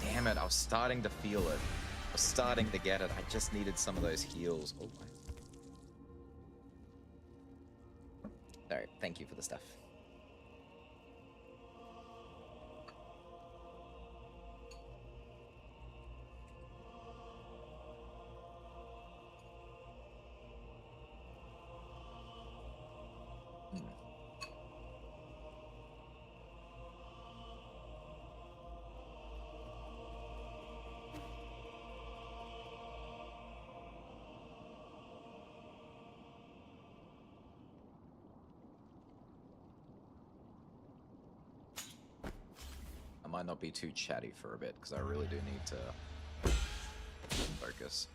Damn it, I was starting to feel it. I was starting to get it. I just needed some of those heals. Oh my. Alright, thank you for the stuff. might not be too chatty for a bit, because I really do need to focus.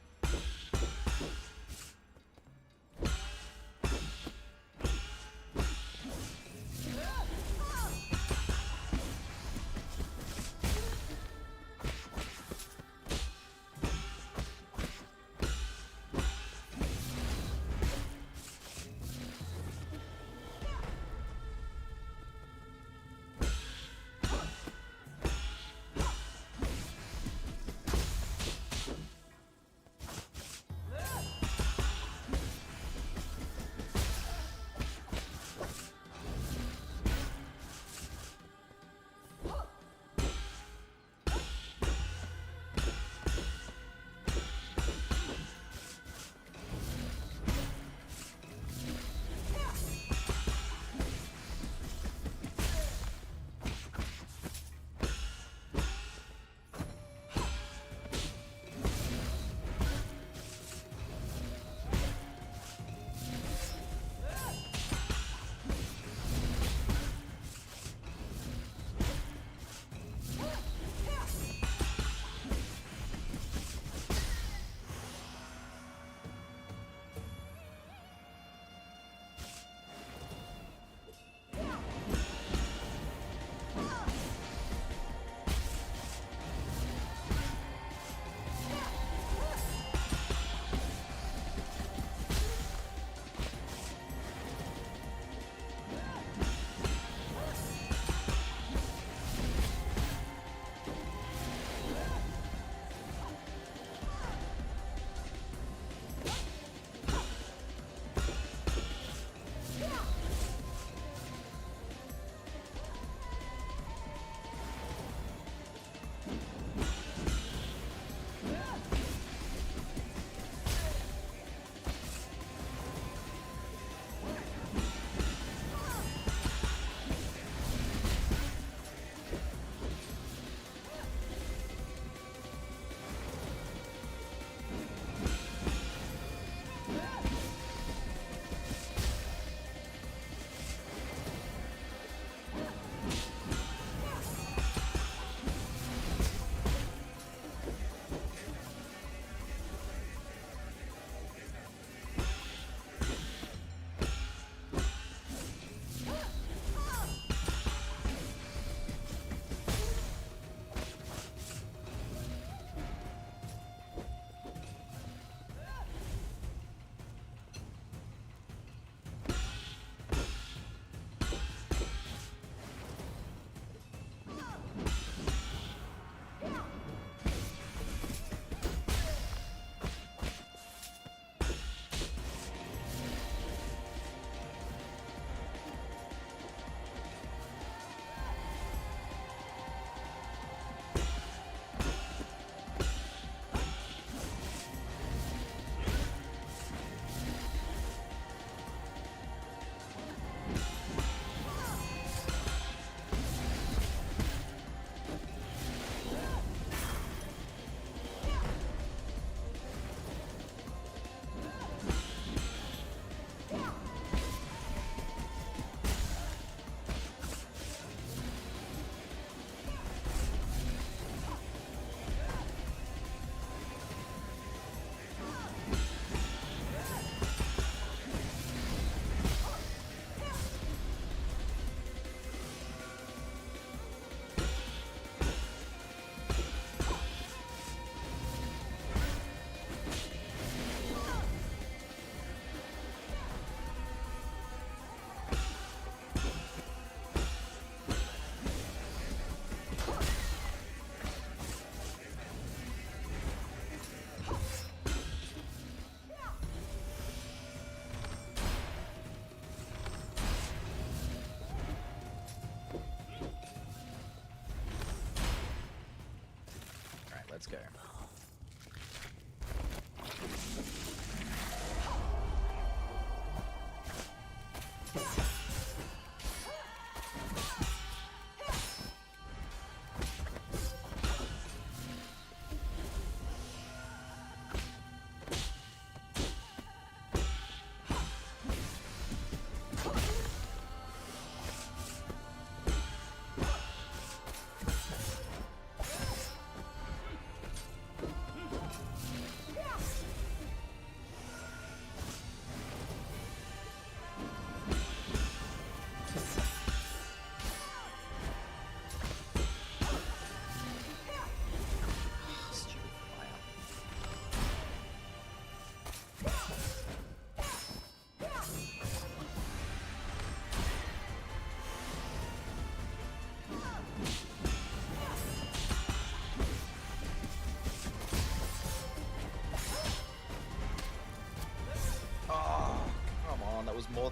Let's go.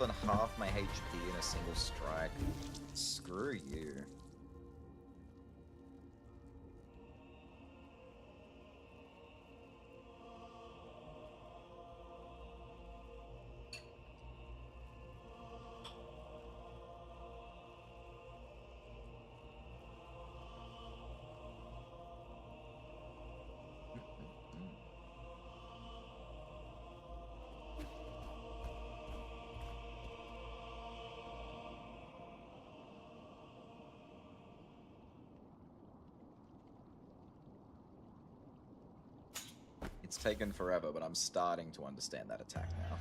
than half my HP in a single strike. Screw you. It's taken forever, but I'm starting to understand that attack now.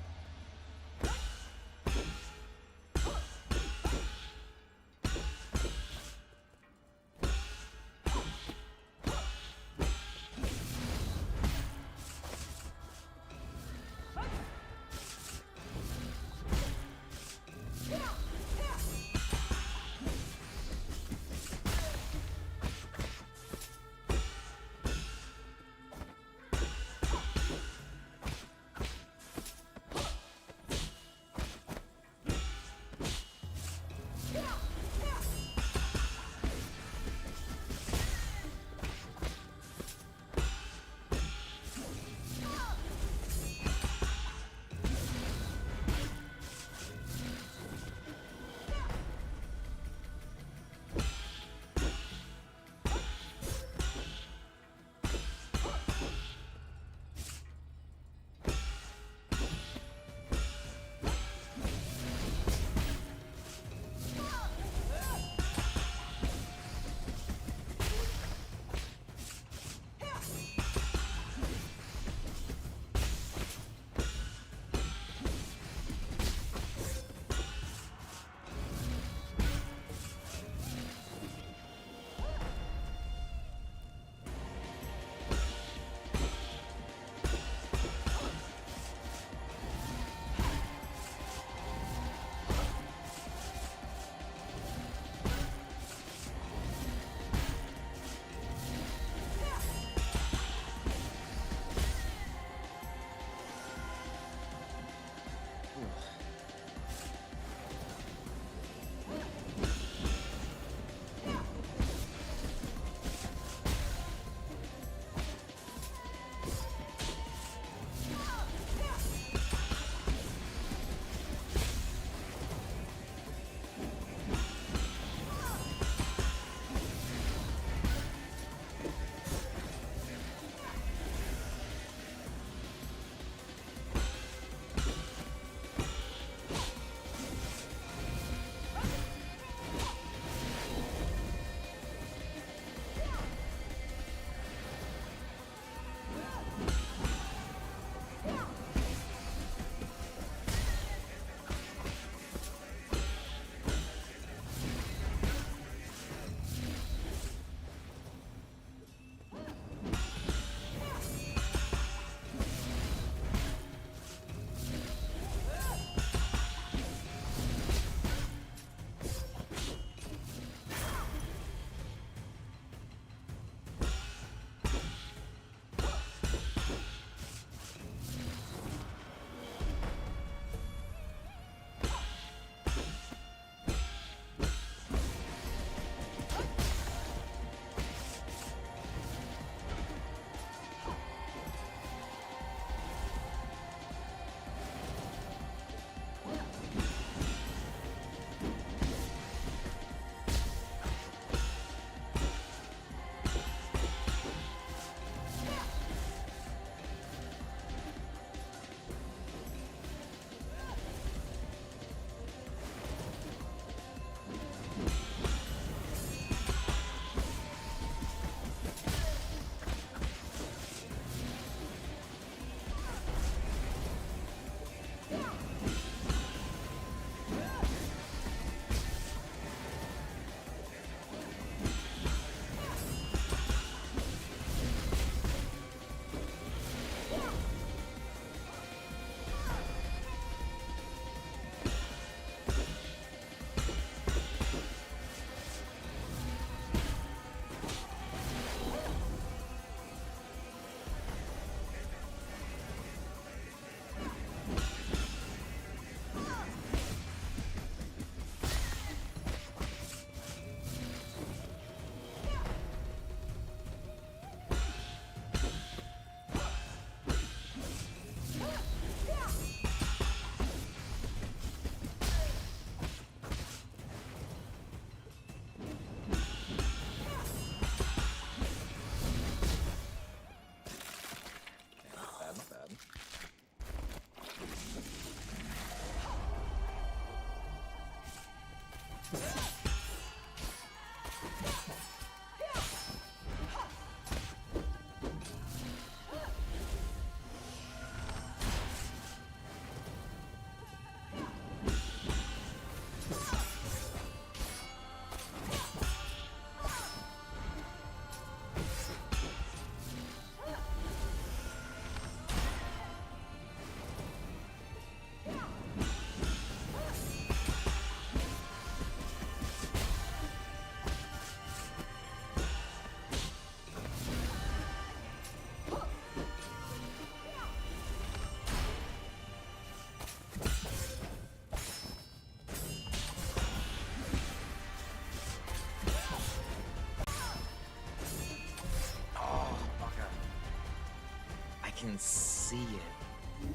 can see it.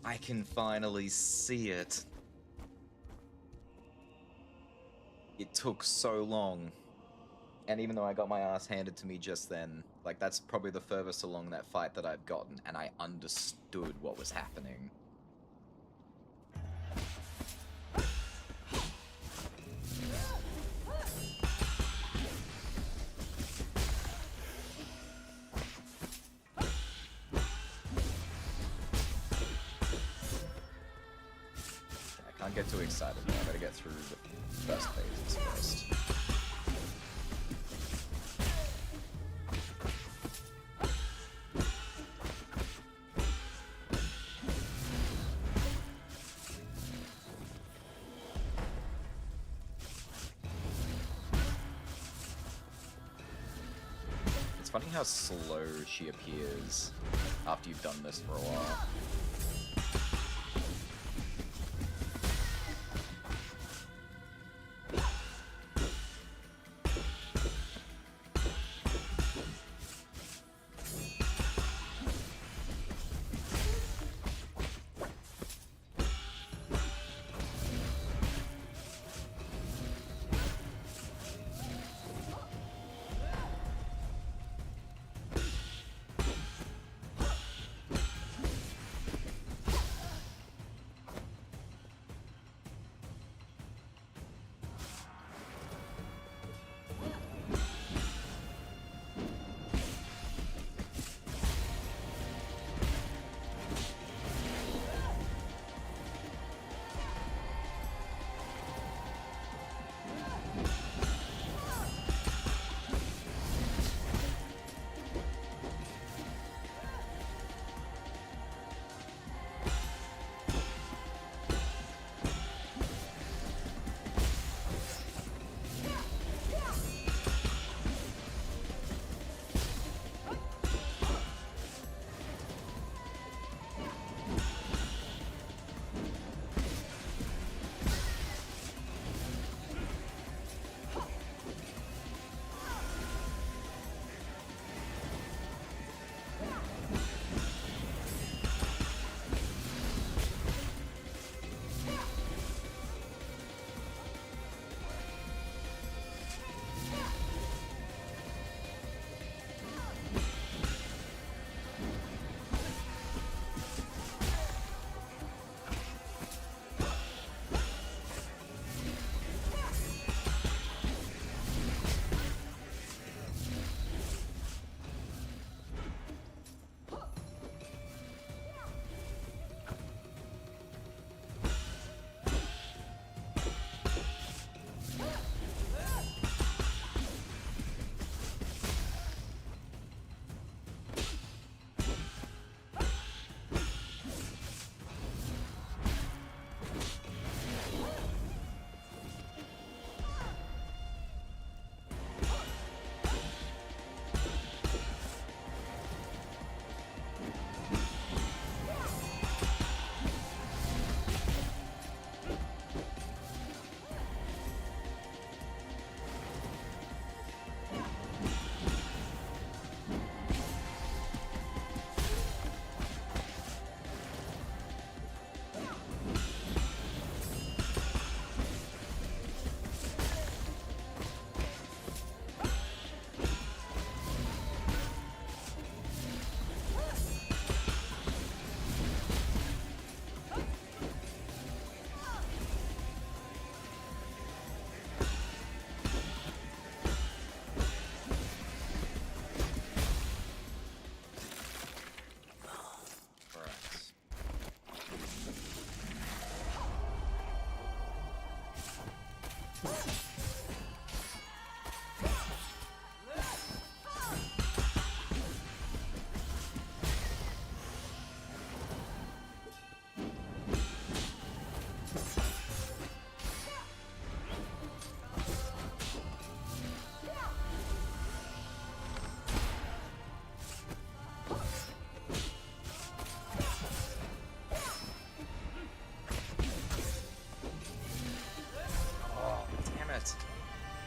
I can finally see it. It took so long. And even though I got my ass handed to me just then, like, that's probably the furthest along that fight that I've gotten, and I understood what was happening. I can't get too excited now. I gotta get through the first phases first. It's funny how slow she appears after you've done this for a while.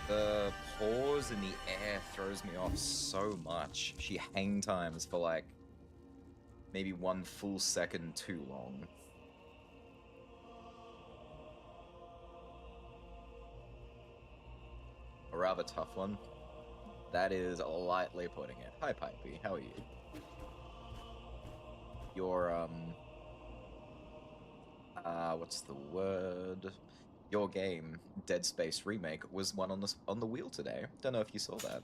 The pause in the air throws me off so much. She hang times for like maybe 1 full second too long. A rather tough one. That is lightly putting it. Hi, Pipey. How are you? Your, what's the word? Your game, Dead Space Remake, was one on the wheel today. Don't know if you saw that.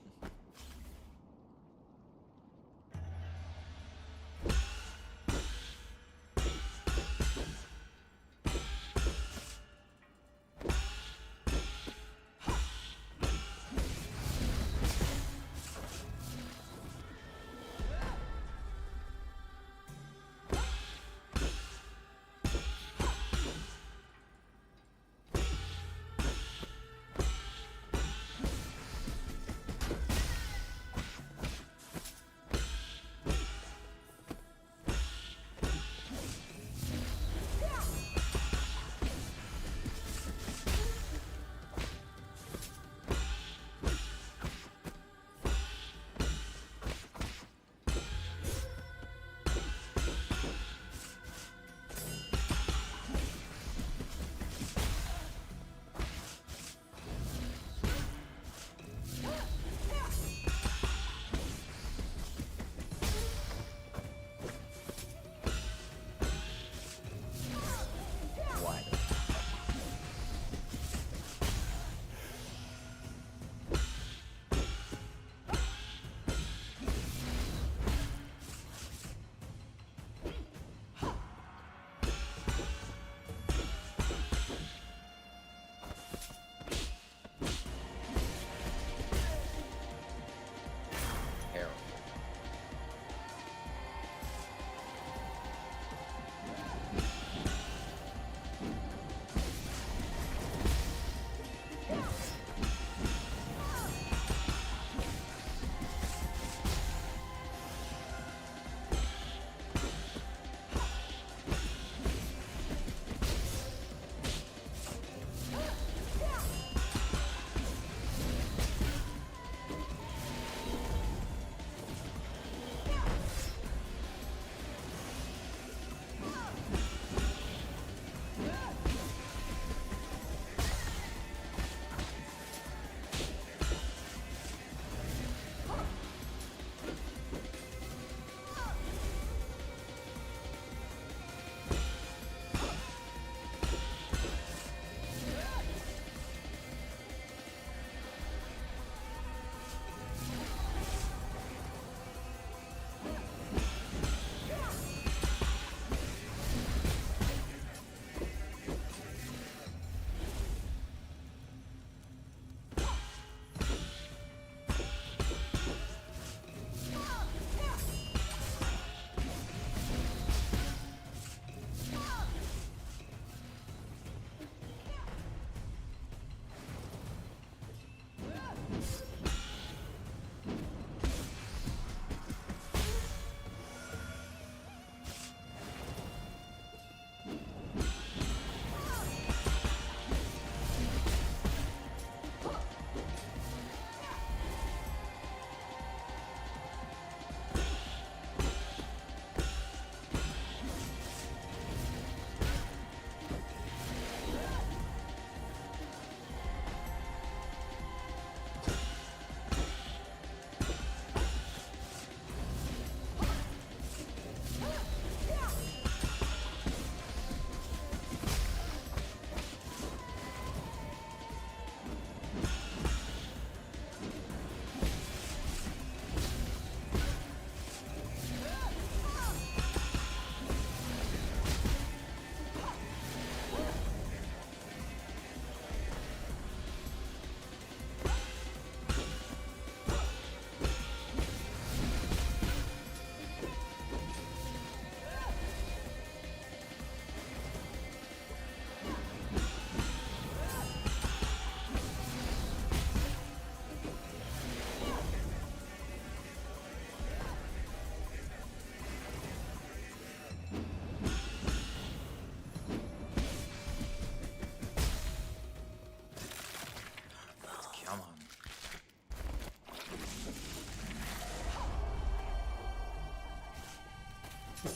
Oh.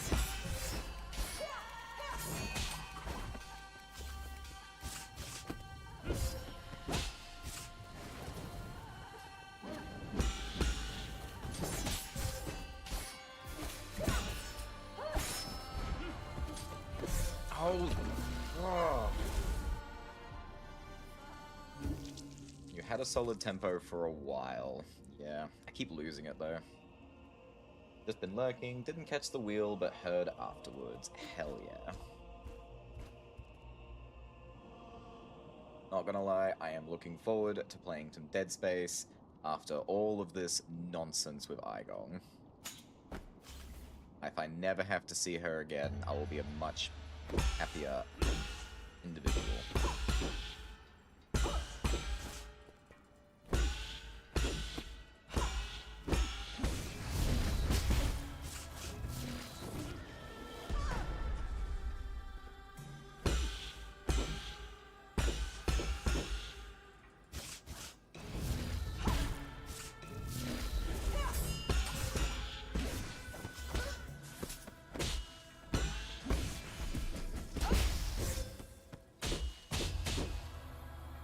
You had a solid tempo for a while. Yeah, I keep losing it though. Just been lurking, didn't catch the wheel, but heard afterwards. Hell yeah. Not gonna lie, I am looking forward to playing some Dead Space after all of this nonsense with Igong. If I never have to see her again, I will be a much happier individual.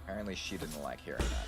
Apparently she didn't like hearing that.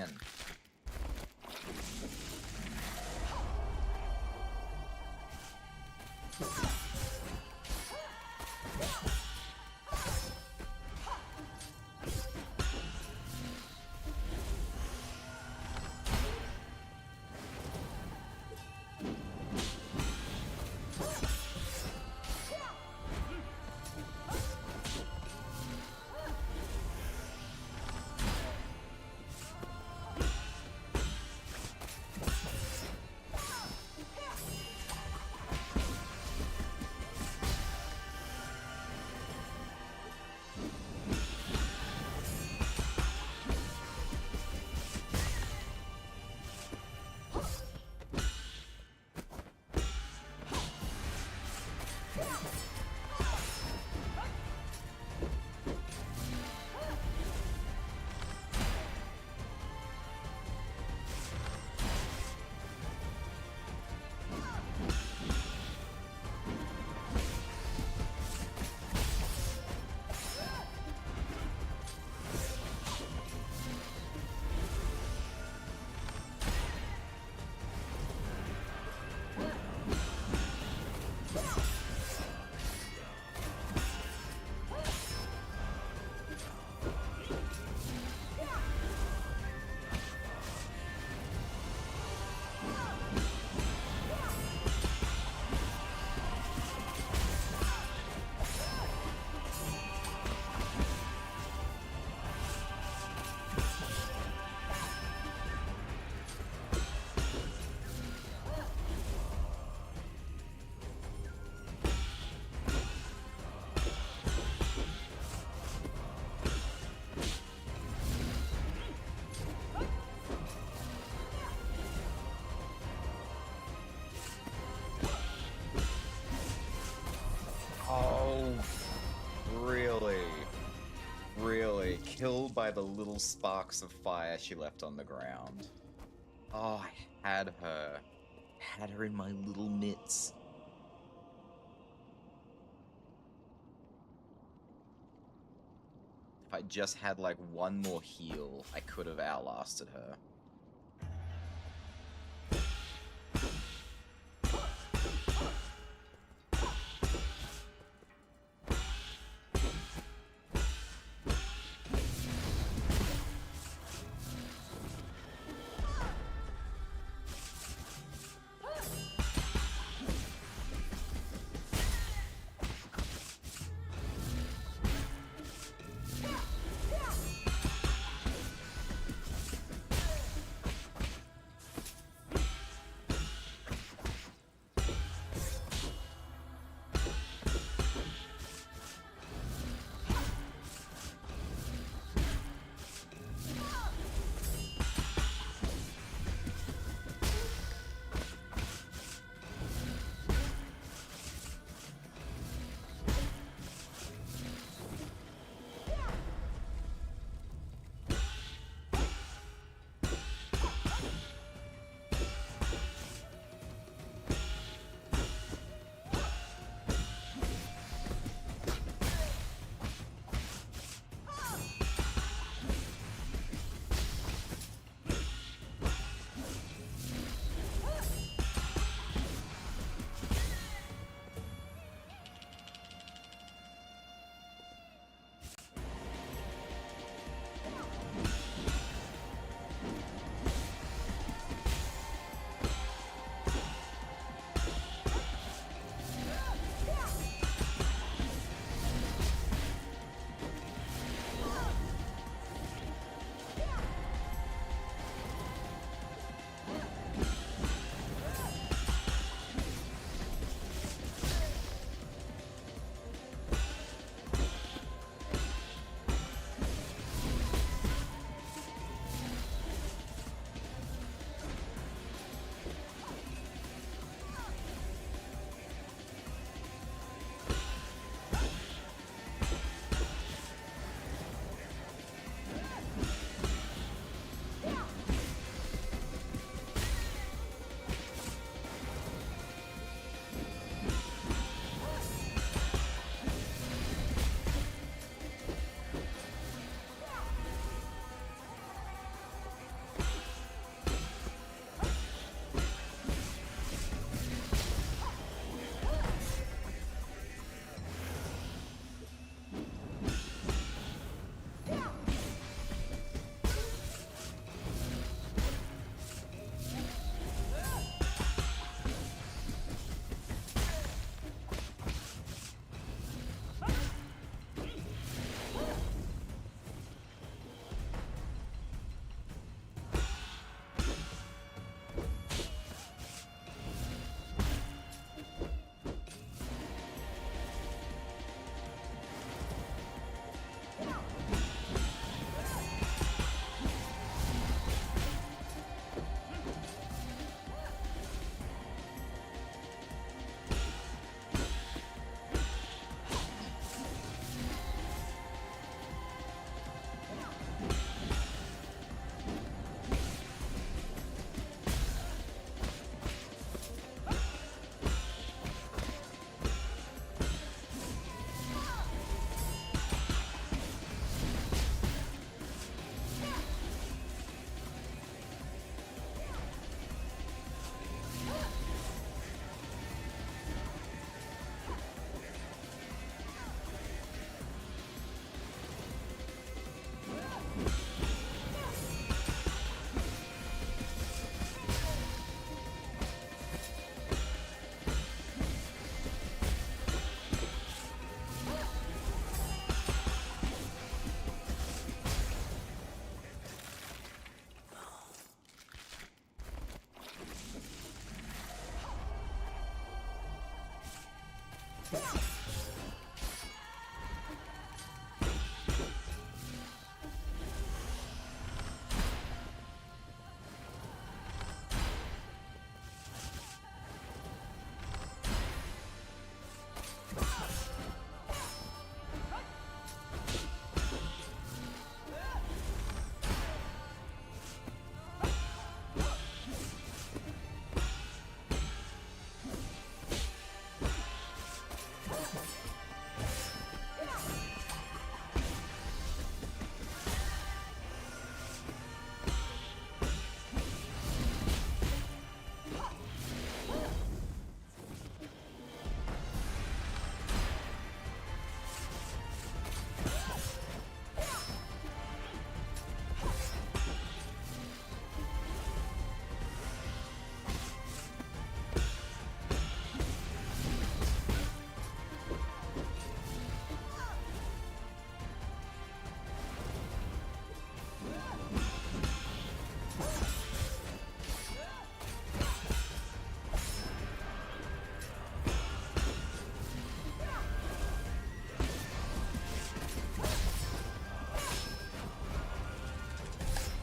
again. Oh, really? Really? Killed by the little sparks of fire she left on the ground. Oh, I had her. Had her in my little mitts. If I just had like one more heal, I could have outlasted her.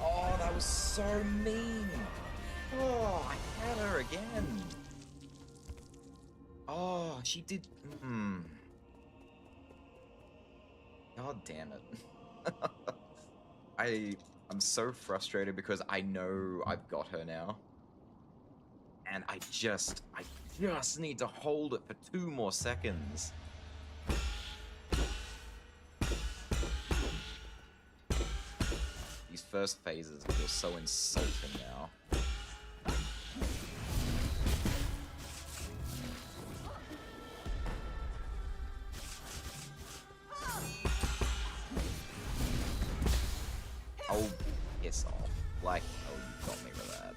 Oh, that was so mean. Oh, I had her again. Oh, she did. God damn it. I'm so frustrated because I know I've got her now. And I just need to hold it for 2 more seconds. These first phases feel so insulting now. Oh, piss off. Like, oh, you got me with that.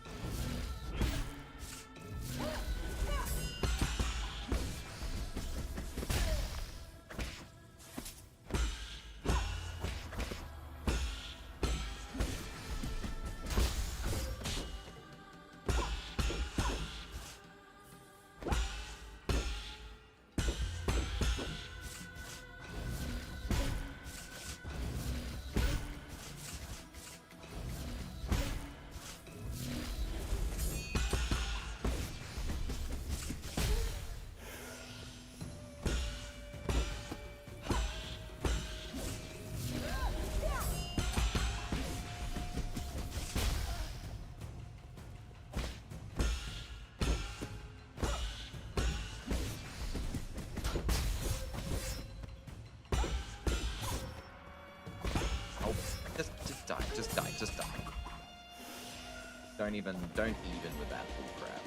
Just die. Don't even with that bullcrap.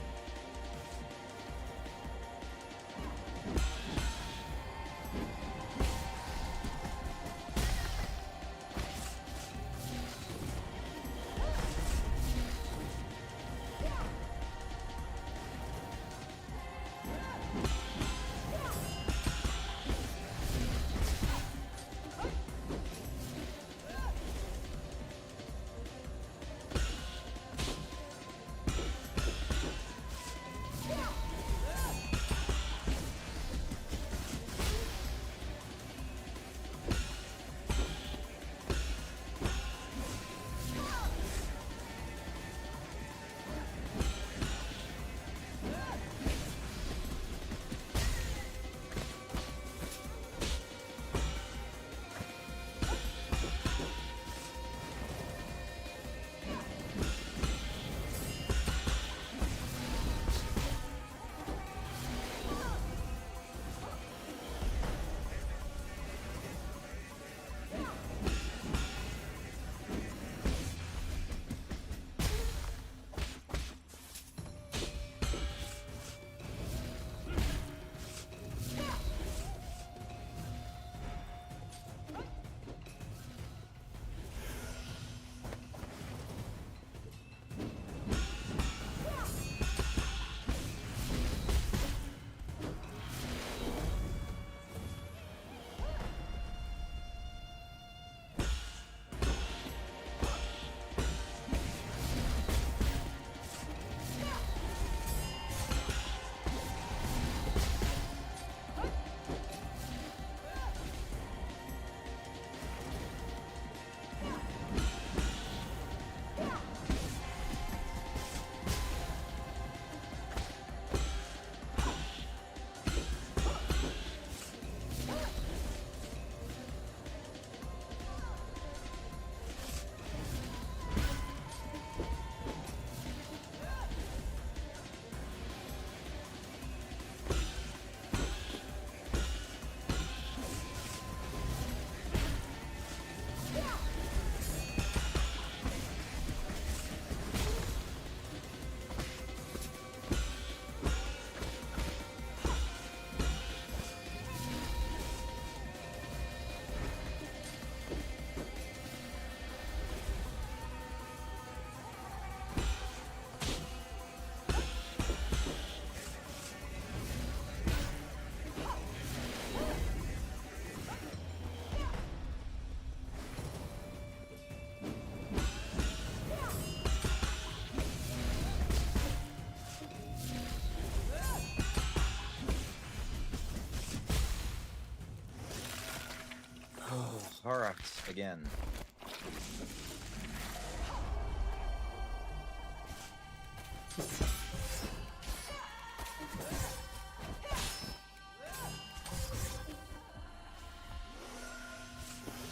Alright, again.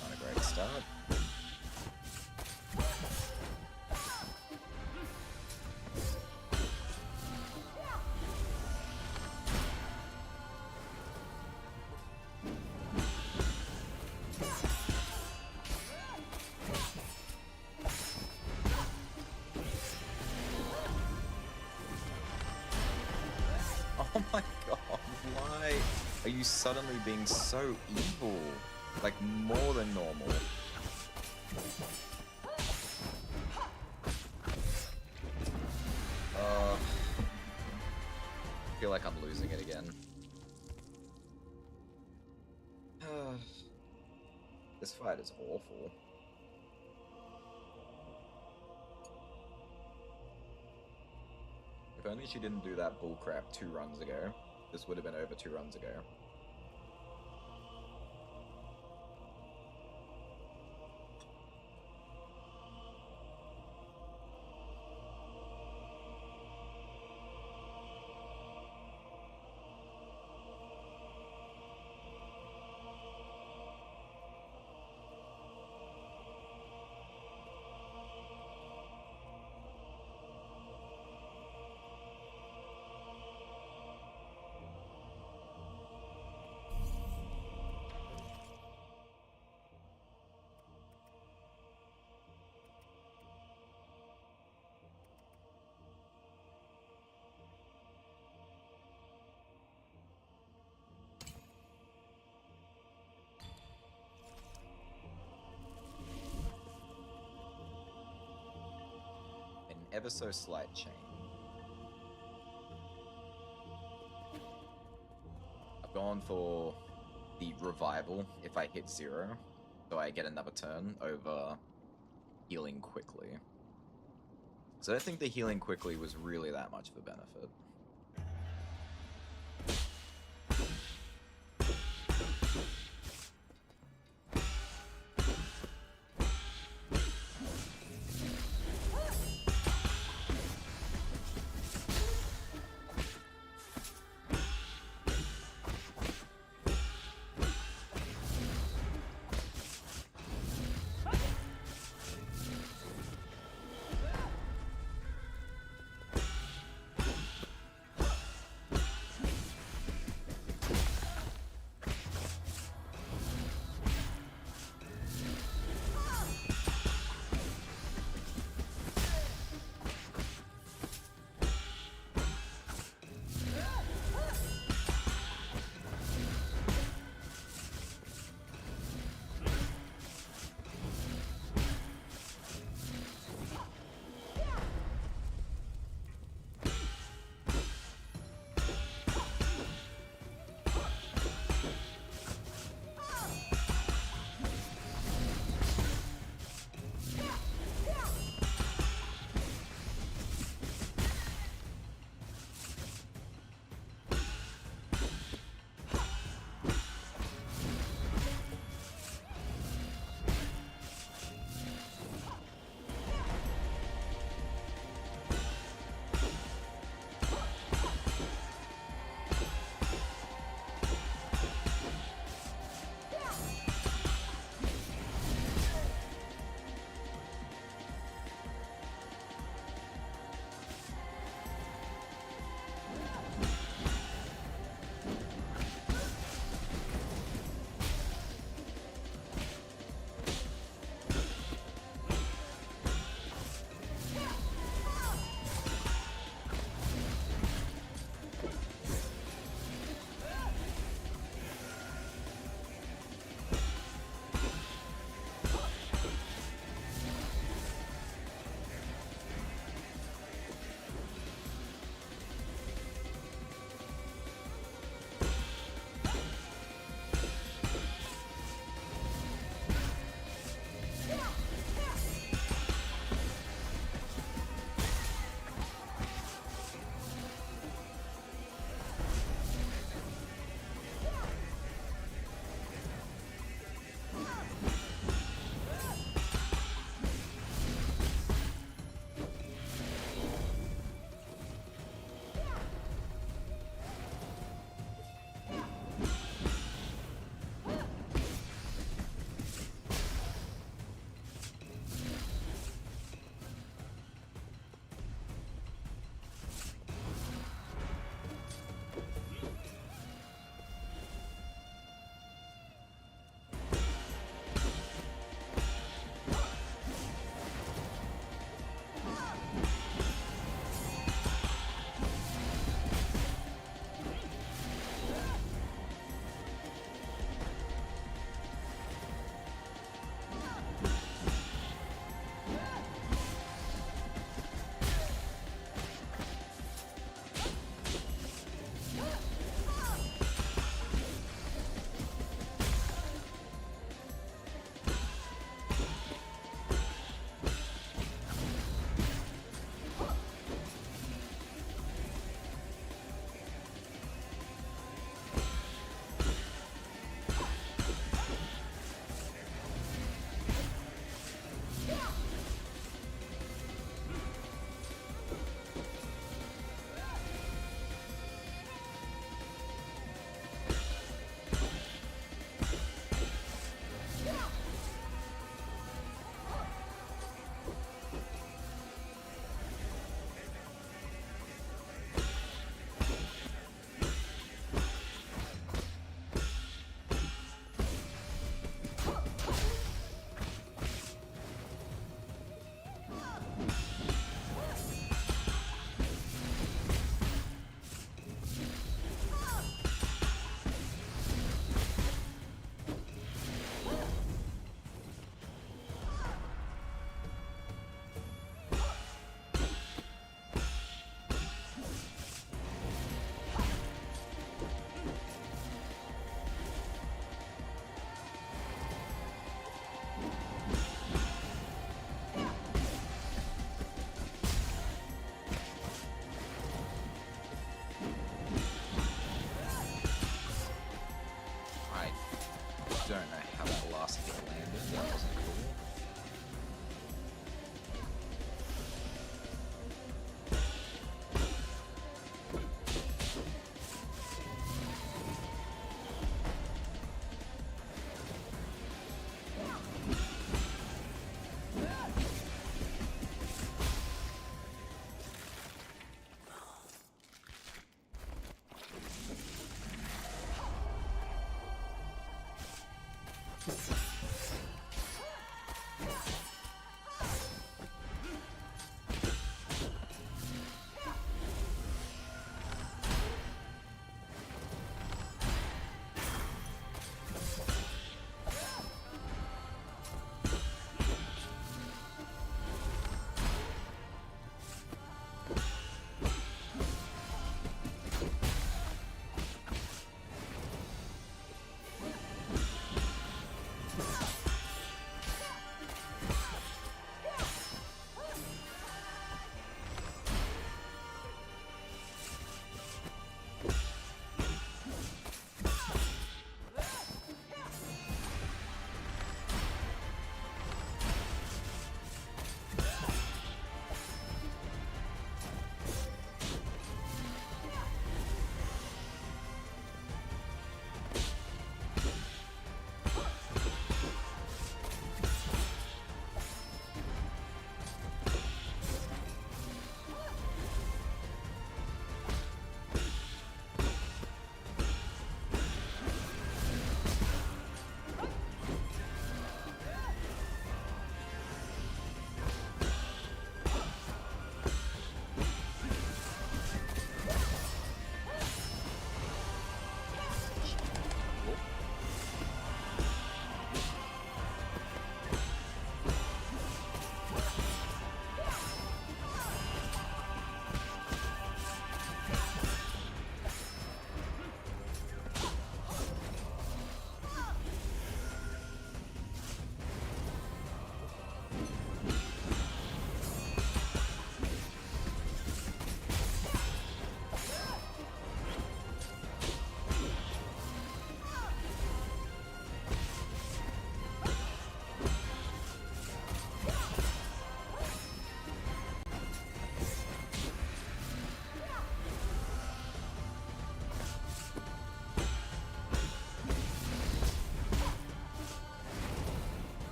Not a great start. Oh my god, why are you suddenly being so evil? Like, more than normal. I feel like I'm losing it again. This fight is awful. If only she didn't do that bullcrap 2 runs ago. This would have been over 2 runs ago. Ever so slight change. I've gone for the revival if I hit 0, so I get another turn over healing quickly. So I don't think the healing quickly was really that much of a benefit.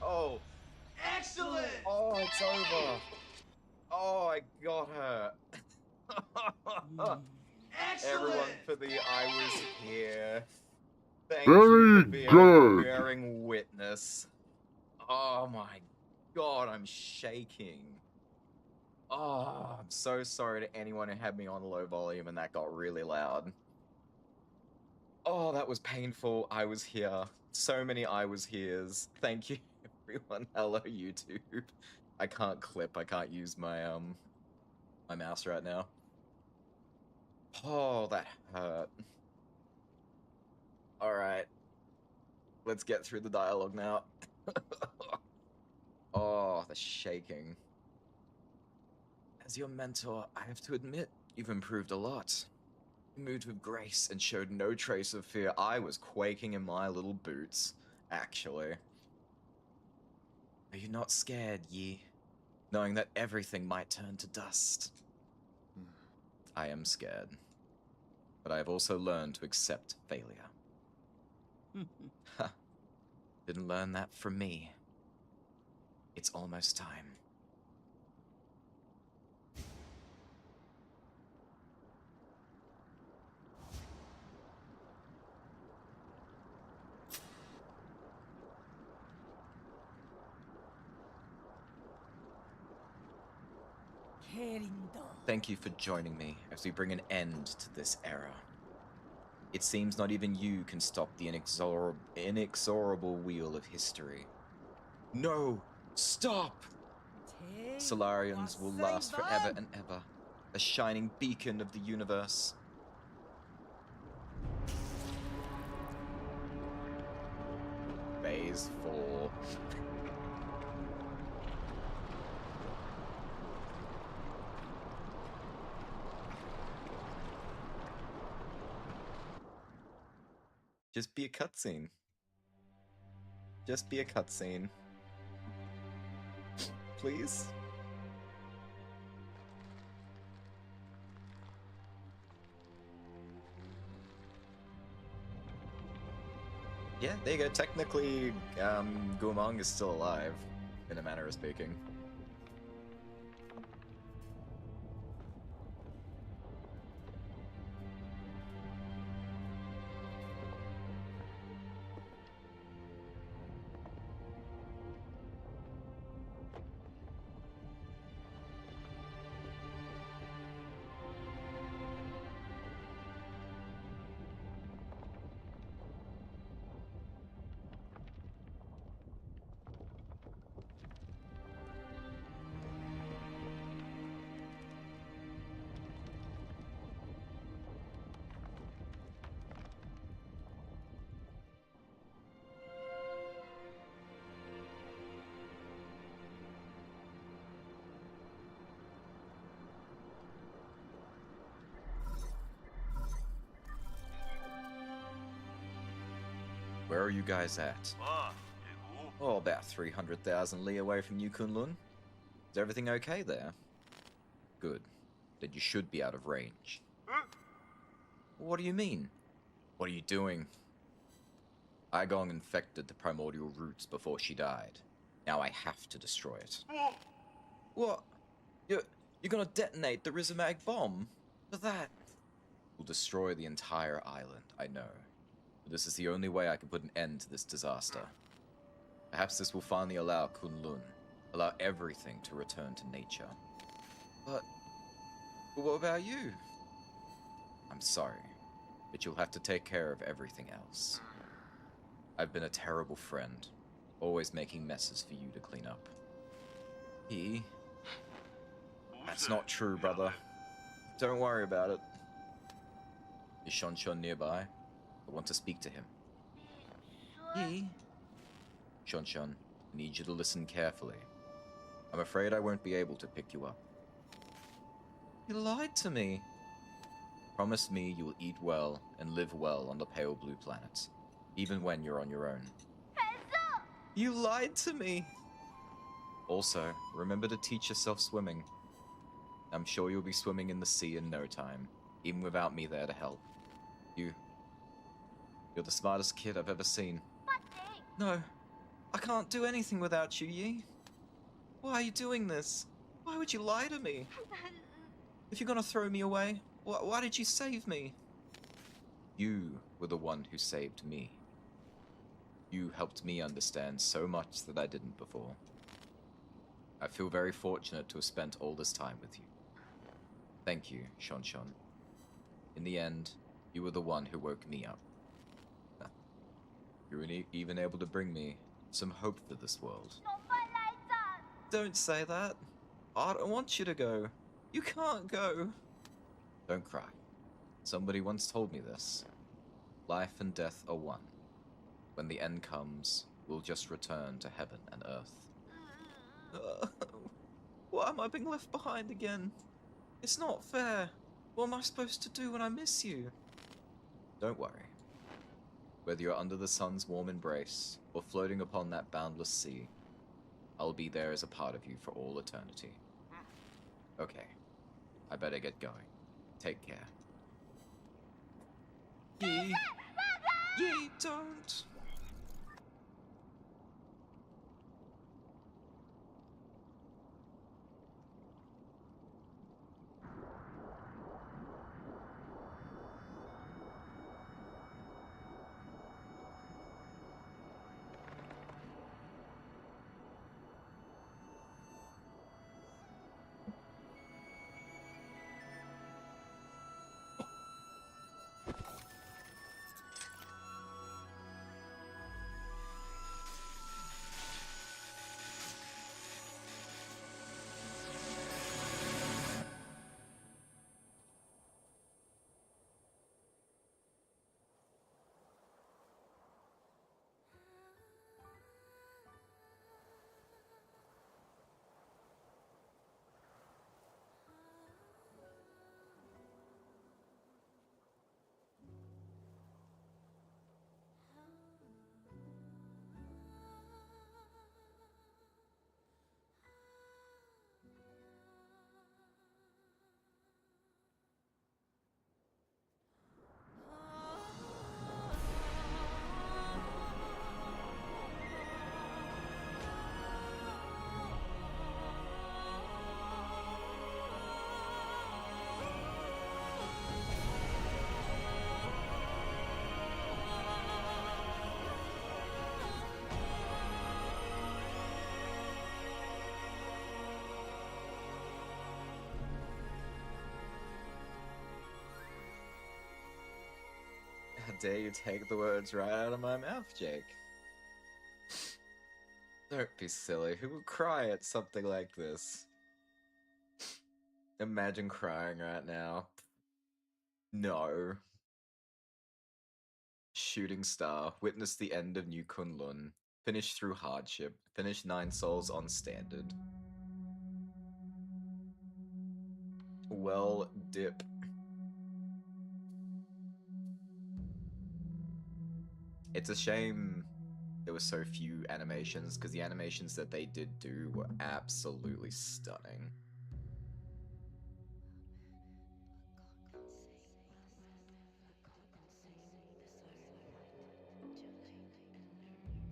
Oh, Excellent! oh, it's over. Oh, I got her. Everyone for the I was here. Thank you Very for being good. bearing witness. Oh my god, I'm shaking. Oh, I'm so sorry to anyone who had me on low volume and that got really loud. Oh, that was painful. I was here. So many I was here's. Thank you, everyone. Hello, YouTube. I can't clip. I can't use my my mouse right now. Oh, that hurt. All right. Let's get through the dialogue now. Oh, the shaking. As your mentor, I have to admit, you've improved a lot. You moved with grace and showed no trace of fear. I was quaking in my little boots, actually. Are you not scared, Yi? Knowing that everything might turn to dust? I am scared. But I have also learned to accept failure. Ha. Didn't learn that from me. It's almost time. Thank you for joining me as we bring an end to this era. It seems not even you can stop the inexorable wheel of history. No! Stop! Solarians will last forever and ever, a shining beacon of the universe. Phase 4. Just be a cutscene. Just be a cutscene. Please? Yeah, there you go. Technically, Guamong is still alive. in a manner of speaking. Where are you guys at? Oh, about 300,000 li away from New Kunlun. Is everything okay there? Good. Then you should be out of range. What do you mean? What are you doing? Aigong infected the primordial roots before she died. Now I have to destroy it. What? You're gonna detonate the Rizomag bomb? For that? Will destroy the entire island, I know. But this is the only way I can put an end to this disaster. Perhaps this will finally allow Kunlun, allow everything to return to nature. But what about you? I'm sorry, but you'll have to take care of everything else. I've been a terrible friend, always making messes for you to clean up. That's not true, brother. Don't worry about it. Is Shon nearby? I want to speak to him. Shon, I need you to listen carefully. I'm afraid I won't be able to pick you up. You lied to me. Promise me you will eat well and live well on the pale blue planet, even when you're on your own. You lied to me! Also, remember to teach yourself swimming. I'm sure you'll be swimming in the sea in no time, even without me there to help. You're the smartest kid I've ever seen. No, I can't do anything without you, Yi. Why are you doing this? Why would you lie to me? If you're gonna throw me away, why did you save me? You were the one who saved me. You helped me understand so much that I didn't before. I feel very fortunate to have spent all this time with you. Thank you, Shon. In the end, you were the one who woke me up. You were even able to bring me some hope for this world. Don't say that. I don't want you to go. You can't go. Don't cry. Somebody once told me this. Life and death are one. When the end comes, we'll just return to heaven and earth. Why am I being left behind again? It's not fair. What am I supposed to do when I miss you? Don't worry. Whether you're under the sun's warm embrace or floating upon that boundless sea, I'll be there as a part of you for all eternity. Okay, I better get going. Take care. Yi, don't. dare you take the words right out of my mouth, Jake? Don't be silly. Who would cry at something like this? Imagine crying right now. No. Shooting Star, witness the end of New Kunlun, finish through hardship, finish 9 souls on standard. Well, dip. It's a shame there were so few animations, because the animations that they did do were absolutely stunning.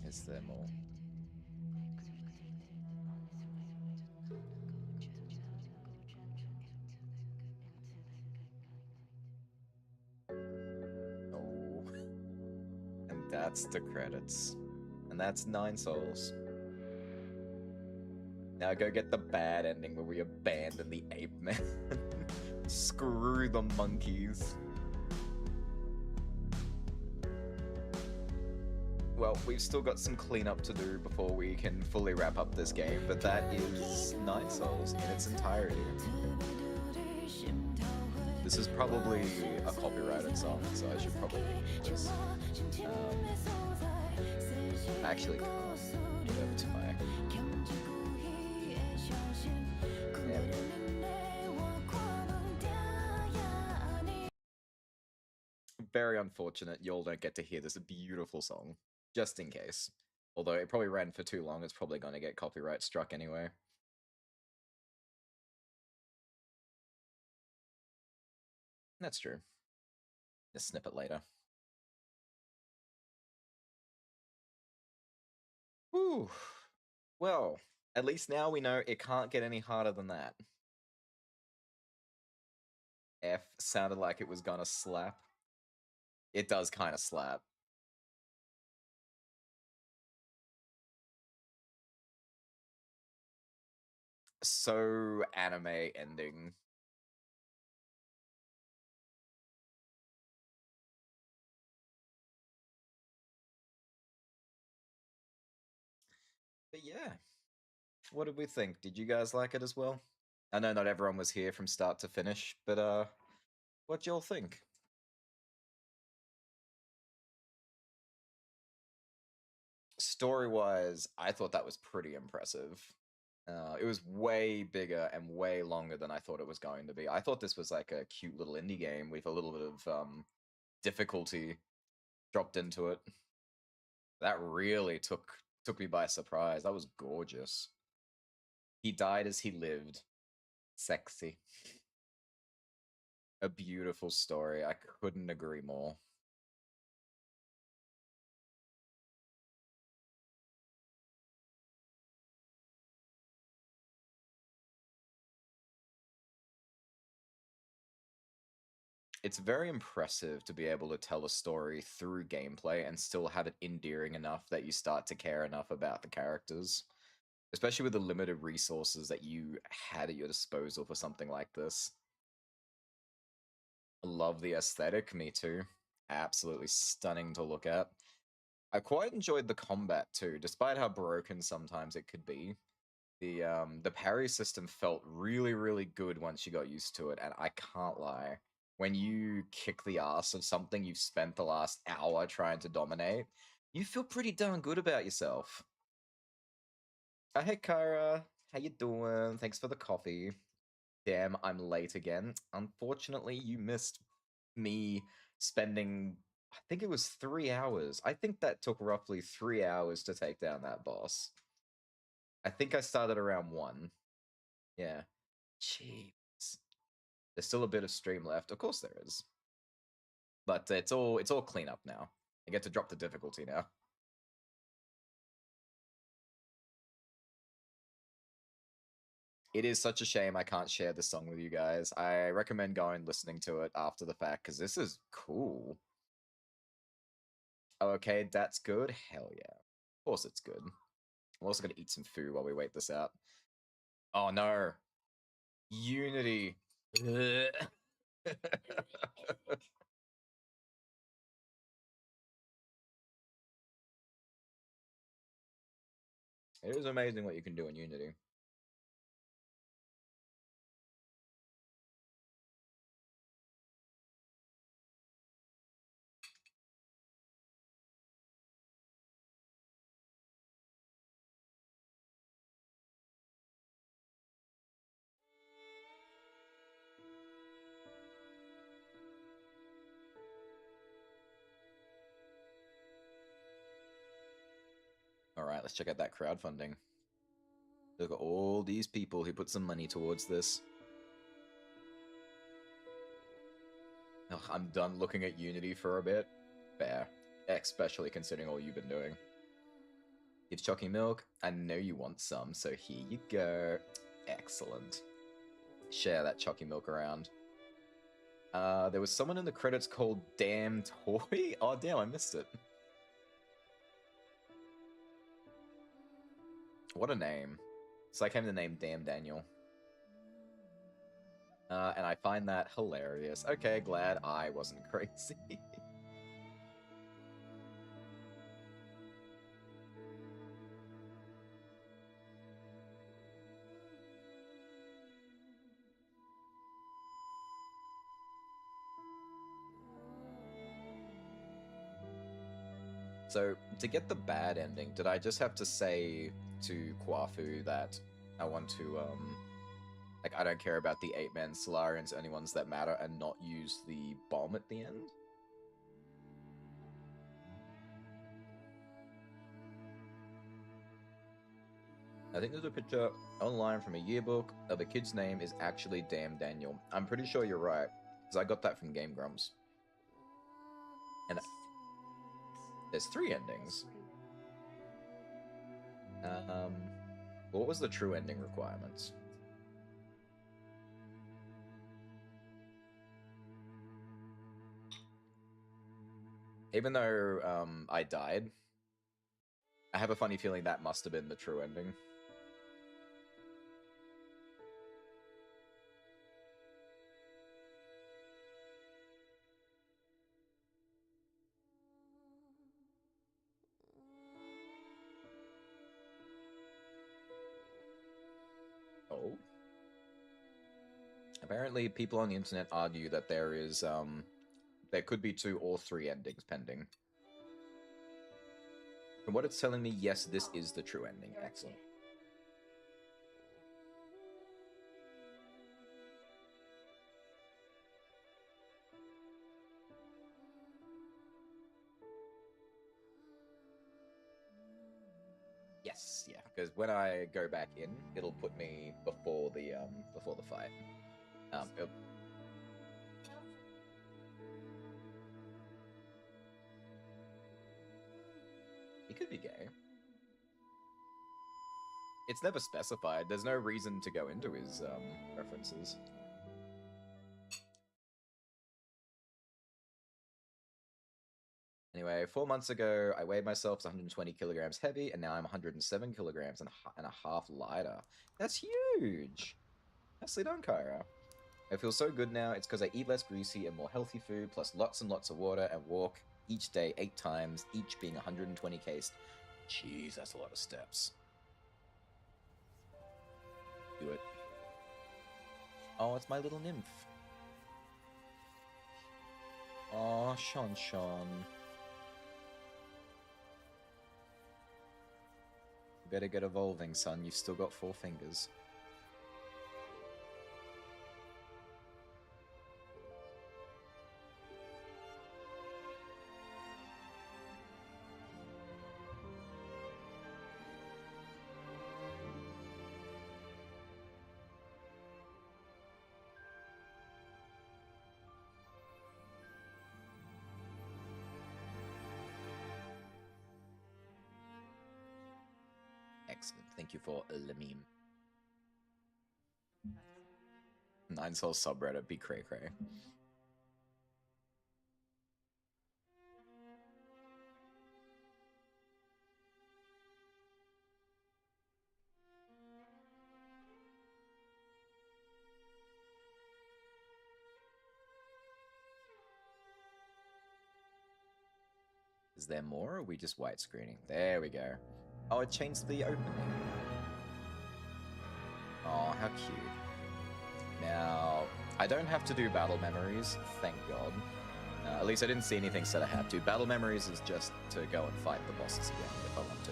Is there more? Oh. And that's the credits. And that's 9 souls. Now go get the bad ending where we abandon the ape man. Screw the monkeys. Well, we've still got some cleanup to do before we can fully wrap up this game, but that is 9 souls in its entirety. This is probably a copyrighted song, so I should probably mute this. I actually can't get over to my... There we go. Very unfortunate y'all don't get to hear this beautiful song, just in case. Although it probably ran for too long, it's probably going to get copyright struck anyway. That's true. Just snip it later. Whew. Well, at least now we know it can't get any harder than that. F sounded like it was gonna slap. It does kind of slap. So anime ending. But yeah, what did we think? Did you guys like it as well? I know not everyone was here from start to finish, but what y'all think? Story-wise, I thought that was pretty impressive. It was way bigger and way longer than I thought it was going to be. I thought this was like a cute little indie game with a little bit of difficulty dropped into it. That really took me by surprise. That was gorgeous. He died as he lived. Sexy. A beautiful story. I couldn't agree more. It's very impressive to be able to tell a story through gameplay and still have it endearing enough that you start to care enough about the characters. Especially with the limited resources that you had at your disposal for something like this. Love the aesthetic, me too. Absolutely stunning to look at. I quite enjoyed the combat too, despite how broken sometimes it could be. The parry system felt really, really good once you got used to it, and I can't lie. When you kick the ass of something you've spent the last hour trying to dominate, you feel pretty darn good about yourself. Oh, hey, Kyra. How you doing? Thanks for the coffee. Damn, I'm late again. Unfortunately, you missed me spending, I think it was 3 hours. I think that took roughly 3 hours to take down that boss. I think I started around 1. Yeah. Jeez. There's still a bit of stream left. Of course there is. But it's all clean up now. I get to drop the difficulty now. It is such a shame I can't share this song with you guys. I recommend going listening to it after the fact, because this is cool. Oh, okay, that's good? Hell yeah. Of course it's good. I'm also going to eat some food while we wait this out. Oh no. Unity. It is amazing what you can do in Unity. Alright, let's check out that crowdfunding. Look at all these people who put some money towards this. Ugh, I'm done looking at Unity for a bit. Fair. Especially considering all you've been doing. It's Chalky Milk. I know you want some, so here you go. Excellent. Share that Chalky Milk around. There was someone in the credits called Damn Toy? Oh, damn, I missed it. What a name. So I came to the name Damn Daniel. And I find that hilarious. Okay, glad I wasn't crazy. So, to get the bad ending, did I just have to say to Kwafu that I want to, like, I don't care about the 8-man Solarians, only ones that matter, and not use the bomb at the end? I think there's a picture online from a yearbook of a kid's name is actually Damn Daniel. I'm pretty sure you're right, because I got that from Game Grumps. And there's 3 endings. What was the true ending requirements? Even though I died, I have a funny feeling that must have been the true ending. Oh. Apparently, people on the internet argue that there is, there could be 2 or 3 endings pending. From what it's telling me, yes, this is the true ending. Excellent. Yes, yeah, because when I go back in, it'll put me before the fight. He could be gay. It's never specified. There's no reason to go into his references. Anyway, 4 months ago, I weighed myself to 120 kilograms heavy, and now I'm 107 kilograms and a half lighter. That's huge! Nicely done, Kyra. I feel so good now. It's because I eat less greasy and more healthy food, plus lots and lots of water, and walk each day 8 times, each being 120 k's. Jeez, that's a lot of steps. Do it. Oh, it's my little nymph. Oh, Sean. You better get evolving, son. You've still got 4 fingers. Excellent. Thank you for the meme. 9 Soul subreddit, be cray cray. Is there more, or are we just white screening? There we go. Oh, it changed the opening. Oh, how cute. Now, I don't have to do battle memories, thank God. At least I didn't see anything said I had to. Battle memories is just to go and fight the bosses again if I want to.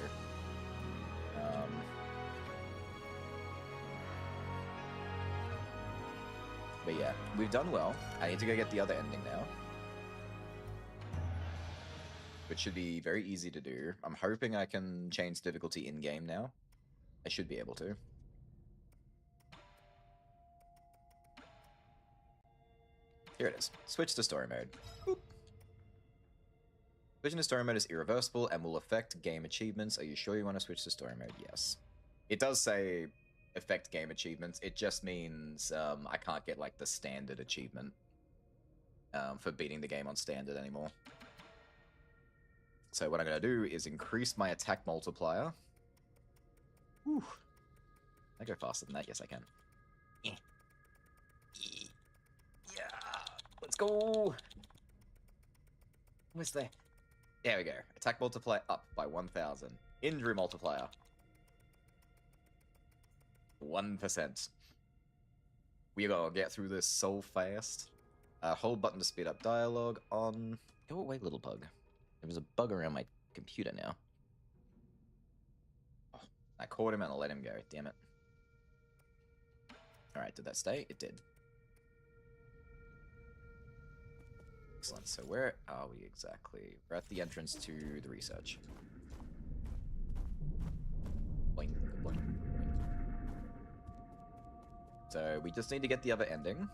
But yeah, we've done well. I need to go get the other ending now. Which should be very easy to do. I'm hoping I can change difficulty in-game now. I should be able to. Here it is. Switch to story mode. Boop. Switching to story mode is irreversible and will affect game achievements. Are you sure you want to switch to story mode? Yes. It does say affect game achievements. It just means I can't get like the standard achievement for beating the game on standard anymore. So what I'm going to do is increase my attack multiplier. Whew. Can I go faster than that? Yes, I can. Yeah. Let's go. Where's there? There we go. Attack multiplier up by 1,000. Injury multiplier. 1%. We gotta get through this so fast. Hold button to speed up dialogue on... Go away, little bug. There was a bug around my computer now. Oh, I caught him and I let him go. Damn it. Alright, did that stay? It did. Excellent. So where are we exactly? We're at the entrance to the research. Boing, boing, boing. So we just need to get the other ending,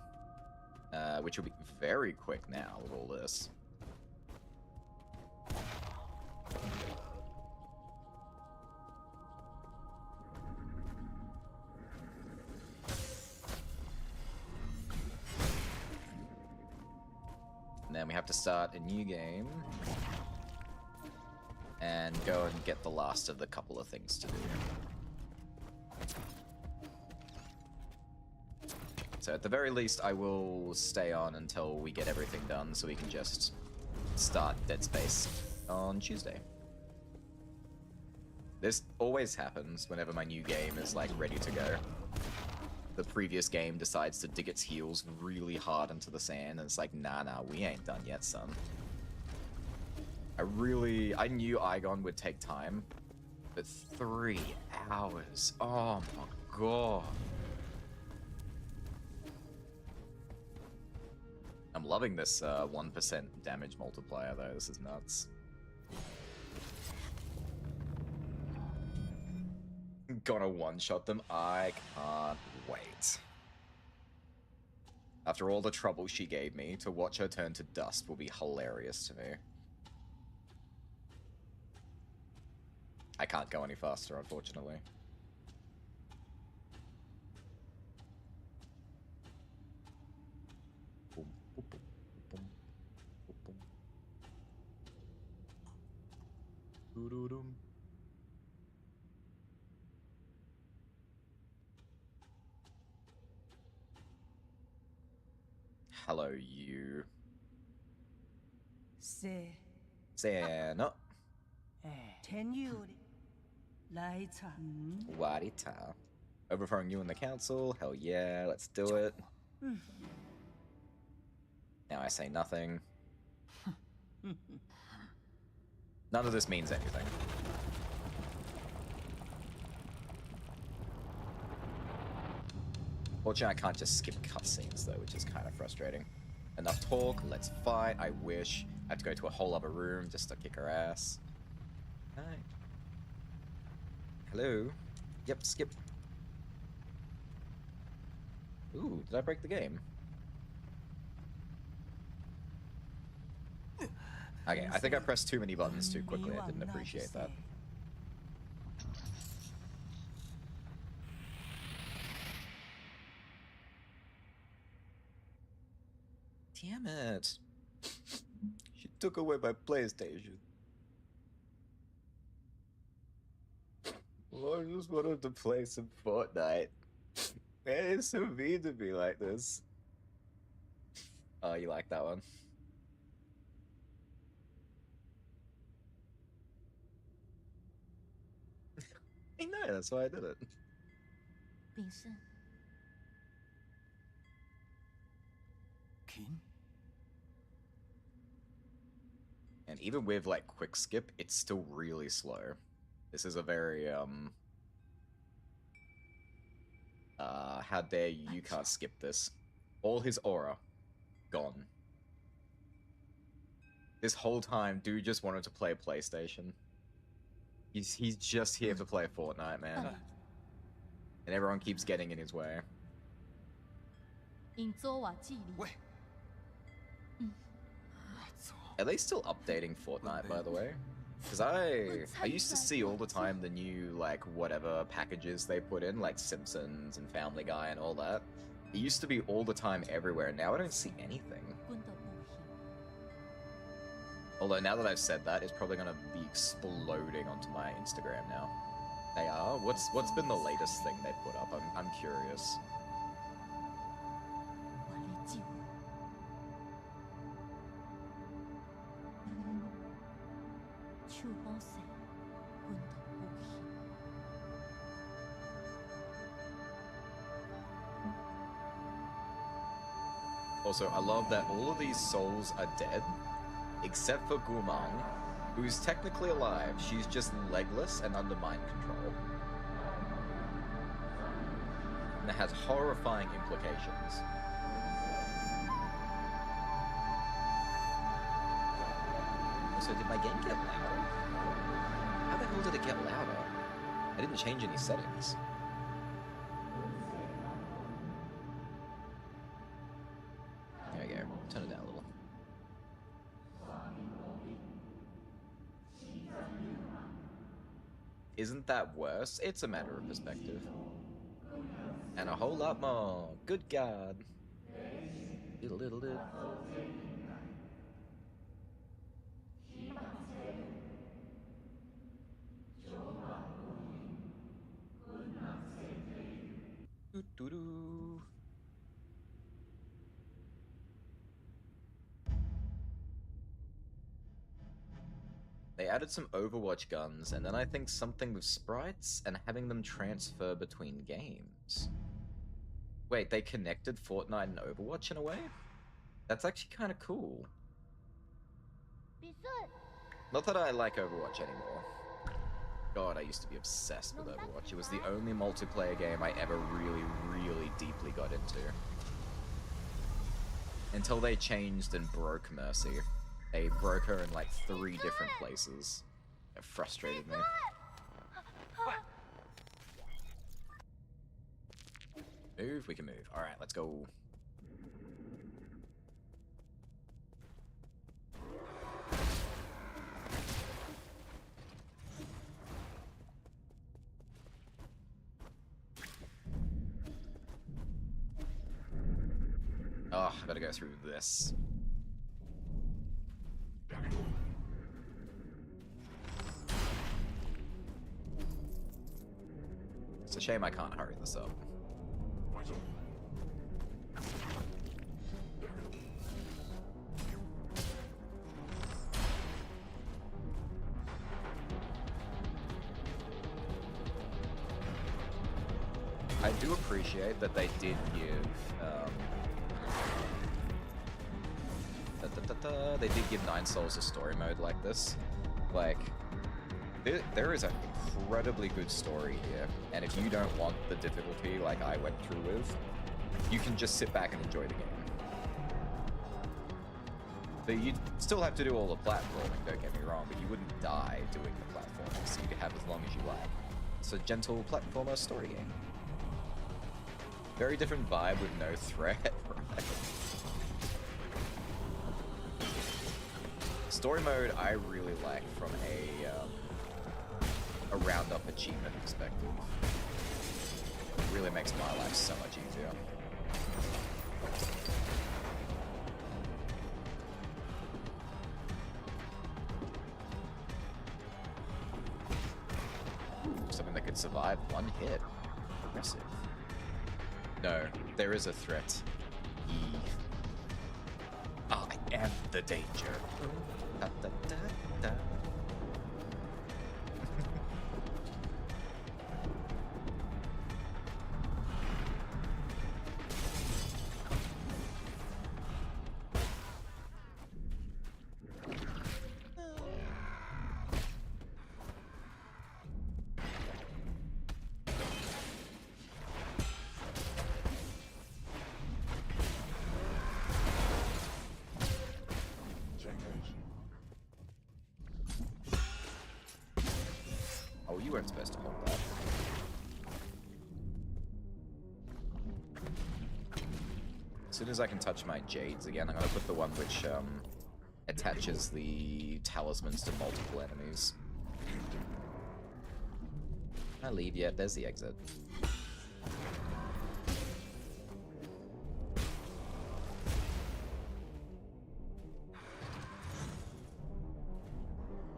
which will be very quick now with all this. And then we have to start a new game and go and get the last of the couple of things to do. So at the very least, I will stay on until we get everything done so we can just start Dead Space on Tuesday. This always happens whenever my new game is like ready to go. The previous game decides to dig its heels really hard into the sand, and it's like, nah, we ain't done yet, son. I knew Igon would take time, but 3 hours, oh my god. I'm loving this 1% damage multiplier though, this is nuts. Gonna one-shot them, I can't wait. After all the trouble she gave me, to watch her turn to dust will be hilarious to me. I can't go any faster, unfortunately. Boom, boom, boom, boom, boom, boom. Doo-doo-dum. Hello, you. Say, Sena. tenure, Laita. Warita. Overthrowing you in the council? Hell yeah, let's do it. Now I say nothing. None of this means anything. Fortunately, I can't just skip cutscenes though, which is kind of frustrating. Enough talk, let's fight. I wish. I have to go to a whole other room just to kick her ass. Hi. Hello. Yep, skip. Ooh, did I break the game? Okay, I think I pressed too many buttons too quickly. I didn't appreciate that. Damn it. She took away my PlayStation. Well, I just wanted to play some Fortnite. Man, it's so mean to be like this. Oh, you like that one? I know, that's why I did it. 炳胜， Kin? And even with like quick skip, it's still really slow. This is a very how dare you, you can't skip this. All his aura gone. This whole time, dude just wanted to play PlayStation. He's just here to play Fortnite, man. And everyone keeps getting in his way. 因做我记里， 喂， Are they still updating Fortnite, by the way? Because I used to see all the time the new, like, whatever packages they put in, like Simpsons and Family Guy and all that. It used to be all the time everywhere, now I don't see anything. 滚得不行。 Although now that I've said that, it's probably gonna be exploding onto my Instagram now. They are? What's been the latest thing they put up? I'm curious. 我来救。手好势，滚得不行。 Also, I love that all of these souls are dead, except for Gumang, who's technically alive. She's just legless and under mind control. And it has horrifying implications. So did my game get louder? How the hell did it get louder? I didn't change any settings. There we go. Turn it down a little. Isn't that worse? It's a matter of perspective. And a whole lot more. Good God. Diddle diddle diddle. Doo-doo-doo. They added some Overwatch guns, and then I think something with sprites and having them transfer between games. Wait, they connected Fortnite and Overwatch in a way? That's actually kind of cool. 必胜， Not that I like Overwatch anymore. God, I used to be obsessed with Overwatch. It was the only multiplayer game I ever really, really deeply got into. Until they changed and broke Mercy. They broke her in like 3 different places. It frustrated me. Move, we can move. Alright, let's go. Oh, I gotta go through this. It's a shame I can't hurry this up. I do appreciate that they did give, they did give Nine Souls a story mode like this. Like, there is an incredibly good story here, and if you don't want the difficulty like I went through with, you can just sit back and enjoy the game. But you'd still have to do all the platforming, don't get me wrong, but you wouldn't die doing the platforming, so you could have as long as you like. It's a gentle platformer story game. Very different vibe with no threat, right? Story mode I really like from a round-up achievement perspective. It really makes my life so much easier. Something that could survive one hit. Impressive. No, there is a threat. I am the danger. Da, da, da, da. You weren't supposed to hold that. As soon as I can touch my jades again, I'm gonna put the one which attaches the talismans to multiple enemies. Can I leave yet? There's the exit.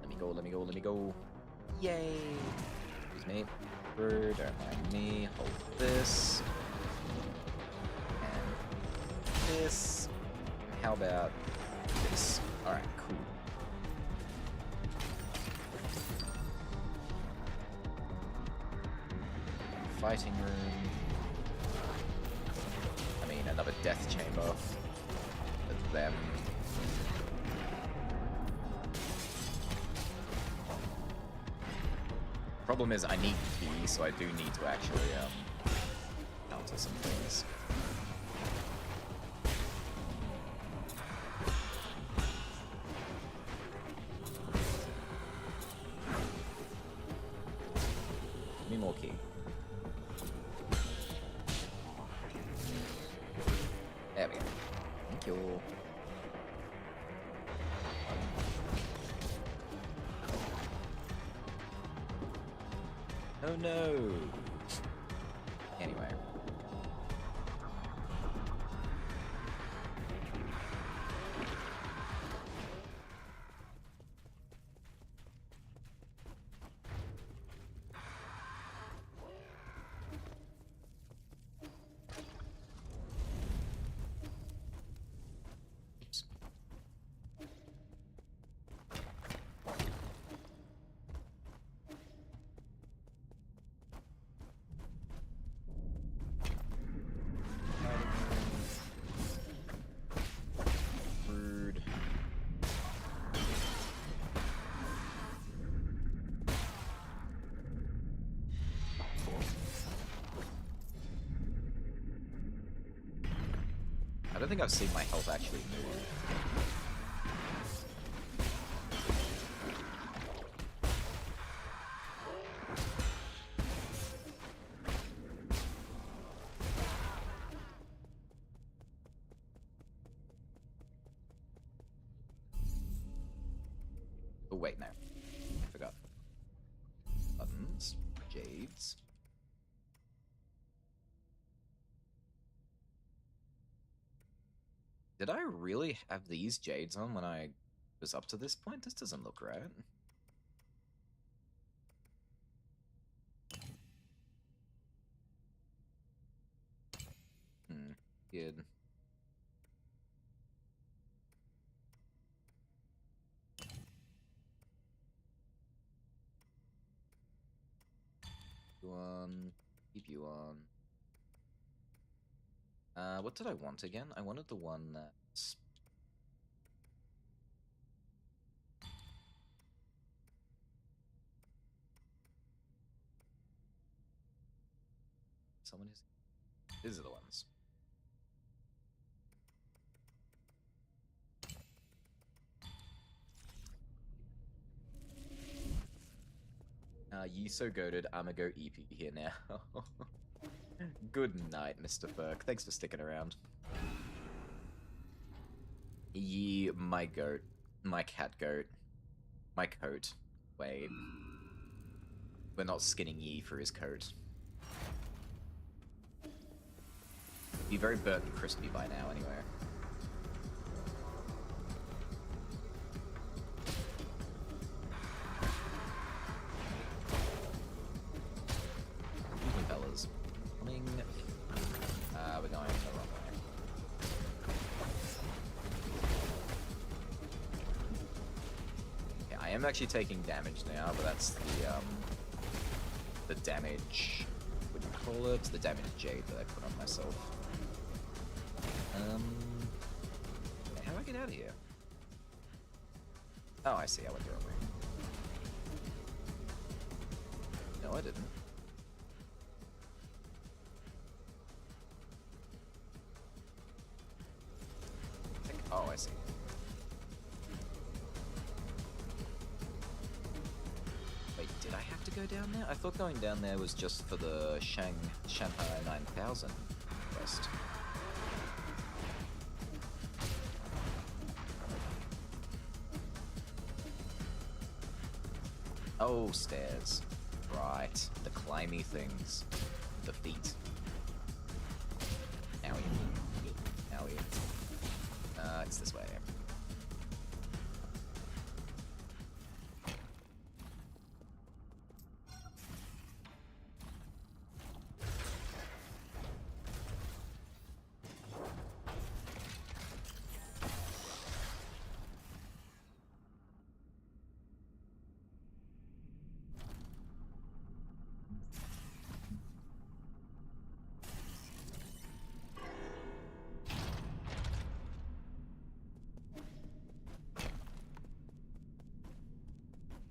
Let me go, let me go, let me go. Yay! Excuse me. Don't mind me. Hold this. And this. How about this? Alright, cool. Fighting room. I mean, another death chamber. With them. Problem is, I need key, so I do need to actually counter some things. Give me more key. There we go. Thank you. Oh no! Anyway. Oops. Rude. I don't think I've seen my health actually move. Oh wait, no. I forgot. Buttons. Jades. Did I really have these jades on when I was up to this point? This doesn't look right. Good. You on. Keep you on. What did I want again? I wanted the one that's... Someone is... These are the ones. You so goated, I'ma go EP here now. Good night, Mr. Burke. Thanks for sticking around. Ye, my goat. My cat goat. My coat. Wait. We're not skinning Yi for his coat. Be very burnt and crispy by now, anyway. Fellas. Coming. We're going the wrong way. Yeah, I am actually taking damage now, but that's the damage. What do you call it? The damage jade that I put on myself. How do I get out of here? Oh, I see. I went the wrong way. No, I didn't. Oh, I see. Wait, did I have to go down there? I thought going down there was just for the Shanghai 9000 quest. Oh, stairs. Right. The climby things. The feet. Owie. Owie. It's this way.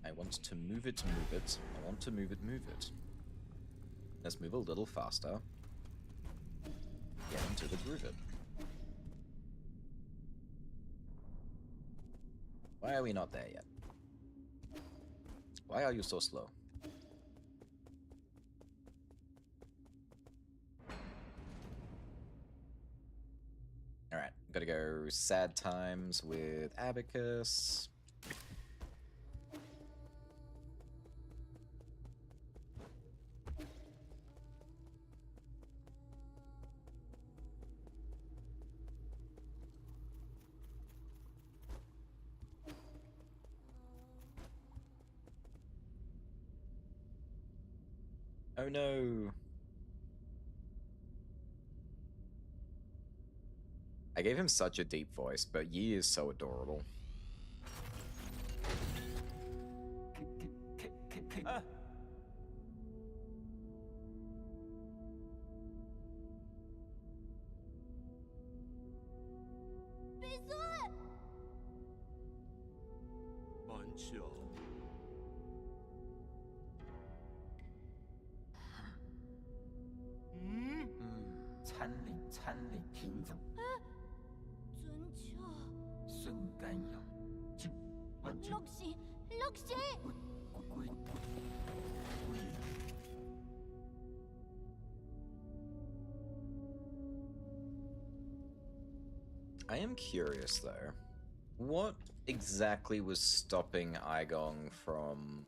I want to move it, move it. I want to move it, move it. Let's move a little faster. Get into the groove it. Why are we not there yet? Why are you so slow? Alright, gotta go sad times with Abacus. Oh no. I gave him such a deep voice, but Yi is so adorable. 먼저 찬리 긴장 尊舅， 순간력 집 완전 洛西，洛西， 구이 I am curious though. What exactly was stopping Aigong from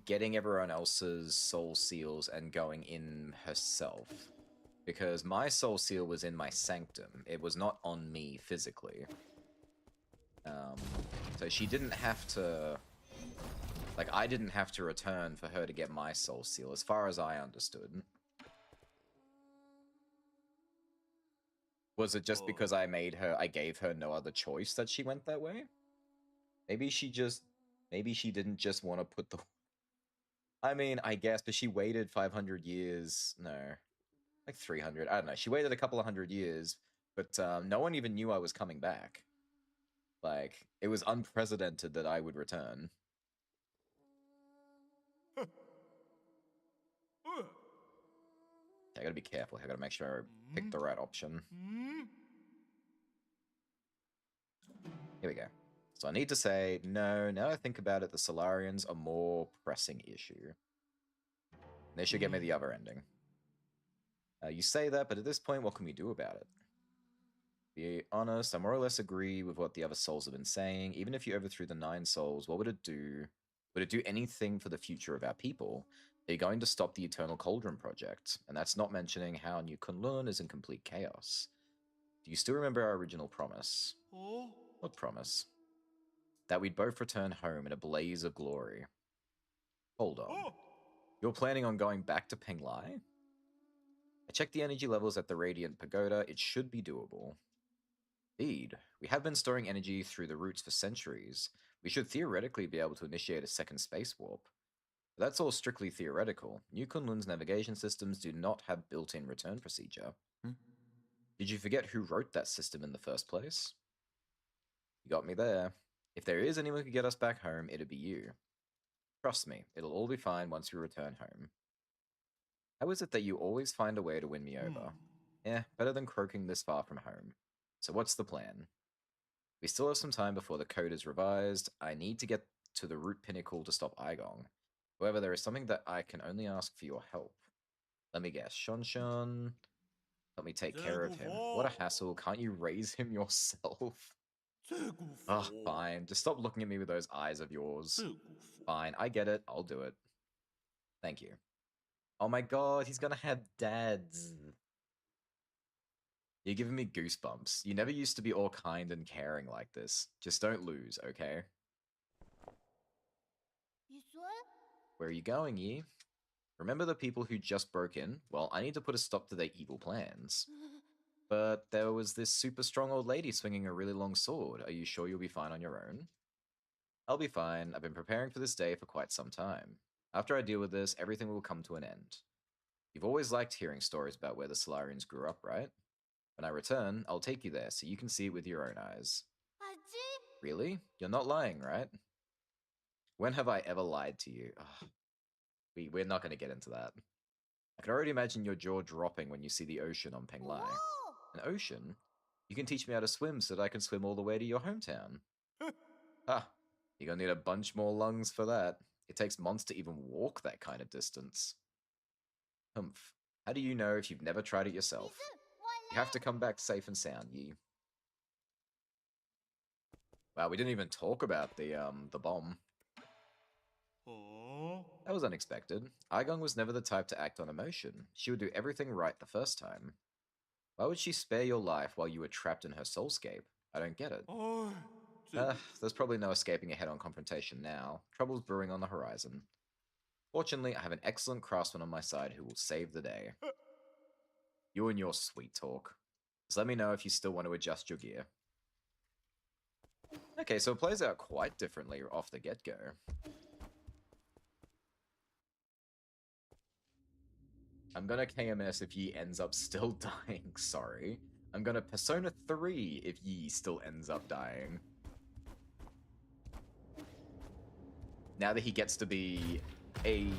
getting everyone else's soul seals and going in herself? Because my soul seal was in my sanctum. It was not on me physically. So she didn't have to... Like, I didn't have to return for her to get my soul seal, as far as I understood. Was it just because I gave her no other choice that she went that way? Maybe she didn't just want to put the... I mean, I guess, but she waited 500 years. No. Like 300. I don't know. She waited a couple of 100 years, but no one even knew I was coming back. Like, it was unprecedented that I would return. I gotta be careful. I gotta make sure I pick the right option. Here we go. So I need to say, no, now I think about it, the Solarians are more pressing issue. They should get me the other ending. You say that, but at this point, what can we do about it? Be honest, I more or less agree with what the other souls have been saying. Even if you overthrew the 9 souls, what would it do? Would it do anything for the future of our people? They're going to stop the Eternal Cauldron project, and that's not mentioning how New Kunlun is in complete chaos. Do you still remember our original promise? What promise? That we'd both return home in a blaze of glory. Hold on. You're planning on going back to Penglai? I checked the energy levels at the Radiant Pagoda. It should be doable. Indeed, we have been storing energy through the roots for centuries. We should theoretically be able to initiate a second space warp. But that's all strictly theoretical. New Kunlun's navigation systems do not have built-in return procedure. Did you forget who wrote that system in the first place? You got me there. If there is anyone who could get us back home, it'd be you. Trust me, it'll all be fine once we return home. How is it that you always find a way to win me over? Yeah, better than croaking this far from home. So what's the plan? We still have some time before the code is revised. I need to get to the root pinnacle to stop Aigong. However, there is something that I can only ask for your help. Let me guess. Shon. Help me take care of him. What a hassle. Can't you raise him yourself? Oh, fine. Just stop looking at me with those eyes of yours. Fine, I get it. I'll do it. Thank you. Oh my god, he's gonna have dads. You're giving me goosebumps. You never used to be all kind and caring like this. Just don't lose, okay? Where are you going, Yi? Remember the people who just broke in? Well, I need to put a stop to their evil plans. But there was this super strong old lady swinging a really long sword. Are you sure you'll be fine on your own? I'll be fine. I've been preparing for this day for quite some time. After I deal with this, everything will come to an end. You've always liked hearing stories about where the Solarians grew up, right? When I return, I'll take you there so you can see it with your own eyes. Really? You're not lying, right? When have I ever lied to you? Ugh. We're not going to get into that. I can already imagine your jaw dropping when you see the ocean on Penglai. An ocean? You can teach me how to swim so that I can swim all the way to your hometown. Ha! You're gonna need a bunch more lungs for that. It takes months to even walk that kind of distance. Humph. How do you know if you've never tried it yourself? You have to come back safe and sound, Yi. Wow, we didn't even talk about the bomb. That was unexpected. Aigong was never the type to act on emotion. She would do everything right the first time. Why would she spare your life while you were trapped in her soulscape? I don't get it. There's probably no escaping a head-on confrontation now. Trouble's brewing on the horizon. Fortunately, I have an excellent craftsman on my side who will save the day. You and your sweet talk. Just let me know if you still want to adjust your gear. Okay, so it plays out quite differently off the get-go. I'm gonna KMS if Yi ends up still dying, sorry. I'm gonna Persona 3 if Yi still ends up dying. Now that he gets to be a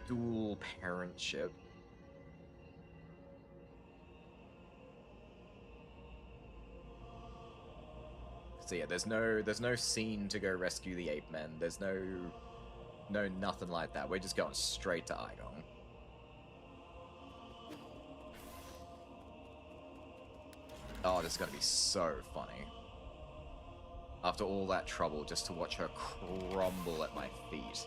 dual parentship. So yeah, there's no scene to go rescue the ape men. There's no nothing like that. We're just going straight to Aigong. Oh, this is gonna be so funny. After all that trouble, just to watch her crumble at my feet.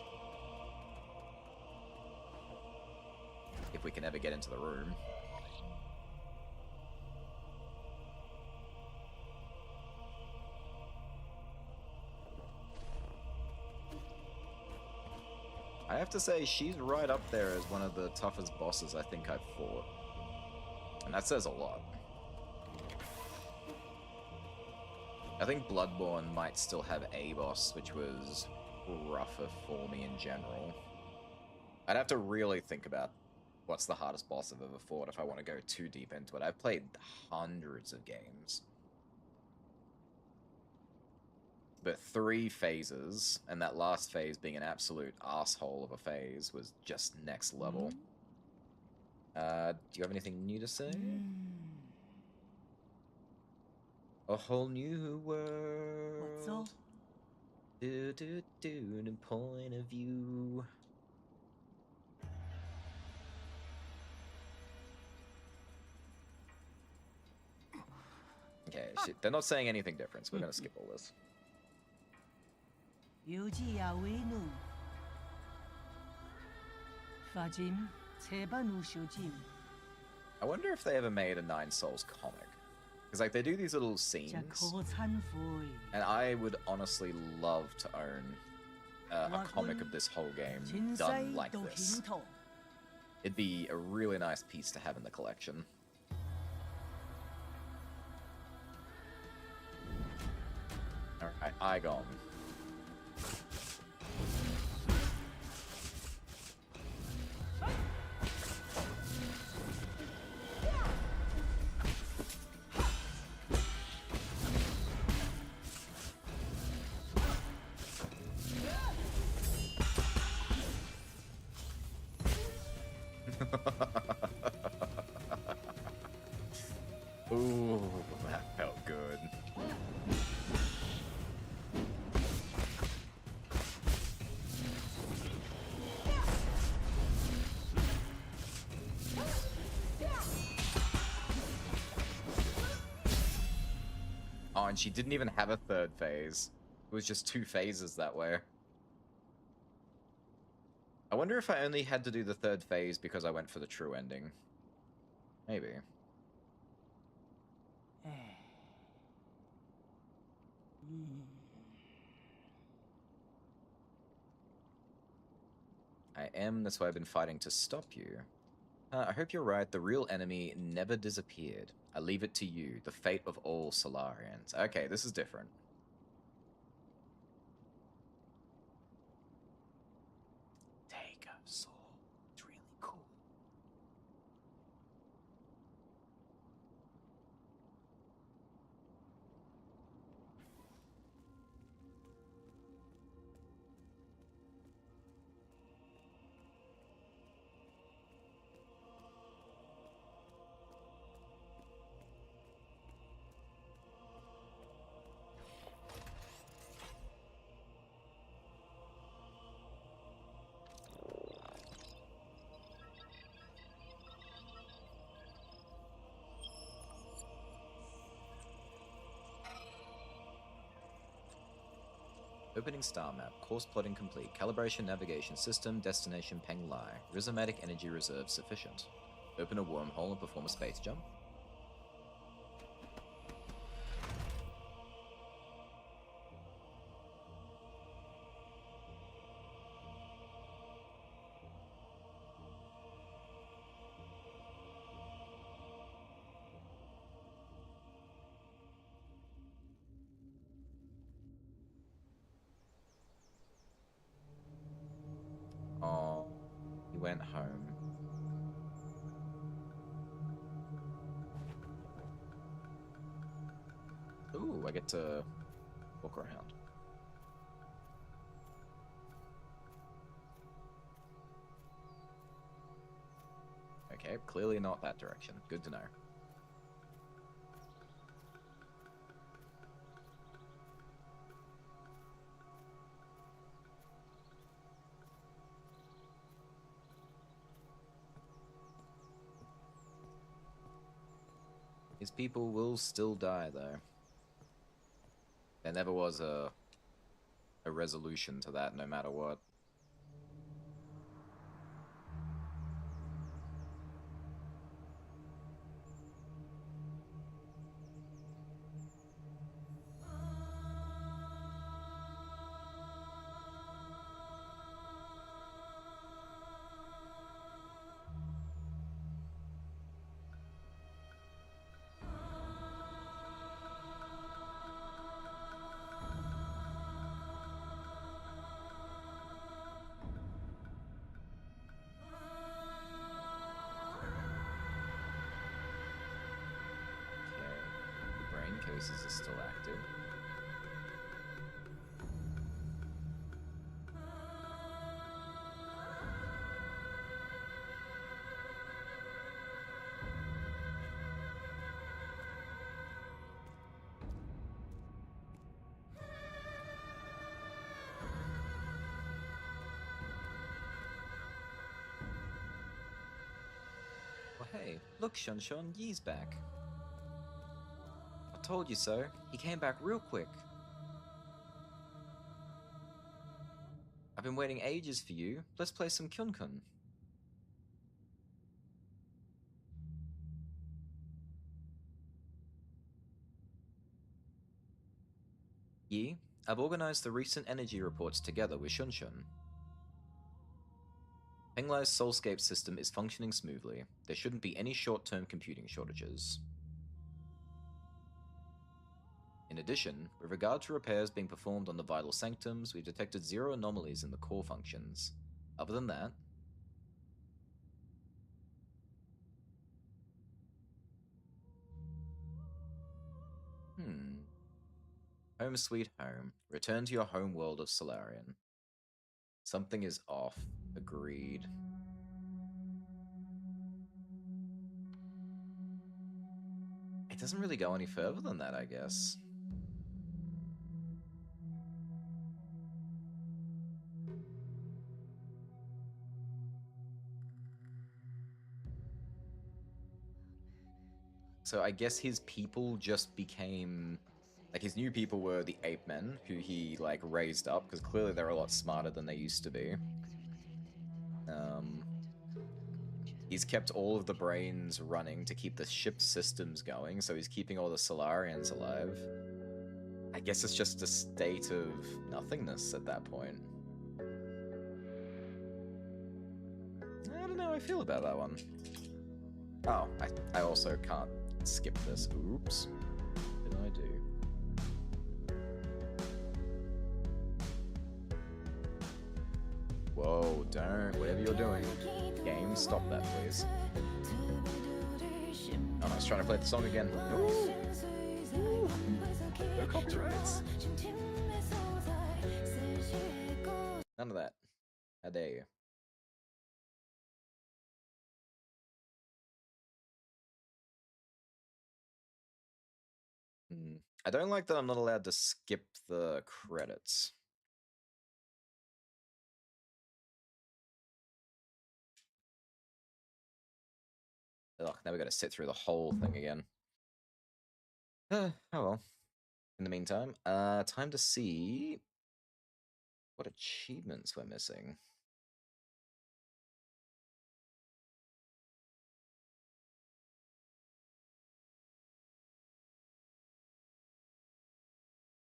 If we can ever get into the room. I have to say, she's right up there as one of the toughest bosses I think I've fought. And that says a lot. I think Bloodborne might still have a boss, which was rougher for me in general. I'd have to really think about what's the hardest boss I've ever fought if I want to go too deep into it. I've played hundreds of games. But 3 phases, and that last phase being an absolute asshole of a phase, was just next level. Do you have anything new to say? A whole new world. What's all? New point of view. Okay, shit, they're not saying anything different, so we're gonna skip all this. 유지야 외누 Fajim Tebanu Shujim. I wonder if they ever made a Nine Souls comic. Because, like, they do these little scenes, Jakotanfoi. and I would honestly love to own a comic of this whole game done like this. It'd be a really nice piece to have in the collection. Alright, Aigong. Ooh, that felt good. and she didn't even have a third phase. It was just 2 phases that way. I wonder if I only had to do the 3rd phase because I went for the true ending. Maybe. I am, that's why I've been fighting to stop you. I hope you're right, the real enemy never disappeared. I leave it to you, the fate of all Solarians. Okay, this is different. Take a soul. It's really cool. Opening star map, course plotting complete, calibration navigation system, destination Penglai, rhizomatic energy reserve sufficient. Open a wormhole and perform a space jump. Oh, he went home. Ooh, I get to walk around. Okay, clearly not that direction. Good to know. His people will still die, though. There never was a resolution to that, no matter what. Okay, the brain cases are still active. Well, hey, look, Shun, Yi's back. I told you so. He came back real quick. I've been waiting ages for you. Let's play some Kyun-Kun. Yi, I've organized the recent energy reports together with Shun. Penglai's Soulscape system is functioning smoothly. There shouldn't be any short-term computing shortages. In addition, with regard to repairs being performed on the vital sanctums, we've detected 0 anomalies in the core functions. Other than that... Home sweet home. Return to your home world of Solarian. Something is off. Agreed. It doesn't really go any further than that, I guess. So I guess his people just became Like, his new people were the ape men, who he, like, raised up, because clearly they're a lot smarter than they used to be. He's kept all of the brains running to keep the ship's systems going, so he's keeping all the Solarians alive. I guess it's just a state of nothingness at that point. I don't know how I feel about that one. Oh, I also can't skip this. Oops. What did I do? Whoa, don't. Whatever you're doing. Game, stop that, please. Oh, I was trying to play the song again. Ooh. Ooh. No copyrights. None of that. How dare you? I don't like that I'm not allowed to skip the credits. Ugh, now we gotta sit through the whole thing again. Oh well. In the meantime, time to see what achievements we're missing.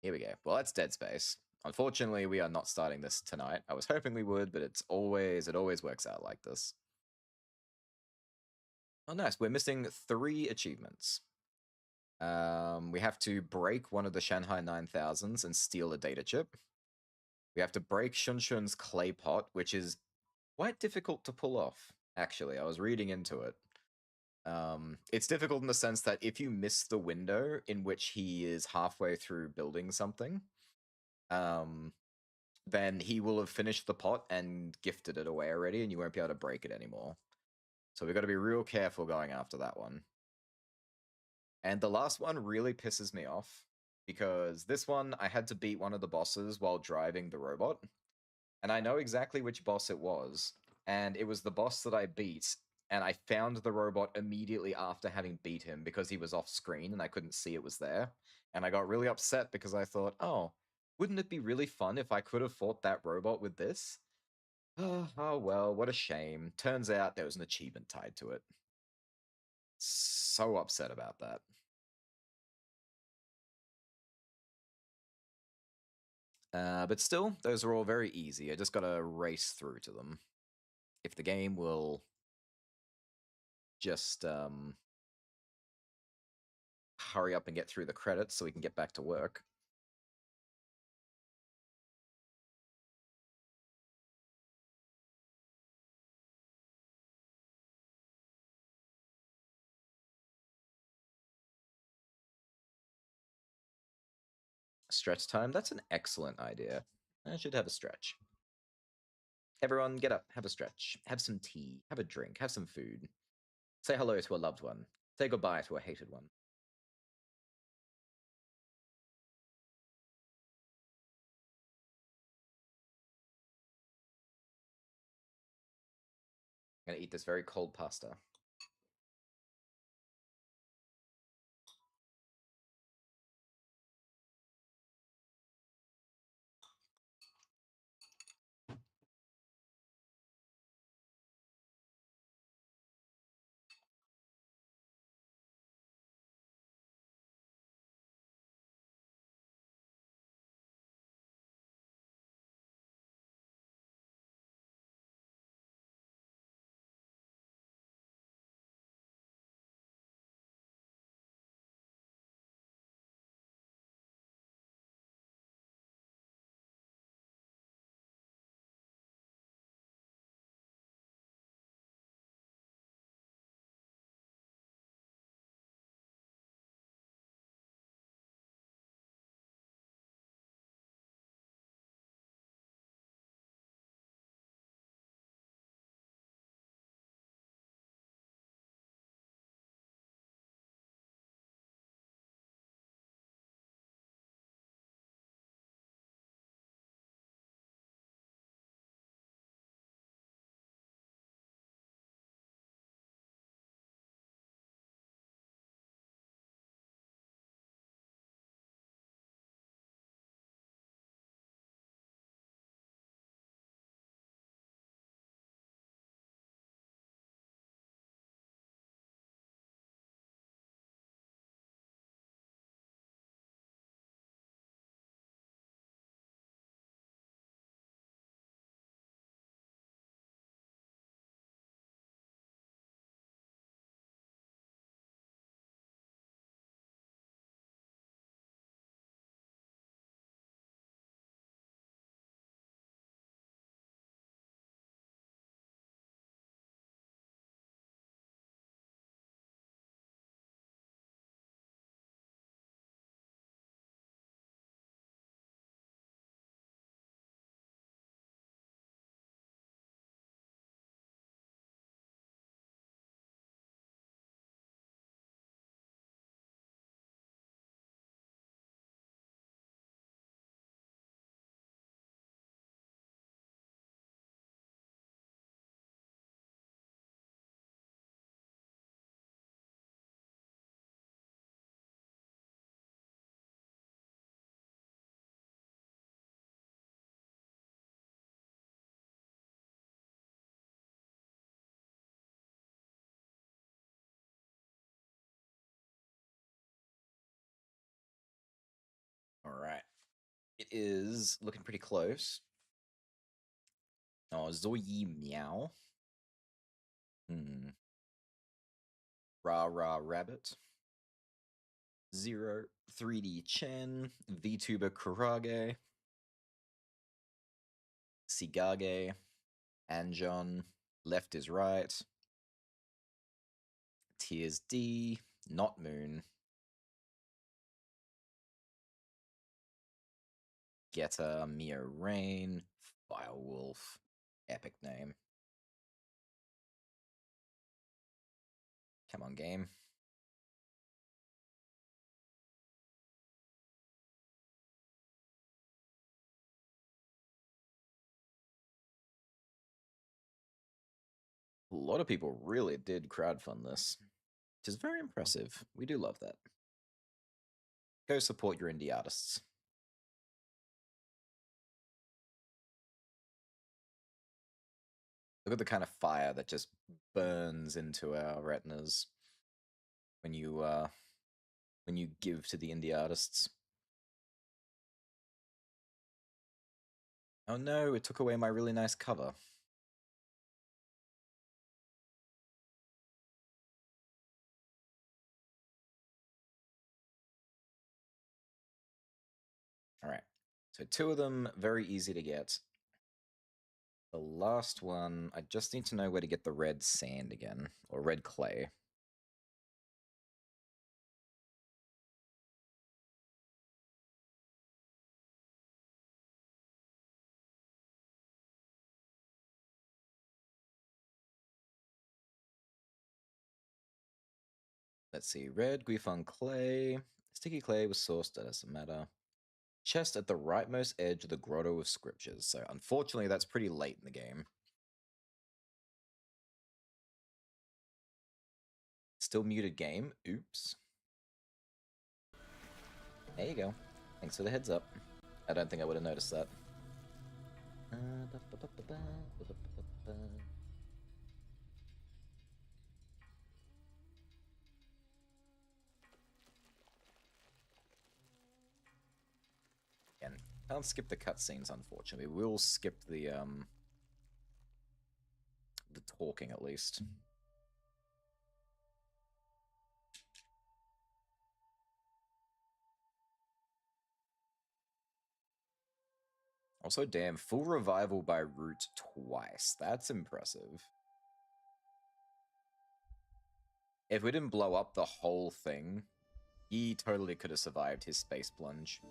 Here we go. Well, that's Dead Space. Unfortunately, we are not starting this tonight. I was hoping we would, but it always works out like this. Oh, nice. We're missing 3 achievements. We have to break one of the Shanghai 9000s and steal a data chip. We have to break Shunshun's clay pot, which is quite difficult to pull off, actually. I was reading into it. It's difficult in the sense that if you miss the window in which he is halfway through building something, then he will have finished the pot and gifted it away already, and you won't be able to break it anymore. So we've got to be real careful going after that one. And the last one really pisses me off, because this one, I had to beat one of the bosses while driving the robot. And I know exactly which boss it was, and it was the boss that I beat, and I found the robot immediately after having beat him because he was off screen and I couldn't see it was there. And I got really upset because I thought, oh, wouldn't it be really fun if I could have fought that robot with this? Oh well, what a shame. Turns out there was an achievement tied to it. So upset about that. But still, those are all very easy. I just gotta race through to them. If the game will just hurry up and get through the credits so we can get back to work. Stretch time? That's an excellent idea. I should have a stretch. Everyone, get up, have a stretch, have some tea, have a drink, have some food. Say hello to a loved one. Say goodbye to a hated one. I'm gonna eat this very cold pasta. It is looking pretty close. Oh, Zoyi Meow. Ra Ra Rabbit. 0 3D Chen. VTuber Kurage. Sigage. Anjon. Left is right. Tears D. Not Moon. Geta, Mia Rain, Firewolf, epic name. Come on, game. A lot of people really did crowdfund this, which is very impressive. We do love that. Go support your indie artists. Look at the kind of fire that just burns into our retinas when you give to the indie artists. Oh no, it took away my really nice cover. Alright, so 2 of them, very easy to get. The last one, I just need to know where to get the red sand again, or red clay. Let's see, red Guifeng clay. Sticky clay was sourced, that doesn't matter. Chest at the rightmost edge of the Grotto of Scriptures. So unfortunately, that's pretty late in the game. Still muted game. Oops. There you go. Thanks for the heads up. I don't think I would have noticed that. Again, can't skip the cutscenes, unfortunately. We'll skip the talking at least. Also, damn, full revival by Root twice. That's impressive. If we didn't blow up the whole thing, he totally could have survived his space plunge.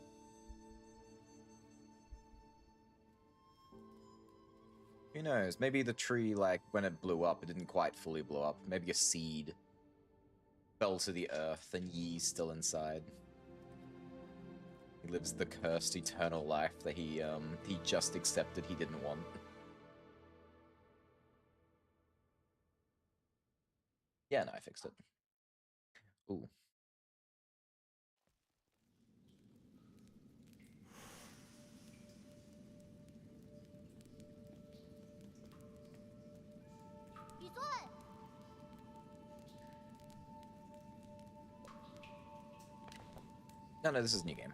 Who knows? Maybe the tree, like, when it blew up, it didn't quite fully blow up. Maybe a seed fell to the earth and Yi's still inside. He lives the cursed eternal life that he just accepted he didn't want. Yeah, no, I fixed it. Ooh. No, this is a new game.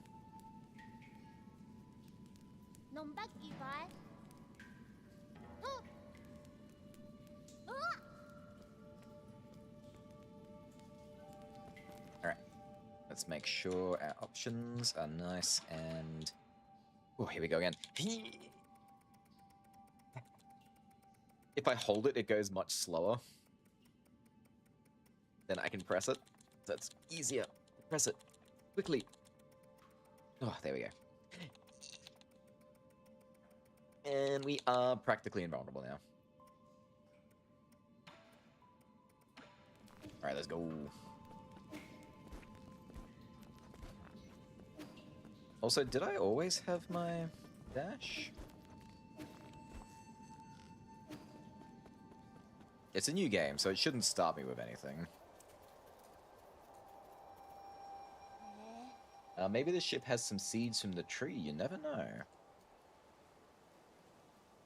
Alright. Let's make sure our options are nice and... Oh, here we go again. If I hold it, it goes much slower. Then I can press it. That's easier. Press it. Quickly. Oh, there we go. And we are practically invulnerable now. Alright, let's go. Also, did I always have my dash? It's a new game, so it shouldn't stop me with anything. Maybe the ship has some seeds from the tree, you never know.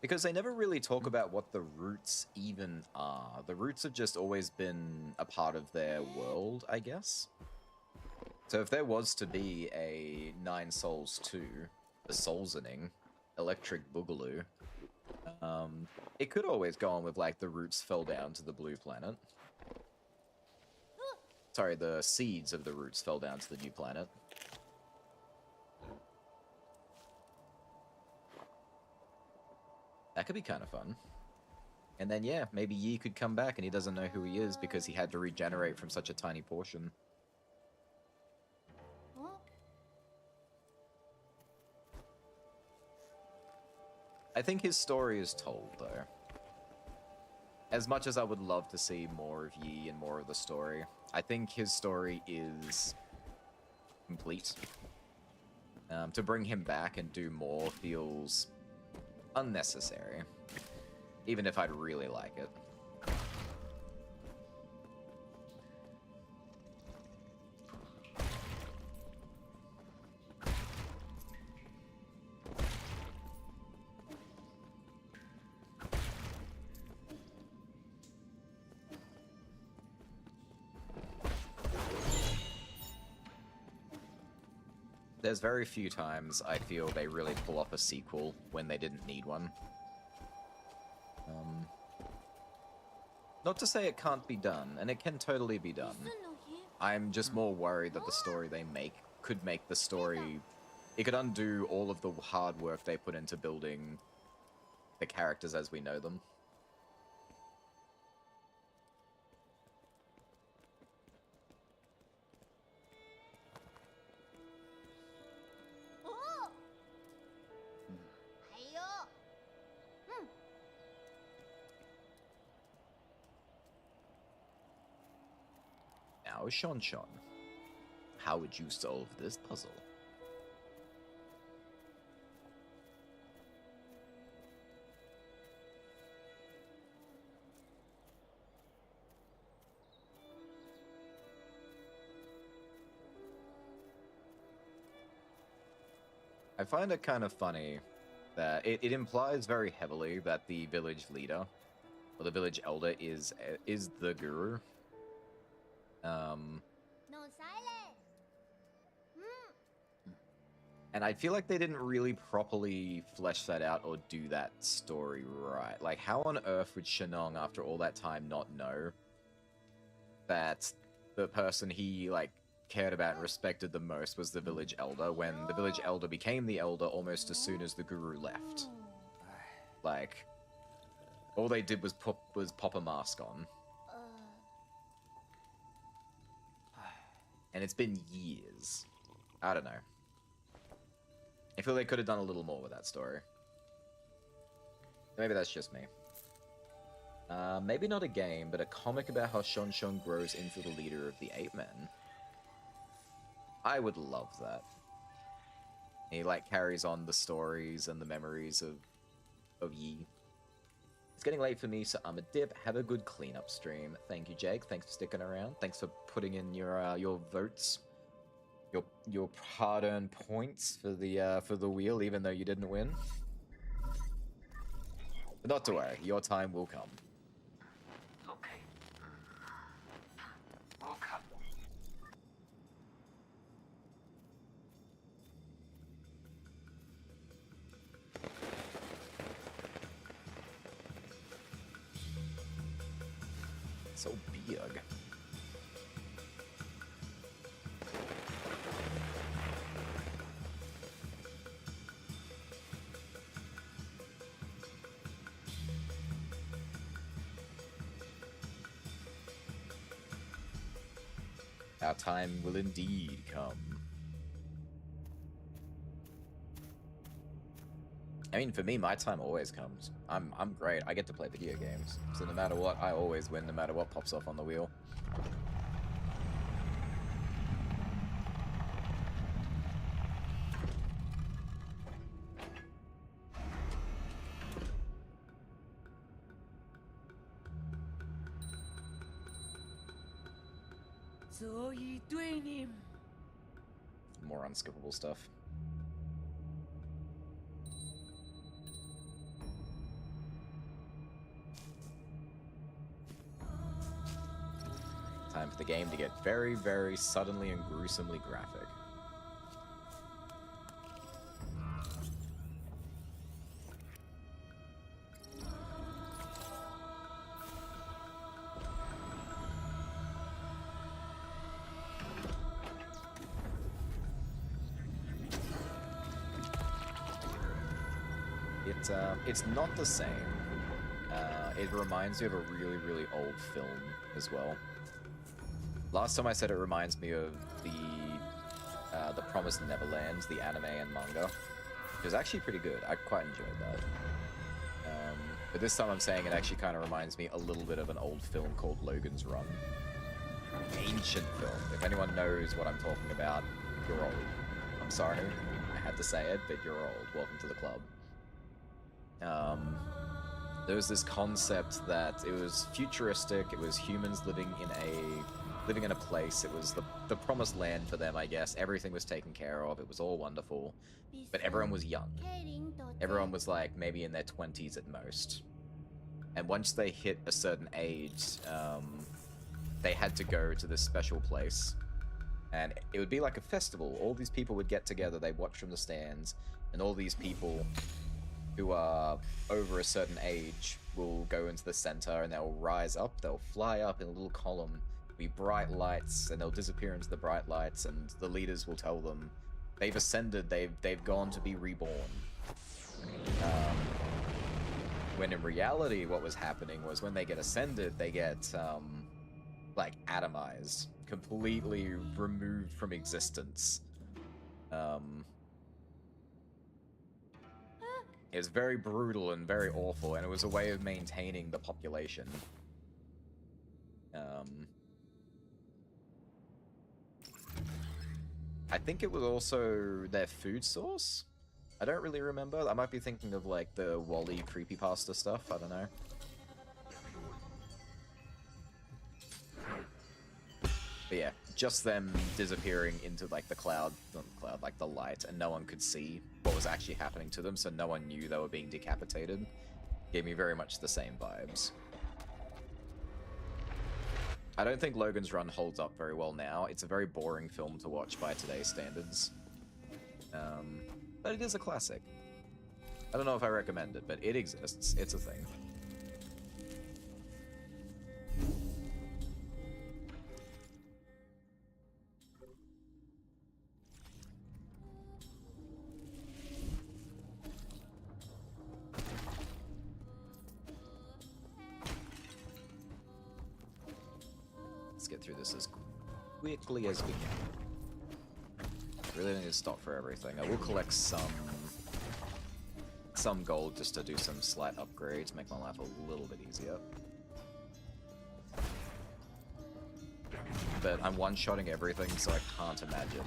Because they never really talk about what the roots even are. The roots have just always been a part of their world, I guess. So if there was to be a Nine Souls 2, the Solzening, Electric Boogaloo. It could always go on with like the roots fell down to the blue planet. Sorry, the seeds of the roots fell down to the new planet. That could be kind of fun. And then, yeah, maybe Yi could come back and he doesn't know who he is because he had to regenerate from such a tiny portion. I think his story is told, though. As much as I would love to see more of Yi and more of the story, I think his story is complete. To bring him back and do more feels unnecessary, even if I'd really like it. There's very few times I feel they really pull off a sequel when they didn't need one. Not to say it can't be done, and it can totally be done. I'm just more worried that the story they make could make the story... It could undo all of the hard work they put into building the characters as we know them. Now, Sean, how would you solve this puzzle? I find it kind of funny that it implies very heavily that the village leader, or the village elder, is the guru. And I feel like they didn't really properly flesh that out or do that story right. Like, how on earth would Shenong, after all that time, not know that the person he, like, cared about and respected the most was the village elder, when the village elder became the elder almost as soon as the guru left? Like, all they did was pop a mask on. And it's been years. I don't know. I feel they could have done a little more with that story. Maybe that's just me. Maybe not a game, but a comic about how Sean grows into the leader of the Ape Men. I would love that. He, like, carries on the stories and the memories of Yi. It's getting late for me, so I'm a dip. Have a good cleanup stream. Thank you, Jake. Thanks for sticking around. Thanks for putting in your votes, your hard-earned points for the wheel, even though you didn't win. But not to worry, your time will come. Okay. Will come. So big. Our time will indeed come. I mean, for me, my time always comes. I'm great. I get to play video games. So no matter what, I always win, no matter what pops off on the wheel. More unskippable stuff. Time for the game to get very, very suddenly and gruesomely graphic. it's not the same. It reminds me of a really, really old film as well. Last time I said it reminds me of the Promised Neverland, the anime and manga. It was actually pretty good. I quite enjoyed that. But this time I'm saying it actually kind of reminds me a little bit of an old film called Logan's Run. Ancient film. If anyone knows what I'm talking about, you're old. I'm sorry, I had to say it, but you're old. Welcome to the club. There was this concept that it was futuristic. It was humans living in a place. It was the promised land for them, I guess. Everything was taken care of. It was all wonderful. But everyone was young. Everyone was like maybe in their 20s at most. And once they hit a certain age, they had to go to this special place. And it would be like a festival. All these people would get together. They'd watch from the stands. And all these people who are over a certain age will go into the center and they'll rise up. They'll fly up in a little column. There'll be bright lights, and they'll disappear into the bright lights, and the leaders will tell them they've ascended, they've gone to be reborn. When in reality what was happening was when they get ascended, they get like atomized, completely removed from existence. It was very brutal and very awful, and it was a way of maintaining the population. I think it was also their food source? I don't really remember. I might be thinking of like the Wally creepypasta stuff, I don't know. But yeah, just them disappearing into like the cloud, not the cloud, like the light, and no one could see what was actually happening to them, so no one knew they were being decapitated. Gave me very much the same vibes. I don't think Logan's Run holds up very well now. It's a very boring film to watch by today's standards. But it is a classic. I don't know if I recommend it, but it exists. It's a thing. Let's get through this as quickly as we can. Really need to stop for everything. I will collect some gold just to do some slight upgrades, make my life a little bit easier. But I'm one-shotting everything, so I can't imagine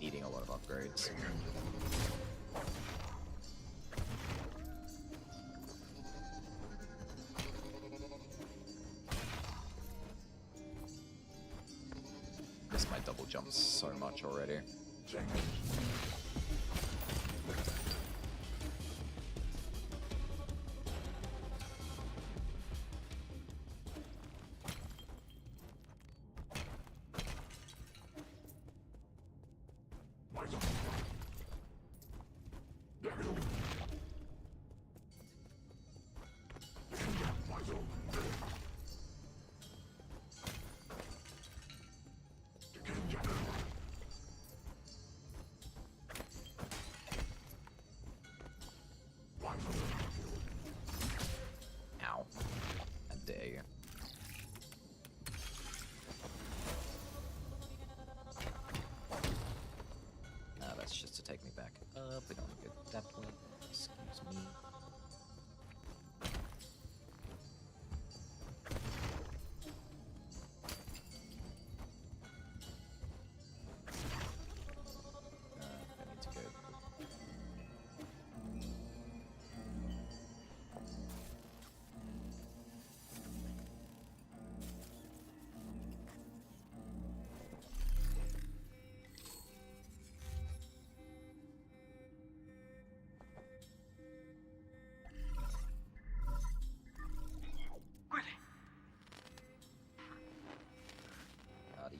needing a lot of upgrades. Miss my double jumps so much already. Ow. I dare you. That's just to take me back up. We don't want to go that way. Excuse me. I need to go.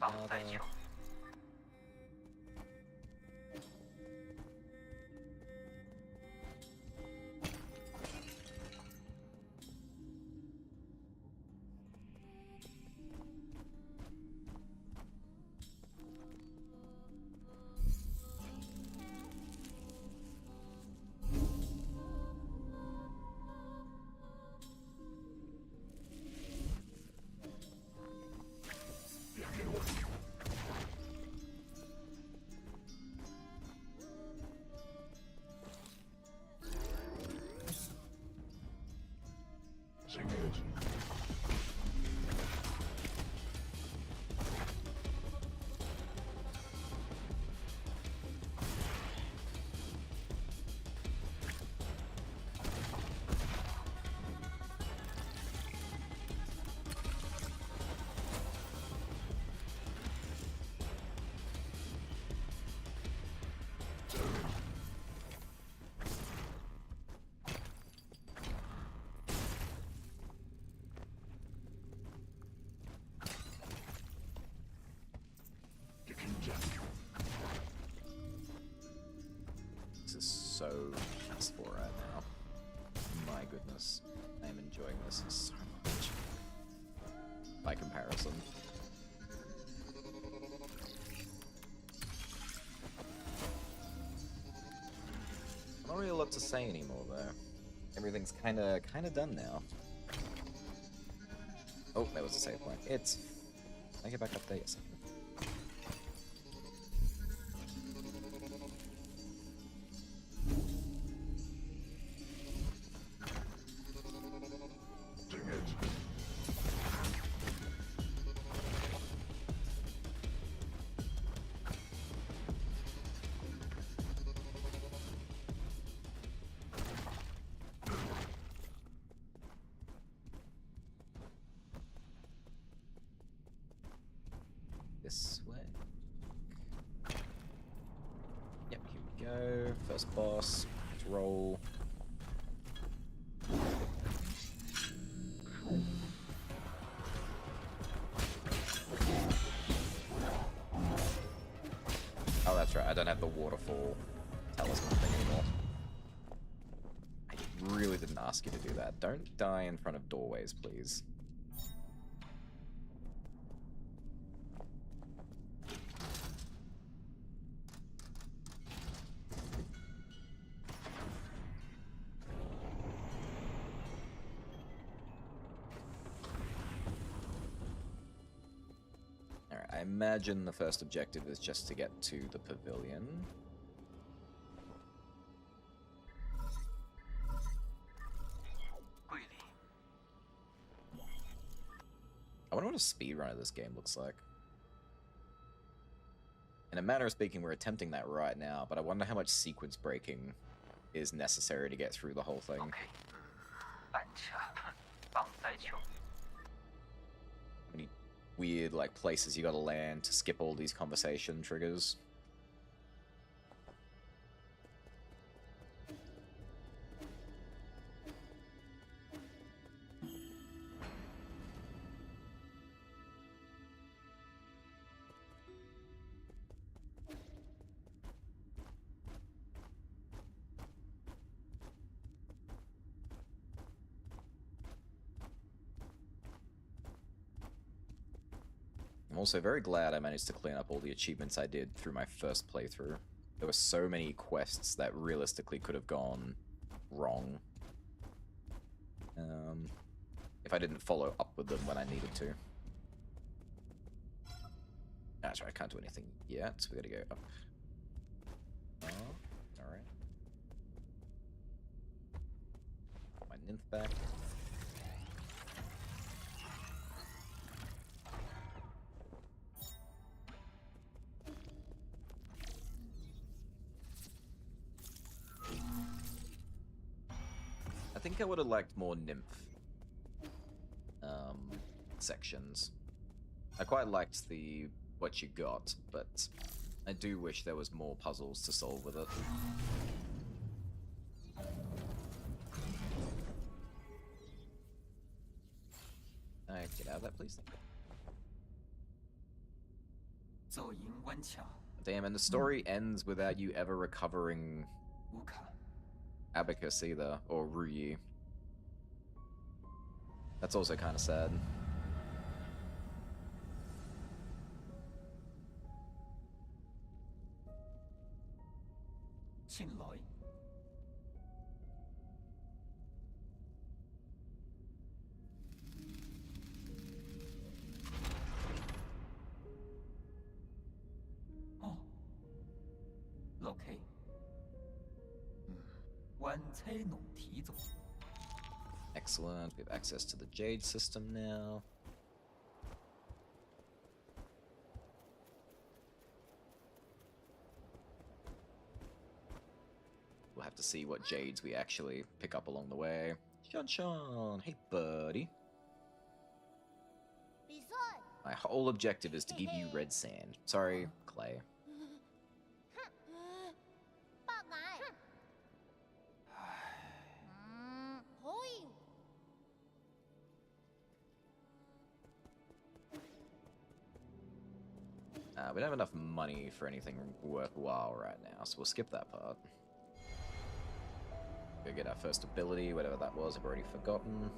Yada yada. by comparison. Not really a lot to say anymore, though. Everything's kinda done now. Oh, that was a save point. It's... Can I get back up there? Yes. This way. Yep, here we go. First boss. Let's roll. Oh, that's right. I don't have the waterfall talisman thing anymore. I really didn't ask you to do that. Don't die in front of doorways, please. I imagine the first objective is just to get to the pavilion. I wonder what a speedrun of this game looks like. In a manner of speaking, we're attempting that right now, but I wonder how much sequence breaking is necessary to get through the whole thing. How many weird, like, places you gotta land to skip all these conversation triggers. I'm also very glad I managed to clean up all the achievements I did through my first playthrough. There were so many quests that realistically could have gone wrong. If I didn't follow up with them when I needed to. That's right, I can't do anything yet, so we gotta go up. Oh, alright. My nymph back. I think I would have liked more nymph sections. I quite liked the what you got, but I do wish there was more puzzles to solve with it. Get out of that, please. Damn, and the story ends without you ever recovering Abacus either, or Ruyi. That's also kind of sad. Excellent, we have access to the Jade system now. We'll have to see what Jades we actually pick up along the way. Sean, hey buddy. My whole objective is to give you red sand. Sorry, clay. We don't have enough money for anything worthwhile right now, so we'll skip that part. Go get our first ability, whatever that was, I've already forgotten.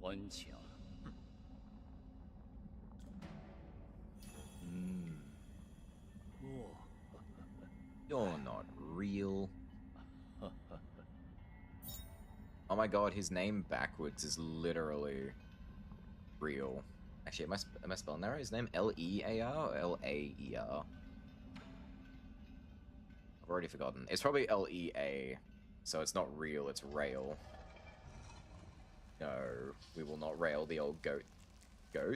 温情。You're not real. Oh my god, his name backwards is literally real. Actually, am I spelling that right? His name L-E-A-R or L-A-E-R? I've already forgotten. It's probably L-E-A, so it's not real, it's rail. No, we will not rail the old goat.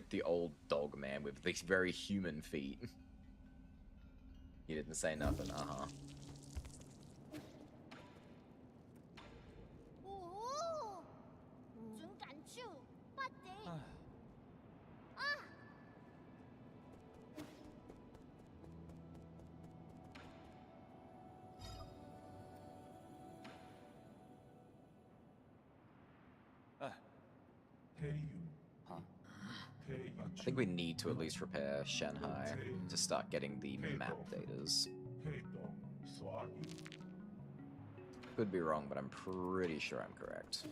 The old dog man with these very human feet. You didn't say nothing, uh-huh. 哦，准感受，不得。啊！ I think we need to at least repair Shanghai to start getting the map datas. Could be wrong, but I'm pretty sure I'm correct.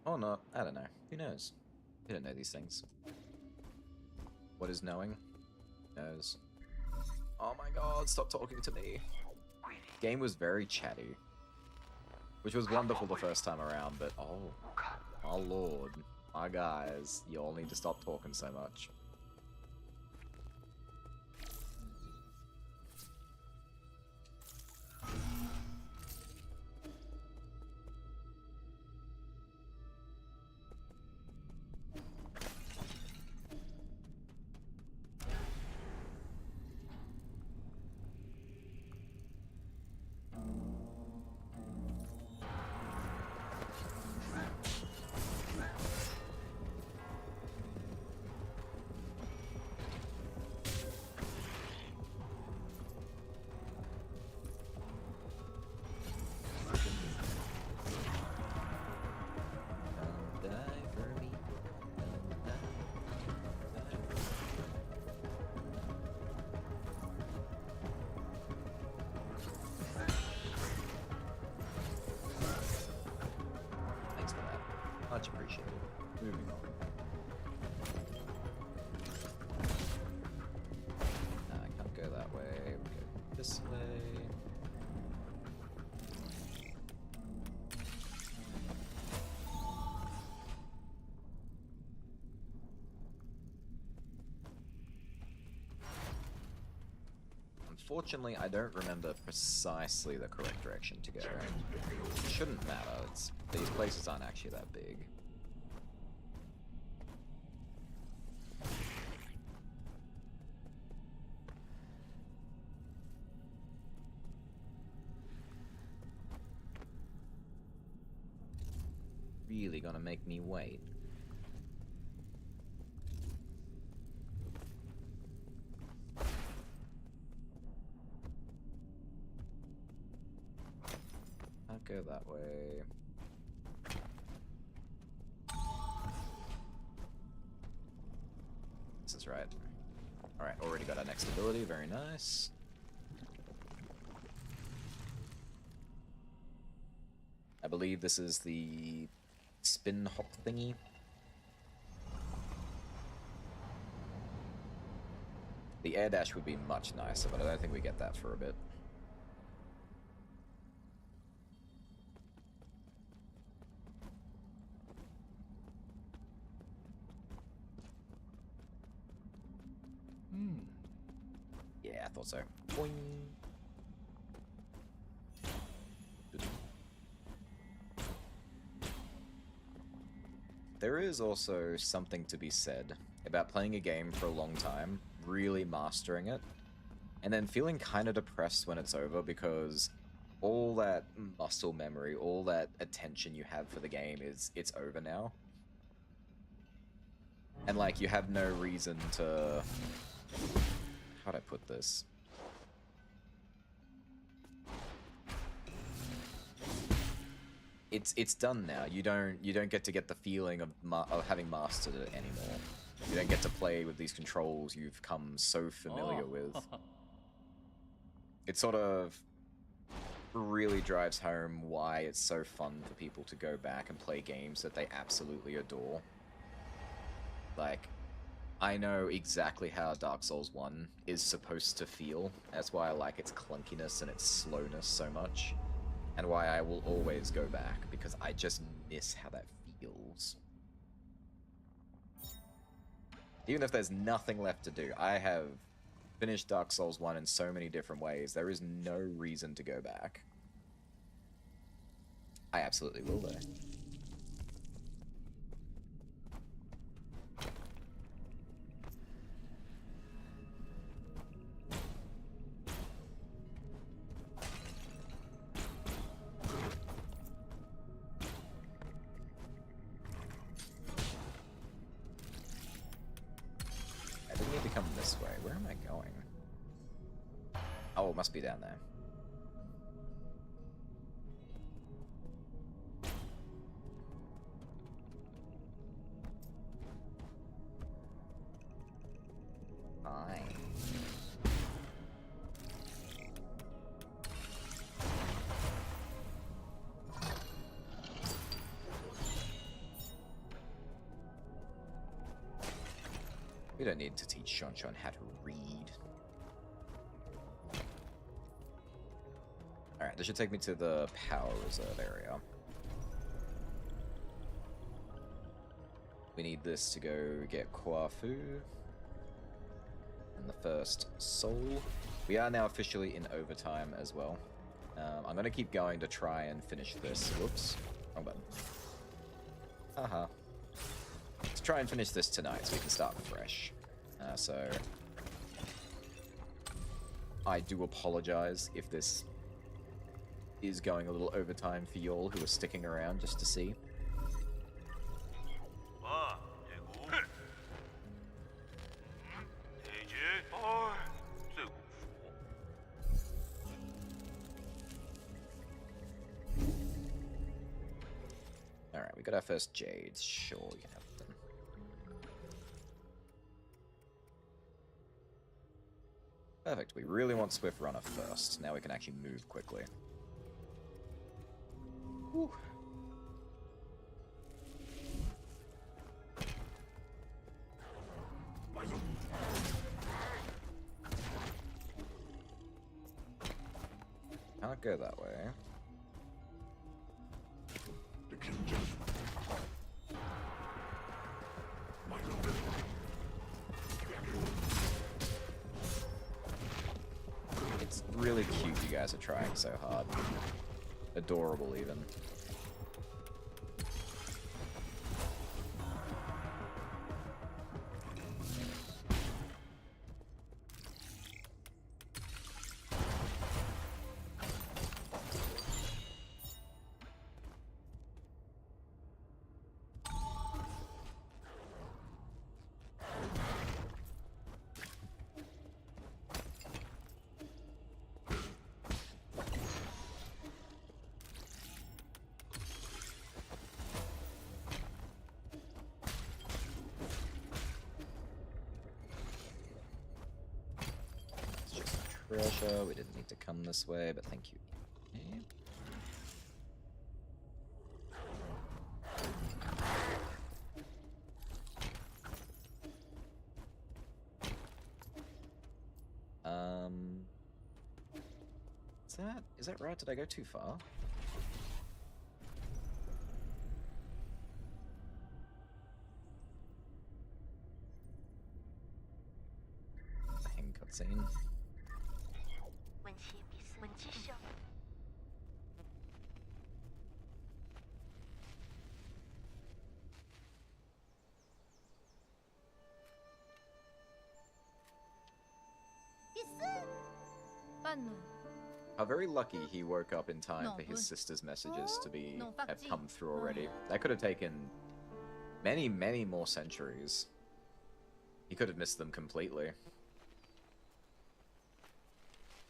Or not, I don't know. Who knows? We don't know these things. What is knowing? Knows. Oh my god, stop talking to me. Game was very chatty. Which was wonderful the first time around, but oh, my lord. My guys, you all need to stop talking so much. Much appreciated. Moving on. I can't go that way. We'll go this way. Unfortunately, I don't remember precisely the correct direction to go. It shouldn't matter. These places aren't actually that big. Really gonna make me wait. I'll go that way. This is right. Alright, already got our next ability, very nice. I believe this is the spin hop thingy. The air dash would be much nicer, but I don't think we get that for a bit. Yeah, I thought so. Boing. There is also something to be said about playing a game for a long time, really mastering it, and then feeling kind of depressed when it's over because all that muscle memory, all that attention you have for the game it's over now. And like, you have no reason to... How'd I put this? It's done now. You don't get to get the feeling of having mastered it anymore. You don't get to play with these controls you've come so familiar with. It's sort of really drives home why it's so fun for people to go back and play games that they absolutely adore. Like, I know exactly how Dark Souls 1 is supposed to feel. That's why I like its clunkiness and its slowness so much. And why I will always go back, because I just miss how that feels. Even if there's nothing left to do, I have finished Dark Souls 1 in so many different ways, there is no reason to go back. I absolutely will, though. I didn't need to come this way. Where am I going? Oh, it must be down there. Fine. We don't need to teach Sean how to read. Alright, this should take me to the power reserve area. We need this to go get Kwafu. And the first soul. We are now officially in overtime as well. I'm gonna keep going to try and finish this. Whoops. Wrong button. Haha. Let's try and finish this tonight so we can start fresh. So I do apologize if this is going a little overtime for y'all who are sticking around just to see. Alright, we got our first Jades. Sure, you can have them. Perfect. We really want Swift Runner first. Now we can actually move quickly. Whew. Can't go that way. It's really cute you guys are trying so hard. Adorable even. Treasure. We didn't need to come this way, but thank you. Okay. Is that right? Did I go too far? Hang cutscene. How very lucky he woke up in time for his sister's messages to have come through already. That could have taken many, many more centuries. He could have missed them completely.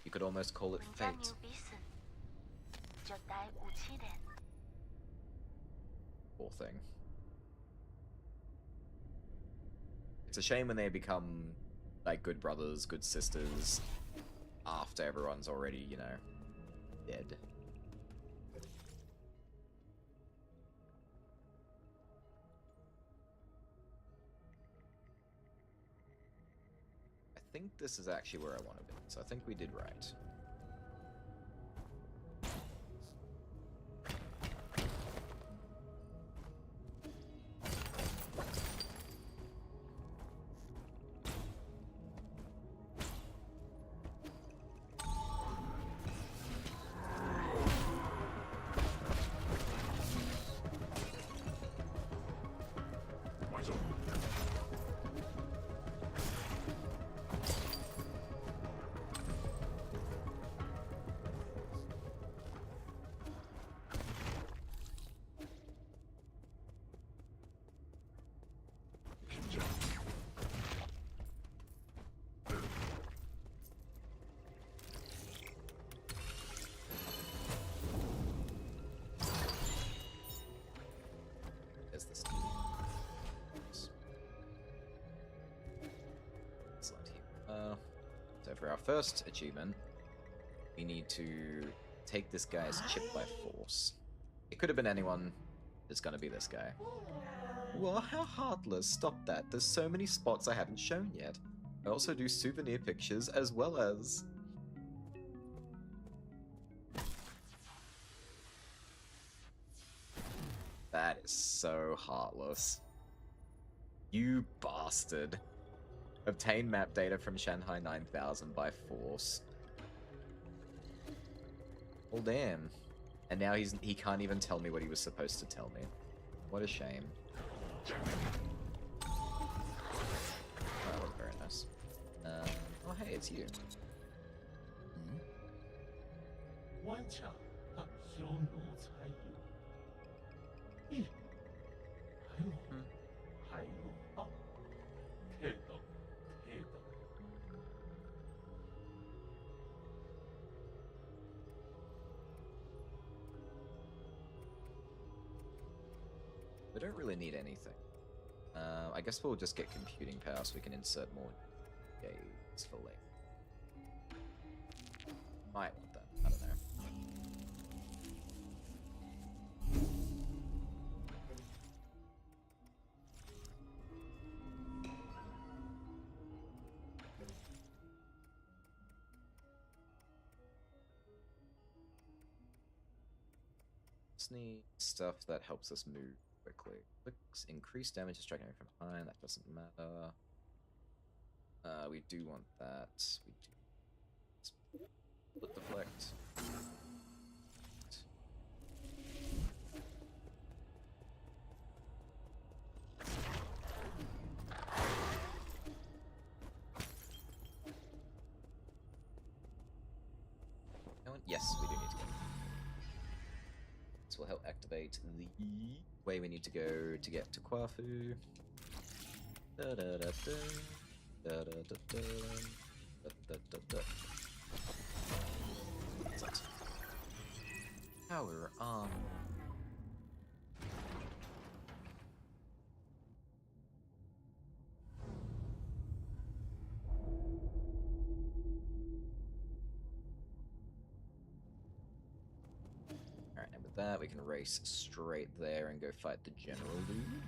You could almost call it fate. Poor thing. It's a shame when they become like good brothers, good sisters, after everyone's already, you know, dead. think this is actually where I want to be, so I think we did right. There's this key. Excellent here. So for our first achievement, we need to take this guy's chip by force. It could have been anyone. It's gonna be this guy. Well, how heartless. Stop that. There's so many spots I haven't shown yet. I also do souvenir pictures as well as... That is so heartless. You bastard. Obtain map data from Shanghai 9000 by force. Well, damn. And now he can't even tell me what he was supposed to tell me. What a shame. Oh, that was very nice. Oh, hey, it's you. Hmm? 顽强的小奴才有。一，还有啊，看到，看到。 We don't really need anything. I guess we'll just get computing power so we can insert more gates for link. Might want that. I don't know. Just need stuff that helps us move quickly. Clicks increase damage striking from behind. That doesn't matter. We do want that. We do. Split deflect. Yes, we do need to go. This will help activate the way we need to go to get to Kwafu. Da da da da. Da da da da. Da da da da. What's that? Power on. Alright, and with that, we can race straight there and go fight the general dude.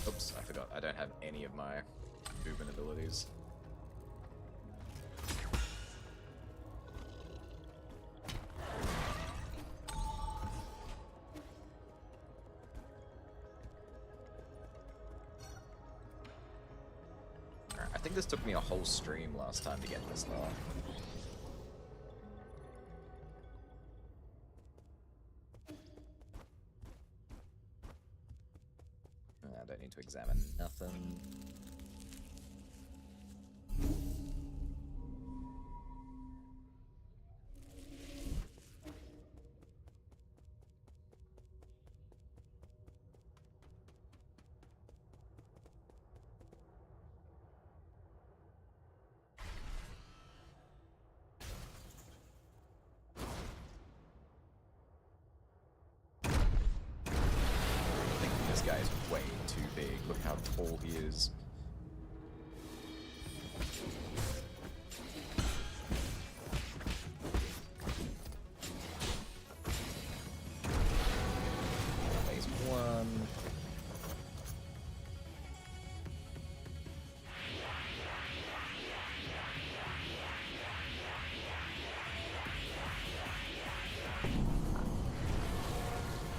Oops, I forgot. I don't have any of my movement abilities. Alright, I think this took me a whole stream last time to get this far. I don't need to examine nothing. how tall he is. Phase 1.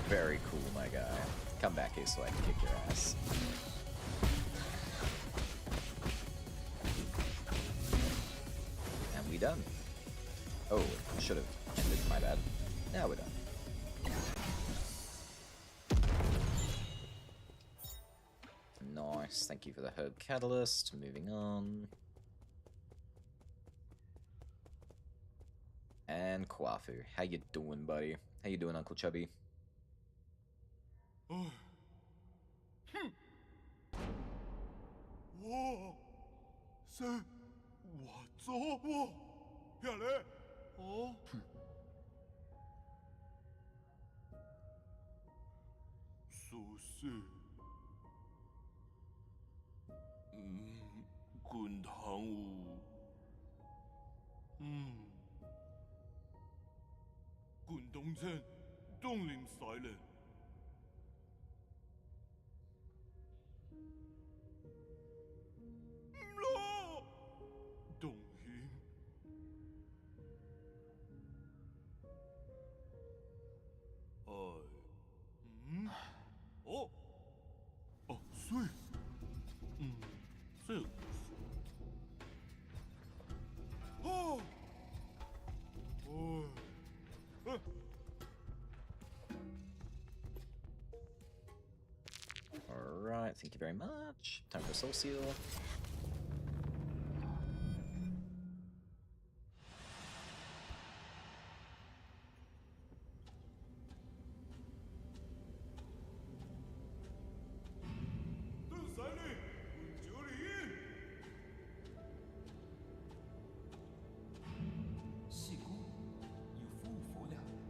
Very cool, my guy. Come back here so I can kick your ass. And we done. Oh, should have ended, my bad. Now we're done. Nice, thank you for the herb catalyst. Moving on. And Kwafu, how you doing, buddy? How you doing, Uncle Chubby? 와, 쎄, 왔어, 와, 야래, 어? 소스, 군당우, 군동생, 동림 사일렌. 동힘 어? 스윗 스윗 Alright, thank you very much. Time for Soul Seal.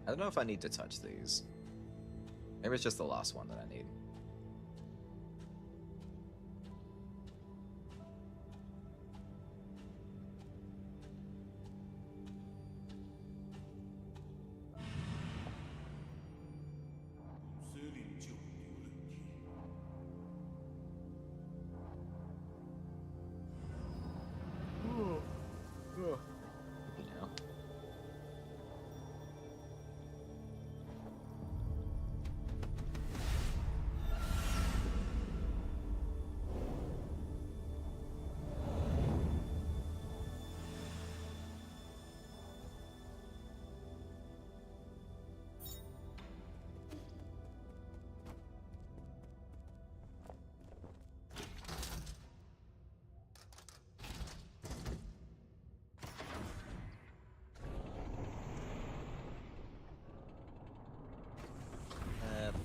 I don't know if I need to touch these. Maybe it's just the last one that I need. You know.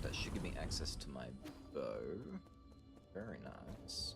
That should give me access to my bow. Very nice.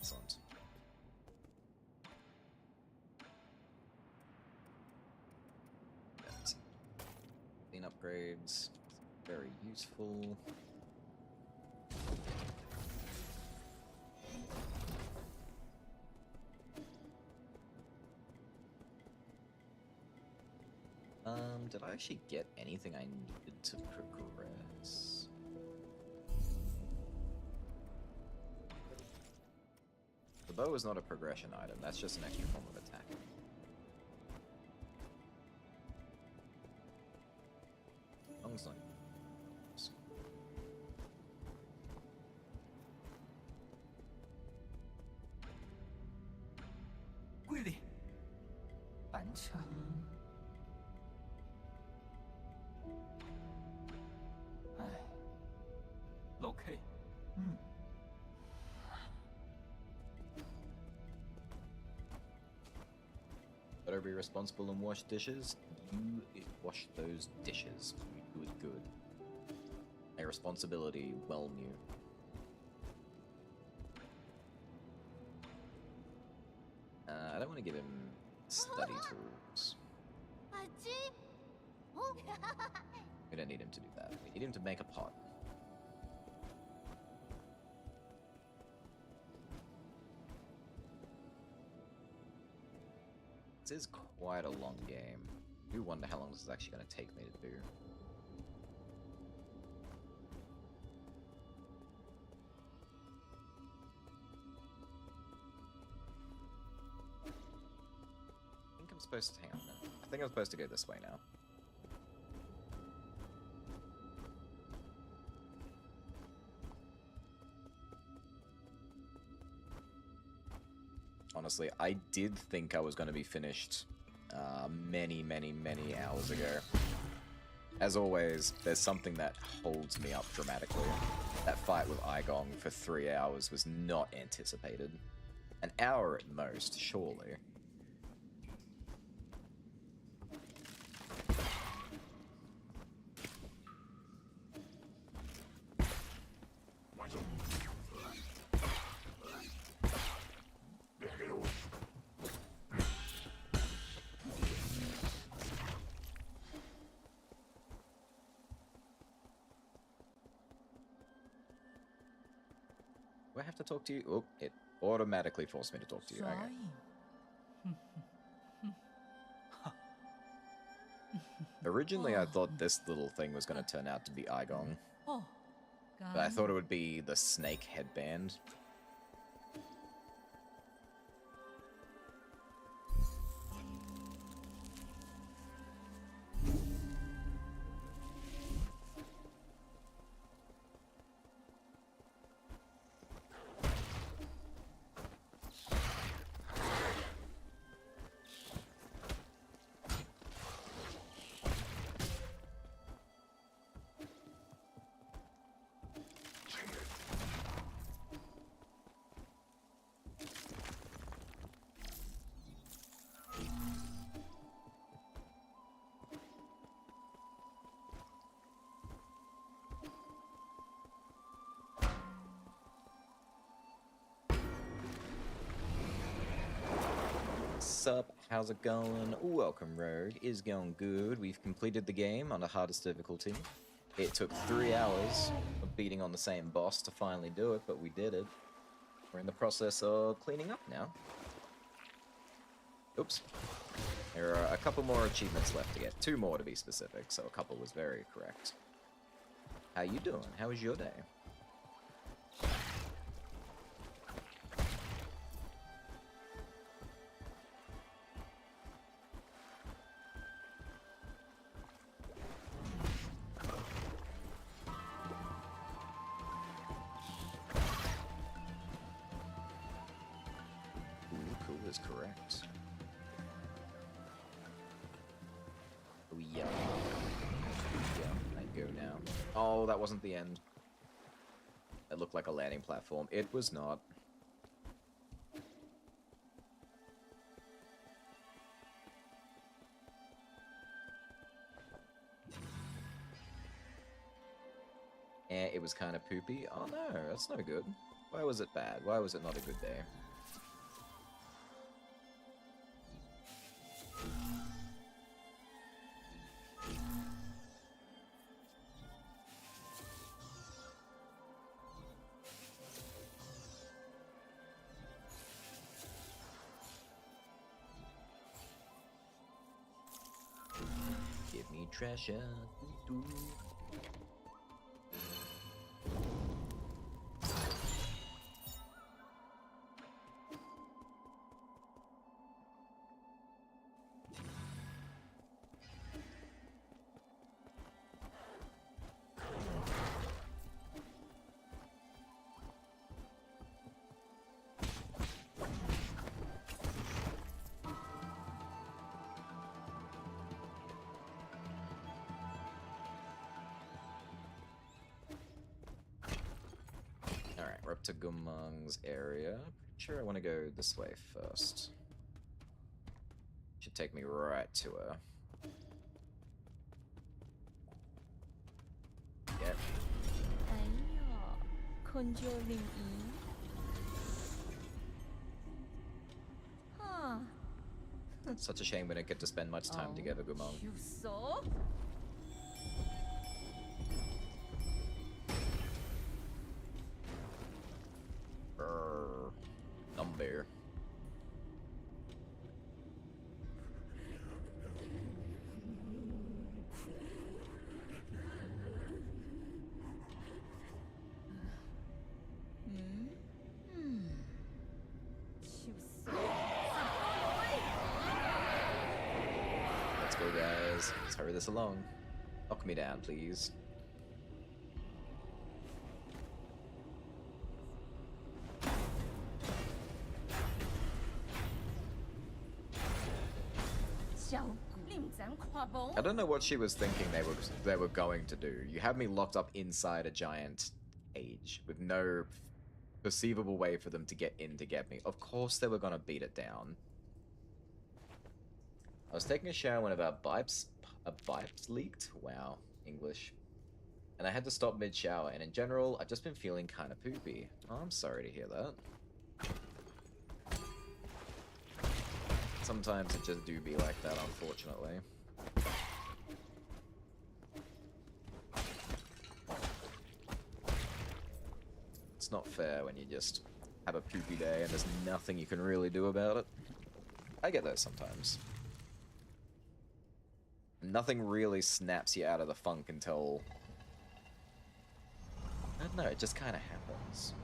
Excellent. That's clean upgrades. Very useful. Did I actually get anything I needed to progress? The bow is not a progression item, that's just an extra form of attack. Long's not. 참. Okay. Gotta be responsible and wash dishes. You wash those dishes. You do it good. A responsibility well knew. I don't want to give him study tools. 아지? 어? We don't need him to do that. We need him to make a pot. This is quite a long game. I do wonder how long this is actually going to take me to do. I think I'm supposed to hang on a minute. I think I'm supposed to go this way now. Honestly, I did think I was going to be finished many hours ago. As always, there's something that holds me up dramatically. That fight with Igong for 3 hours was not anticipated. An hour at most, surely. Do I have to talk to you? Oh, it automatically forced me to talk to you. Okay. Originally, I thought this little thing was going to turn out to be Igong, 어. but I thought it would be the snake headband. Sup, how's it going? Welcome, Rogue. Is going good. We've completed the game on the hardest difficulty. It took 3 hours of beating on the same boss to finally do it, but we did it. We're in the process of cleaning up now. Oops. There are a couple more achievements left to get. 2 more to be specific, so a couple was very correct. How you doing? How was your day? Cool is correct. Oh yeah. Yeah, I go now. Oh, that wasn't the end. It looked like a landing platform. It was not. It was kind of poopy. Oh no, that's no good. Why was it bad? Why was it not a good day? Give me treasure. Doo -doo. to Gumang's area. Pretty sure I want to go this way first. Should take me right to her. Yep. 哎呀，conjuring E。哈。 Such a shame we don't get to spend much time together, Gumang. You saw? Brrr. Number. You saw? Let's go, guys. Let's hurry this along. Knock me down, please. I don't know what she was thinking they were going to do. You have me locked up inside a giant cage with no perceivable way for them to get in to get me. Of course they were gonna beat it down. I was taking a shower when our pipes leaked. Wow, English. And I had to stop mid-shower, and in general, I've just been feeling kind of poopy. Oh, I'm sorry to hear that. Sometimes it just do be like that, unfortunately. It's not fair when you just have a poopy day and there's nothing you can really do about it. I get those sometimes. Nothing really snaps you out of the funk until... I don't know, it just kind of happens.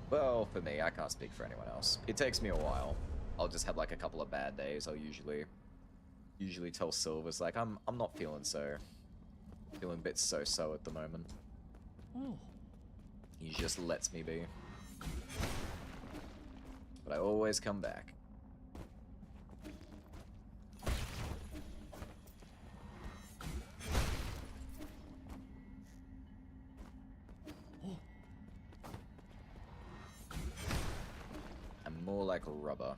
Well, for me, I can't speak for anyone else. It takes me a while. I'll just have like a couple of bad days. I'll usually tell Silvers like I'm not feeling a bit so at the moment. He just lets me be. But I always come back. I'm more like rubber.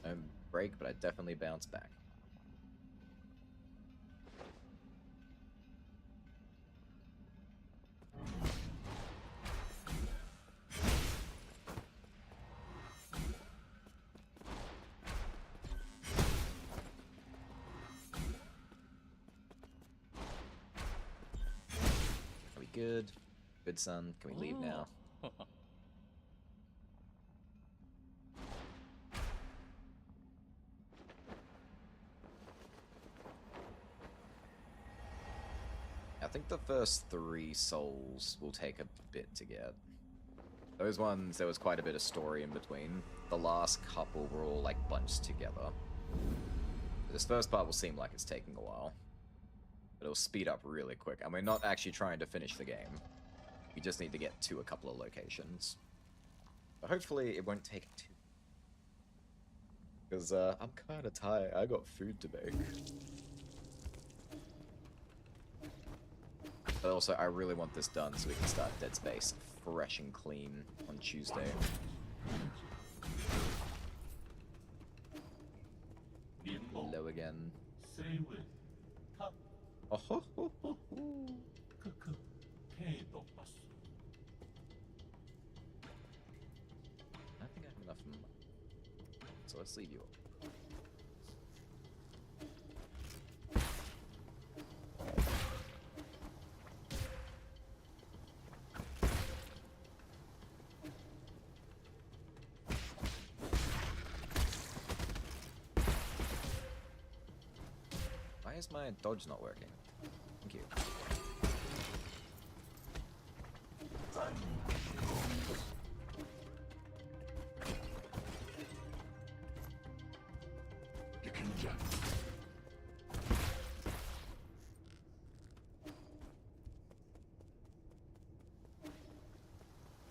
I don't break, but I definitely bounce back. Are we good? Good, son. Can we leave now? I think the first 3 souls will take a bit to get. Those ones, there was quite a bit of story in between. The last couple were all like bunched together. This first part will seem like it's taking a while. But it'll speed up really quick. And we're not actually trying to finish the game. We just need to get to a couple of locations. But hopefully it won't take too... Because I'm kind of tired. I got food to make. But also, I really want this done so we can start Dead Space fresh and clean on Tuesday. Hello again. Oh ho ho ho ho. I think I have enough money. So let's leave you up. Why is my dodge not working? Thank you.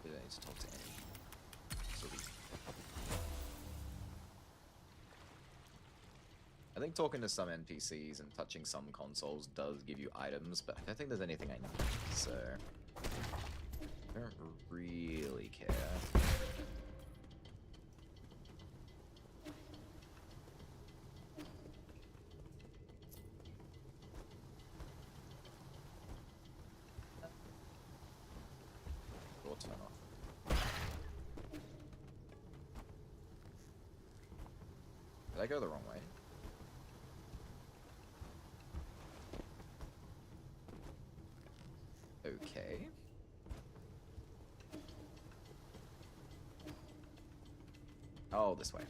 We don't need to talk to anyone. So I think talking to some NPCs and touching some consoles does give you items, but I don't think there's anything I need, so... don't really care. Or turn off. Did I go the wrong way? Okay. Oh, this way.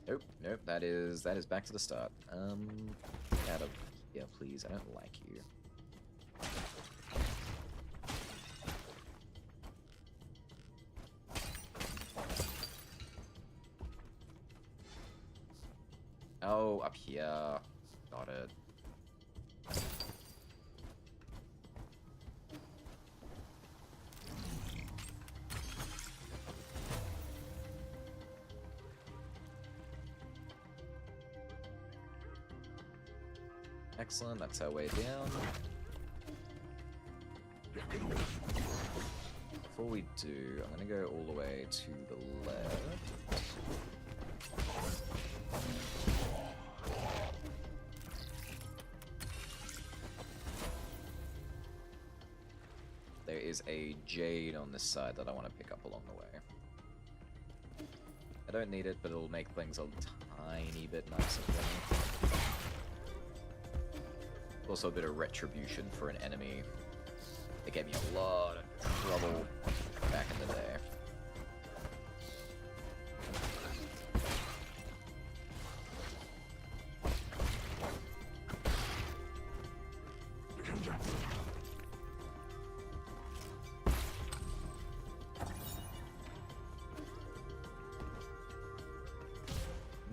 Nope, nope, that is back to the start. Get out of here, please. I don't like you. Oh, up here. Got it. Excellent, that's our way down. Before we do, I'm gonna go all the way to the left. There is a jade on this side that I want to pick up along the way. I don't need it, but it'll make things a tiny bit nicer for me. Also a bit of retribution for an enemy that gave me a lot of trouble back in the day.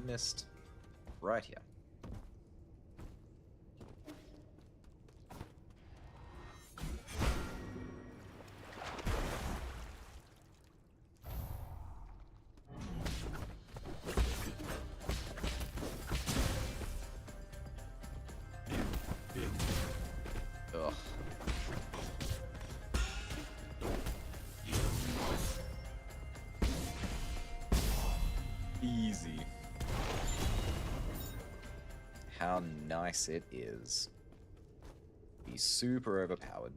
Missed right here. Ugh. Easy. How nice it is. He's super overpowered.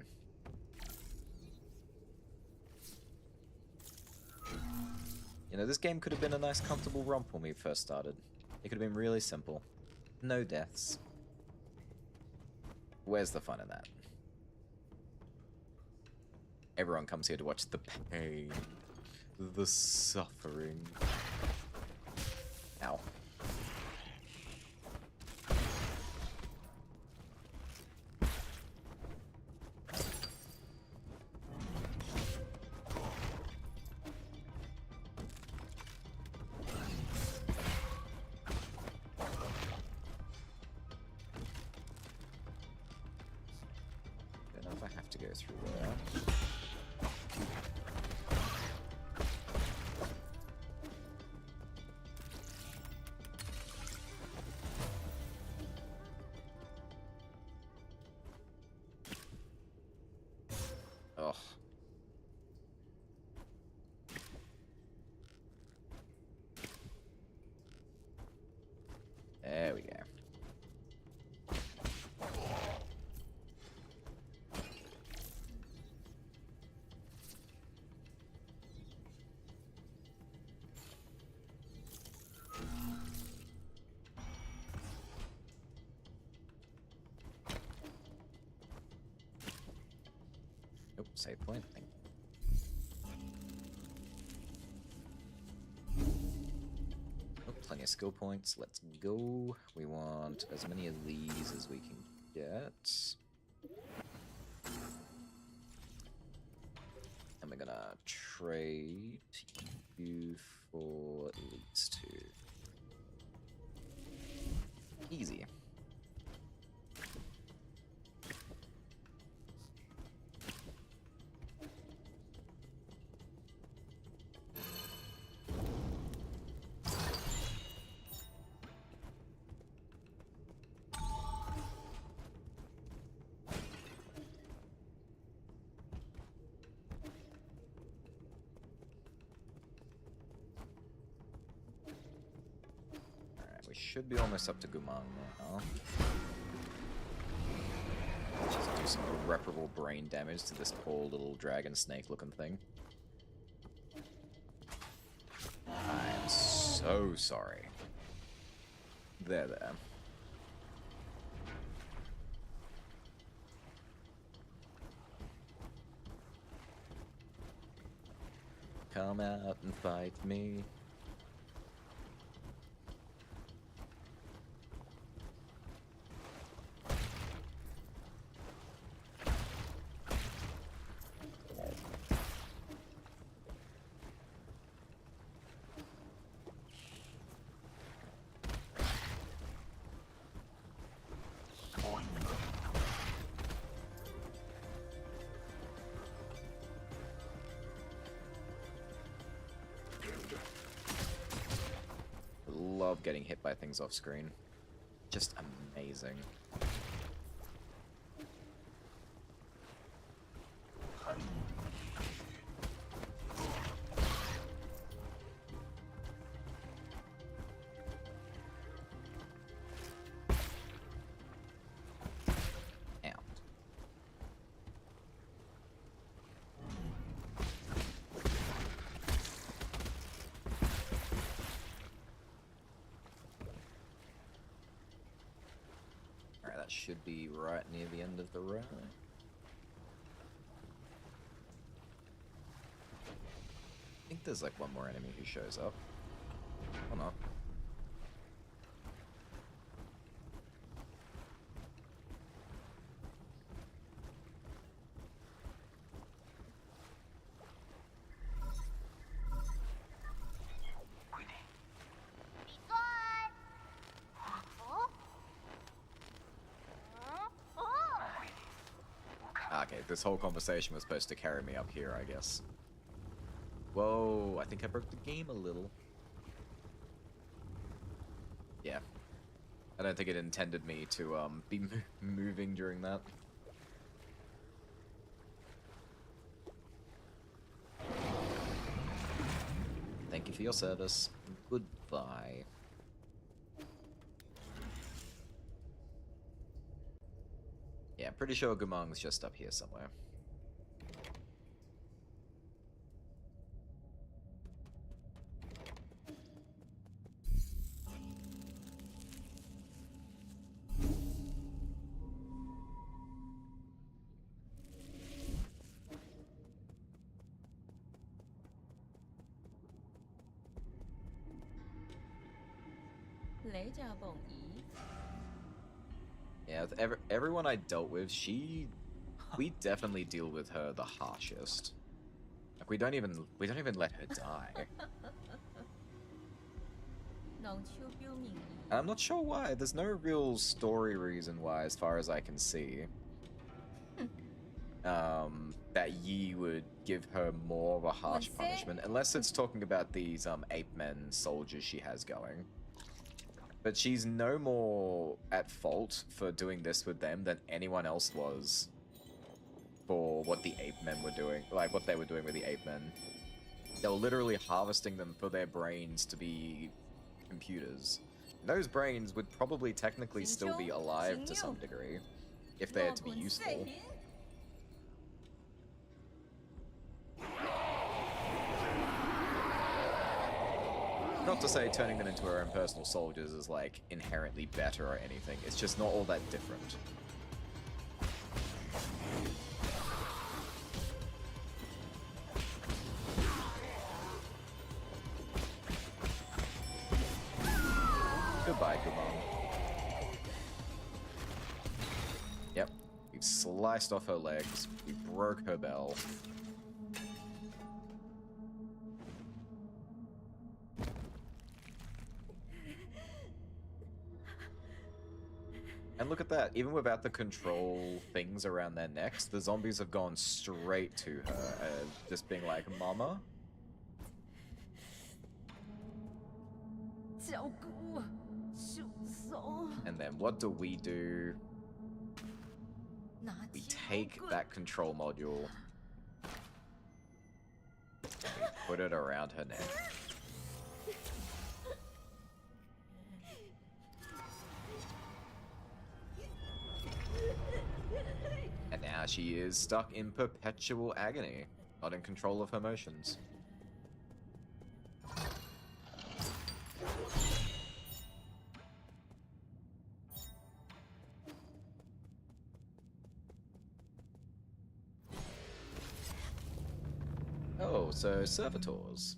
You know, this game could have been a nice comfortable romp when we first started. It could have been really simple. No deaths. Where's the fun in that? Everyone comes here to watch the pain, the suffering. Ow. Don't know if I have to go through there. Ugh. There we go. Nope, save point. Thank you. Oh, plenty of skill points. Let's go. We want as many of these as we can get. And we're gonna trade you for these two. Easy. We should be almost up to Gumang now. Just do some irreparable brain damage to this poor little dragon snake looking thing. I am so sorry. There. Come out and fight me. Love getting hit by things off screen. Just amazing. Out. Alright, that should be right near the end of the row. I think there's like one more enemy who shows up. Or not. Okay, this whole conversation was supposed to carry me up here, I guess. Whoa, I think I broke the game a little. Yeah. I don't think it intended me to be moving during that. Thank you for your service. Goodbye. Yeah, I'm pretty sure Gumang's just up here somewhere. Yeah, with everyone I dealt with, we definitely deal with her the harshest. Like we don't even let her die. And I'm not sure why. There's no real story reason why, as far as I can see. That Yi would give her more of a harsh punishment, unless it's talking about these ape men soldiers she has going. But she's no more at fault for doing this with them than anyone else was for what the ape men were doing, like what they were doing with the ape men. They were literally harvesting them for their brains to be computers. Those brains would probably technically still be alive to some degree, if they are to be useful. Not to say turning them into her own personal soldiers is like inherently better or anything, it's just not all that different. Goodbye, Gumang. Yep, we've sliced off her legs, we broke her bell. And look at that, even without the control things around their necks, the zombies have gone straight to her, just being like, Mama? And then what do? We take that control module, and we put it around her neck. she is stuck in perpetual agony, not in control of her emotions. Oh, so servitors.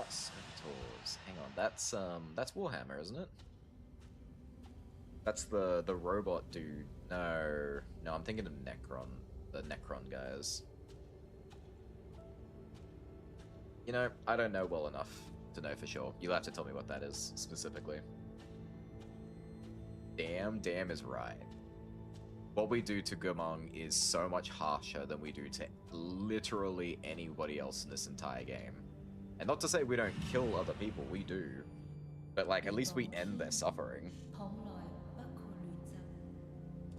Servitors. Hang on, that's Warhammer, isn't it? That's the robot dude. No, I'm thinking of Necron. The Necron guys. You know, I don't know well enough to know for sure. You'll have to tell me what that is specifically. Damn is right. What we do to Gumong is so much harsher than we do to literally anybody else in this entire game. And not to say we don't kill other people, we do. But like, at least we end their suffering.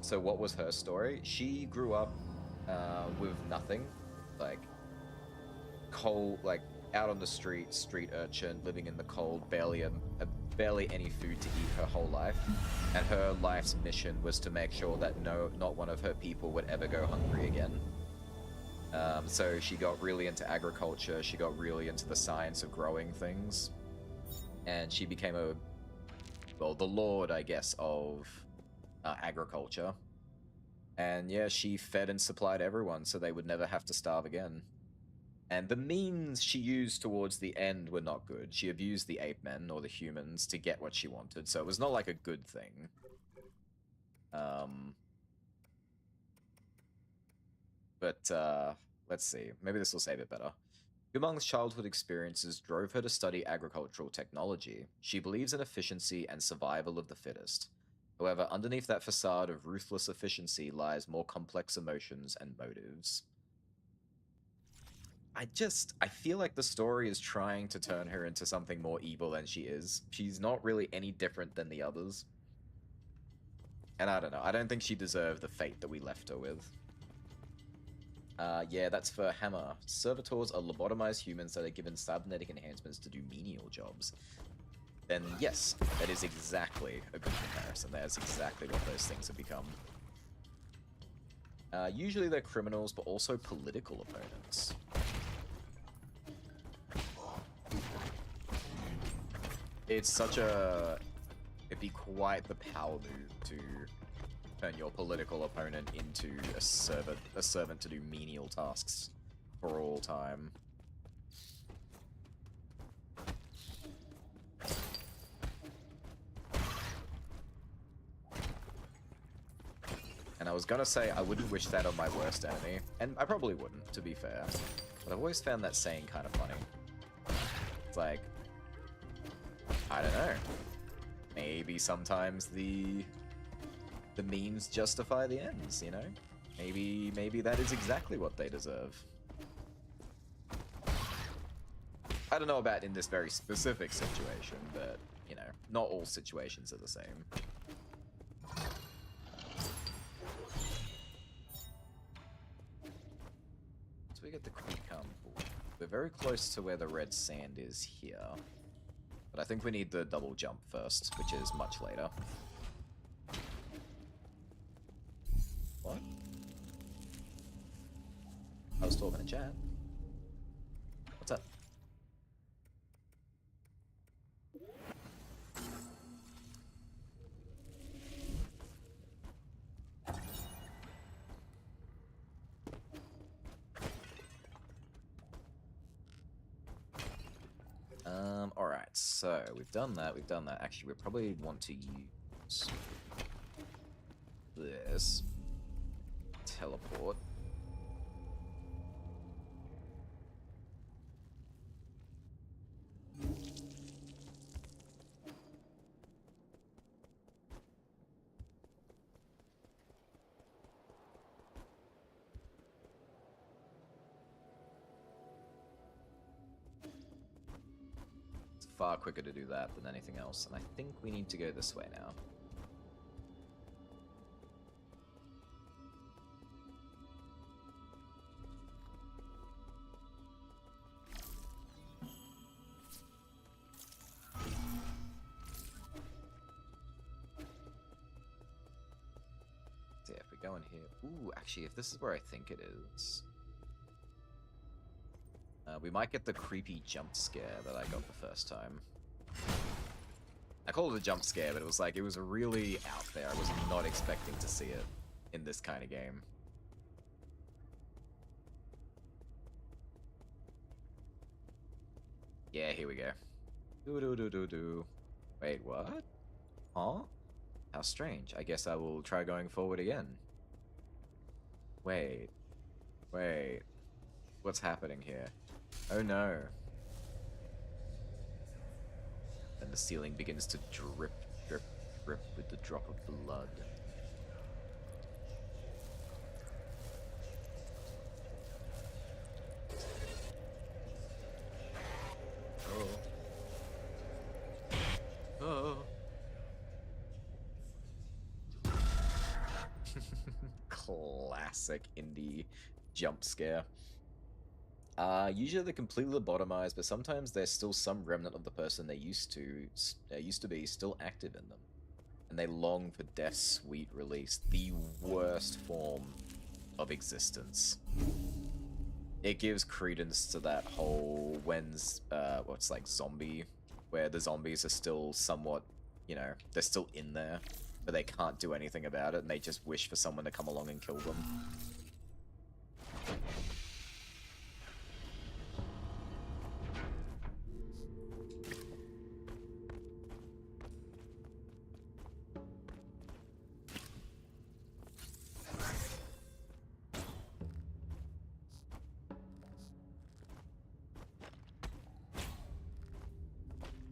So what was her story? She grew up with nothing, like cold, like out on the street urchin, living in the cold, barely any food to eat her whole life, and her life's mission was to make sure that not one of her people would ever go hungry again. So she got really into agriculture. She got really into the science of growing things, and she became the lord, I guess, of agriculture. And yeah, she fed and supplied everyone so they would never have to starve again. And the means she used towards the end were not good. She abused the ape men, or the humans, to get what she wanted, so it was not like a good thing. Let's see. Maybe this will save it better. Gumong's childhood experiences drove her to study agricultural technology. She believes in efficiency and survival of the fittest. However, underneath that facade of ruthless efficiency lies more complex emotions and motives. I feel like the story is trying to turn her into something more evil than she is. She's not really any different than the others. And I don't know, I don't think she deserved the fate that we left her with. Yeah, that's for Hammer. Servitors are lobotomized humans that are given cybernetic enhancements to do menial jobs. Then yes, that is exactly a good comparison. That is exactly what those things have become. Usually they're criminals, but also political opponents. It's such a... It'd be quite the power move to turn your political opponent into a servant to do menial tasks for all time. And I was gonna say I wouldn't wish that on my worst enemy, and I probably wouldn't, to be fair. But I've always found that saying kind of funny. It's like, I don't know. Maybe sometimes the means justify the ends, you know? Maybe that is exactly what they deserve. I don't know about in this very specific situation, but, you know, not all situations are the same. So we get the quick pool. We're very close to where the red sand is here. But I think we need the double jump first, which is much later. What? I was talking to chat. What's up? Alright, so we've done that. Actually, we probably want to use this. Teleport. It's far quicker to do that than anything else, and I think we need to go this way now. See if we we go in here? Ooh, actually, if this is where I think it is, we might get the creepy jump scare that I got the first time. I call it a jump scare, but it was like, it was really out there. I was not expecting to see it in this kind of game. Yeah, here we go. Do. Wait, what? Huh? How strange. I guess I will try going forward again. Wait. What's happening here? Oh no. And the ceiling begins to drip with the drop of blood. Oh. Classic indie jump scare. Usually they're completely lobotomized, but sometimes there's still some remnant of the person they used to be still active in them, and they long for death's sweet release, the worst form of existence. It gives credence to that whole what's like zombie, where the zombies are still somewhat, you know, they're still in there, but they can't do anything about it, and they just wish for someone to come along and kill them.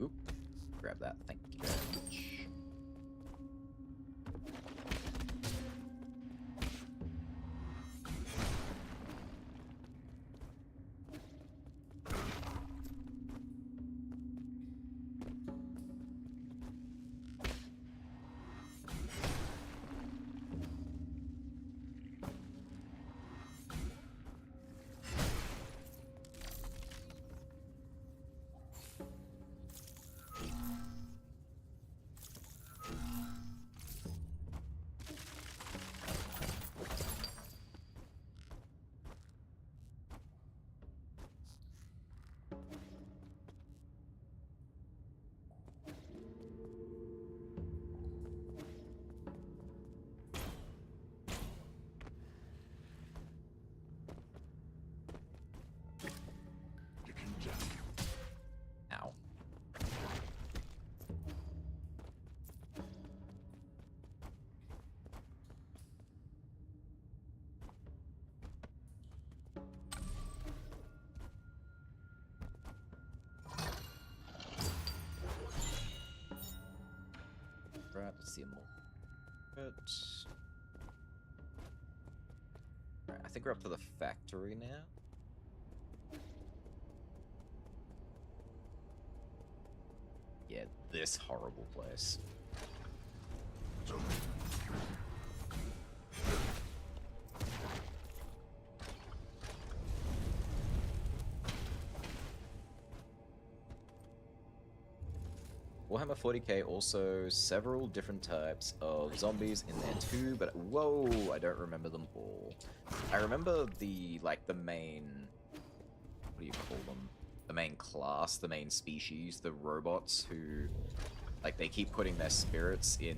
Oop, grab that, thank you very much. Ow. Right, let's see more. Good. Right, I think we're up to the factory now. Yeah, this horrible place. Warhammer 40k also several different types of zombies in there too, but whoa, I don't remember them all. I remember the main, what do you call them? The main class, the main species, the robots who, like, they keep putting their spirits in,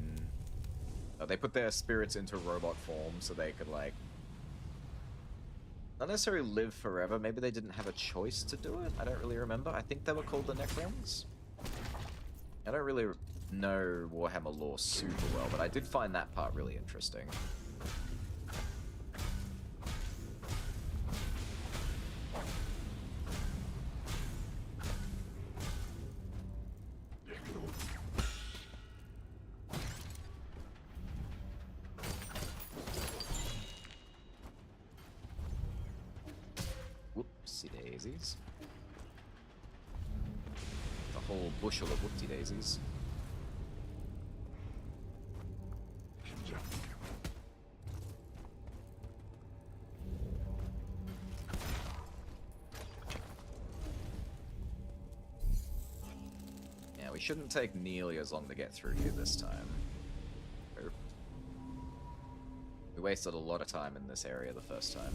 they put their spirits into robot form so they could, like, not necessarily live forever. Maybe they didn't have a choice to do it. I don't really remember. I think they were called the Necrons. I don't really know Warhammer lore super well, but I did find that part really interesting. Whoopsie daisies. A whole bushel of whoopsie daisies. Yeah, we shouldn't take nearly as long to get through here this time. We wasted a lot of time in this area the first time.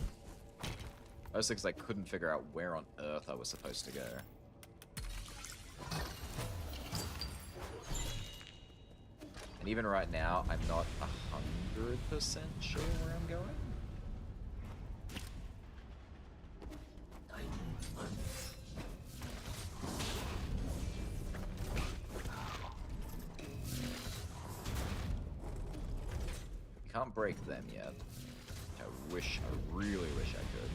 Mostly because I couldn't figure out where on earth I was supposed to go. And even right now, I'm not 100% sure where I'm going. Can't break them yet. I really wish I could.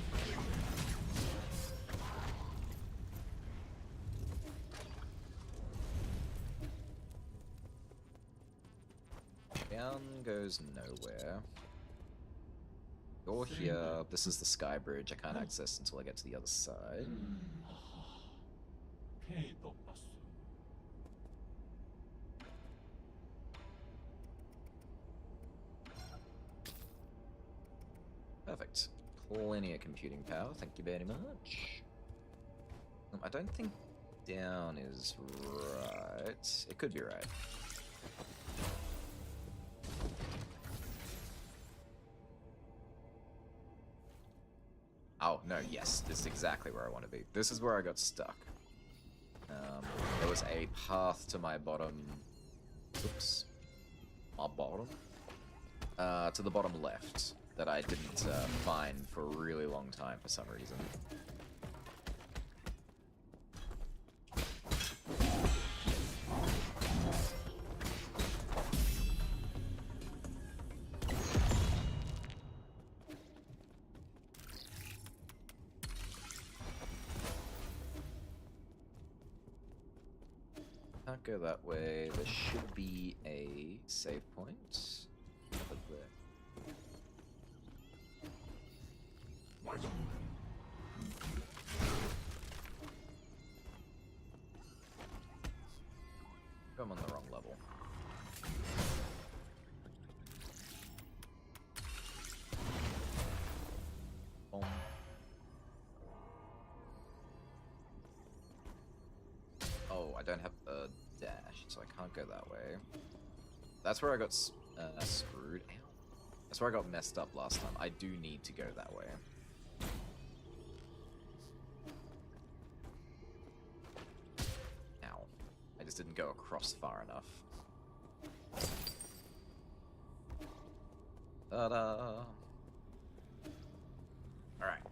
Down goes nowhere. Door here. This is the sky bridge. I can't access until I get to the other side. K 떴어. Perfect. Plenty of computing power. Thank you very much. I don't think down is right. It could be right. Oh, no, yes. This is exactly where I want to be. This is where I got stuck. There was a path to my bottom... Oops. My bottom? To the bottom left that I didn't find for a really long time for some reason. Can't go that way. There should be a save point. Over there. I'm on the wrong level. Boom. Oh, I don't have a dash, so I can't go that way. That's where I got screwed. Ow. That's where I got messed up last time. I do need to go that way. Ow. I just didn't go across far enough. Ta-da! Alright.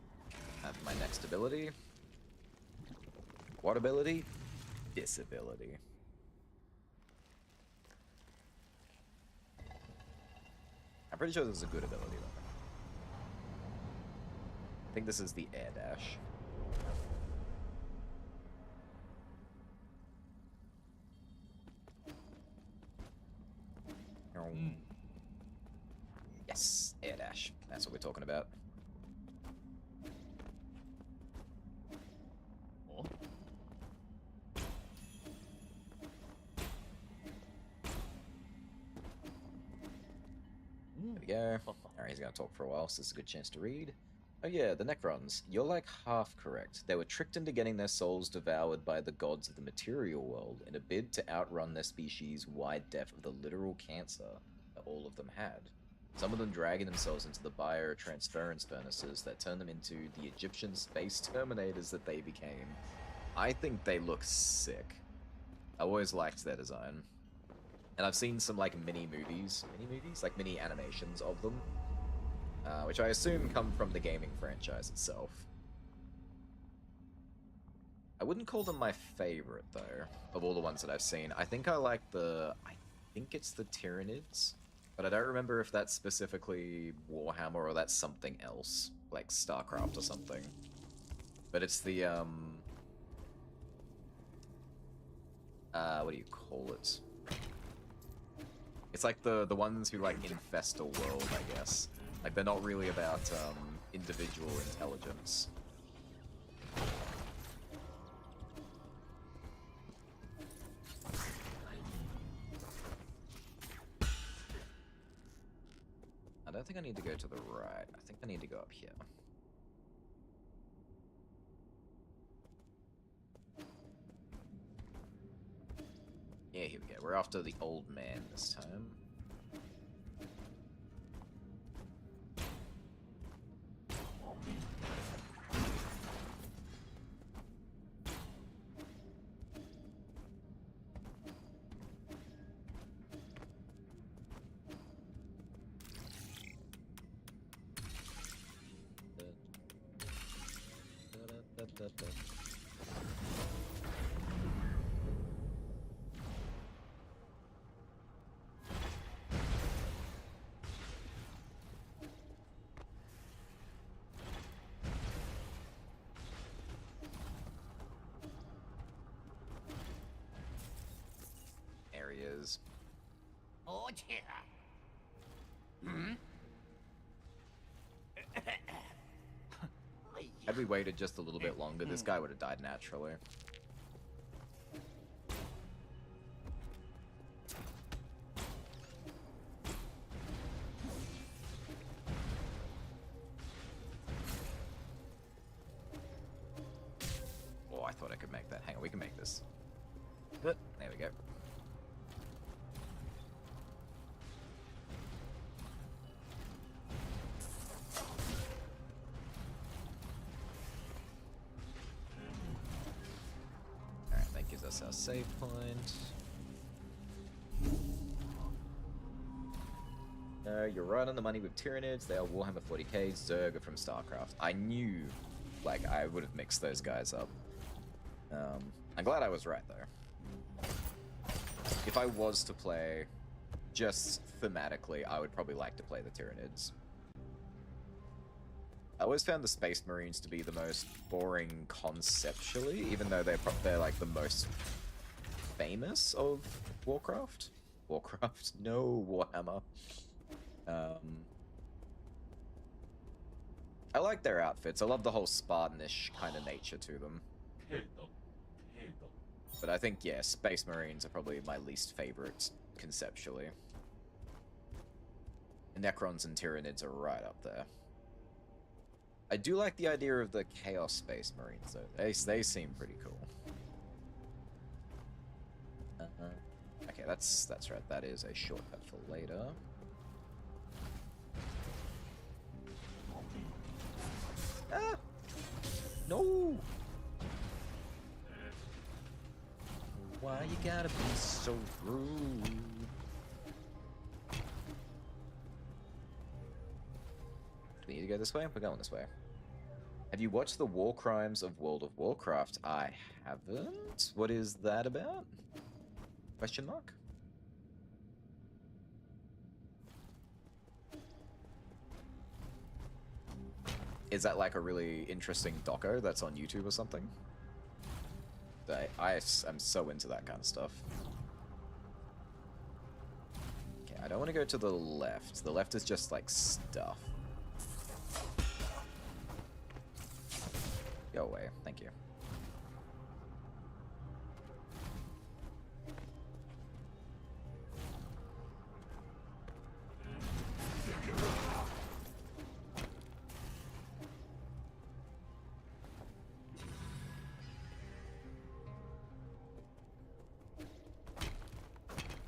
Have my next ability. What ability? Disability. I'm pretty sure this is a good ability, though. I think this is the air dash. Yes, air dash. That's what we're talking about. There we go. Alright, he's gonna talk for a while, so this is a good chance to read. Oh yeah, the Necrons. You're like half correct. They were tricked into getting their souls devoured by the gods of the material world in a bid to outrun their species' wide death of the literal cancer that all of them had. Some of them dragging themselves into the biotransference furnaces that turned them into the Egyptian space terminators that they became. I think they look sick. I always liked their design. And I've seen some, like, mini-movies? Like, mini animations of them. Which I assume come from the gaming franchise itself. I wouldn't call them my favorite, though, of all the ones that I've seen. I think I like the... I think it's the Tyranids? But I don't remember if that's specifically Warhammer or that's something else. Like StarCraft or something. But it's the, what do you call it? It's like the ones who, like, infest a world, I guess. Like, they're not really about, individual intelligence. I don't think I need to go to the right. I think I need to go up here. Yeah, here we go. We're after the old man this time. Areas. Oh, dear. Hmm? Had we waited just a little bit longer, this guy would have died naturally. Oh, I thought I could make that. Hang on, we can make this. But there we go. Alright, that gives us our save point. You're right on the money with Tyranids. They are Warhammer 40k, Zerg are from StarCraft. I knew, like, I would have mixed those guys up. I'm glad I was right, though. If I was to play just thematically, I would probably like to play the Tyranids. I always found the Space Marines to be the most boring conceptually, even though they're like the most famous of Warcraft. Warcraft, no Warhammer. I like their outfits. I love the whole Spartanish kind of nature to them. 폐덕, 폐덕. But I think, yeah, Space Marines are probably my least favorite conceptually. Necrons and Tyranids are right up there. I do like the idea of the Chaos Space Marines, though. They seem pretty cool. Okay, that's right. That is a shortcut for later. Ah! No! Why you gotta be so rude? Do we need to go this way? We're going this way. Have you watched the War Crimes of World of Warcraft? I haven't. What is that about? Question mark? Is that like a really interesting doco that's on YouTube or something? I'm so into that kind of stuff. Okay, I don't want to go to the left. The left is just like stuff. Go away, thank you.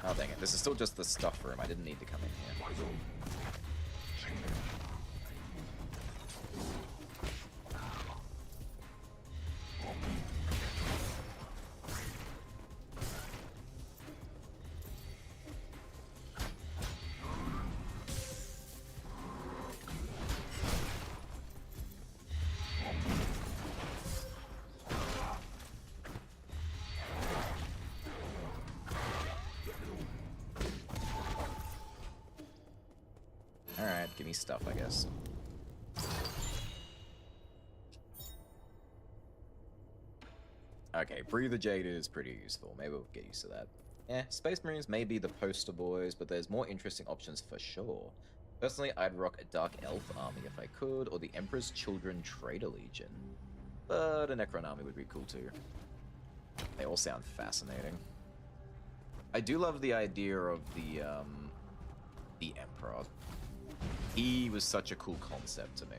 Oh dang it, this is still just the stuff room. I didn't need to come in here. Alright, give me stuff, I guess. Okay, Breather Jade is pretty useful. Maybe we'll get used to that. Yeah, Space Marines may be the poster boys, but there's more interesting options for sure. Personally, I'd rock a Dark Elf army if I could, or the Emperor's Children Trader Legion. But a Necron army would be cool too. They all sound fascinating. I do love the idea of the Emperor. He was such a cool concept to me.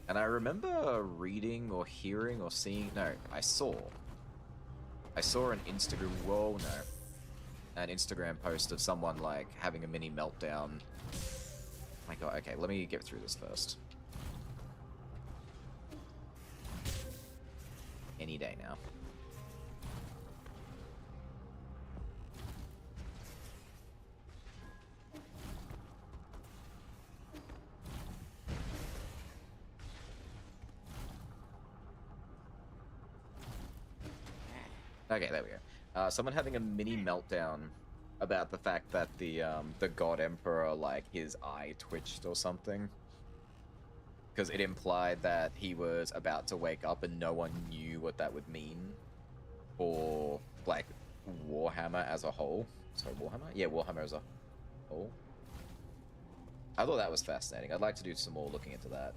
And I remember reading or hearing or seeing... No, I saw an Instagram... Whoa, no. An Instagram post of someone, like, having a mini meltdown. Oh my god, okay, let me get through this first. Any day now. Okay, there we go. Someone having a mini meltdown about the fact that the God Emperor, like, his eye twitched or something. Because it implied that he was about to wake up and no one knew what that would mean for, like, Warhammer as a whole. Sorry, Warhammer? Yeah, Warhammer as a whole. I thought that was fascinating. I'd like to do some more looking into that.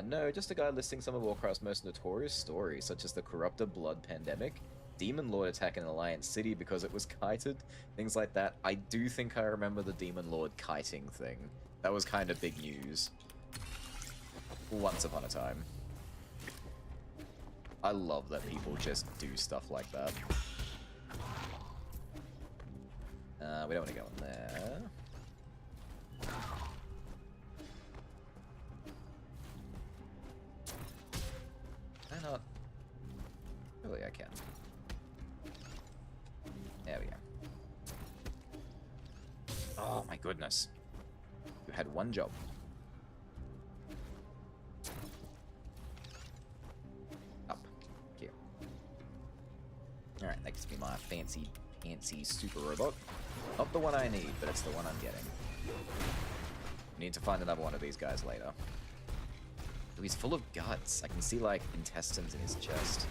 No, just a guy listing some of Warcraft's most notorious stories, such as the Corruptor Blood Pandemic, Demon Lord attacking Alliance City because it was kited, things like that. I do think I remember the Demon Lord kiting thing. That was kind of big news. Once upon a time. I love that people just do stuff like that. We don't want to go in there. Can I not? Really, I can. There we go. Oh my goodness. You had one job. Up. Here. Alright, that gives me my fancy super robot. Not the one I need, but it's the one I'm getting. Need to find another one of these guys later. Oh, he's full of guts. I can see, like, intestines in his chest.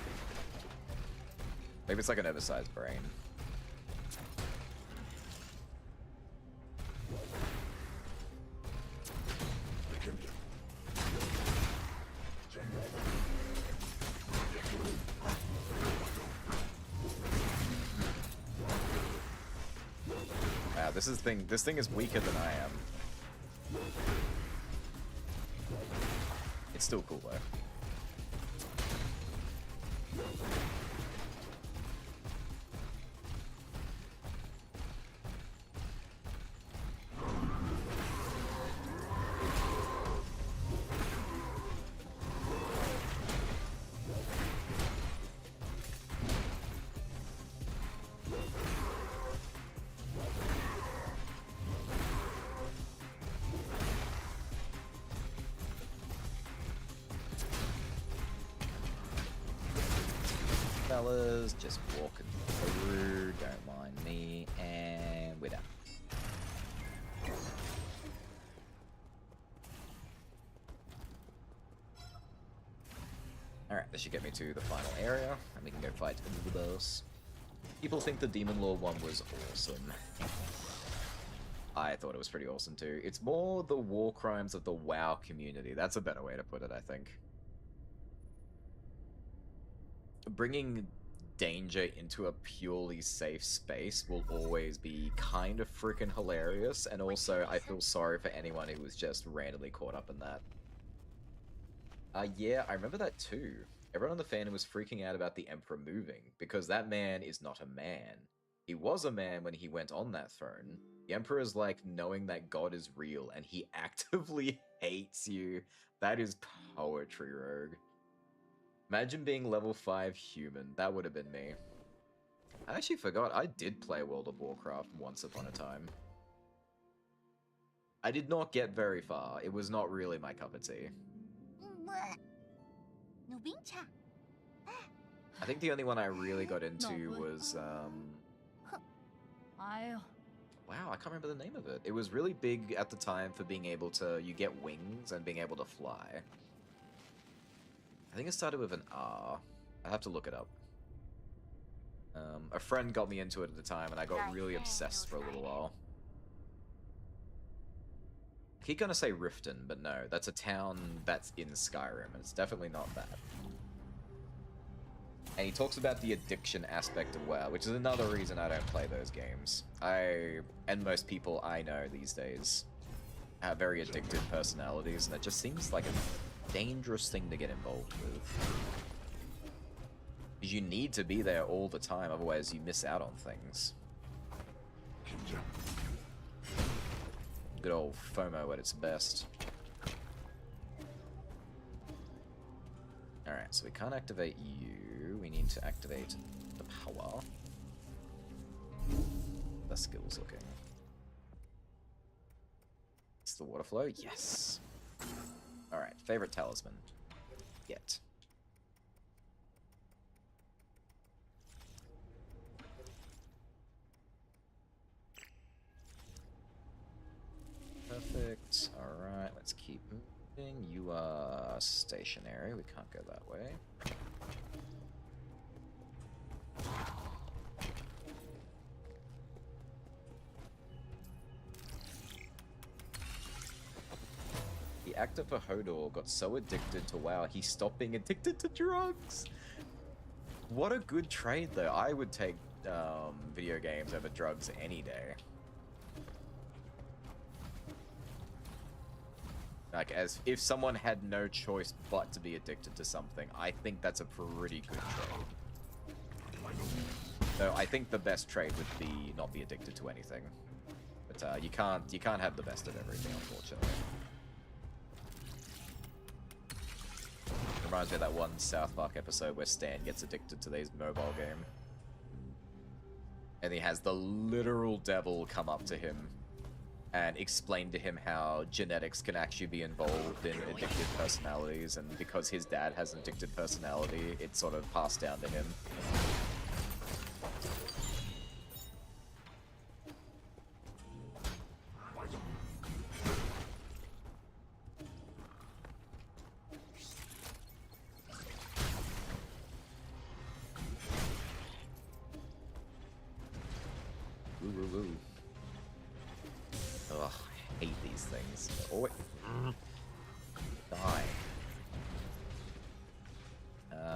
Maybe it's like an oversized brain. Wow, this thing is weaker than I am. It's still cool though. Fellas, just walking through, don't mind me, and we're done. Alright, this should get me to the final area, and we can go fight the boss. People think the Demon Lord one was awesome. I thought it was pretty awesome too. It's more the war crimes of the WoW community. That's a better way to put it, I think. Bringing danger into a purely safe space will always be kind of freaking hilarious, and also I feel sorry for anyone who was just randomly caught up in that. Yeah, I remember that too. Everyone in the fandom was freaking out about the Emperor moving, because that man is not a man. He was a man when he went on that throne. The Emperor is like knowing that God is real, and he actively hates you. That is poetry, Rogue. Imagine being level 5 human. That would have been me. I actually forgot I did play World of Warcraft once upon a time. I did not get very far. It was not really my cup of tea. I think the only one I really got into was, wow, I can't remember the name of it. It was really big at the time for being able to, you get wings and being able to fly. I think it started with an R. I have to look it up. A friend got me into it at the time, and I got really obsessed for a little while. I keep gonna say Riften, but no, that's a town that's in Skyrim, and it's definitely not that. And he talks about the addiction aspect of WoW, which is another reason I don't play those games. And most people I know these days have very addictive personalities, and it just seems like a dangerous thing to get involved with. Because you need to be there all the time, otherwise you miss out on things. Good old FOMO at its best. Alright, so we can't activate you. We need to activate the power. The skills looking. It's the water flow? Yes! Alright, favorite talisman. Get. You are stationary. We can't go that way. The actor for Hodor got so addicted to WoW, he stopped being addicted to drugs. What a good trade, though. I would take video games over drugs any day. Like, as if someone had no choice but to be addicted to something, I think that's a pretty good trade. So I think the best trade would be not be addicted to anything. But you can't have the best of everything, unfortunately. Reminds me of that one South Park episode where Stan gets addicted to this mobile game. And he has the literal devil come up to him and explain to him how genetics can actually be involved in addictive personalities, and because his dad has an addicted personality, it's sort of passed down to him. Woo woo woo. Ugh, I hate these things. Oh, wait. Die.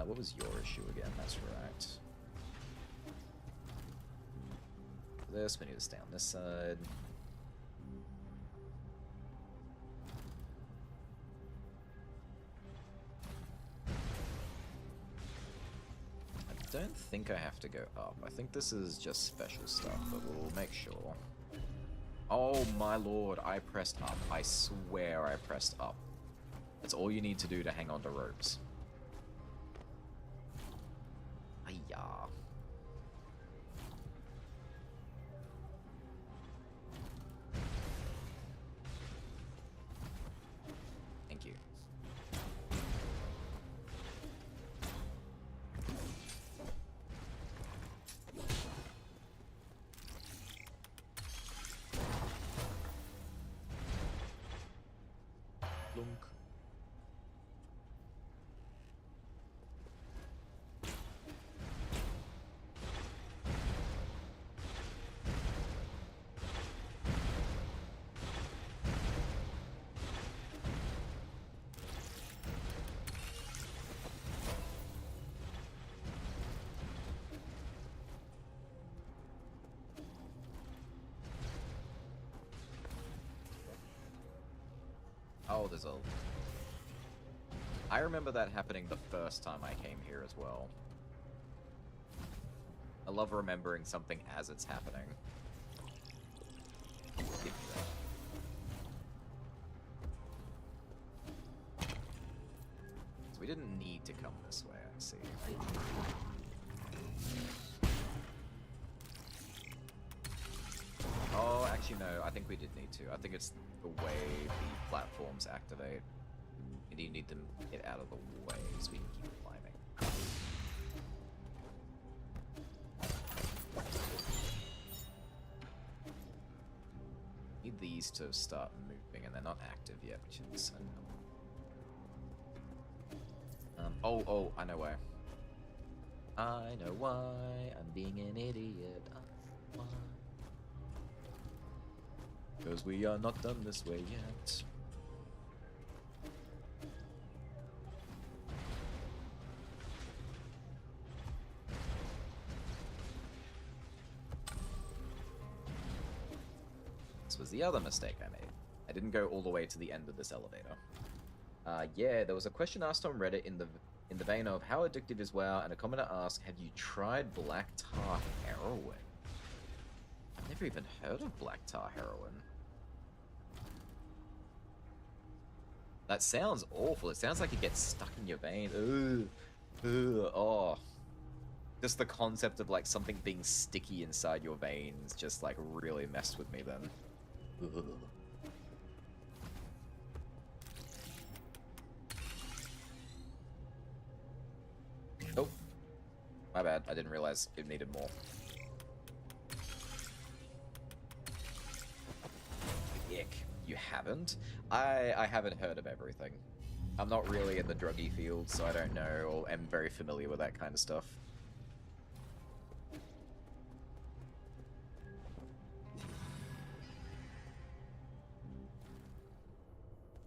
What was your issue again? That's right. This, we need to stay on this side. I don't think I have to go up. I think this is just special stuff, but we'll make sure. Oh my lord, I pressed up. I swear I pressed up. That's all you need to do to hang on to ropes. Ayah. Thank you. Lunk. Oh, there's a... I remember that happening the first time I came here as well. I love remembering something as it's happening. Give me that. So we didn't need to come this way, I see. Oh, actually no, I think we did need to. I think it's the way the platforms activate. And you need them to get out of the way so we can keep climbing. Need these to start moving, and they're not active yet, which is annoying. Oh, I know why. I know why I'm being an idiot. Why? Because we are not done this way yet. This was the other mistake I made. I didn't go all the way to the end of this elevator. Yeah, there was a question asked on Reddit in the vein of how addictive is WoW, and a commenter asked, have you tried black tar heroin? I've never even heard of black tar heroin. That sounds awful. It sounds like it gets stuck in your vein. Oh. Just the concept of like something being sticky inside your veins just like really messed with me then. Ugh. Oh. My bad. I didn't realize it needed more. Yick. You haven't? I haven't heard of everything. I'm not really in the druggy field, so I don't know or am very familiar with that kind of stuff.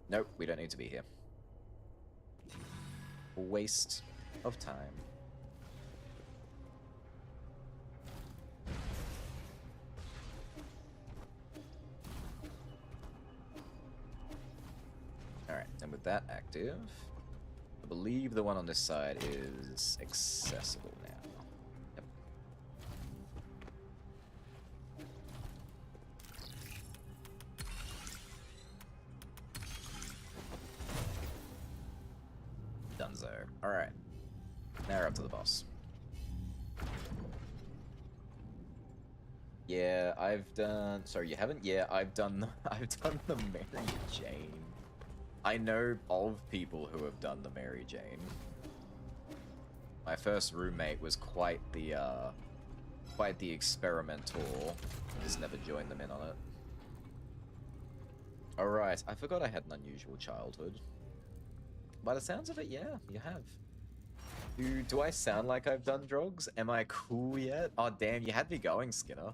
Nope, we don't need to be here. Waste of time. Alright, and with that active, I believe the one on this side is accessible now. Yep. Dunzo. Alright. Now we're up to the boss. Yeah, I've done... Sorry, you haven't? Yeah, I've done the Mary Jane. I know of people who have done the Mary Jane. My first roommate was quite the experimental. Just never joined them in on it. Alright, I forgot I had an unusual childhood. By the sounds of it, yeah, you have. Do I sound like I've done drugs? Am I cool yet? Oh damn, you had me going, Skinner.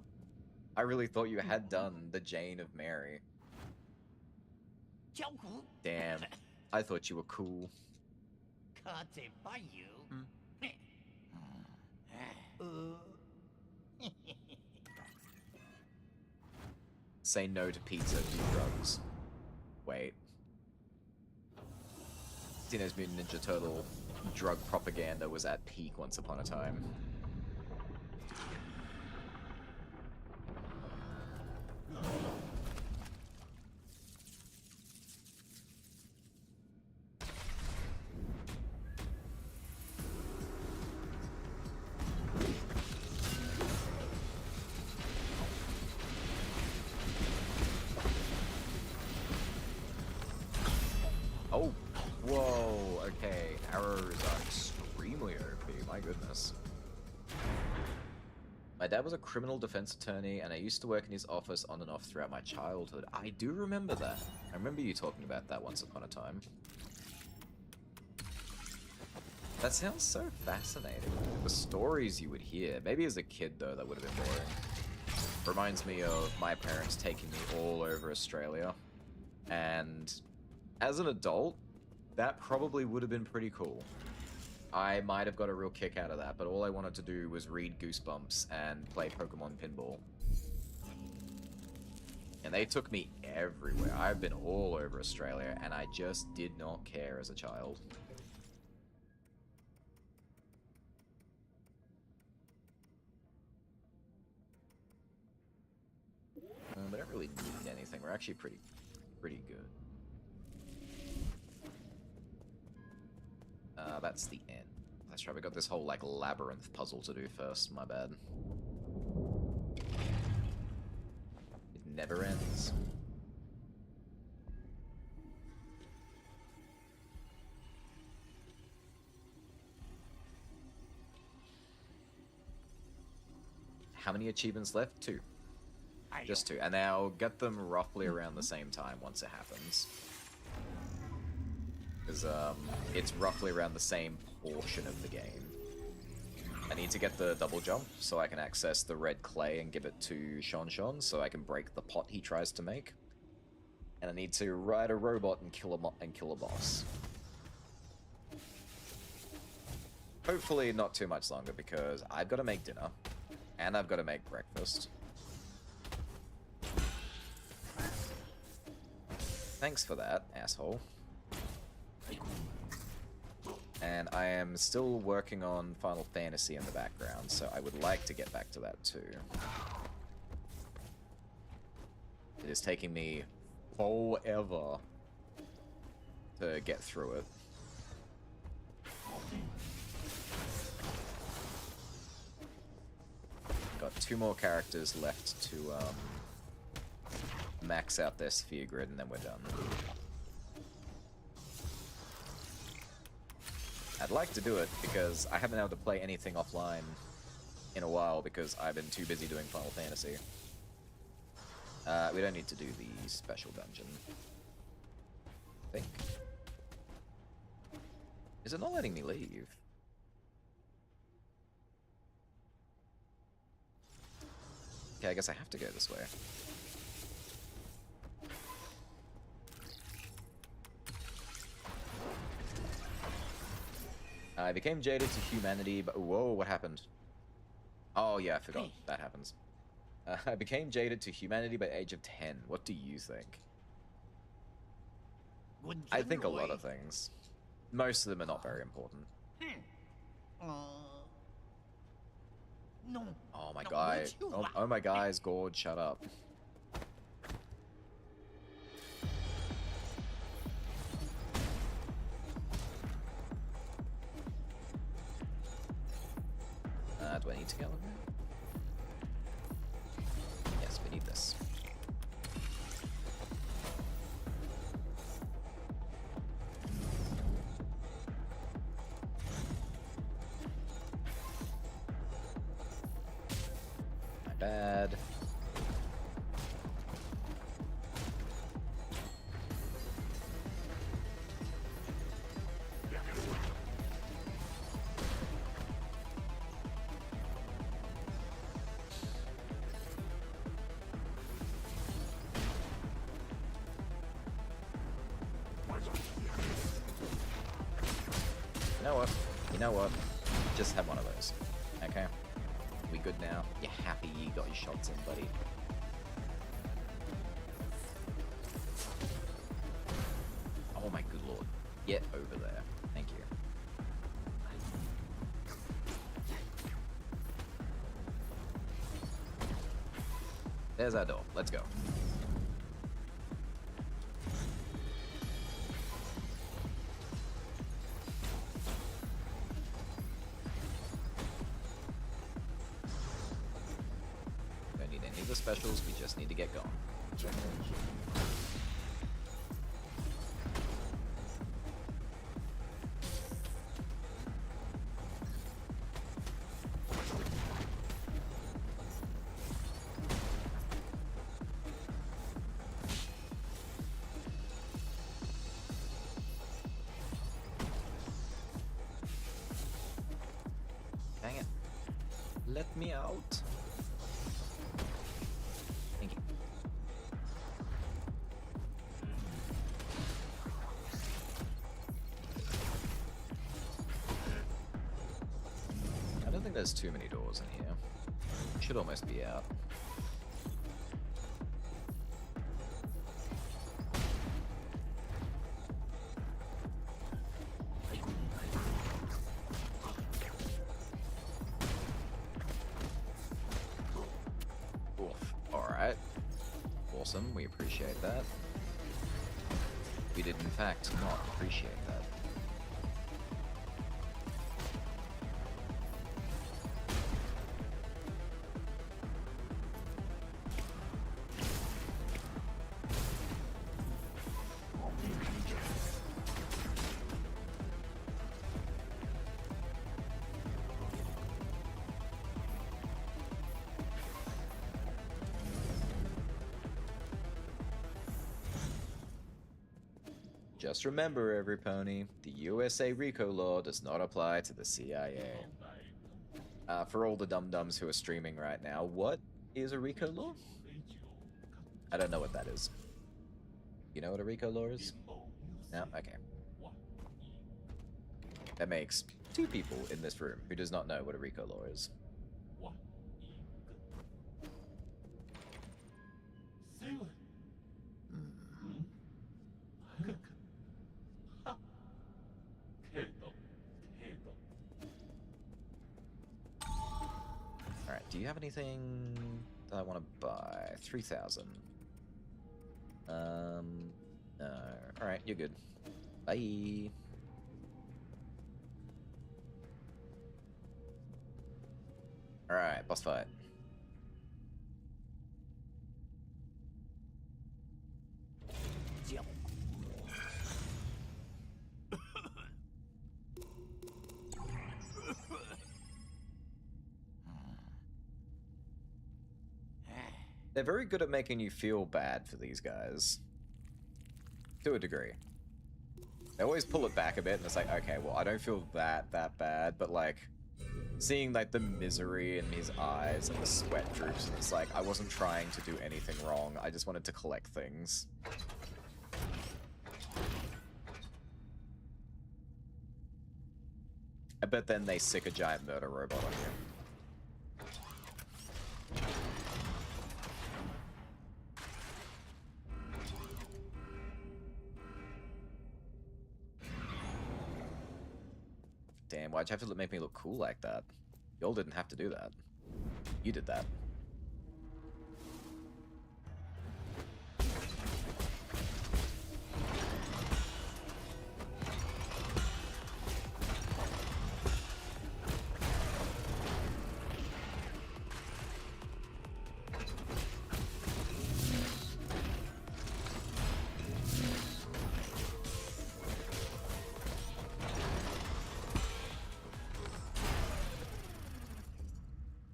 I really thought you had done the Jane of Mary. Damn, I thought you were cool. Say no to pizza, do drugs. Wait. Teenage Mutant Ninja Turtle drug propaganda was at peak once upon a time. Oh, whoa, okay. Arrows are extremely OP, my goodness. My dad was a criminal defense attorney, and I used to work in his office on and off throughout my childhood. I do remember that. I remember you talking about that once upon a time. That sounds so fascinating. The stories you would hear. Maybe as a kid, though, that would have been boring. Reminds me of my parents taking me all over Australia. And as an adult, that probably would have been pretty cool. I might have got a real kick out of that, but all I wanted to do was read Goosebumps and play Pokemon Pinball. And they took me everywhere. I've been all over Australia, and I just did not care as a child. We don't really need anything. We're actually pretty good. That's the end. That's right, we got this whole, like, labyrinth puzzle to do first. My bad. It never ends. How many achievements left? 2. Just 2. And I'll get them roughly around the same time once it happens. Because it's roughly around the same portion of the game. I need to get the double jump so I can access the red clay and give it to Sean so I can break the pot he tries to make. And I need to ride a robot and kill a boss. Hopefully not too much longer because I've got to make dinner and I've got to make breakfast. Thanks for that, asshole. And I am still working on Final Fantasy in the background, so I would like to get back to that too. It is taking me forever to get through it. Got 2 more characters left to max out their sphere grid and then we're done. I'd like to do it because I haven't been able to play anything offline in a while because I've been too busy doing Final Fantasy. We don't need to do the special dungeon. I think. Is it not letting me leave? Okay, I guess I have to go this way. I became jaded to humanity, but whoa, what happened? Oh yeah, I forgot that happens. I became jaded to humanity by age of 10. What do you think? Well, I think a lot generally- of things. Most of them are not very important. No. Oh my No, god. would you Oh my guys, Gord, shut up. Do I need to go in there? Yes, we need this. My bad. You know what? You know what? Just have one of those. Okay? We good now? You're happy you got your shots in, buddy. Oh my good lord. Get over there. Thank you. There's our door. Let's go. Don't need any of the specials, we just need to get going. Dang it. Let me out. Thank you. I don't think there's too many doors in here. Should almost be out. Oof. Alright. Awesome, we appreciate that. We did in fact not appreciate that. Just remember, every pony, the USA RICO law does not apply to the CIA. For all the dum-dums who are streaming right now, what is a RICO law? I don't know what that is. You know what a RICO law is? No? Okay. That makes 2 people in this room who does not know what a RICO law is. Alright, do you have anything that I want to buy? 3,000. No. Alright, you're good. Bye. Alright, boss fight. They're very good at making you feel bad for these guys. To a degree. They always pull it back a bit and it's like, okay, well, I don't feel that bad, but like, seeing like the misery in his eyes and the sweat droops, and it's like, I wasn't trying to do anything wrong, I just wanted to collect things. I bet then they sick a giant murder robot on you. Damn, why'd you have to make me look cool like that? Y'all didn't have to do that. You did that.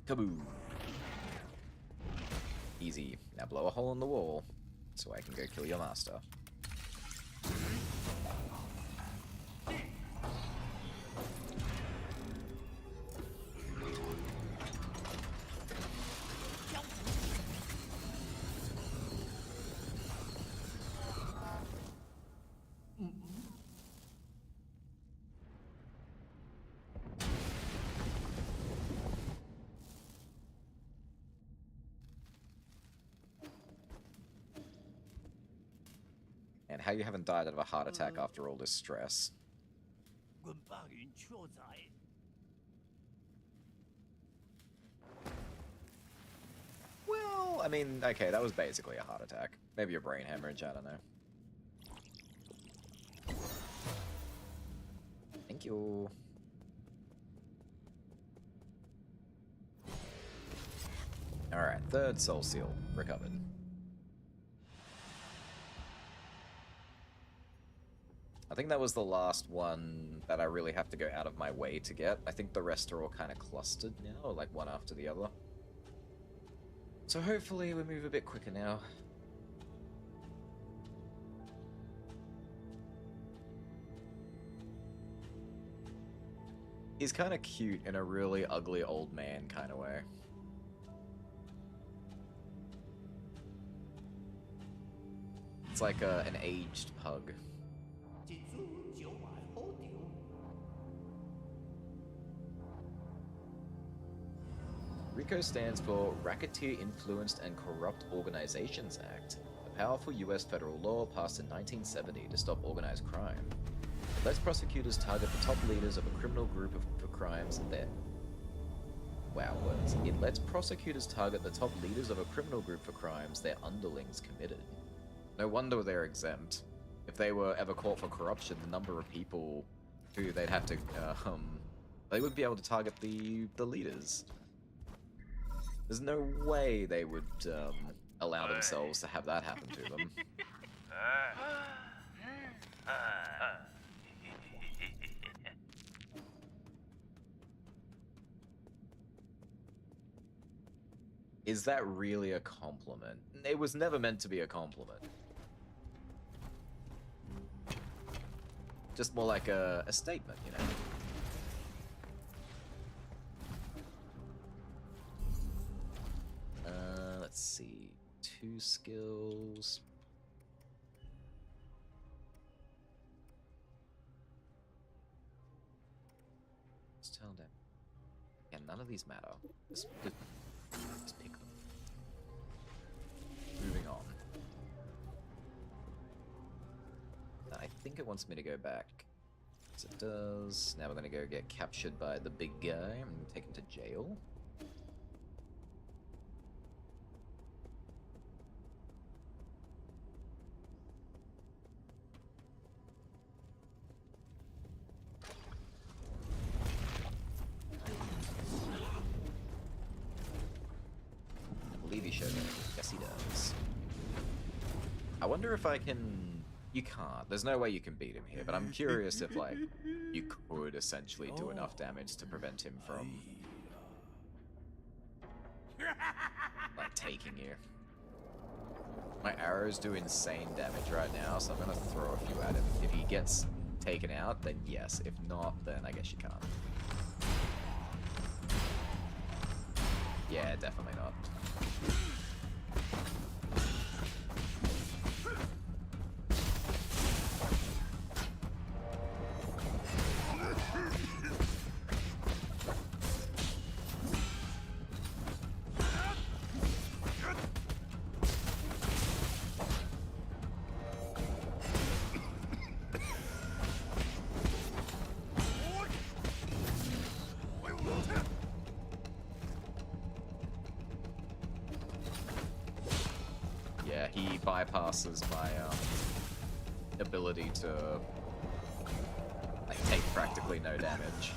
Kaboom. Easy. Now blow a hole in the wall so I can go kill your master. And how you haven't died out of a heart attack after all this stress. Well, I mean, okay, that was basically a heart attack. Maybe a brain hemorrhage, I don't know. Thank you. Alright, third soul seal recovered. I think that was the last one that I really have to go out of my way to get. I think the rest are all kind of clustered now, like one after the other. So hopefully we move a bit quicker now. He's kind of cute in a really ugly old man kind of way. It's like an aged pug. RICO stands for Racketeer Influenced and Corrupt Organizations Act, a powerful US federal law passed in 1970 to stop organized crime. It lets prosecutors target the top leaders of a criminal group for crimes that... Wow, words. It lets prosecutors target the top leaders of a criminal group for crimes their underlings committed. No wonder they're exempt. If they were ever caught for corruption, the number of people who they'd have to, they would be able to target the leaders. There's no way they would allow themselves to have that happen to them. Is that really a compliment? It was never meant to be a compliment. Just more like a statement, you know? Let's see. 2 skills. Let's tell them. Yeah, none of these matter. Just pick them. Moving on. I think it wants me to go back. Yes, it does. Now we're gonna go get captured by the big guy and taken to jail. Yes, he does. I wonder if I can... You can't. There's no way you can beat him here, but I'm curious if, like, you could essentially do enough damage to prevent him from... like, taking you. My arrows do insane damage right now, so I'm gonna throw a few at him. If he gets taken out, then yes. If not, then I guess you can't. Yeah, definitely not. Yeah, he bypasses my ability to like take practically no damage.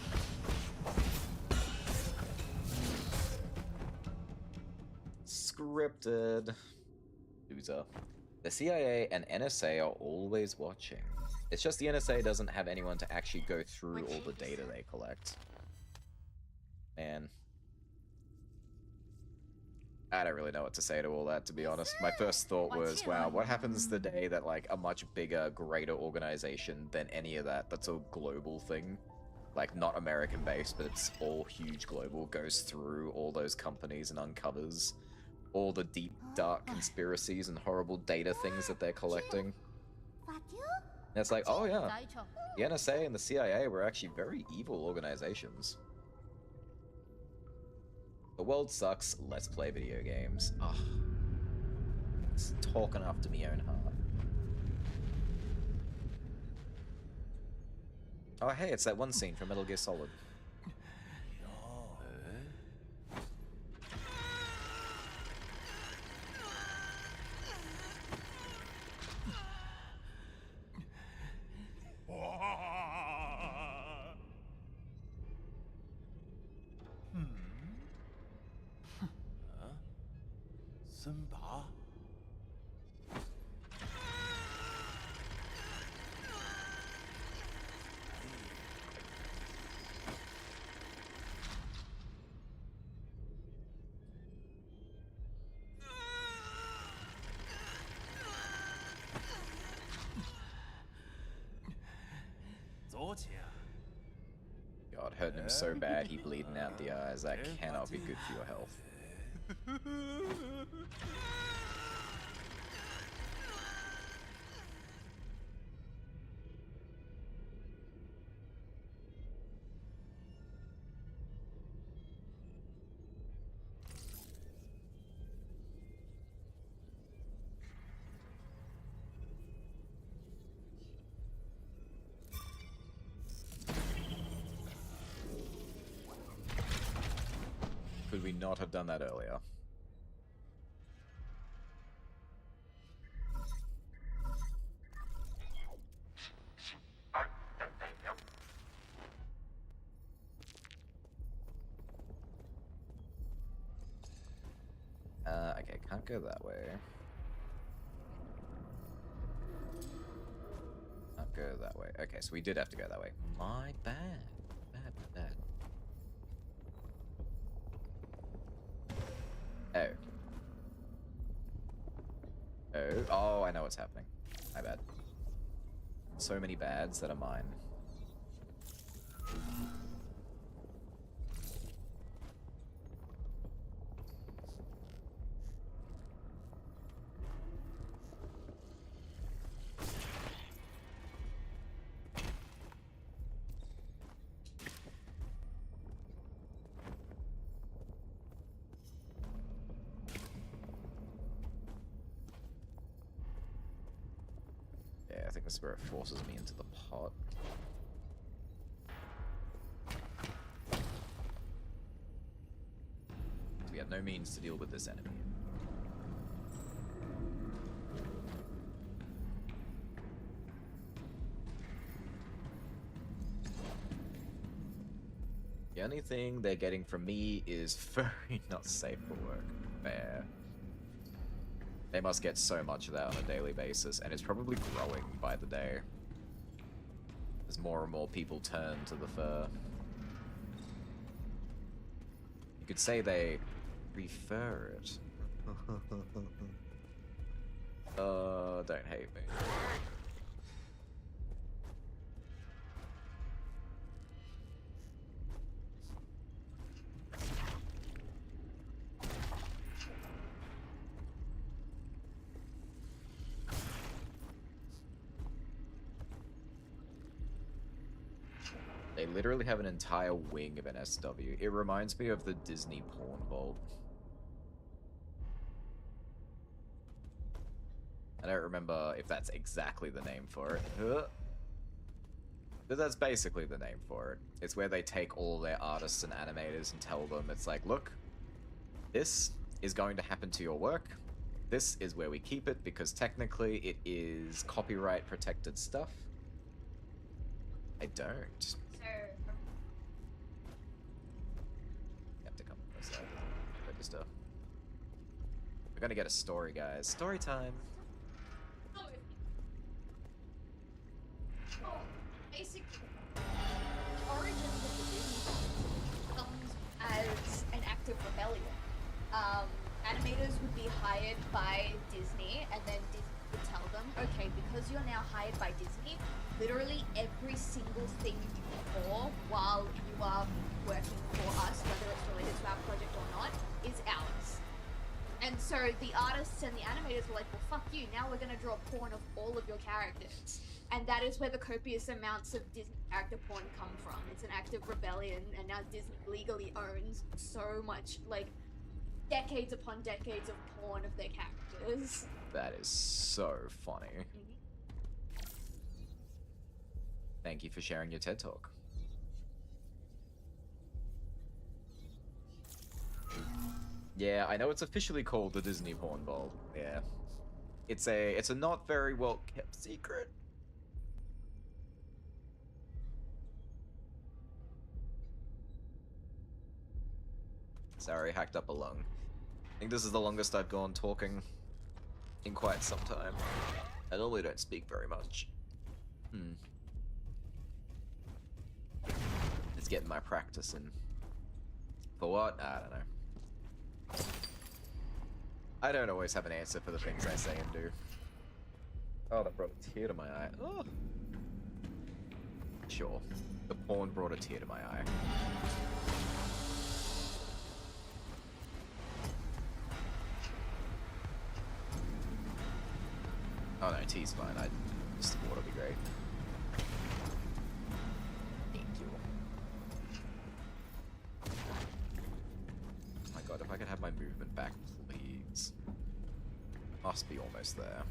Scripted. Loser. The CIA and NSA are always watching. It's just the NSA doesn't have anyone to actually go through all the data they collect. Man. I don't really know what to say to all that, to be honest. My first thought was, wow, what happens the day that, like, a much bigger, greater organization than any of that, that's a global thing, like, not American-based, but it's all huge global, goes through all those companies and uncovers all the deep, dark conspiracies and horrible data things that they're collecting. And it's like, oh yeah, the NSA and the CIA were actually very evil organizations. The world sucks, let's play video games. Ugh. It's talking after me own heart. Oh hey, it's that one scene from Metal Gear Solid. God, hurting him so bad he bleeding out the eyes. That cannot be good for your health. Could we not have done that earlier? Okay, can't go that way. Can't go that way. Okay, so we did have to go that way. My bad. Bad. Oh, I know what's happening. My bad. So many bads that are mine. Yeah, I think the spirit forces me into the pot. We have no means to deal with this enemy. The only thing they're getting from me is very not safe for work. Fair. They must get so much of that on a daily basis, and it's probably growing by the day. As more and more people turn to the fur. You could say they prefer it. Don't hate me. They literally have an entire wing of an SW. It reminds me of the Disney Porn Vault. I don't remember if that's exactly the name for it. But that's basically the name for it. It's where they take all their artists and animators and tell them, it's like, look, this is going to happen to your work. This is where we keep it because technically it is copyright protected stuff. I don't. So, You have to come from this side. Register. We're gonna get a story, guys. Story time. basically, the origins of the Disney comes as an act of rebellion. Animators would be hired by Disney, and then Disney would tell them, okay, because you're now hired by Disney, literally every single thing you draw while you are working for us, whether it's related to our project or not, is ours. And so the artists and the animators were like, well, fuck you, now we're going to draw porn of all of your characters. And that is where the copious amounts of Disney character porn come from. It's an act of rebellion, and now Disney legally owns so much, like, decades upon decades of porn of their characters. That is so funny. Thank you for sharing your TED Talk. Yeah, I know it's officially called the Disney Porn Vault. Yeah. It's a not very well kept secret. Sorry, hacked up a lung. I think this is the longest I've gone talking in quite some time. I normally don't speak very much. It's getting my practice in. For what? I don't know. I don't always have an answer for the things I say and do. Oh, that brought a tear to my eye. Oh. Sure. The porn brought a tear to my eye. Oh no, tea's fine. Just the water would be great. Thank you. Oh my god, if I could have my movement back, please. Must be almost there.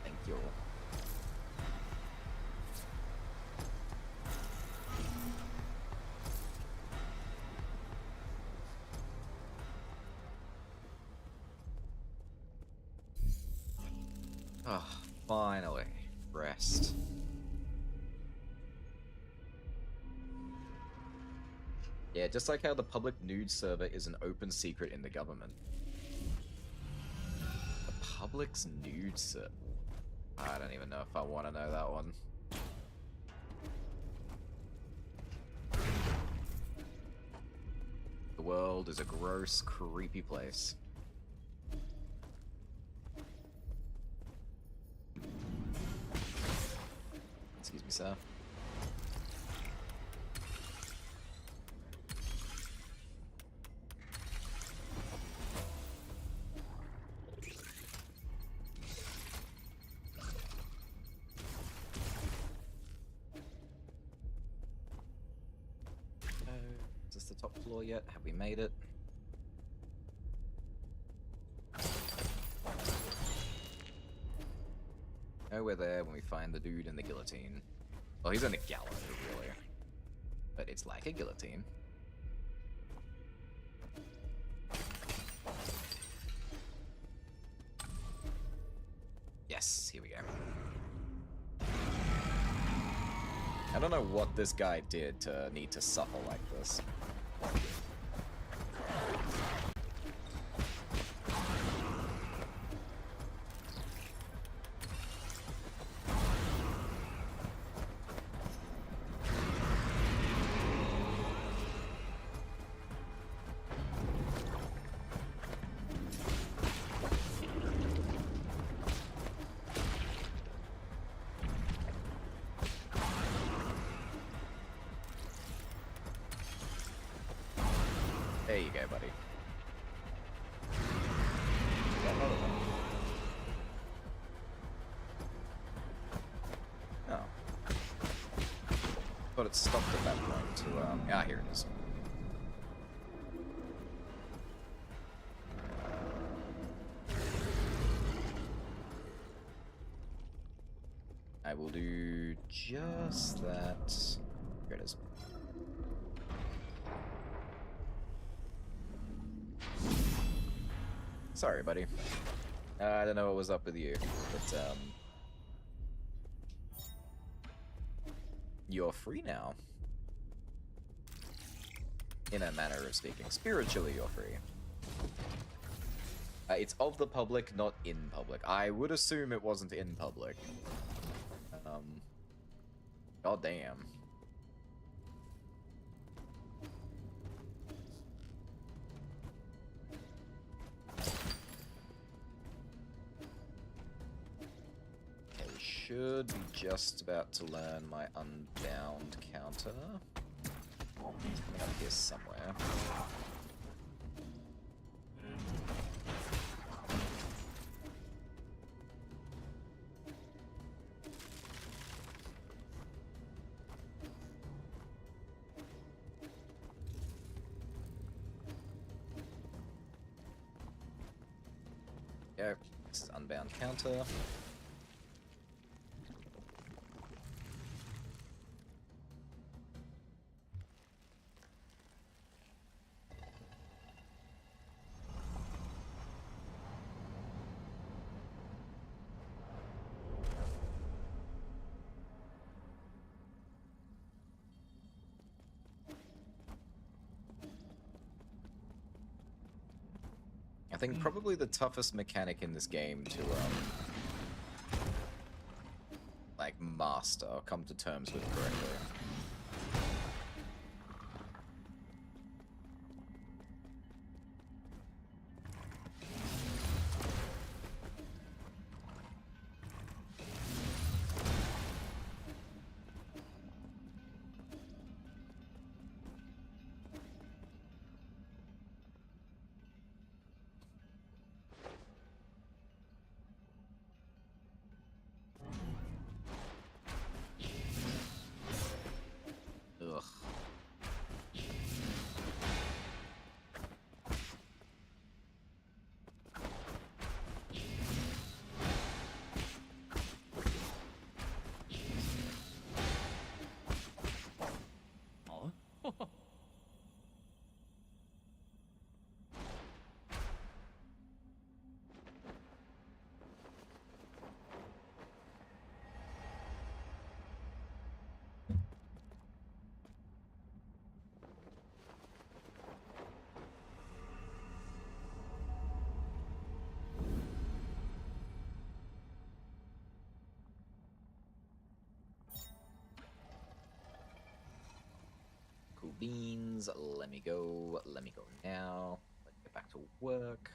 Thank you. Oh, finally. Rest. Yeah, just like how the public nude server is an open secret in the government. The public's nude server. I don't even know if I want to know that one. The world is a gross, creepy place. Excuse me, sir. Is this the top floor yet? Have we made it? Oh, we're there when we find the dude in the guillotine. Well, he's in a gallows, really. But it's like a guillotine. Yes, here we go. I don't know what this guy did to need to suffer like this. There you go, buddy. Got another one. Oh. Thought it stopped at that point to, here it is. I will do just that. Here it is. Sorry, buddy. I don't know what was up with you, but you're free now. In a manner of speaking. Spiritually, you're free. It's of the public, not in public. I would assume it wasn't in public. God damn. Okay, we should be just about to learn my unbound counter. It's coming up here somewhere. Go. This is unbound counter. I think probably the toughest mechanic in this game to, like, master, or come to terms with correctly. Ugh. Cool beans. Let me go. Let me go now. Let's get back to work.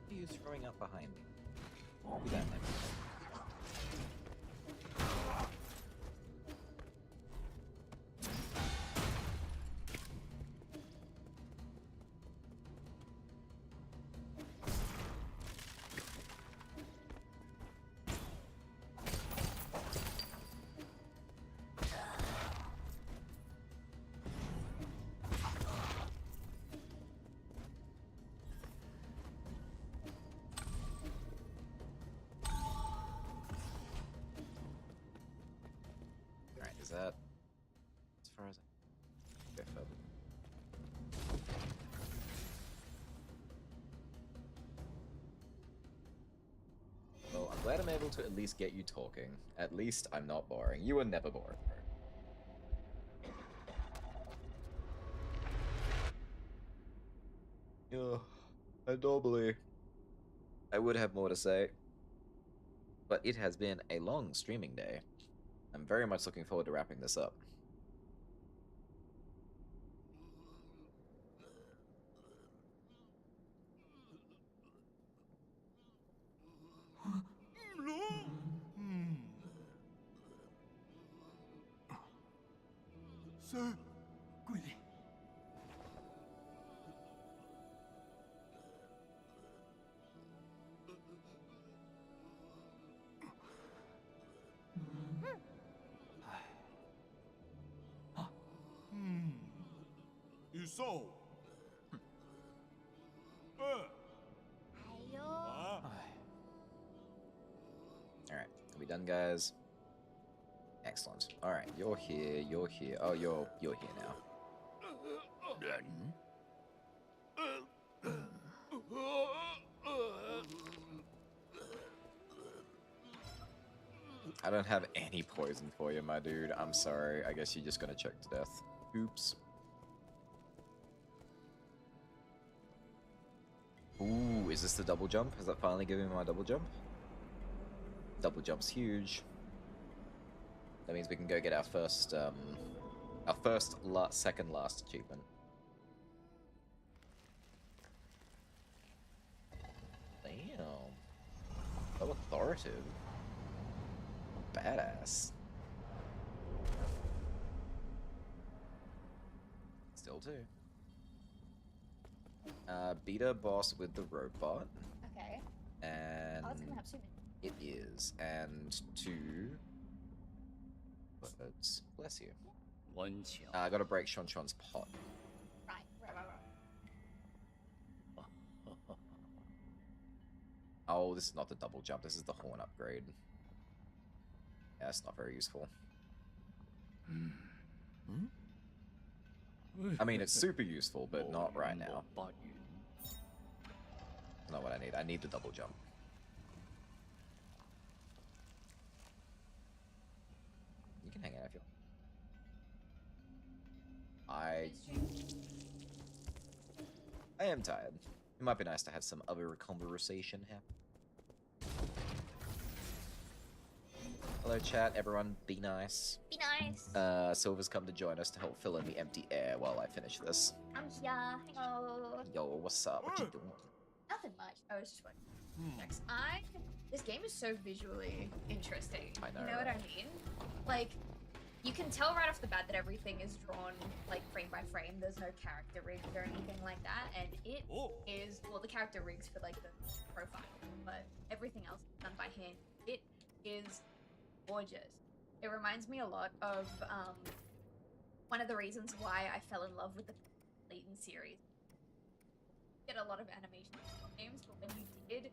Who's throwing up behind me? Do that next time. Is that as far as I go further? Well, I'm glad I'm able to at least get you talking. At least I'm not boring. You were never boring. And normally I would have more to say, but it has been a long streaming day. I'm very much looking forward to wrapping this up. Sir, Gwyddi. 있어. Alright, are we done, guys? Excellent. Alright, you're here, you're here. Oh, you're here now. I don't have any poison for you, my dude. I'm sorry. I guess you're just gonna choke to death. Oops. Ooh, is this the double jump? Has that finally given me my double jump? Double jump's huge. That means we can go get our first, second last achievement. Damn. So authoritative. Badass. Still too. Beat a boss with the robot. Okay. And Oh, it's coming up soon. it is. And two birds. Bless you. I gotta break Sean Sean's pot. Right. Oh, this is not the double jump. This is the horn upgrade. Yeah, it's not very useful. I mean, it's super useful, but not right now. Not what I need. I need the double jump. You can hang out if you want. I am tired. It might be nice to have some other conversation happen. Hello chat, everyone, be nice. Be nice. Silver's come to join us to help fill in the empty air while I finish this. I'm here. Hello. Yo, what's up? What you doing? Nothing much. I was just wondering. Next, this game is so visually interesting. I know, You know what I mean? Like, you can tell right off the bat that everything is drawn like frame by frame. There's no character rigs or anything like that, and it is well, the character rigs for like the profile, but everything else is done by hand. It is gorgeous. It reminds me a lot of one of the reasons why I fell in love with the Layton series. You get a lot of animation games, but when you did,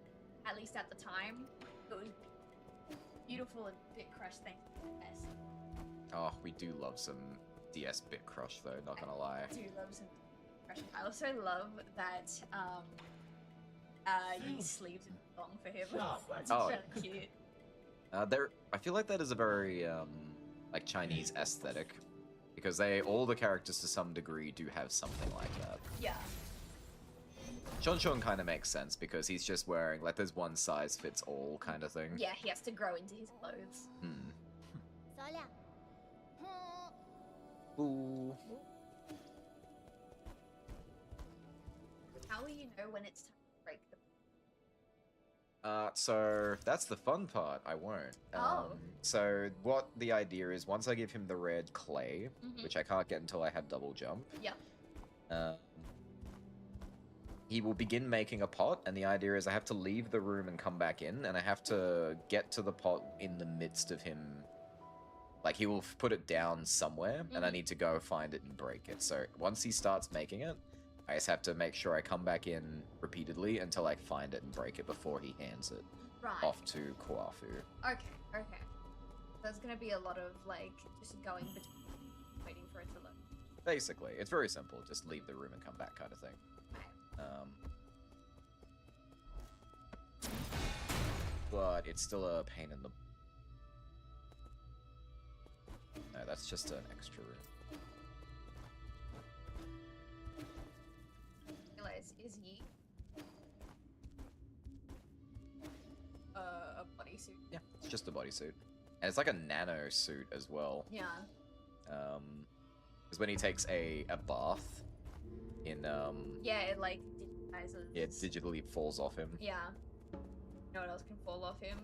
at least at the time, it was beautiful and Bit Crush thing. Yes. Oh, we do love some DS Bit Crush though, not gonna lie. I do love some Bit Crush. I also love that Yee's sleeves are long for him. It's Oh. so cute. I feel like that is a very like Chinese aesthetic, because all the characters to some degree do have something like that. Yeah. Sean Sean kind of makes sense because he's just wearing like there's one size fits all kind of thing. Yeah, he has to grow into his clothes. Ooh. How will you know when it's time to break the So that's the fun part. I won't. Oh. So what the idea is, once I give him the red clay, which I can't get until I have double jump. Yeah. He will begin making a pot, and the idea is I have to leave the room and come back in, and I have to get to the pot in the midst of him. Like, he will put it down somewhere, and I need to go find it and break it. So once he starts making it, I just have to make sure I come back in repeatedly until I find it and break it before he hands it Right. off to Kwafu. Okay. There's gonna be a lot of like just going between, waiting for it to load. Basically, it's very simple. Just leave the room and come back kind of thing. But it's still a pain in the... No, that's just an extra room. Realize wears Izzy a bodysuit. Yeah, it's just a bodysuit. And it's like a nano suit as well. Yeah. Because when he takes a bath in Yeah, it like digitizes. it digitally falls off him. Yeah. You know what else can fall off him?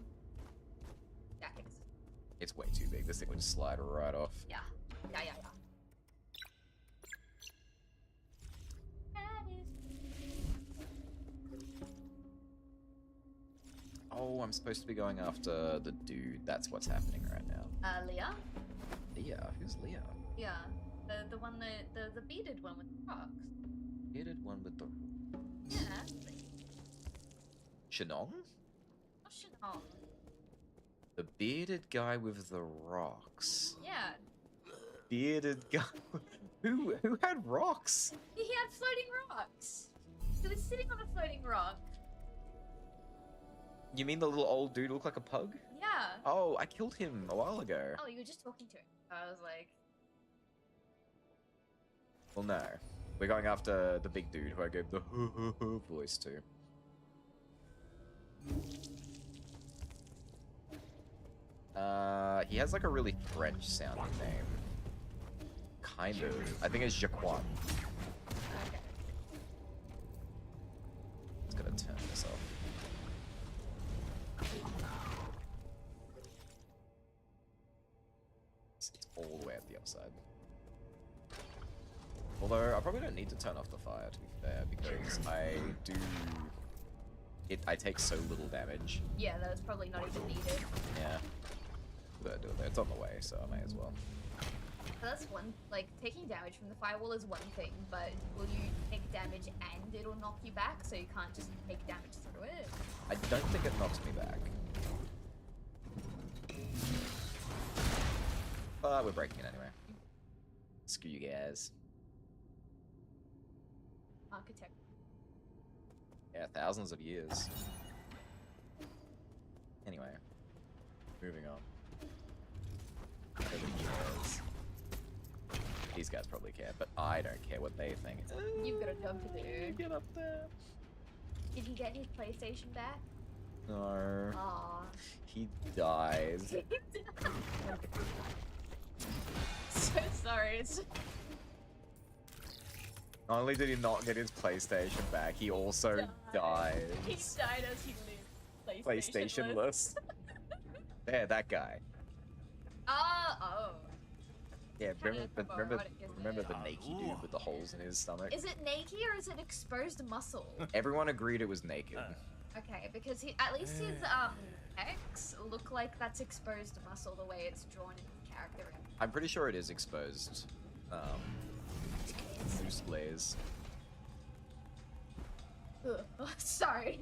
Jackets. It's way too big. This thing would just slide right off. Yeah. Yeah, yeah, yeah. Oh, I'm supposed to be going after the dude. That's what's happening right now. Leah? Leah? Who's Leah? Yeah. The one the bearded one with the rocks. Bearded one with the Yeah. Shenong? Oh shit. Oh. The bearded guy with the rocks. Yeah. Bearded guy. Who had rocks? He had floating rocks. He was sitting on a floating rock. You mean the little old dude who looked like a pug? Yeah. Oh, I killed him a while ago. Oh, you were just talking to him. I was like, Well, no. We're going after the big dude who I gave the voice to. He has like a really French sounding name. Kind of. I think it's Jaquan. okay. It's gonna turn this off. It's all the way at the upside. Although, I probably don't need to turn off the fire, to be fair, because I take so little damage. Yeah, that was probably not even needed. Yeah. Do it there. It's on the way, so I may as well. But that's one, like, taking damage from the firewall is one thing, but will you take damage and it'll knock you back, so you can't just take damage through it? I don't think it knocks me back. But we're breaking it anyway. Screw you guys. Architect. Yeah, thousands of years. Anyway. Moving on. Nobody cares. These guys probably care, but I don't care what they think. You've got a job to do. Get up there. Did he get his PlayStation back? No. Aww. He dies. So sorry. It's... Not only did he not get his PlayStation back, he also dies. He died as he lived. PlayStation-less. There, that guy. Oh. Yeah, Trying to remember remember the naked dude with the holes in his stomach? Is it naked or is it exposed muscle? Everyone agreed it was naked. Okay, because at least his pecs look like that's exposed muscle the way it's drawn in the character. I'm pretty sure it is exposed. Loose glaze. Ugh. Oh, sorry.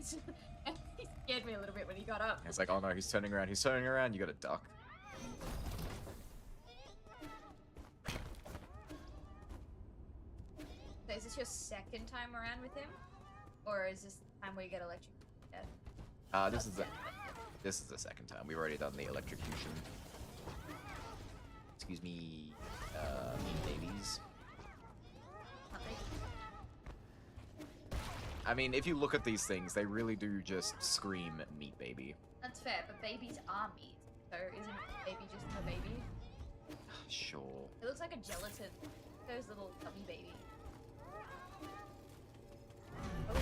He scared me a little bit when he got up. It's like, oh no, he's turning around, you gotta duck. So is this your second time around with him? Or is this the time where you get electrocuted? This is the second time. We've already done the electrocution. Excuse me, babies. I mean, if you look at these things, they really do just scream meat baby. That's fair, but babies are meat. So isn't a baby just a baby? Sure. It looks like a gelatin. Those little gummy baby. Oh.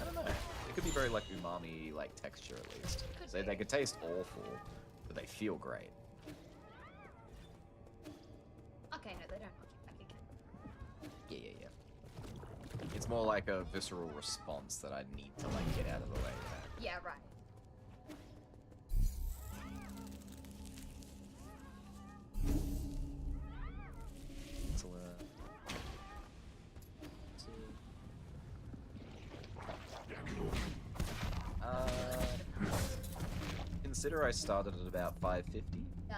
I don't know. It could be very like umami like texture at least. Could So be. they could taste awful, but they feel great. Okay, no, they don't knock you back again. Yeah. It's more like a visceral response that I need to like get out of the way. Yeah, right. Consider I started at about 550. Yeah,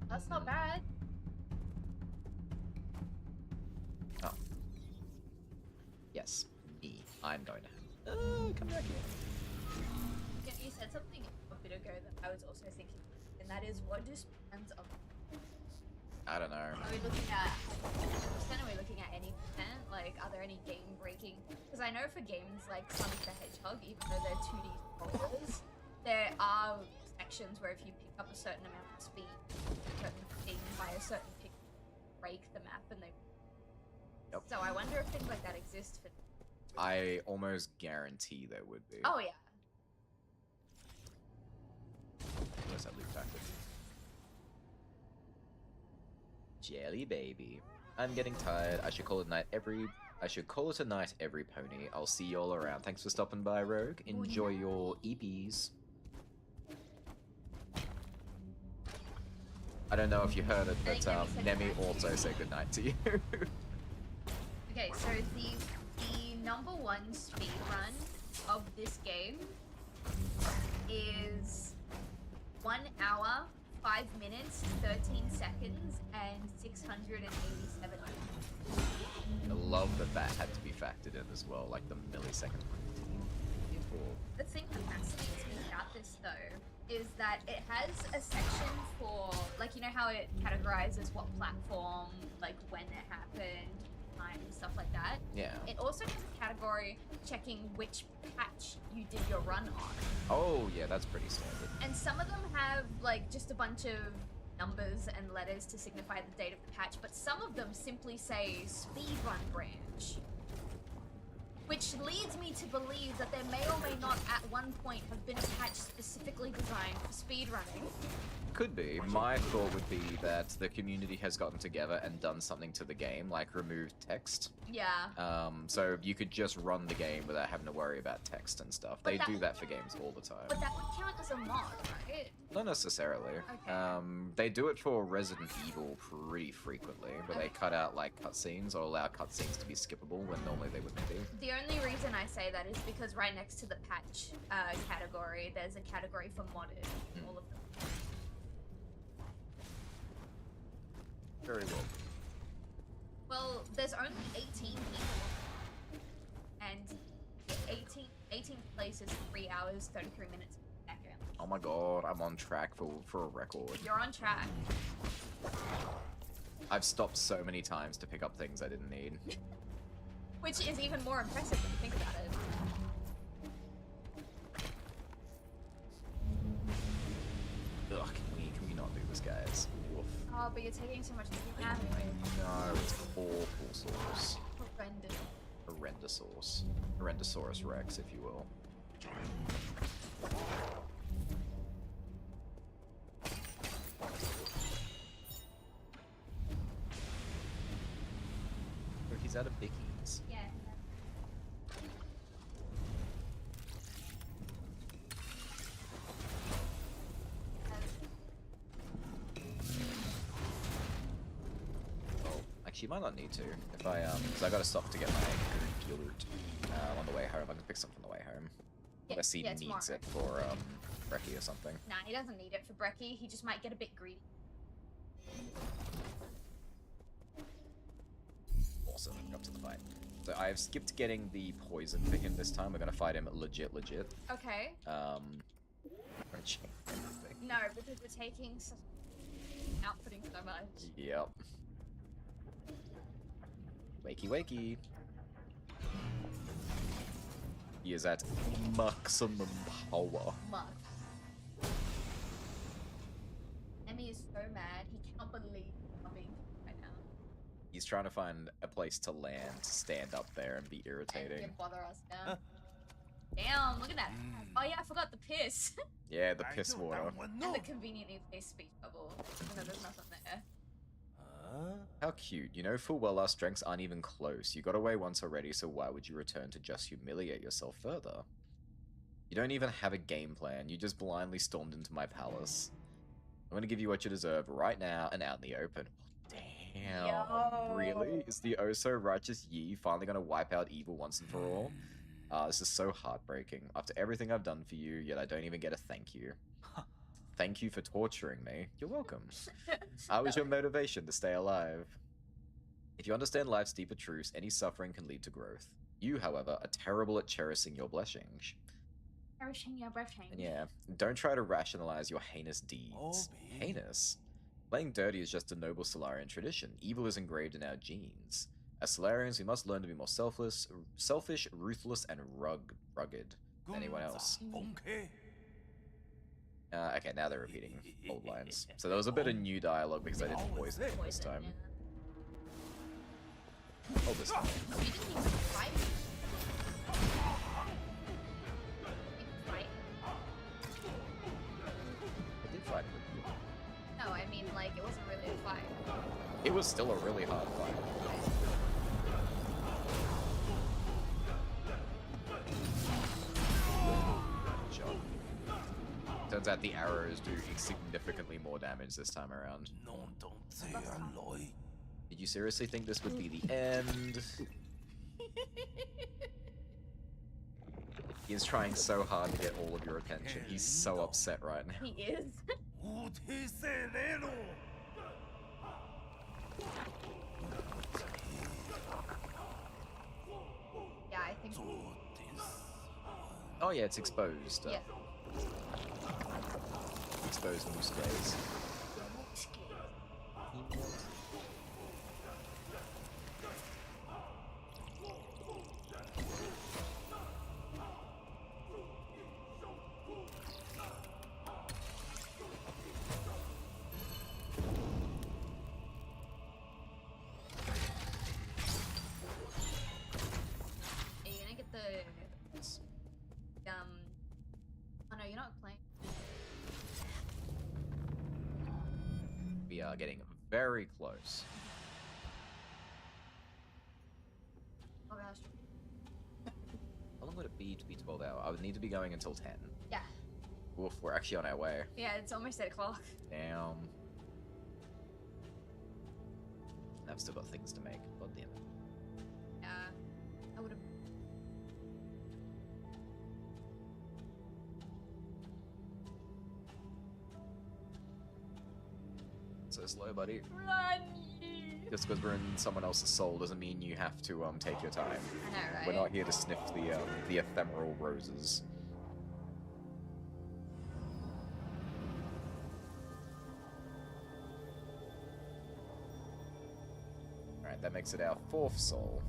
that's not bad. Oh. Yes, me. I'm going to. Come back here. Yeah, you said something a bit ago that I was also thinking, and that is, what do spans of? I don't know. Are we looking at? Are we looking at any content? Like, are there any game-breaking? Because I know for games like Sonic the Hedgehog, even though they're 2D scrollers, there are sections where if you pick up a certain amount of speed, a certain thing by a certain pick, break the map, and they. Yep. So I wonder if things like that exist for. I almost guarantee there would be. Oh yeah. Where's that loot factor? Jelly baby. I'm getting tired. I should call it a night every pony. I'll see y'all around. Thanks for stopping by, Rogue. Enjoy your EPs. I don't know if you heard it, but Nemi also said goodnight to you. Okay, so the number one speed run of this game is 1 hour, 5 minutes, 13 seconds, and 687. I love that had to be factored in as well, like the millisecond. The thing that fascinates me about this though is that it has a section for, like, you know how it categorizes what platform, like when it happened, time, stuff like that? Yeah. It also has a category checking which patch you did your run on. Oh, yeah, that's pretty standard. And some of them have, like, just a bunch of numbers and letters to signify the date of the patch, but some of them simply say speedrun branch. Which leads me to believe that there may or may not at one point have been a patch specifically designed for speedrunning. Could be. My thought would be that the community has gotten together and done something to the game, like removed text. Yeah. So you could just run the game without having to worry about text and stuff. But They that do would- that for games all the time. But that would count as a mod, right? Not necessarily. Okay. They do it for Resident Evil pretty frequently, where they cut out like cutscenes or allow cutscenes to be skippable when normally they wouldn't be. The only reason I say that is because right next to the patch category, there's a category for modded. All of them. Very well. Well, there's only 18 people. And 18th place is 3 hours, 33 minutes. Second. Oh my god, I'm on track for a record. You're on track. I've stopped so many times to pick up things I didn't need. Which is even more impressive when you think about it. Ugh, can we not do this, guys? Woof. Oh, but you're taking so much damage. No, it's awful sauce. Horrendous. Horrendosaurus. Horrendosaurus Rex, if you will. Look, he's out of bickies. Yeah. Oh, actually, you might not need to. If I, because I gotta stop to get my yogurt on the way home. I can pick some from the way home. Unless he needs tomorrow. it for, Brekkie or something. Nah, he doesn't need it for Brekkie. He just might get a bit greedy. Awesome, up to the fight. So I've skipped getting the poison for him this time. We're gonna fight him legit. Okay. I'm gonna change everything. No, because we're taking outputting so much. Yep. Wakey. He is at maximum power. Mug. Emmy is so mad. He can't believe coming right now. He's trying to find a place to land, stand up there, and be And irritating. didn't bother us down. Damn, look at that. Oh yeah, I forgot the piss. Yeah, the piss water. And the conveniently placed speech bubble. Even though there's nothing there. How cute. You know full well our strengths aren't even close. You got away once already, so why would you return to just humiliate yourself further? You don't even have a game plan. You just blindly stormed into my palace. I'm gonna give you what you deserve right now and out in the open. Damn. Yo. Really? Is the oh so righteous Yi finally gonna wipe out evil once and for all? This is so heartbreaking. After everything I've done for you, yet I don't even get a thank you. Thank you for torturing me. You're welcome. How was your motivation to stay alive? If you understand life's deeper truths, any suffering can lead to growth. You, however, are terrible at cherishing your blessings. Cherishing your breath change. And yeah, don't try to rationalize your heinous deeds. Heinous? Playing dirty is just a noble Solarian tradition. Evil is engraved in our genes. As Solarians, we must learn to be more selfish, ruthless, and rugged than anyone else. Okay, now they're repeating old lines. So there was a bit of new dialogue because I didn't voice it this time. Oh, this time. You didn't even fight. I did fight with you. No, I mean, like, it wasn't really a fight. It was still a really hard fight. Shot. Turns out the arrows do significantly more damage this time around. Did you seriously think this would be the end? He is trying so hard to get all of your attention. He's so upset right now. He is. Yeah, I think. Oh yeah, it's exposed. Yeah. Exposed moose glaze. Are you gonna get the Oh no, you're not playing. We are getting very close. Oh gosh. How long would it be to be 12 hours? I would need to be going until 10. Yeah. Oof, we're actually on our way. Yeah, it's almost 8 o'clock. Damn. I've still got things to make. God damn it. Yeah. I would have. So slow, buddy. Run! Just because we're in someone else's soul doesn't mean you have to take your time. I know, right? We're not here to sniff the ephemeral roses. Alright, that makes it our 4th soul.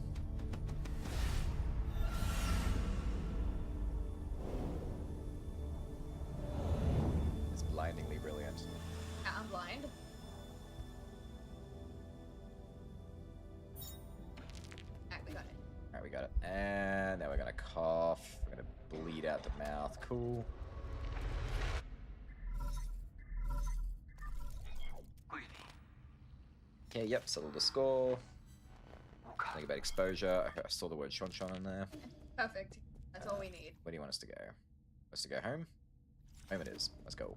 It's blindingly brilliant. Yeah, I'm blind. Alright, we got it. Alright, we got it. And now we're gonna cough. We're gonna bleed out the mouth. Cool. Okay, yep, settled the score. Think about exposure. Okay, I saw the word Shon in there. Perfect. That's all we need. Where do you want us to go? Us to go home? Home it is. Let's go.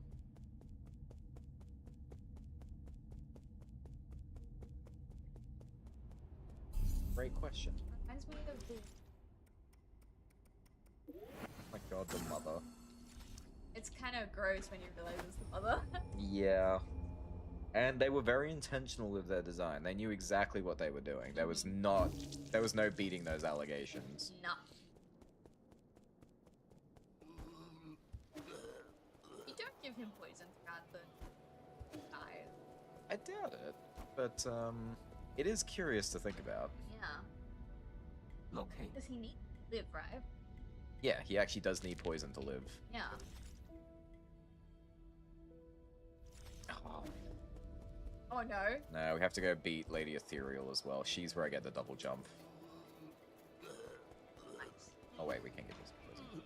Great question. Reminds me of the. My god, the mother. It's kind of gross when you realize it's the mother. Yeah. And they were very intentional with their design. They knew exactly what they were doing. There was no beating those allegations. No. You don't give him poison throughout the diet. I doubt it, but it is curious to think about. Yeah. Locate. Does he need to live, right? Yeah, he actually does need poison to live. Yeah. Oh. Oh no. No, we have to go beat Lady Ethereal as well. She's where I get the double jump. Nice. Oh wait, we can't get this poison.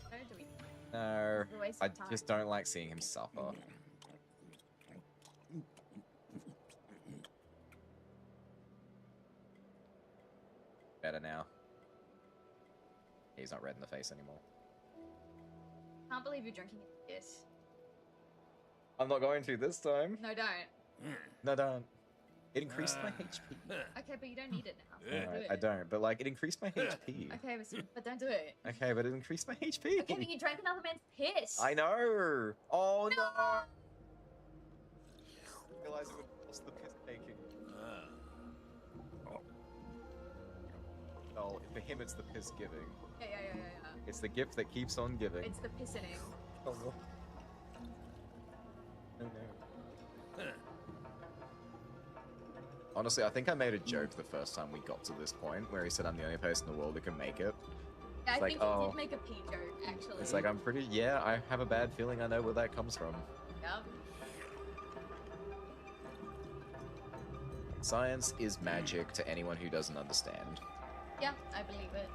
No, do we? No, It's a waste I of time. just don't like seeing him suffer. Better now. He's not red in the face anymore. Can't believe you're drinking this. I'm not going to this time. No, don't. No, don't. It increased my HP. Okay, but you don't need it now. Alright, Do I it. don't, but like, it increased my HP. Okay, but don't do it. Okay, but it increased my HP. Okay, but you drank another man's piss. I know! Oh no! I realized it would cost the piss taking. Oh, for him it's the piss giving. Yeah. It's the gift that keeps on giving. It's the pissening. Oh no. Oh no. Honestly, I think I made a joke the first time we got to this point where he said I'm the only person in the world who can make it. Yeah, I like, think he oh. did make a pee joke, actually. It's like, I'm pretty, yeah, I have a bad feeling I know where that comes from. Yep. Science is magic to anyone who doesn't understand. Yeah, I believe it.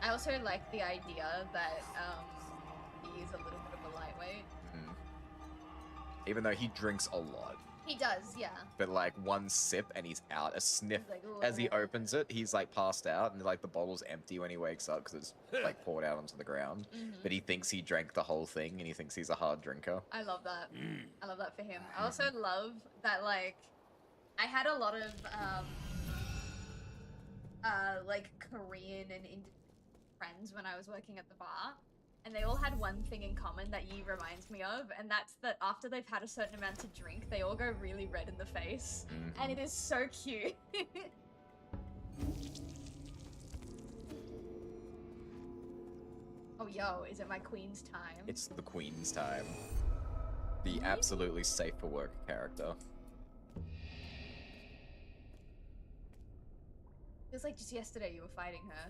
I also like the idea that he is a little bit of a lightweight. Mhm. Even though he drinks a lot. He does, yeah. But like one sip and he's out. A sniff. He's like, "Ooh, As he I wanna-" opens it, he's like passed out and like the bottle's empty when he wakes up because it's like poured out onto the ground. Mhm. But he thinks he drank the whole thing and he thinks he's a hard drinker. I love that. I love that for him. I also love that, like, I had a lot of like Korean and Indian friends when I was working at the bar, and they all had one thing in common that Yi reminds me of, and that's that after they've had a certain amount to drink, they all go really red in the face, and it is so cute. Oh, yo, is it my queen's time? It's the Queen's time. The absolutely safe for work character. Feels like just yesterday you were fighting her.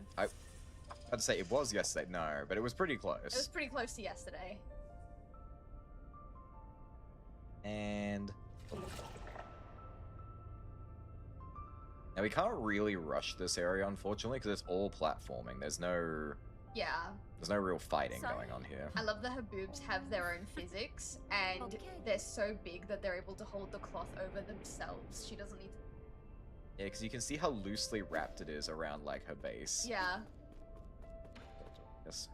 I'd say it was yesterday, no, but it was pretty close. It was pretty close to yesterday. And now we can't really rush this area, unfortunately, because it's all platforming. There's no real fighting Sorry. going on here. I love that her boobs have their own physics, and Okay. they're so big that they're able to hold the cloth over themselves. She doesn't need to. Yeah, because you can see how loosely wrapped it is around like her base. Yeah. Yes.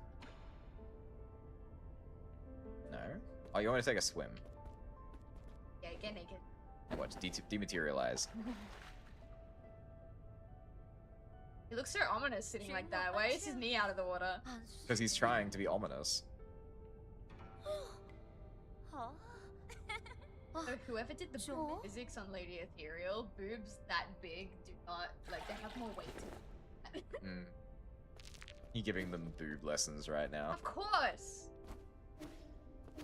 No. Oh, you want to take a swim? Yeah, get naked. And what? Dematerialize. He looks so ominous sitting like that. Why is his knee out of the water? Because he's trying to be ominous. So whoever did the Sure. boob physics on Lady Ethereal, boobs that big do not, like, they have more weight to them. Mm. You giving them boob lessons right now. Of course!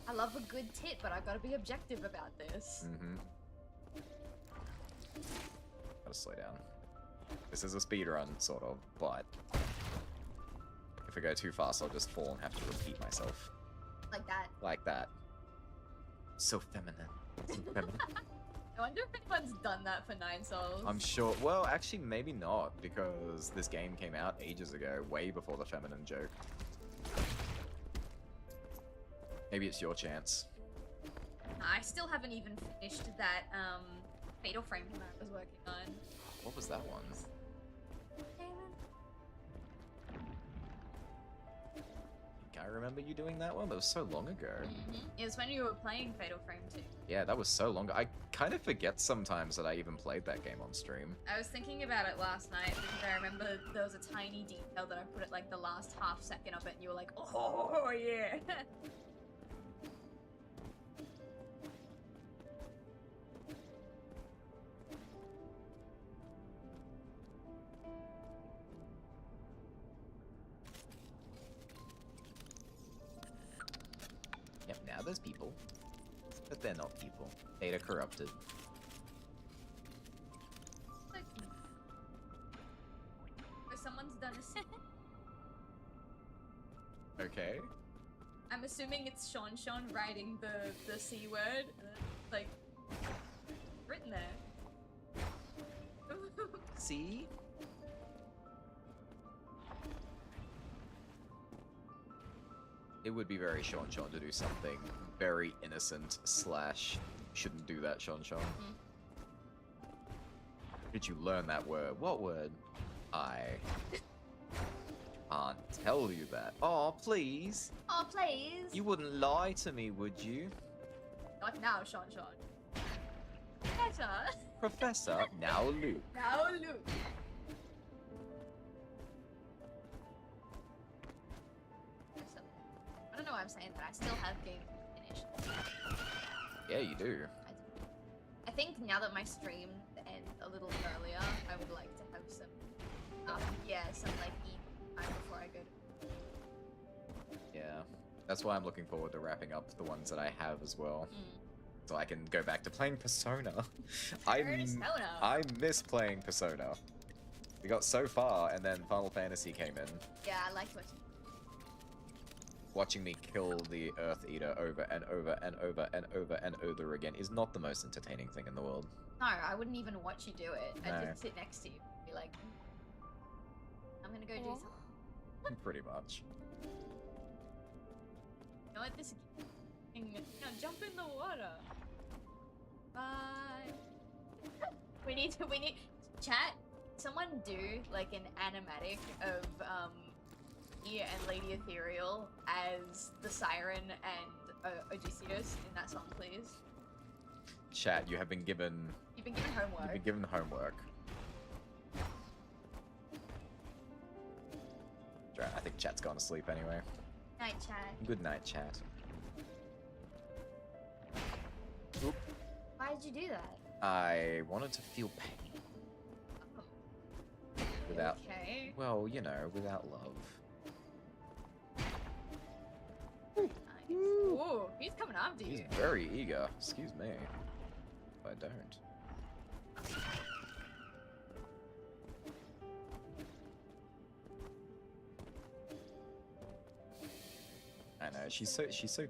I love a good tit, but I've got to be objective about this. Mm-hmm. Gotta slow down. This is a speedrun, sort of, but if I go too fast, I'll just fall and have to repeat myself. Like that. Like that. So feminine. So feminine. I wonder if anyone's done that for 9 Souls. I'm sure. Well, actually, maybe not, because this game came out ages ago, way before the feminine joke. Maybe it's your chance. I still haven't even finished that Fatal Frame that I was working on. What was that one? I remember you doing that one, but it was so long ago. It was when you were playing Fatal Frame 2. Yeah, that was so long ago. I kind of forget sometimes that I even played that game on stream. I was thinking about it last night because I remember there was a tiny detail that I put at like the last half second of it, and you were like, "Oh yeah." Yep, now there's people. But they're not people. Data corrupted. Like, or someone's done a. Okay. I'm assuming it's Sean writing the C word, like written there. See? It would be very Sean to do something very innocent slash shouldn't do that, Sean. Did you learn that word? What word? I can't tell you that. Oh, please. Oh please. You wouldn't lie to me, would you? Not now, Sean. Better. Professor, now Luke. Now Luke. I don't know why I'm saying that. I still have games finished. Yeah, you do. I think now that my stream ends a little earlier, I would like to have some, some like eat time before I go to. Yeah. That's why I'm looking forward to wrapping up the ones that I have as well. so I can go back to playing Persona. Persona. I miss playing Persona. We got so far, and then Final Fantasy came in. Yeah, I liked watching. Watching me kill the Earth Eater over and over and over and over and over again is not the most entertaining thing in the world. No, I wouldn't even watch you do it. I'd No. just sit next to you, be like, I'm gonna go do something. Pretty much. You know what? This. Now jump in the water. Bye. We need. Chat. Someone do like an animatic of Nia and Lady Ethereal as the Siren and Odysseus in that song, please. Chat, you have been given. You've been given homework. You've been given homework. I think chat's gone to sleep anyway. Night, chat. Good night, chat. Why did you do that? I wanted to feel pain without. Okay. Well, you know, without love. Nice. Ooh, he's coming after He's you. very eager. Excuse me. If I don't. I know, she's so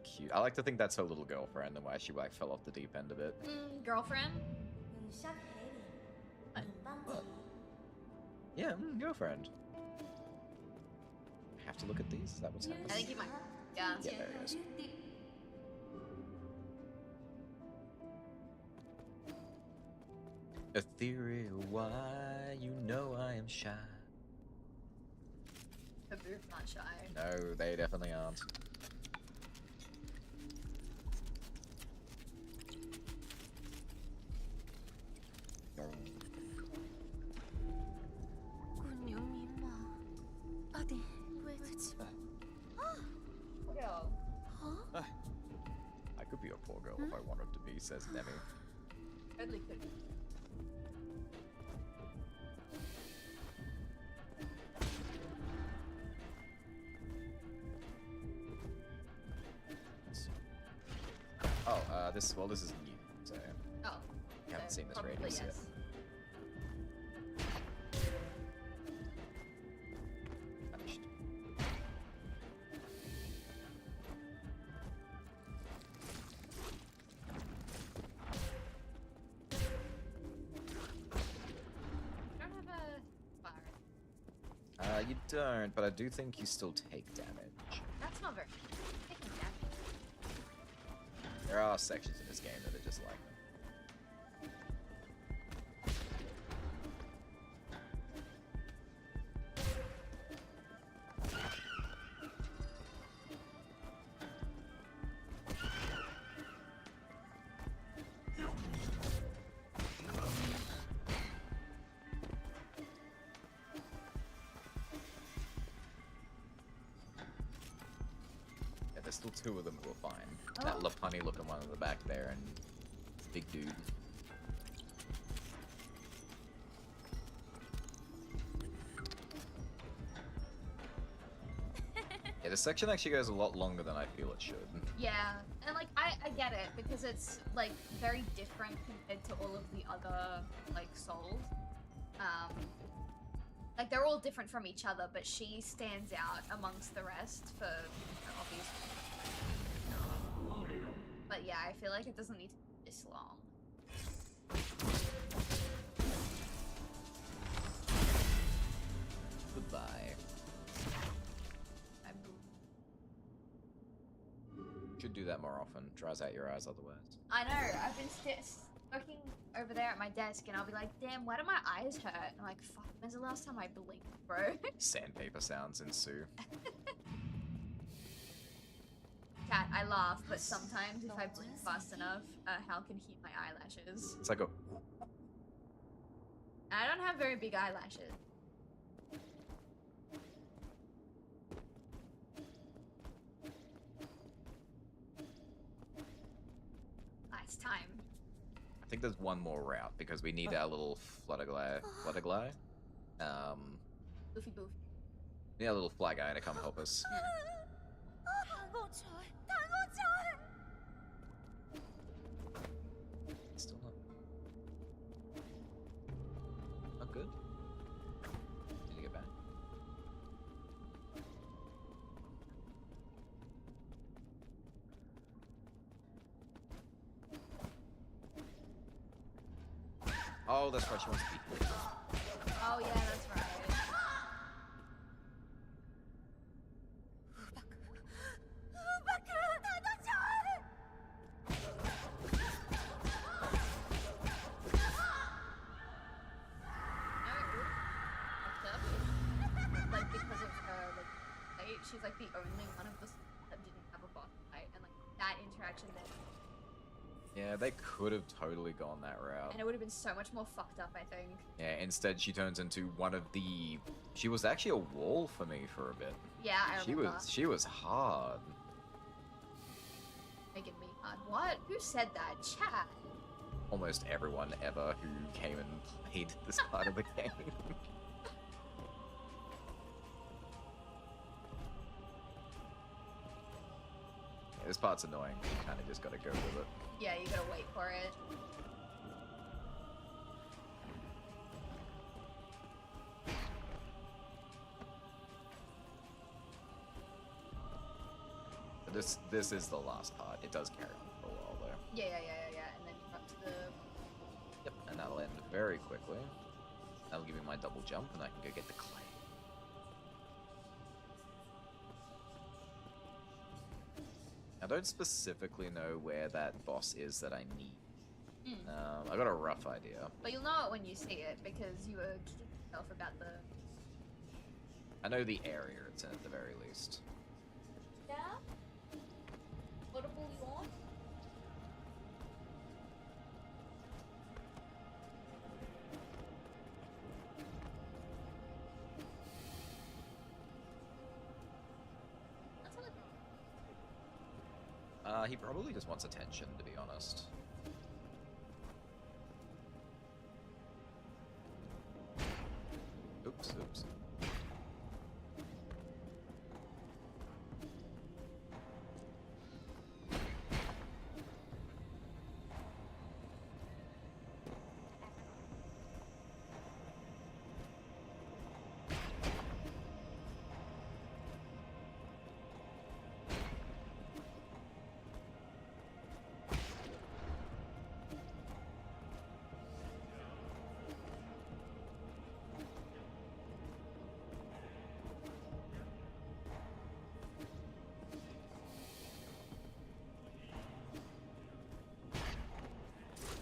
cute. I like to think that's her little girlfriend and why she like fell off the deep end of it. Girlfriend? What? Yeah, girlfriend. Have to look at these? Is that what's happening? I think you might. Yeah. Yeah, there it is. Ethereal, why you know I am shy. Her boob's not shy. No, they definitely aren't. Girl. I could be a poor girl if I wanted to be, says Nemi. Totally could. Oh, this is new, so Oh. you haven't so seen this probably radius yet. yes. Punished. I don't have a fire. You don't, but I do think you still take damage. That's not very. Taking damage. There are sections in this game that are just like them. Yeah, there's still two of them who are fine. That Oh. Lapunny looking one in the back there and big dude. Yeah, this section actually goes a lot longer than I feel it should. Yeah, and like I get it because it's like very different compared to all of the other like souls. Like they're all different from each other, but she stands out amongst the rest for obvious reasons. But yeah, I feel like it doesn't need to be this long. Goodbye. I'm Should do that more often. Dries out your eyes otherwise. I know. I've been working over there at my desk, and I'll be like, "Damn, why do my eyes hurt?" And I'm like, "Fuck, when's the last time I blinked, bro?" Sandpaper sounds ensue. Cat, I laugh, but sometimes if I blink fast enough, Hal can heat my eyelashes. It's like a. And I don't have very big eyelashes. Nice time. I think there's one more route because we need our little Fluttergly. Goofy boof. We need a little fly guy to come help us. Oh, that's right. She wants to be. Oh yeah, that's right. Like because of her like fight, she's like the only one of the that didn't have a boss fight, and like that interaction there, Yeah, they could have totally gone that route. and it would have been so much more fucked up, I think. Yeah, instead she turns into one of the. She was actually a wall for me for a bit. Yeah, I remember. She was hard. Making me hard. What? Who said that? Chat. Almost everyone ever who came and played this part of the game. Yeah, this part's annoying. You kind of just gotta go with it. Yeah, you gotta wait for it. But this is the last part. It does carry on for a while though. Yeah. And then you're up to the. Yep, and that'll end very quickly. That'll give me my double jump, and I can go get the clay. I don't specifically know where that boss is that I need. I got a rough idea. But you'll know it when you see it because you were kicking yourself about the. I know the area it's in at the very least. Yeah. Audible yawn. Let's have a He probably just wants attention, to be honest. Oops.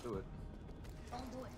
Do it. Don't do it.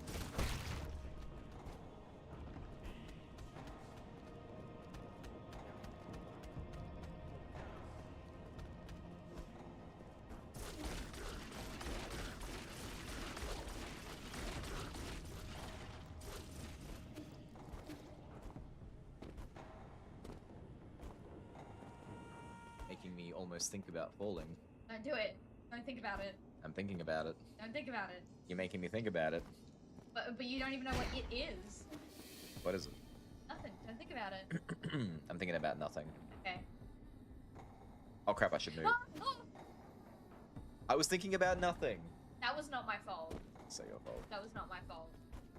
Making me almost think about falling. Don't do it. Don't think about it. I'm thinking about it. Don't think about it. You're making me think about it. But you don't even know what it is. What is it? Nothing. Don't think about it. I'm thinking about nothing. Okay. Oh crap, I should move. Oh, I was thinking about nothing. that was not my fault. So your fault. That was not my fault.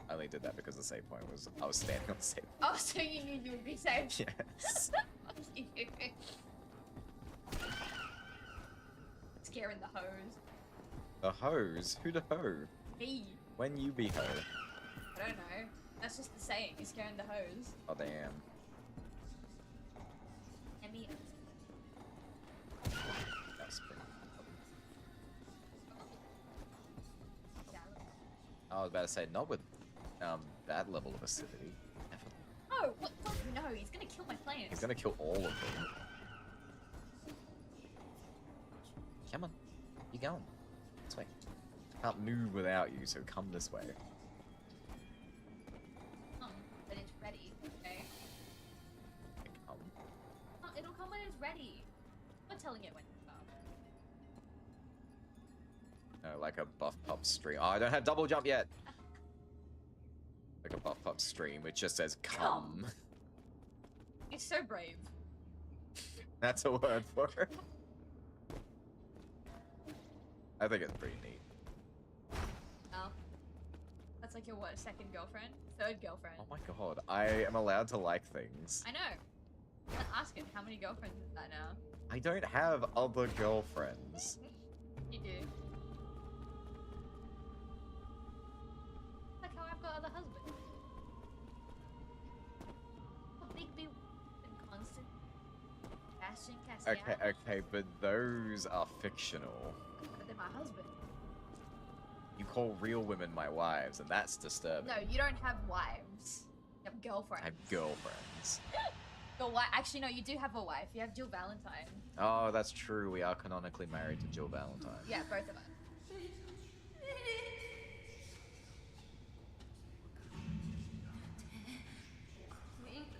I only did that because the save point was I was standing on the save. Oh, so you knew you would be safe. Yes. Fuck you. Scaring the hose. The hose? Who the hoe? Me. When you be hoe? I don't know. That's just the saying. You're scaring the hose. Oh damn. And me. That's pretty. I was about to say not with that level of acidity. Definitely. Oh, what? Fuck no. He's gonna kill my plants. He's gonna kill all of them. Come on. You going? This way. Can't move without you, so come this way. But it's ready. Okay. Come. Oh, it'll come when it's ready. I'm not telling it when it's up. No, like a buff pup stream. Oh, I don't have double jump yet. Like a buff pup stream, which just says come. It's so brave. That's a word for it. I think it's pretty neat. Oh. That's like your what? Second girlfriend? Third girlfriend? Oh my god, I am allowed to like things. I know. I'm asking how many girlfriends is that now? I don't have other girlfriends. You do. Like how I've got Okay, okay, but those are fictional. But they're my husband. You call real women my wives, and that's disturbing. No, you don't have wives. You have girlfriends. I have girlfriends. Your wife. Actually, no, you do have a wife. You have Jill Valentine. Oh, that's true. We are canonically married to Jill Valentine. Yeah, both of us.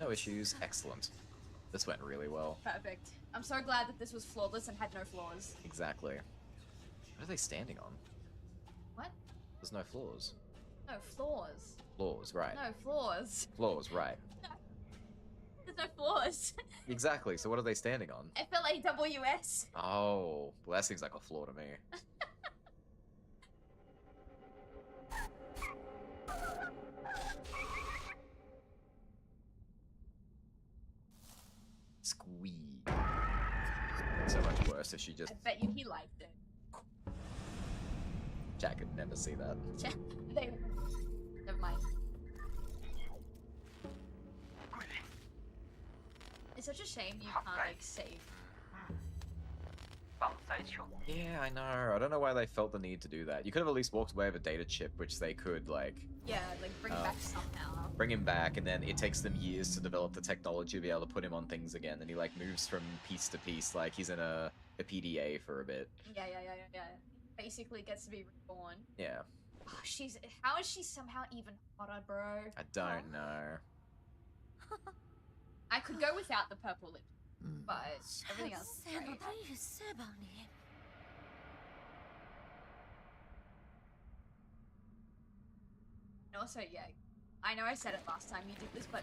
No issues. Excellent. This went really well. Perfect. I'm so glad that this was flawless and had no flaws. Exactly. What are they standing on? What? There's no flaws. No flaws. Flaws, right. No flaws. Flaws, right. There's no flaws. Exactly. So what are they standing on? FLAWS. Oh, well, that seems like a flaw to me. Squeeze. So much worse if she just. I bet you he liked it. Jack could never see that. They... Never mind. It's such a shame you can't like save. 绑仔球， Yeah, I know. I don't know why they felt the need to do that. You could have at least walked away with a data chip, which they could like Yeah, like bring back somehow. bring him back, and then it takes them years to develop the technology to be able to put him on things again. And he like moves from piece to piece, like he's in a PDA for a bit. Yeah. Basically gets to be reborn. Yeah, Oh, how is she somehow even hotter, bro? I don't know. I could go without the purple lip, but everything else is great. And also, yeah, I know I said it last time you did this, but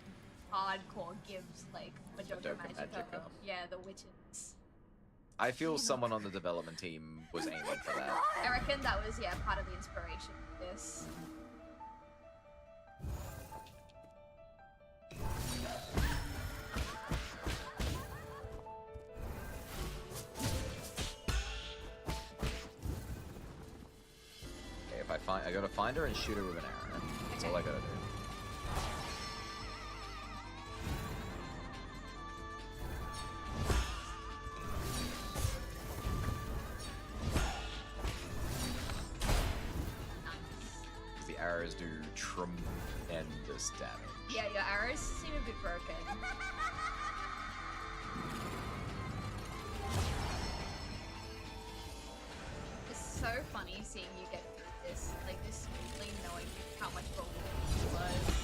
hardcore gives like Madoka Madoka Magica. Magica. Yeah, the witches. I feel someone on the development team was aiming for that. I reckon that was part of the inspiration for this. Okay, if I gotta find her and shoot her with an arrow. That's all I gotta do. Because the arrows do tremendous damage. Yeah, your arrows seem a bit broken. It's so funny seeing you get through this, like this smoothly, knowing how much vulnerable it was.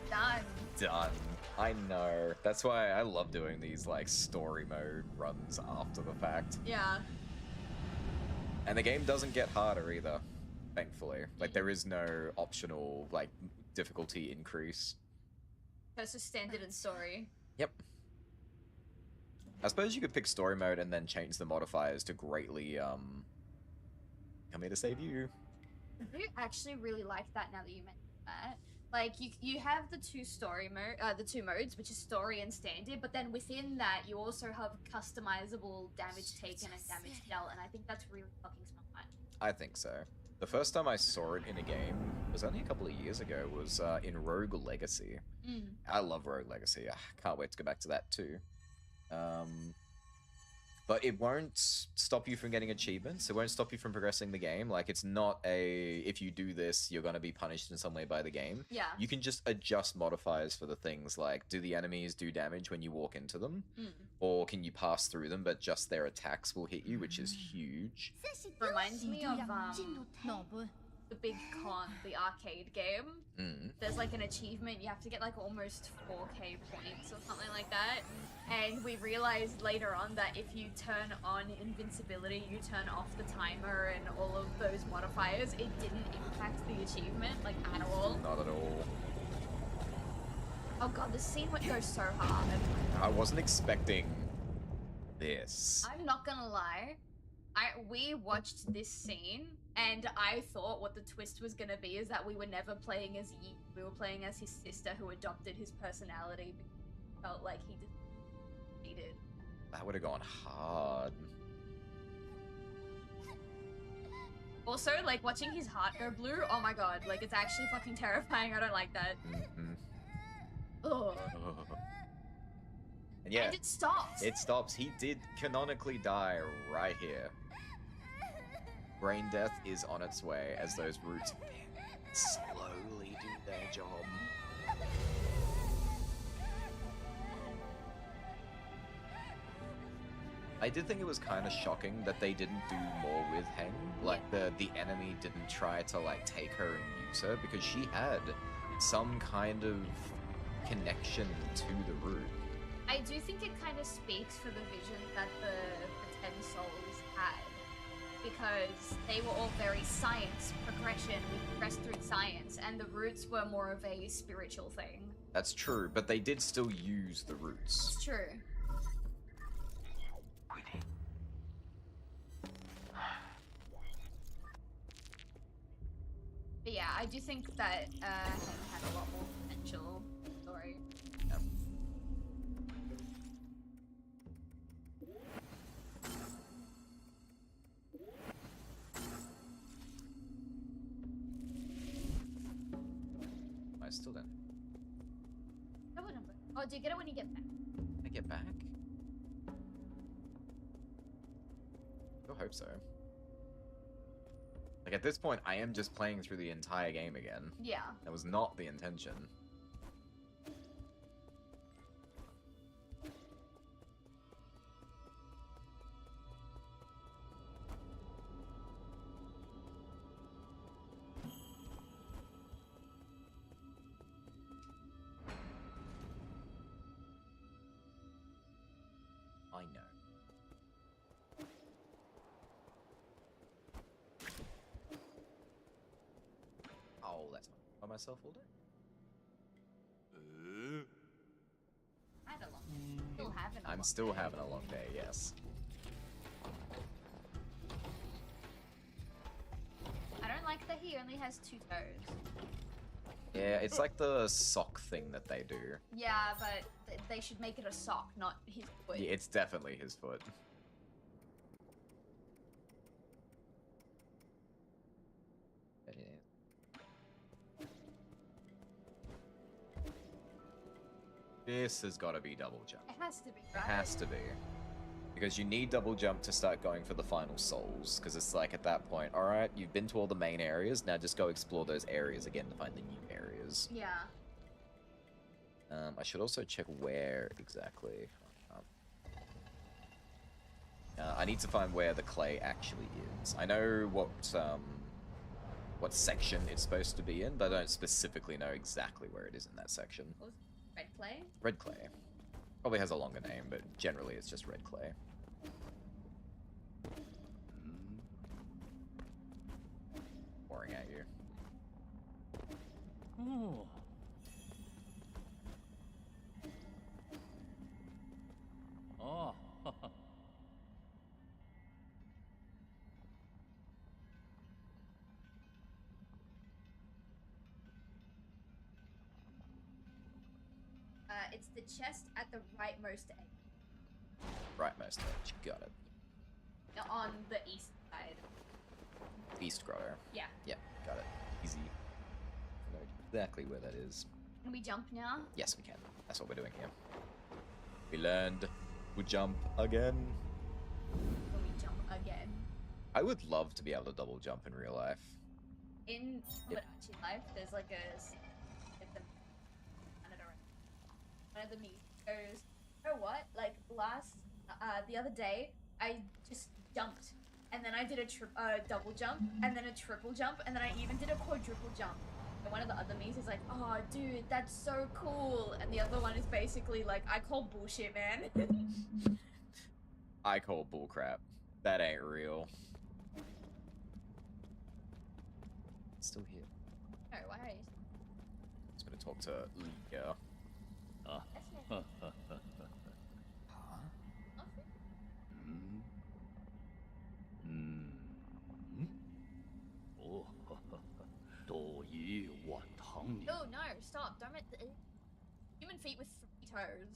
Done. Done. I know. That's why I love doing these like story mode runs after the fact. Yeah. And the game doesn't get harder either, thankfully. Like there is no optional like difficulty increase. That's just standard and story. Yep. I suppose you could pick story mode and then change the modifiers to greatly come here to save you. I do actually really like that now that you mentioned that. Like you have the two modes, which is story and standard, but then within that you also have customizable damage taken and damage dealt, and I think that's really fucking smart. I think so. The first time I saw it in a game was only a couple of years ago. Was in Rogue Legacy. I love Rogue Legacy. I can't wait to go back to that too. But it won't stop you from getting achievements. It won't stop you from progressing the game. Like, it's not a, if you do this, you're going to be punished in some way by the game. Yeah. You can just adjust modifiers for the things like, do the enemies do damage when you walk into them? Or can you pass through them, but just their attacks will hit you, which is huge. Reminds me of the Big Con, the arcade game. There's like an achievement, you have to get like almost 4k points or something like that. And we realized later on that if you turn on invincibility, you turn off the timer and all of those modifiers, it didn't impact the achievement, like at all. Not at all. Oh god, the scene goes so hard. I wasn't expecting this. I'm not gonna lie, we watched this scene and I thought what the twist was gonna be is that we were never playing as Yi. We were playing as his sister who adopted his personality because he felt like he needed. That would have gone hard. Also, like, watching his heart go blue, oh my god, like, it's actually fucking terrifying. I don't like that. Ugh. And yeah, And it stops. it stops. He did canonically die right here. Brain death is on its way as those roots slowly do their job. I did think it was kind of shocking that they didn't do more with Heng. Like the enemy didn't try to like take her and use her because she had some kind of connection to the root. I do think it kind of speaks for the vision that the 10 souls had, because they were all very science progression. We progressed through science, and the roots were more of a spiritual thing. That's true, but they did still use the roots. It's true. But yeah, I do think that Heng had a lot more potential story. Yeah. I still don't. Oh, do you get it when you get back? I get back? I hope so. Like, at this point, I am just playing through the entire game again. Yeah. That was not the intention. I know. Oh, that's not by myself all day. I had a long day. Still having a I'm long still day. having a long day, yes. I don't like that he only has 2 toes. Yeah, it's like the sock thing that they do. Yeah, but they should make it a sock, not his foot. Yeah, it's definitely his foot. But yeah. This has got to be double jump. It has to be, right? Has to be. Because you need double jump to start going for the final souls. Because it's like at that point, alright, you've been to all the main areas, now just go explore those areas again to find the new areas. Yeah. I should also check where exactly. I need to find where the clay actually is. I know what section it's supposed to be in, but I don't specifically know exactly where it is in that section. What was it? Red clay? Red clay. Probably has a longer name, but generally it's just red clay. Pouring at you. Oh. Oh. It's the chest at the rightmost edge. Rightmost edge. Got it. On the east side. East grotto. Yeah. Yep, got it. Easy. I know exactly where that is. Can we jump now? Yes, we can. That's what we're doing here. We learned to jump again. Can we jump again? I would love to be able to double jump in real life. In Yep. Tomodachi Life, there's like one of the memes goes, you know what? Like the other day, I just jumped, and then I did a double jump, and then a triple jump, and then I even did a quadruple jump. And one of the other memes is like, oh dude, that's so cool. And the other one is basically like, I call bullshit, man. I call bullcrap. That ain't real. It's still here. No, why are you? Just gonna talk to Leah. That's not. Oh. 多以碗汤里。 Oh no, stop! Don't make human feet with 3 toes.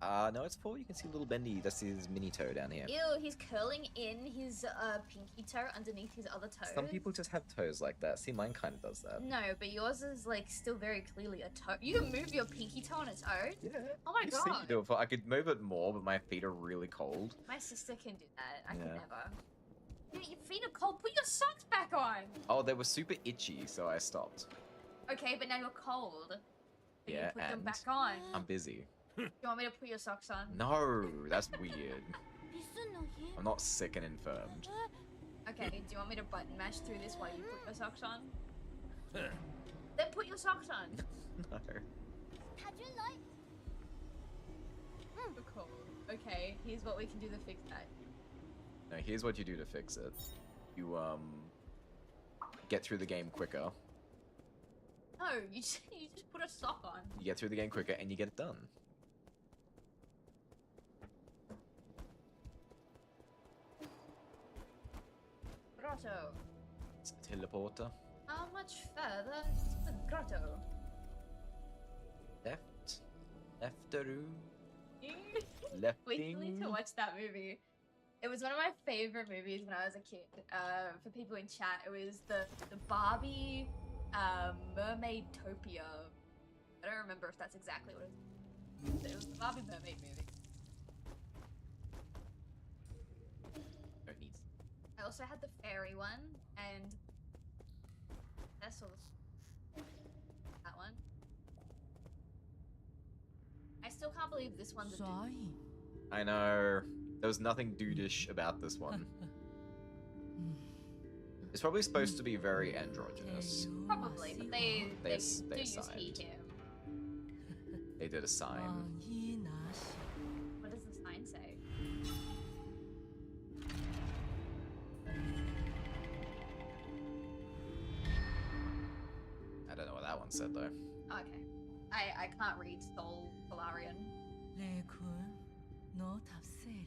No, it's 4. You can see little Bendy. That's his mini toe down here. Ew, he's curling in his pinky toe underneath his other toe. Some people just have toes like that. See, mine kind of does that. No, but yours is like still very clearly a toe. You can move your pinky toe on its own? Yeah. Oh my I've seen you god. do it before. I could move it more, but my feet are really cold. My sister can do that. I could Yeah. never. Dude, your feet are cold. Put your socks back on. Oh, they were super itchy, so I stopped. Okay, but now you're cold. So Yeah, you put them and- back on. I'm busy. Do you want me to put your socks on? No, that's weird. 미순 너희? I'm not sick and infirmed. Okay, do you want me to button mash through this while you put your socks on? Then put your socks on. No. 다줄래? You're cold. Okay, here's what we can do to fix that. No, here's what you do to fix it. You, get through the game quicker. No, you just put a sock on. You get through the game quicker, and you get it done. Grotto. It's a teleporter. How much further to the grotto? Left. Leftaroo. Wait Lefting. till to watch that movie. It was one of my favorite movies when I was a kid. For people in chat, it was the Barbie Mermaid Topia. I don't remember if that's exactly what it was. It was the Barbie Mermaid movie. Don't need. I also had the fairy one and that's all. That one. I still can't believe this one's a dude. 쏴이. I know. There was nothing dudeish about this one. It's probably supposed to be very androgynous. Probably, but they They do use signed. he, him. They did a sign. 왕이 나시. What does the sign say? I don't know what that one said though. Oh, okay. I can't read Soul Solarian. 레군 너 답세리.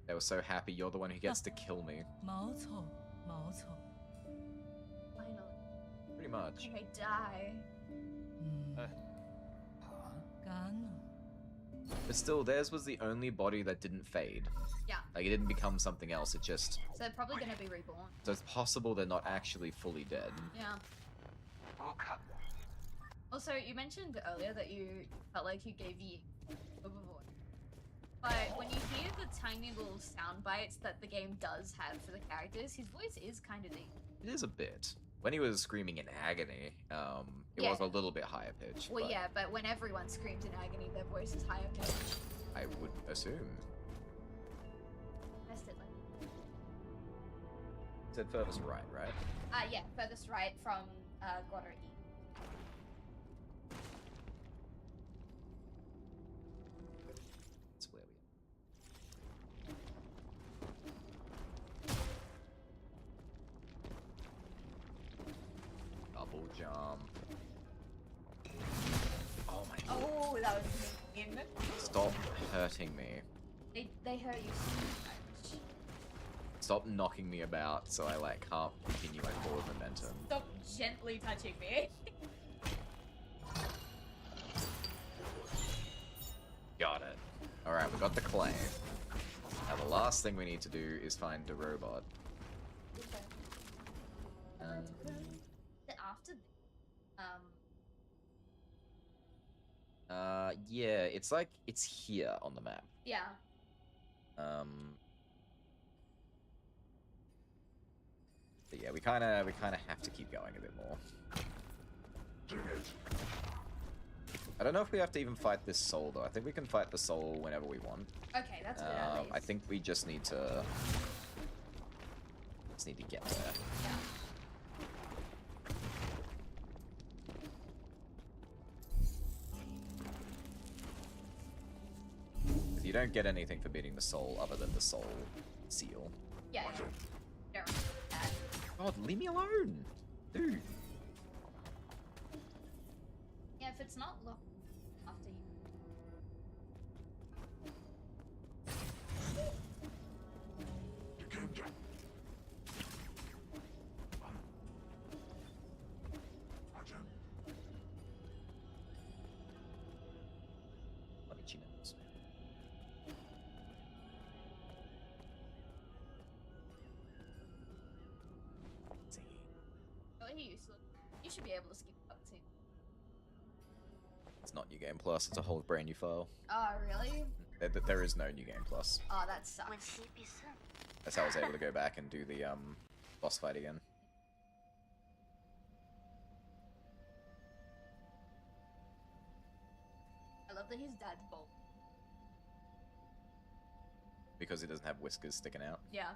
They were so happy you're the one who gets to kill me. 마오초 마오초. Finally. Pretty much. Okay, die. 간우. But still, theirs was the only body that didn't fade. Yeah. Like, it didn't become something else, it just... So they're probably gonna be reborn. So it's possible they're not actually fully dead. Yeah. Also, you mentioned earlier that you felt like you gave Yi a voice. But when you hear the tiny little sound bites that the game does have for the characters, his voice is kind of deep. It is a bit. When he was screaming in agony, it was a Yeah. little bit higher pitched. Well, but yeah, but when everyone screams in agony, their voice is higher pitched. I would assume. Pressed it like. Said furthest right, right? Yeah, furthest right from Grotto E. That's where we... Double jump. Oh my god. Oh, that was mean. Stop hurting me. They hurt you so much. Stop knocking me about so I like can't continue my forward momentum. Stop gently touching me. Got it. Alright, we got the clay. Now the last thing we need to do is find the robot. After, yeah, it's like, it's here on the map. yeah. But yeah, we kind of have to keep going a bit more. I don't know if we have to even fight this soul though. I think we can fight the soul whenever we want. Okay, that's good. At least. I think we just need to get there. Yeah. If you don't get anything for beating the soul other than the soul seal. Yeah. Don't remember that. God, leave me alone, dude. Yeah, if it's not locked after you. useless. You should be able to skip cutscene. It's not New Game Plus, it's a whole brand new file. Oh, really? There is no New Game Plus. Oh, that sucks. That's how I was able to go back and do the boss fight again. I love that his dad's bald. Because he doesn't have whiskers sticking out. Yeah.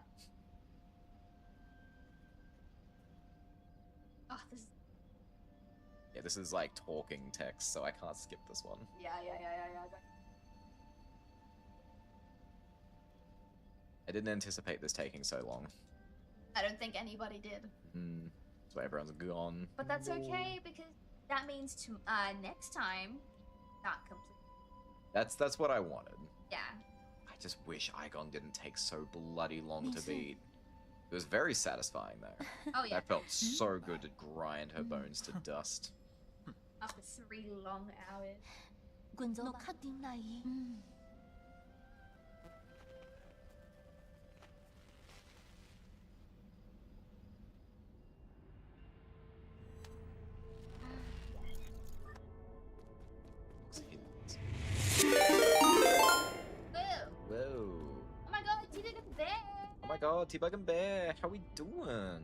Oh, this is... Yeah, this is like talking text, so I can't skip this one. Yeah. I didn't anticipate this taking so long. I don't think anybody did. So everyone's gone. But that's okay, because that means to next time, not complete. That's what I wanted. Yeah. I just wish Igon didn't take so bloody long to Me too. beat. It was very satisfying though. Oh yeah. That felt so good to grind her bones to dust. After 3 long hours. 滚走吧。嗯。 Whoa! Whoa. Oh my god, T-Bug is there! Oh my god, T-Bug and Bear, how we doing?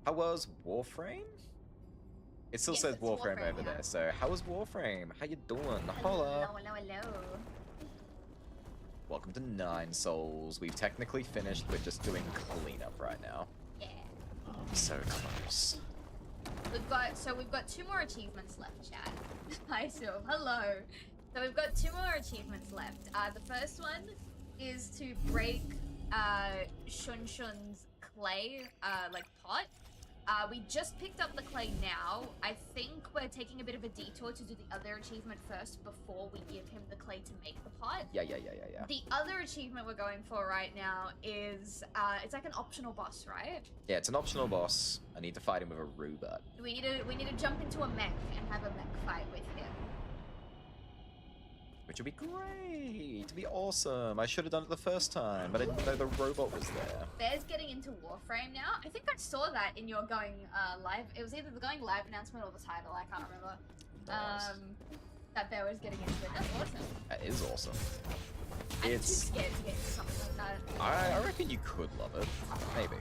How was Warframe? It still Yes, says it's Warframe Warframe, over yeah. there, so how was Warframe? How you doing? Holla! Hello. Welcome to Nine Souls. We've technically finished, we're just doing cleanup right now. Yeah. So close. We've got 2 more achievements left, chat. Hi, Sil. Hello. So we've got 2 more achievements left. The first one is to break Shun Shun's clay, like pot. We just picked up the clay now. I think we're taking a bit of a detour to do the other achievement first before we give him the clay to make the pot. Yeah. The other achievement we're going for right now is, it's like an optional boss, right? Yeah, it's an optional boss. I need to fight him with a robot. We need to jump into a mech and have a mech fight with him. Which would be great! It'd be awesome! I should have done it the first time, but I didn't know the robot was there. Bear's getting into Warframe now. I think I saw that in your going live. It was either the going live announcement or the title. I can't remember. Nice. That Bear was getting into it. That's awesome. That is awesome. I'm too It's... scared to get into something like that. I reckon you could love it. Maybe.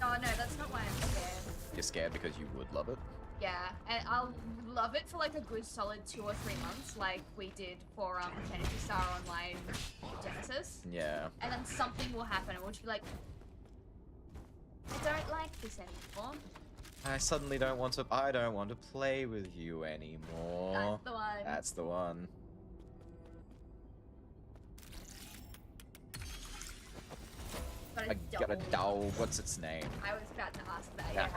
Oh no, that's not why I'm scared. You're scared because you would love it? Yeah, and I'll love it for like a good solid 2 or 3 months, like we did for Phantasy Star Online Genesis. Yeah. And then something will happen, and we'll just be like, I don't like this anymore. I suddenly don't want to... I don't want to play with you anymore. That's the one. That's the one. I got a dog. What's its name? I was about to ask that. Yeah.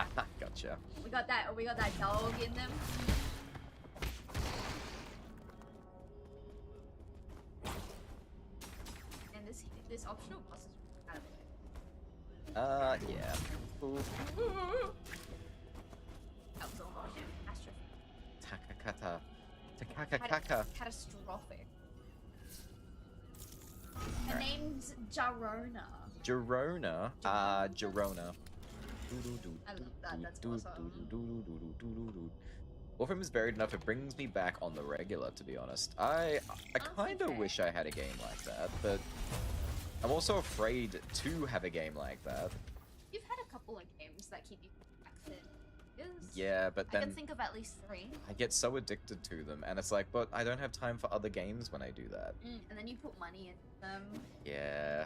Gotcha. We got that dog in them. And this optional boss is out of the way. Yeah. Ooh. That was almost Takakata. Takakakaka. catastrophic. Her name's Jarona. Girona. Girona. I love that, that's awesome. Warframe is varied enough, it brings me back on the regular, to be honest. I kind of fair. wish I had a game like that, but I'm also afraid to have a game like that. You've had a couple of games that keep you active. Yeah, but I can then think of at least 3. I get so addicted to them, and it's like, but I don't have time for other games when I do that. And then you put money into them. Yeah.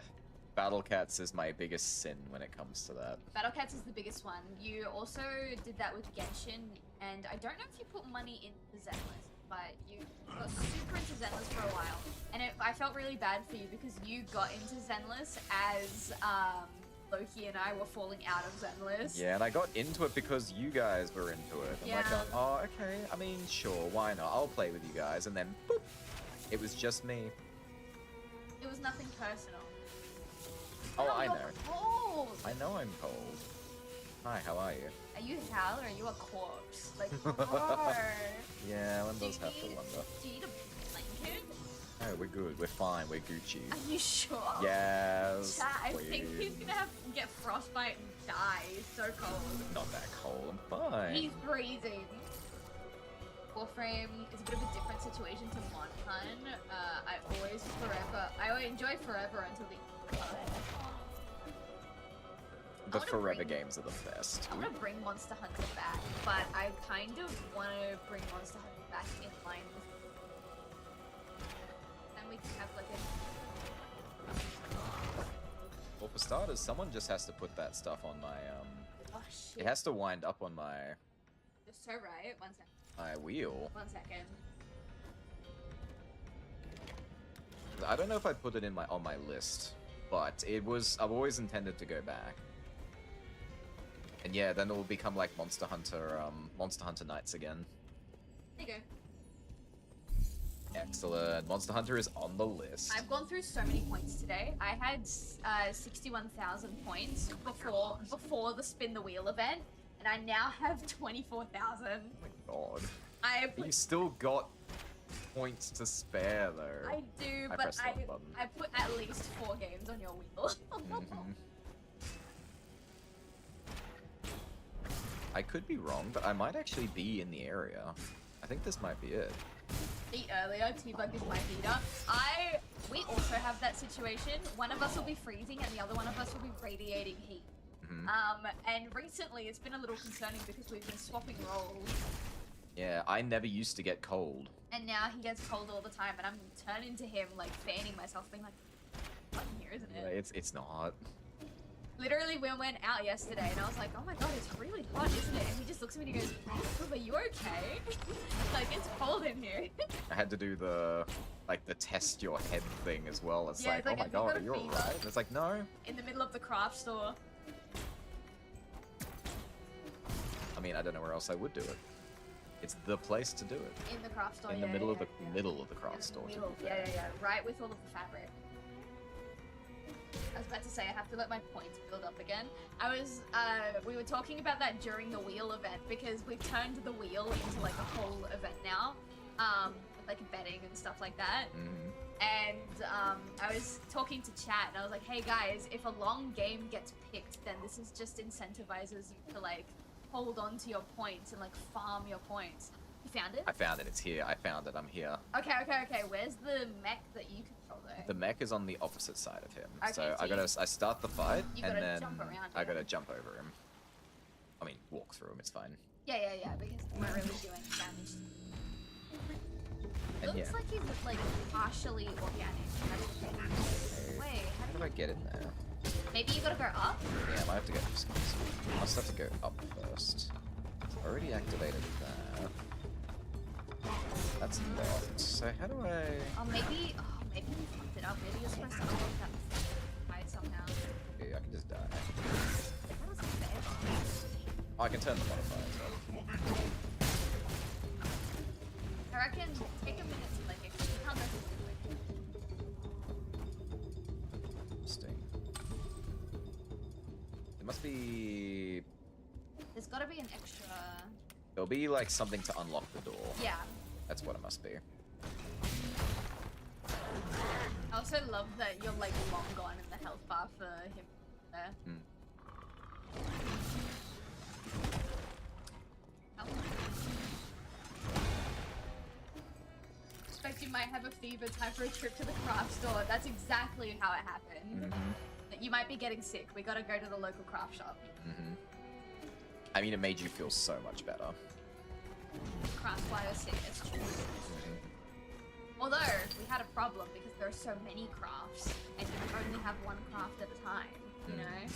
Battle Cats is my biggest sin when it comes to that. Battle Cats is the biggest one. You also did that with Genshin, and I don't know if you put money into Zenless, but you got super into Zenless for a while. And I felt really bad for you because you got into Zenless as Loki and I were falling out of Zenless. Yeah, and I got into it because you guys were into it. I'm like, Yeah. oh, okay, I mean, sure, why not? I'll play with you guys. And then, boop, it was just me. It was nothing personal. Oh, I you're know. cold! I know I'm cold. Hi, how are you? Are you Hal or are you a corpse? Like, roar. Yeah, one Do does you have to need- wonder. Do you need a blanket? No, we're good. We're fine. We're Gucci. Are you sure? Yes. Chat, I think he's please. gonna get frostbite and die. He's so cold. Not that cold. I'm fine. He's freezing. Warframe is a bit of a different situation to Monhan. I enjoy Forever until the The wanna Forever bring- games are the best. I want to bring Monster Hunter back, but I kind of want to bring Monster Hunter back in line with. And we can have like a. Well, for starters, someone just has to put that stuff on my Oh shit. It has to wind up on my You're so right. 1 second. wheel. 1 second. I don't know if I put it in my on my list, but it was. I've always intended to go back. And yeah, then it will become like Monster Hunter Nights again. There you go. Excellent. Monster Hunter is on the list. I've gone through so many points today. I had 61,000 points before the spin the wheel event, and I now have 24,000. Oh my god. But you still got points to spare though. I do, I but pressed the wrong button. I put at least 4 games on your wheel. Mhm. I could be wrong, but I might actually be in the area. I think this might be it. The earlier T-Bug is my beater. We also have that situation. One of us will be freezing and the other one of us will be radiating heat. Mhm. And recently it's been a little concerning because we've been swapping roles. Yeah, I never used to get cold. And now he gets cold all the time and I'm turning to him like fanning myself being like, hot in here, isn't it? It's not. Literally, we went out yesterday, and I was like, "Oh my god, it's really hot, isn't it?" And he just looks at me and he goes, "Are you okay?" Like, it's cold in here. I had to do the test your head thing as well. It's Yeah, like, it's like, oh my have you got god, a are you fever? alright? And it's like, no. In the middle of the craft store. I mean, I don't know where else I would do it. It's the place to do it. In the craft store. In the yeah, middle yeah, of the yeah. middle of the In craft the store. To middle, be yeah, fair. yeah, yeah. Right with all of the fabric. I was about to say I have to let my points build up again. We were talking about that during the wheel event because we've turned the wheel into like a whole event now, with like betting and stuff like that. Mhm. And I was talking to chat and I was like, hey guys, if a long game gets picked, then this is just incentivizes you to like hold on to your points and like farm your points. You found it? I found it. It's here. I found it. I'm here. Okay. Where's the mech that you control though? The mech is on the opposite side of him. Okay, So so I start the fight you and gotta then jump around I him. gotta jump over him. I mean, walk through him. It's fine. Yeah, because we're really doing damage. And Looks yeah. like he's like partially organic. That's the thing. Wait, How do I get in there? maybe you gotta go up? Yeah, I might have to go. I must have to go up first. Already activated that. That's locked. So how do I? Oh, maybe we fucked it up. Maybe you're supposed to unlock that fight somehow. Yeah, I can just die. That was fair. Oh, I can turn the modifiers off. I reckon take a minute to like actually how does it Interesting. There must be. There's gotta be an extra. There'll be like something to unlock the door. Yeah. That's what it must be. I also love that you're like long gone in the health bar for him there. Hmm. Oh. Expect you might have a fever, time for a trip to the craft store. That's exactly how it happened. Mm-hmm. You might be getting sick. We gotta go to the local craft shop. Mm-hmm. I mean, it made you feel so much better. Craft wire sick, it's true. Although, we had a problem because there are so many crafts, and you can only have one craft at a time, you know?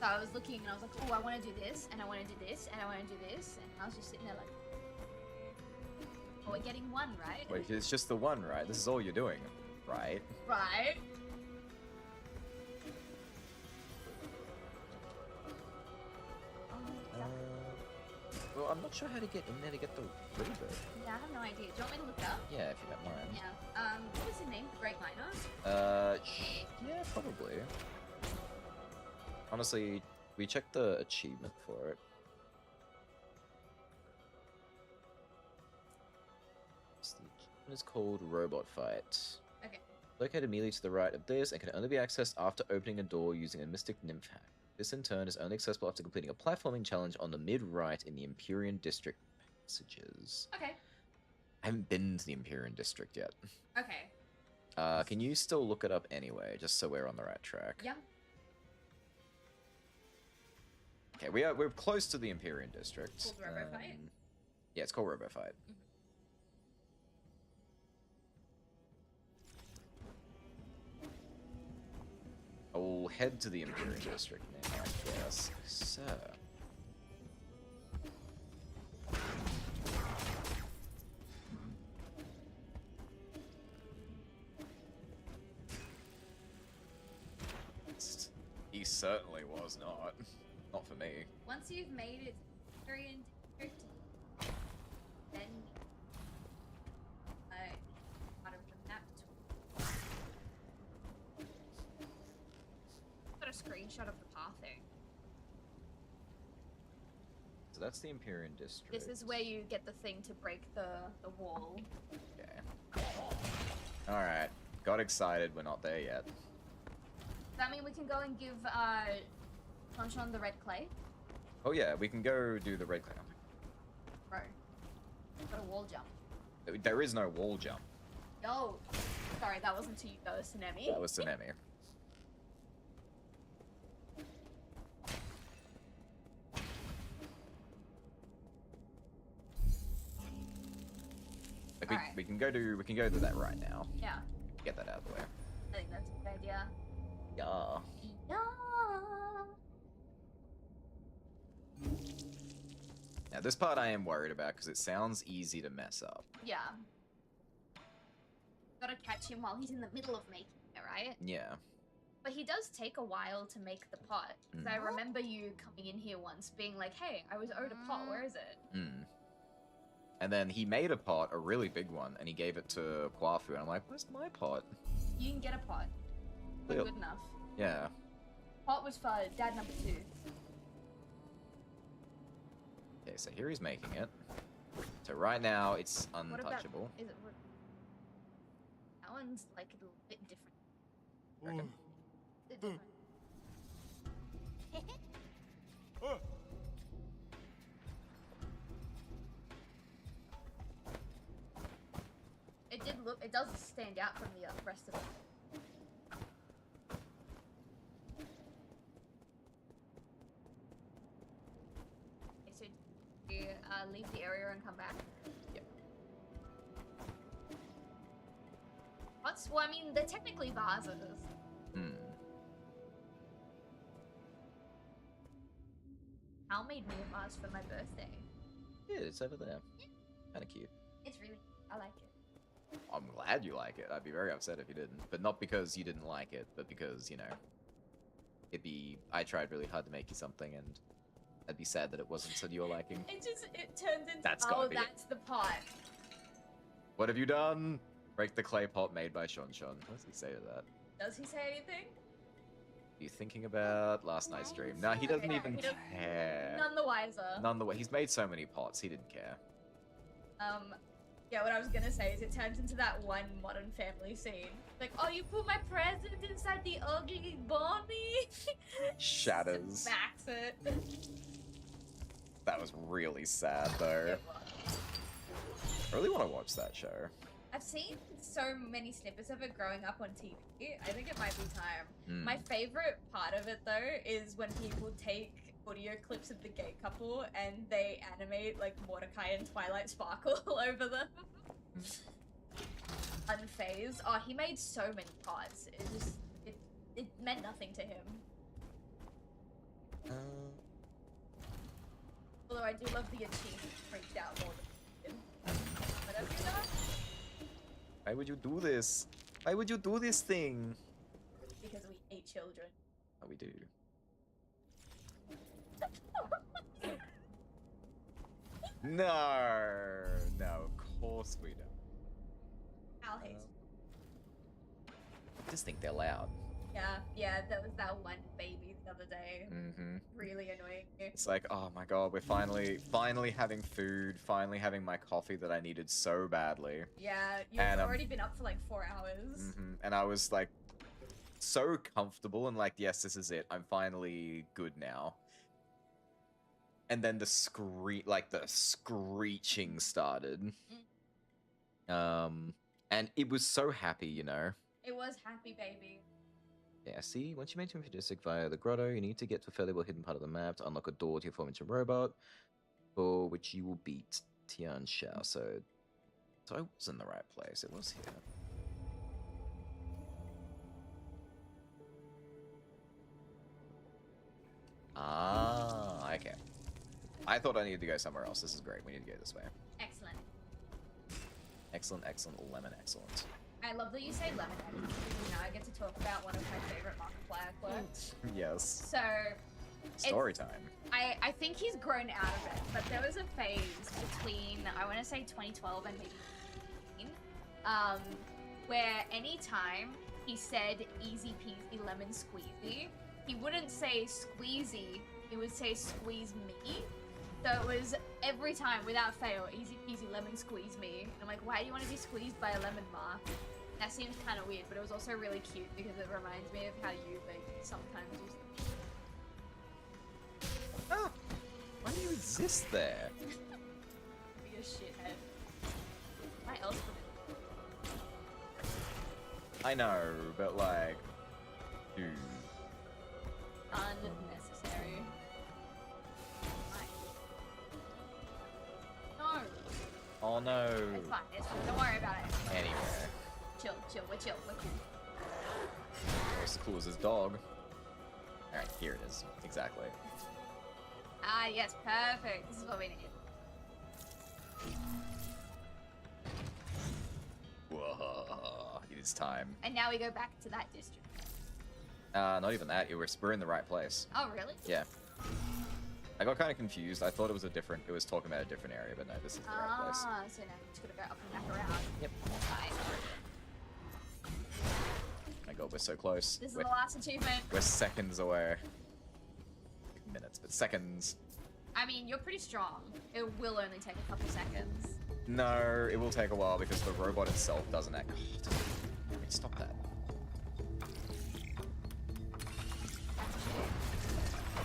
So I was looking and I was like, oh, I want to do this, and I want to do this, and I want to do this, and I was just sitting there like, oh, we're getting one, right? Wait, it's just the one, right? This is all you're doing, right? Right? Well, I'm not sure how to get in there to get the rebirth. Yeah, I have no idea. Do you want me to look it up? Yeah, if you don't mind. Yeah. What is his name? Great Miner? Yeah, probably. Honestly, we checked the achievement for it. What's the One is called Robot Fight. Okay. Located immediately to the right of this and can only be accessed after opening a door using a Mystic Nymph hack. This in turn is only accessible after completing a platforming challenge on the mid-right in the Empyrean District passages. Okay. I haven't been to the Empyrean District yet. Okay. Can you still look it up anyway, just so we're on the right track? Yeah. Okay, we're close to the Empyrean District. Called Robo Fight? Yeah, it's called Robo Fight. I will head to the Empyrean District now, I guess. So. He certainly was not. Not for me. Once you've made it very district, then out of the map. Got a screenshot of the pathing. So that's the Empyrean District. This is where you get the thing to break the wall. Okay. Alright. Got excited, we're not there yet. Does that mean we can go and give Sunshine the red clay? Oh yeah, we can go do the red cloud. Bro. Got a wall jump. There is no wall jump. Yo. Sorry, that wasn't to you, that was Tsunemi. That was Tsunemi. Like Alright. we can go to that right now. Yeah. Get that out of the way. I think that's a good idea. Yeah. Yeah. Now this part I am worried about because it sounds easy to mess up. Yeah. Gotta catch him while he's in the middle of making it, right? Yeah. But he does take a while to make the pot. 'Cause I remember you coming in here once being like, hey, I was owed a pot, where is it? Hmm. And then he made a pot, a really big one, and he gave it to Kwafu, and I'm like, where's my pot? You can get a pot. Not Lil- good enough. Yeah. Pot was for dad number 2. Okay, so here he's making it. So right now, it's What about, untouchable. is it, that one's like a little bit different. Reckon? Bit different. It does stand out from the rest of it. Okay, so you leave the area and come back. Yep. Well, I mean, they're technically vases. Hmm. Al made me a vase for my birthday. Yeah, it's over there. Kind of cute. It's really, I like it. I'm glad you like it. I'd be very upset if you didn't. But not because you didn't like it, but because, you know, I tried really hard to make you something, and I'd be sad that it wasn't to your liking. It turns into, That's gotta be it. that's the pot. What have you done? Break the clay pot made by Shon Shon. What does he say to that? Does he say anything? Are you thinking about last night's stream? No, he doesn't Okay, even he doesn't- care. None the wiser. None the way. He's made so many pots, he didn't care. Yeah, what I was gonna say is it turns into that one Modern Family scene. Like, oh, you put my present inside the ugly bunny? Shatters. Smacks it. That was really sad, though. It was. I really want to watch that show. I've seen so many snippets of it growing up on TV. I think it might be time. Hmm. My favorite part of it, though, is when people take audio clips of the gay couple and they animate, like, Mordecai and Twilight Sparkle over them. Unfazed. Oh, he made so many pots. It meant nothing to him. Although I do love the achievement freaked out more than whatever you know. Why would you do this? Why would you do this thing? Because we hate children. Oh, we do. No, of course we don't. Al hates. I just think they're loud. Yeah, that was that one baby the other day. Mm-hmm. Really annoying me. It's like, oh my god, we're finally having food, finally having my coffee that I needed so badly. Yeah, you've And, already been up for like 4 hours. And I was like, so comfortable and like, yes, this is it. I'm finally good now. And then the screeching started. And it was so happy, you know. It was happy, baby. Yeah, see, once you make him Fidustic via the grotto, you need to get to a fairly well hidden part of the map to unlock a door to your formation robot, for which you will beat Tian Xiao. So I was in the right place. It was here. Ah, okay. I thought I needed to go somewhere else. This is great. We need to go this way. Excellent. Excellent, excellent, lemon, excellent. I love that you say lemon because you know I get to talk about one of my favorite Markiplier quotes. Yes. So Story time. I think he's grown out of it, but there was a phase between I want to say 2012 and maybe 2015, where anytime he said easy peasy lemon squeezy, he wouldn't say squeezy, he would say squeeze me. So it was every time without fail, easy peasy lemon squeeze me. And I'm like, why do you want to be squeezed by a lemon, Mark? That seems kind of weird, but it was also really cute because it reminds me of how you like sometimes use. Ah, why do you exist there? Be a shithead. Why else would it? I know, but like, dude. Unnecessary. No. Oh no. It's fine. It's fine. Don't worry about it. Anyway, Chill. We're chill. as cool as his dog. All right, here it is. Exactly. Ah, yes, perfect. This is what we need. Whoa, it is time. And now we go back to that district. Not even that. We're in the right place. Oh, really? Yeah. I got kind of confused. I thought it was talking about a different area, but no, this is the right place. Ah, so now we just gotta go up and back around. Yep. Right. My god, we're so close. This is We're, the last achievement. we're seconds away. Minutes, but seconds. I mean, you're pretty strong. It will only take a couple seconds. No, it will take a while because the robot itself doesn't act. Wait, stop that.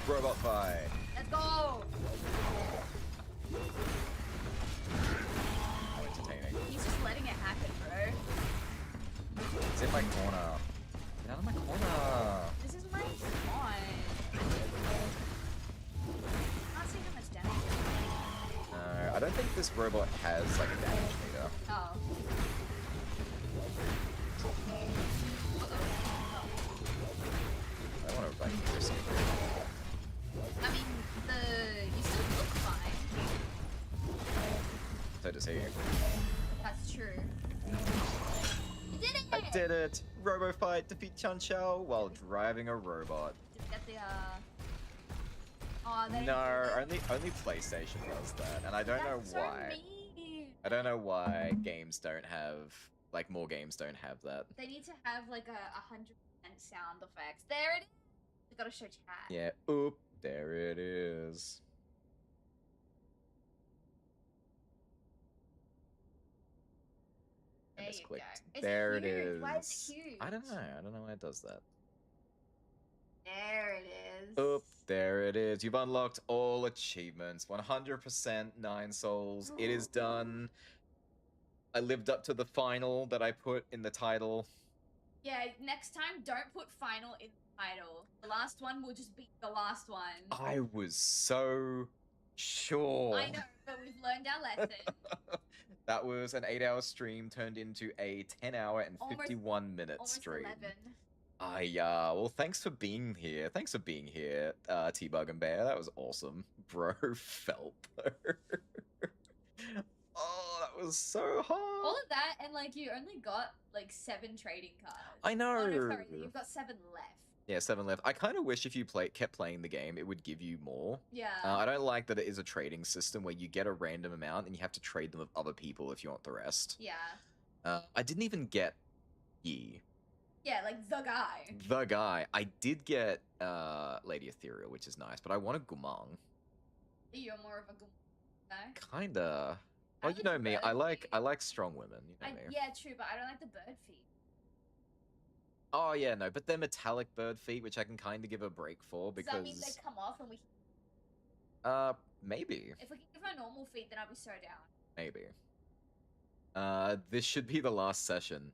Robot fight. Let's go! How entertaining. He's just letting it happen, bro. It's in my corner. Get out of my corner. This is my spawn. Can't see how much damage it does. No, I don't think this robot has like a damage meter. Oh. I don't want to like risk it. I mean, you still look fine. So does he. That's true. You did it! I did it! Robo fight, defeat Tian Xiao while driving a robot. Did we get the, Oh, they didn't No, do it. only PlayStation does that, and I don't know That's so why. mean. I don't know why games don't have, like, more games don't have that. They need to have like a 100% sound effects. There it is. We gotta show chat. Yeah, oop, there it is. There And it's you clicked. go. It's There it huge. is. Why is it huge? I don't know why it does that. There it is. Oop, there it is. You've unlocked all achievements. 100% 9 souls. It is done. I lived up to the final that I put in the title. Yeah, next time don't put final in the title. The last one will just be the last one. I was so sure. I know, but we've learned our lesson. That was an 8-hour stream turned into a 10-hour and Almost- 51-minute Almost stream. 11. Well, thanks for being here. Thanks for being here, T-Bug and Bear. That was awesome. Bro, Felp. Oh, that was so hard. All of that, and like you only got like 7 trading cards. I know. Oh, no, sorry, you've got 7 left. Yeah, 7 left. I kind of wish if you kept playing the game, it would give you more. Yeah. I don't like that it is a trading system where you get a random amount and you have to trade them with other people if you want the rest. Yeah. I didn't even get Yi. Yeah, like the guy. The guy. I did get Lady Ethereal, which is nice, but I want a Gumang. You're more of a good guy. Kinda. I Well, you like know the me. bird I feet. like strong women. You know me. Yeah, true, but I don't like the bird feet. Oh yeah, no, but they're metallic bird feet, which I can kind of give a break for Does that mean because they come off and we? maybe, If we can give her normal feet, then I'll be so down. maybe. This should be the last session.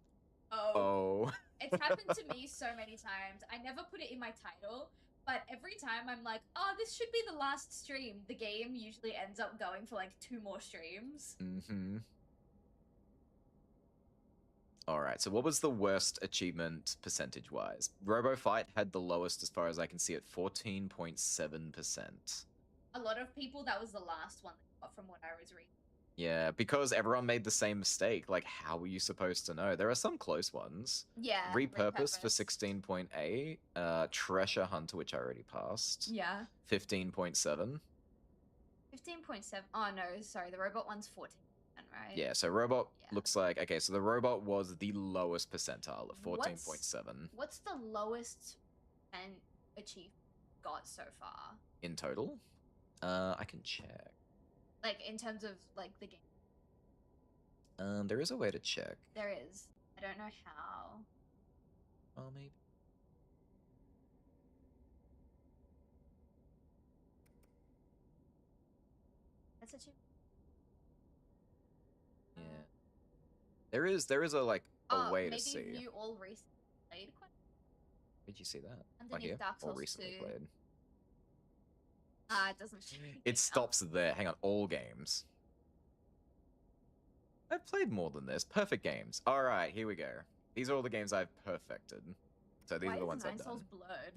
Oh. Oh. It's happened to me so many times. I never put it in my title, but every time I'm like, oh, this should be the last stream. The game usually ends up going for like 2 more streams. Mm-hmm. Alright, so what was the worst achievement percentage-wise? RoboFight had the lowest as far as I can see at 14.7%. A lot of people, that was the last one they got from what I was reading. Yeah, because everyone made the same mistake. Like, how were you supposed to know? There are some close ones. Yeah. Repurpose for 16.8. Treasure Hunter, which I already passed. Yeah. 15.7. 15.7. Oh no, sorry, the robot one's 14, right? Yeah, so robot Yeah. looks like... Okay, so the robot was the lowest percentile at 14.7 What's the lowest and achievement got so far? in total. I can check. Like, in terms of, like, the game. There is a way to check. There is. I don't know how. Oh, maybe. That's achievement. Yeah. There is a, like, a way to see. Maybe you all recently played quite. Did you see that? Right Underneath here? Dark Or Souls recently 2. played. It doesn't show anything It else. stops there. Hang on, all games. I've played more than this. Perfect games. Alright, here we go. These are all the games I've perfected. So these Why are the is ones I've Nine done. Souls blurred?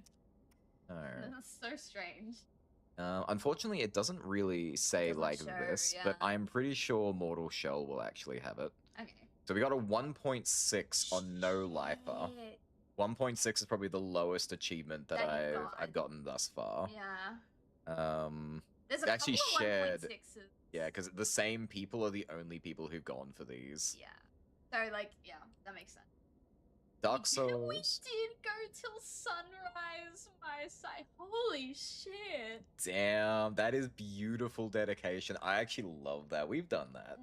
Alright. That's so strange. Unfortunately, it doesn't really say Doesn't like show, this, but yeah. I'm pretty sure Mortal Shell will actually have it. Okay. So we got a 1.6 on No Lifer. Shit. 1.6 is probably the lowest achievement that That you've I've gotten thus far. Yeah. There's a Actually couple of shared- 1.6s. Yeah, because the same people are the only people who've gone for these. Yeah. So, like, yeah, that makes sense. Dark We Souls. did go till sunrise, my side. Holy shit. Damn, that is beautiful dedication. I actually love that. We've done that.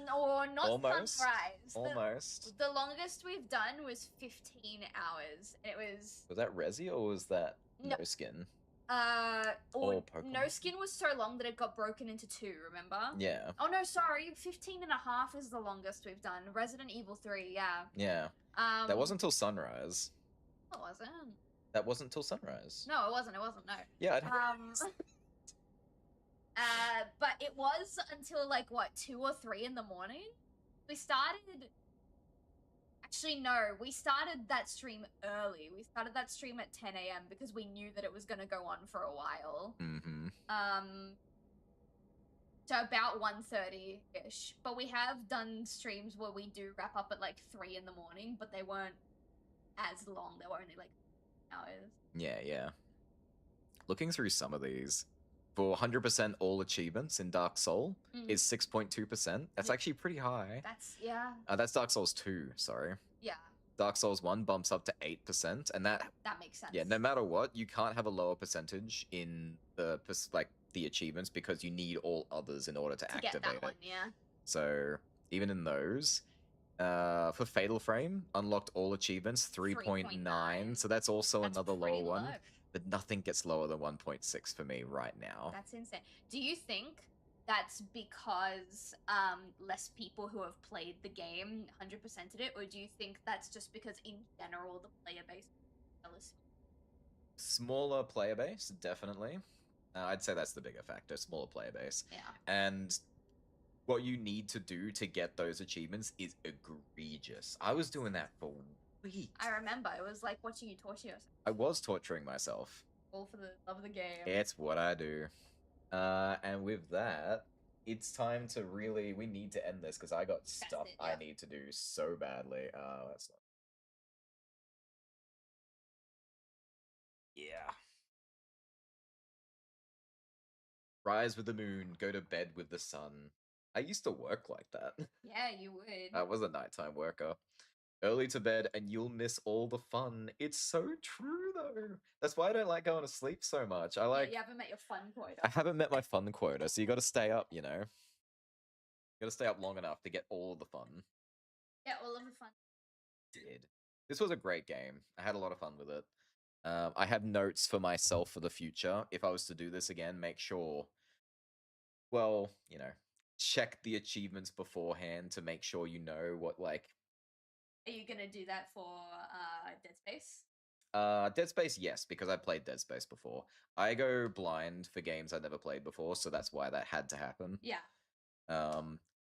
No, not Almost. sunrise. Almost. The longest we've done was 15 hours. It was Was that Resi or was that No. No Skin? or Pokemon. No Skin was so long that it got broken into 2, remember? Yeah. Oh no, sorry, 15 and a half is the longest we've done. Resident Evil 3, yeah. Yeah. That wasn't till sunrise. It wasn't. That wasn't till sunrise. No, it wasn't, no. Yeah, I don't... But it was until like what, 2 or 3 in the morning? We started. Actually, no, we started that stream early. We started that stream at 10 a.m. because we knew that it was gonna go on for a while. Mm-hmm. So about 1:30-ish. But we have done streams where we do wrap up at like 3 in the morning, but they weren't as long. They were only like hours. Yeah, yeah. Looking through some of these, for 100% all achievements in Dark Soul is 6.2%. That's Yeah. actually pretty high. That's, yeah. That's Dark Souls 2, sorry. Yeah, Dark Souls 1 bumps up to 8%, and that, that makes sense. yeah, no matter what, you can't have a lower percentage in the, like, the achievements because you need all others in order to to activate get that it. one, yeah. So, even in those, for Fatal Frame, unlocked all achievements, 3.9, 3.9. so that's also That's another pretty low one. low. But nothing gets lower than 1.6 for me right now. That's insane. Do you think that's because less people who have played the game 100%ed it, or do you think that's just because in general the player base is Smaller player base, definitely. I'd say that's the bigger factor, smaller player base. yeah. And what you need to do to get those achievements is egregious. I was doing that for weeks. I remember it was like watching you torture yourself, I was torturing myself. all for the love of the game. It's what I do. And with that, it's time to really... We need to end this because I got stuff it, I yeah. need to do so badly. That's not... Yeah. Rise with the moon, go to bed with the sun. I used to work like that. Yeah, you would. I was a nighttime worker. Early to bed and you'll miss all the fun. It's so true though. That's why I don't like going to sleep so much. I like You haven't met your fun quota. I haven't met my fun quota, so you got to stay up, you know. You got to stay up long enough to get all of the fun. Yeah, all of the fun. Did. This was a great game. I had a lot of fun with it. I have notes for myself for the future. If I was to do this again, make sure, well, you know, check the achievements beforehand to make sure you know what, like, Are you gonna do that for Dead Space? Dead Space, yes, because I played Dead Space before. I go blind for games I've never played before, so that's why that had to happen. Yeah.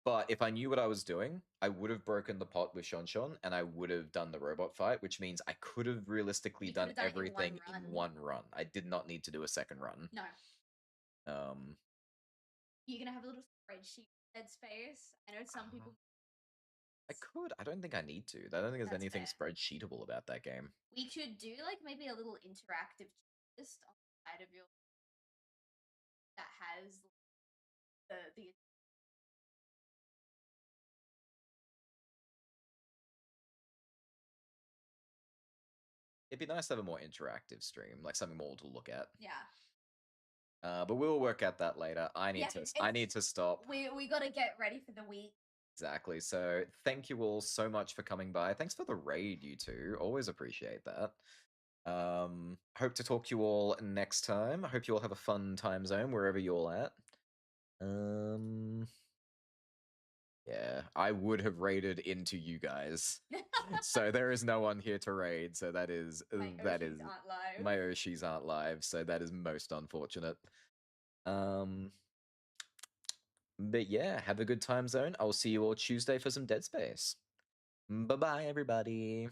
But if I knew what I was doing, I would have broken the pot with Shon, and I would have done the robot fight, which means I could have realistically You done could've done it in one everything in run. one run. I did not need to do a second run. No. Um, You're gonna have a little spreadsheet Dead Space. I know some people. I could. I don't think I need to. I don't think there's That's anything fair. spreadsheetable about that game. We could do like maybe a little interactive list on the side of your that has the It'd be nice to have a more interactive stream, like something more to look at. yeah. But we'll work out that later. I need to stop. We gotta get ready for the week. Exactly. So thank you all so much for coming by. Thanks for the raid, you two. Always appreciate that. Hope to talk to you all next time. I hope you all have a fun time zone wherever you're all at. Yeah, I would have raided into you guys. So there is no one here to raid, so that is My Oshis aren't live. my Oshis aren't live, so that is most unfortunate. But yeah, have a good time zone. I'll see you all Tuesday for some Dead Space. Bye bye, everybody.